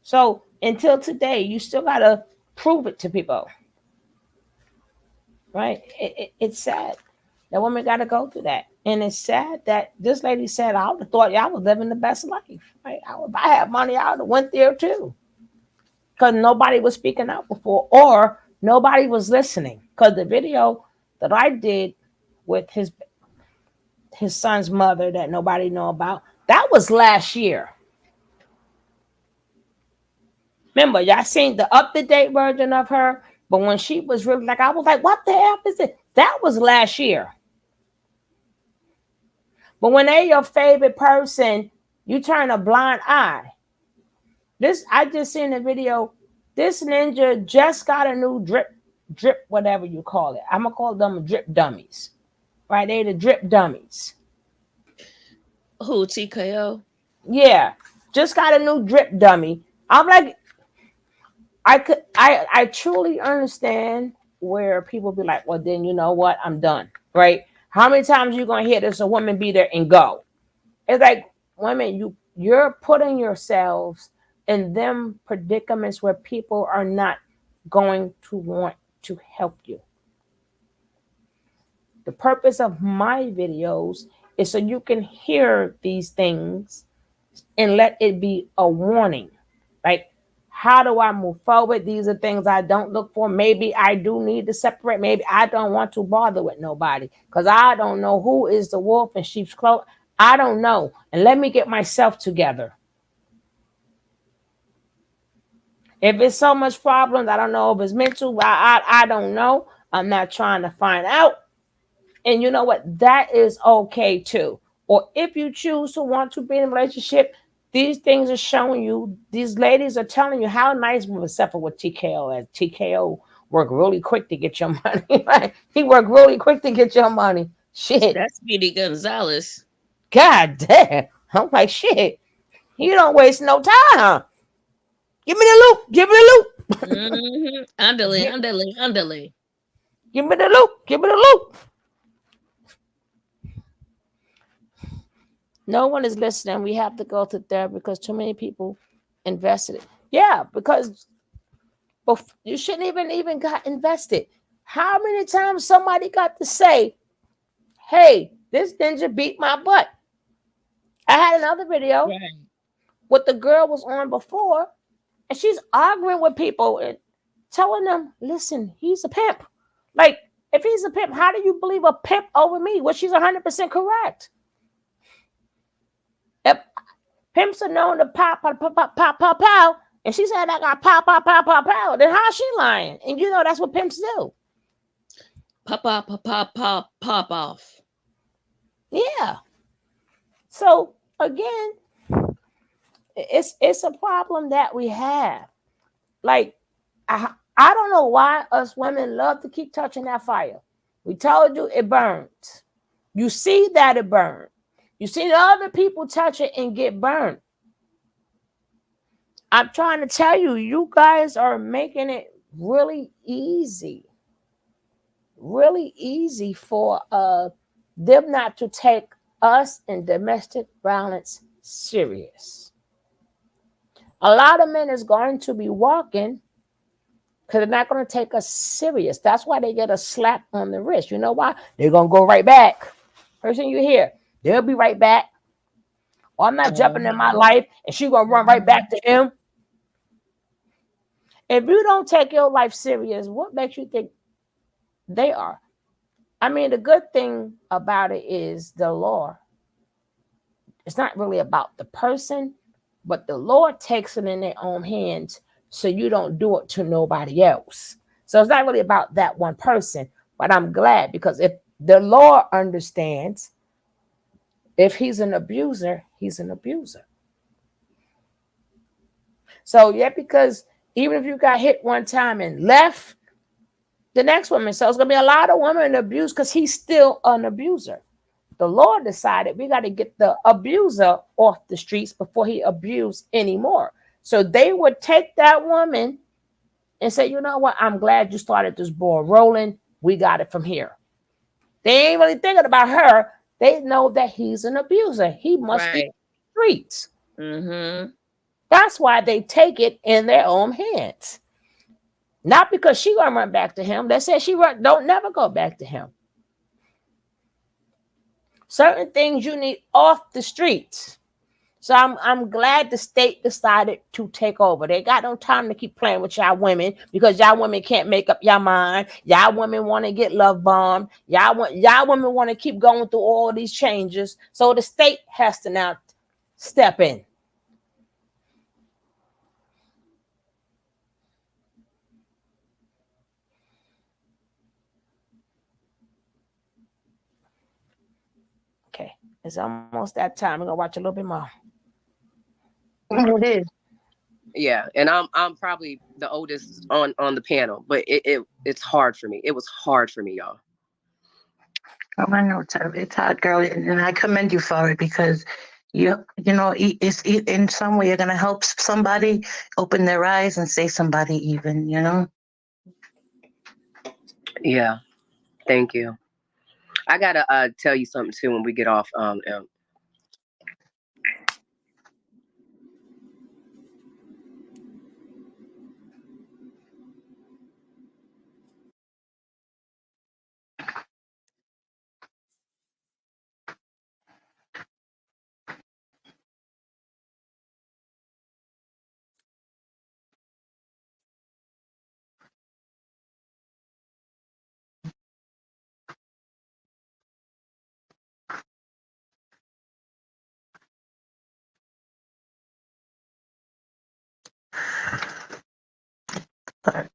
So until today, you still gotta prove it to people, right? It's sad that women gotta go through that, and it's sad that this lady said, "I would have thought y'all was living the best life, right? If I had money, I would have went there too." Because nobody was speaking out before, or nobody was listening. Because the video that I did with his son's mother that nobody know about, that was last year. Remember, y'all seen the up-to-date version of her, but when she was really like, I was like, what the hell is it? That was last year. But when they're your favorite person, you turn a blind eye. I just seen the video. This ninja just got a new drip, whatever you call it. I'm gonna call them drip dummies, right? They the drip dummies. Who, TKO? Yeah, just got a new drip dummy. I'm like, I truly understand where people be like, well, then you know what? I'm done, right? How many times you gonna hear this a woman be there and go? It's like, women, you're putting yourselves in them predicaments where people are not going to want to help you. The purpose of my videos is so you can hear these things and let it be a warning. Like, how do I move forward? These are things I don't look for. Maybe I do need to separate. Maybe I don't want to bother with nobody because I don't know who is the wolf in sheep's clothing. I don't know. And let me get myself together. If it's so much problems, I don't know if it's mental. I don't know. I'm not trying to find out. And you know what? That is okay too. Or if you choose to want to be in a relationship, these things are showing you, these ladies are telling you how nice, except for with TKO, as TKO worked really quick to get your money. Right? He worked really quick to get your money. Shit. That's Speedy Gonzalez. God damn. I'm like, shit. You don't waste no time. Give me the loop. Give me the loop. Underlay, Give, underlay, underlay. give me the loop. Give me the loop. No one is listening. We have to go to therapy because too many people invested it. Yeah, because you shouldn't even got invested. How many times somebody got to say, hey, this ninja beat my butt? I had another video Right. what the girl was on before, and she's arguing with people and telling them, listen, he's a pimp. Like, if he's a pimp, how do you believe a pimp over me? Well, she's 100% correct. If Pimps are known to pop, pop, pop, pop, pop, pop, pop. And she said I got pop, pop, pop, pop, pop. Then how's she lying? And you know that's what pimps do. Pop, pop, pop, pop, pop, pop off. Yeah. So again, it's a problem that we have. Like I don't know why us women love to keep touching that fire. We told you it burns. You see that it burns. You see the other people touch it and get burned. I'm trying to tell you, you guys are making it really easy for them not to take us in domestic violence serious. A lot of men is going to be walking because they're not going to take us serious. That's why they get a slap on the wrist. You know why? They're going to go right back. First thing you hear, they'll be right back. Or I'm not jumping in my life and she going to run right back to him. If you don't take your life serious, what makes you think they are? I mean, the good thing about it is the law. It's not really about the person, but the Lord takes it in their own hands so you don't do it to nobody else. So it's not really about that one person, but I'm glad because if the Lord understands, if he's an abuser, he's an abuser. So yeah, because even if you got hit one time and left, the next woman, so it's going to be a lot of women abused because he's still an abuser. The Lord decided we got to get the abuser off the streets before he abused anymore. So they would take that woman and say, you know what? I'm glad you started this ball rolling. We got it from here. They ain't really thinking about her. They know that he's an abuser. He must be in the streets. Mm-hmm. That's why they take it in their own hands. Not because she gonna run back to him. They say don't never go back to him. Certain things you need off the streets. So I'm glad the state decided to take over. They got no time to keep playing with y'all women because y'all women can't make up your mind. Y'all women want to get love bombed. Y'all women want to keep going through all these changes. So the state has to now step in. Okay, it's almost that time. We're gonna watch a little bit more. It is. Yeah, and I'm probably the oldest on the panel, but it's hard for me. It was hard for me, y'all. Oh, I know it's hard, girl, and I commend you for it because you know it's in some way you're gonna help somebody open their eyes and say somebody even, you know. Yeah, thank you. I gotta tell you something too when we get off.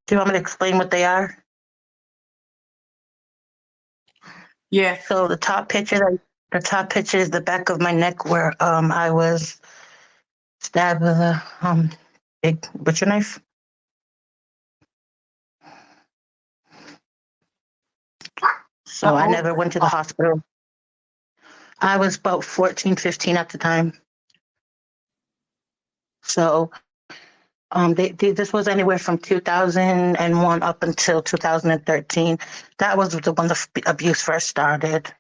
Do you want me to explain what they are? Yeah. So the top picture is the back of my neck where I was stabbed with a big butcher knife. So I never went to the hospital. I was about 14, 15 at the time. So this was anywhere from 2001 up until 2013. That was when the abuse first started.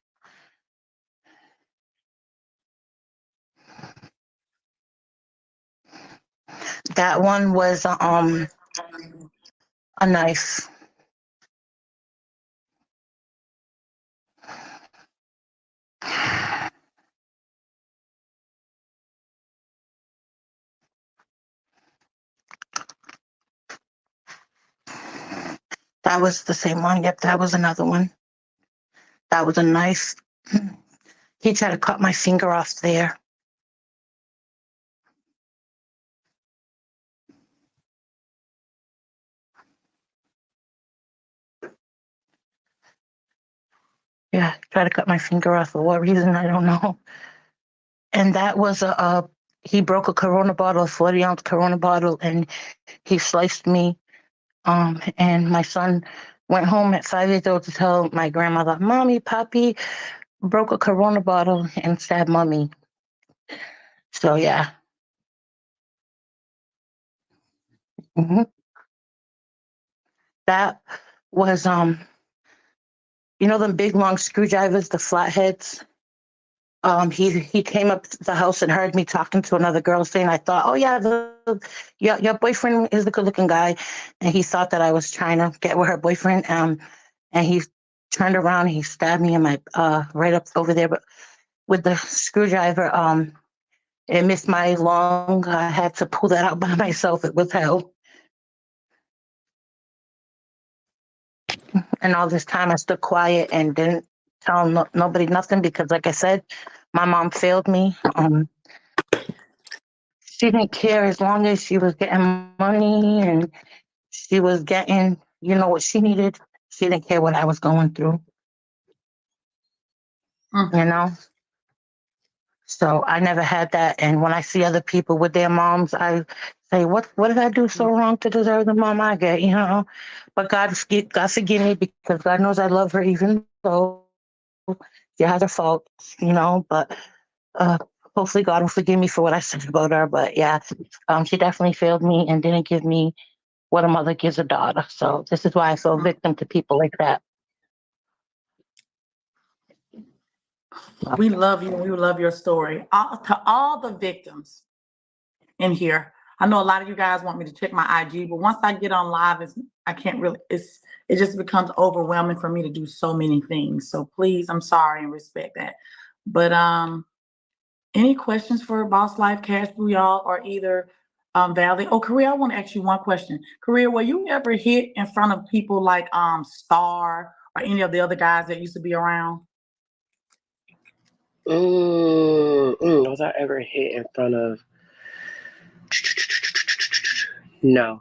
That one was a knife. That was the same one. Yep, that was another one. That was a knife. He tried to cut my finger off there. Yeah, tried to cut my finger off for what reason, I don't know. And that was he broke a Corona bottle, a 40-ounce Corona bottle, and he sliced me. And my son went home at 5 years old to tell my grandmother, Mommy, Papi broke a Corona bottle and stabbed Mommy. So, yeah. hmm That was, you know, them big long screwdrivers, the flatheads. He came up to the house and heard me talking to another girl saying, I thought, oh yeah, your boyfriend is the good looking guy. And he thought that I was trying to get with her boyfriend. And he turned around, he stabbed me in my, right up over there, but with the screwdriver, it missed my lung. I had to pull that out by myself. It was hell. And all this time I stood quiet and didn't tell nobody nothing because, like I said, my mom failed me. She didn't care as long as she was getting money and she was getting, you know, what she needed. She didn't care what I was going through, you know? So I never had that. And when I see other people with their moms, I say, what did I do so wrong to deserve the mom I get, you know? But God forgive me because God knows I love her even though she has her faults, you know? But uh, hopefully God will forgive me for what I said about her. But yeah, she definitely failed me and didn't give me what a mother gives a daughter. So this is why I feel victim to people like that. We love you. We love your story. To all the victims in here, I know a lot of you guys want me to check my IG, but once I get on live, I can't really. It just becomes overwhelming for me to do so many things. So please, I'm sorry and respect that. But any questions for Boss Life Cash Boo, y'all, or either Valley? Oh, Korea, I want to ask you one question. Korea, were you ever hit in front of people like Star or any of the other guys that used to be around? Was I ever hit in front of? No,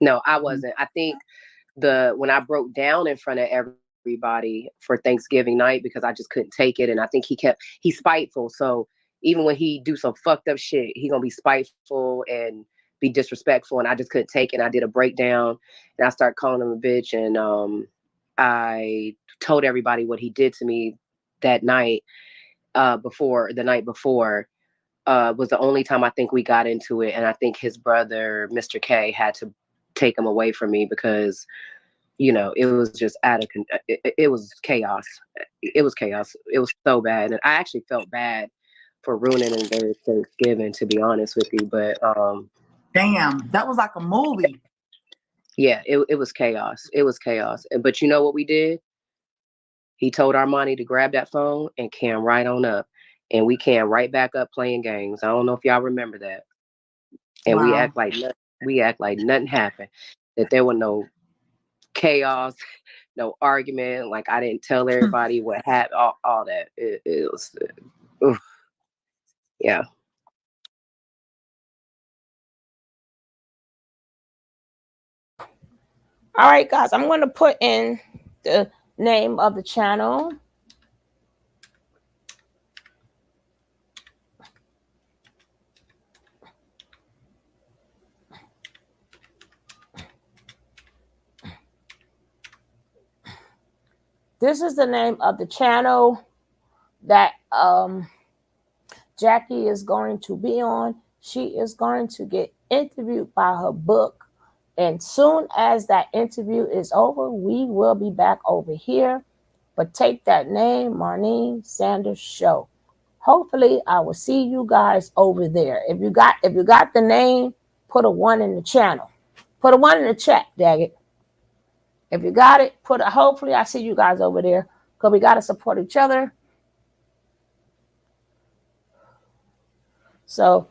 no, I wasn't. I think when I broke down in front of everybody for Thanksgiving night because I just couldn't take it, and I think he's spiteful. So even when he do some fucked up shit, he gonna be spiteful and be disrespectful, and I just couldn't take it. And I did a breakdown, and I started calling him a bitch, and I told everybody what he did to me that night. The night before, was the only time I think we got into it. And I think his brother, Mr. K, had to take him away from me because, you know, it was just it was chaos. It was chaos. It was so bad. And I actually felt bad for ruining their Thanksgiving, to be honest with you. But damn, that was like a movie. Yeah, it was chaos. It was chaos. But you know what we did? He told Armani to grab that phone and cam right on up. And we cam right back up playing games. I don't know if y'all remember that. And we act like nothing happened. That there was no chaos, no argument. Like I didn't tell everybody what happened. All that. It was, yeah. All right, guys, I'm going to put in the name of the channel. This is the name of the channel that Jackie is going to be on. She is going to get interviewed by her book. And soon as that interview is over, we will be back over here. But take that name, Marlene Sanders Show. Hopefully, I will see you guys over there. If you got the name, put a 1 in the channel. Put a 1 in the chat, daggit. If you got it, hopefully I see you guys over there. Because we got to support each other. So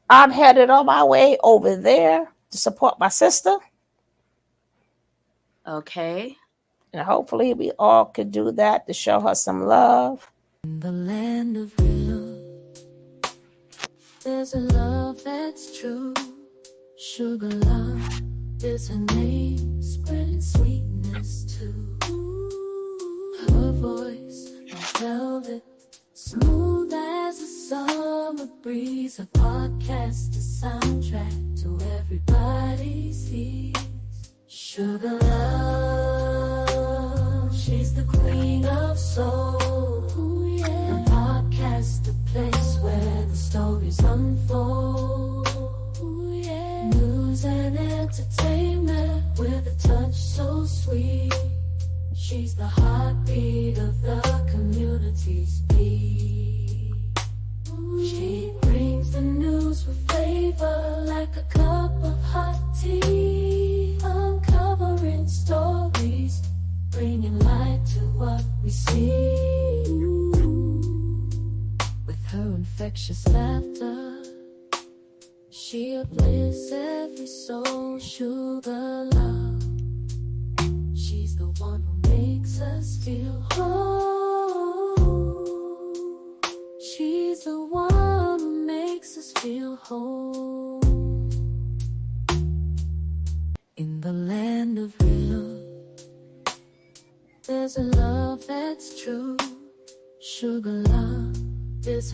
I'm headed on my way over there to support my sister. Okay. And hopefully we all could do that to show her some love. In the land of real, there's a love that's true. Sugar love is her name, spreading sweetness too. Her voice like velvet, smooth as a summer breeze. A podcast, a soundtrack to everybody's ears. Sugar Love, she's the queen of soul. Ooh, yeah. A podcast, a place where the stories unfold. Ooh, yeah. News and entertainment with a touch so sweet. She's the heartbeat of the community's beat. She brings the news with flavor like a cup of hot tea, uncovering stories, bringing light to what we see. With her infectious laughter, she uplifts every soul. Sugar Love, she's the one who makes us feel whole. She's the one who makes us feel whole. In the land of real, there's a love that's true. Sugar Love is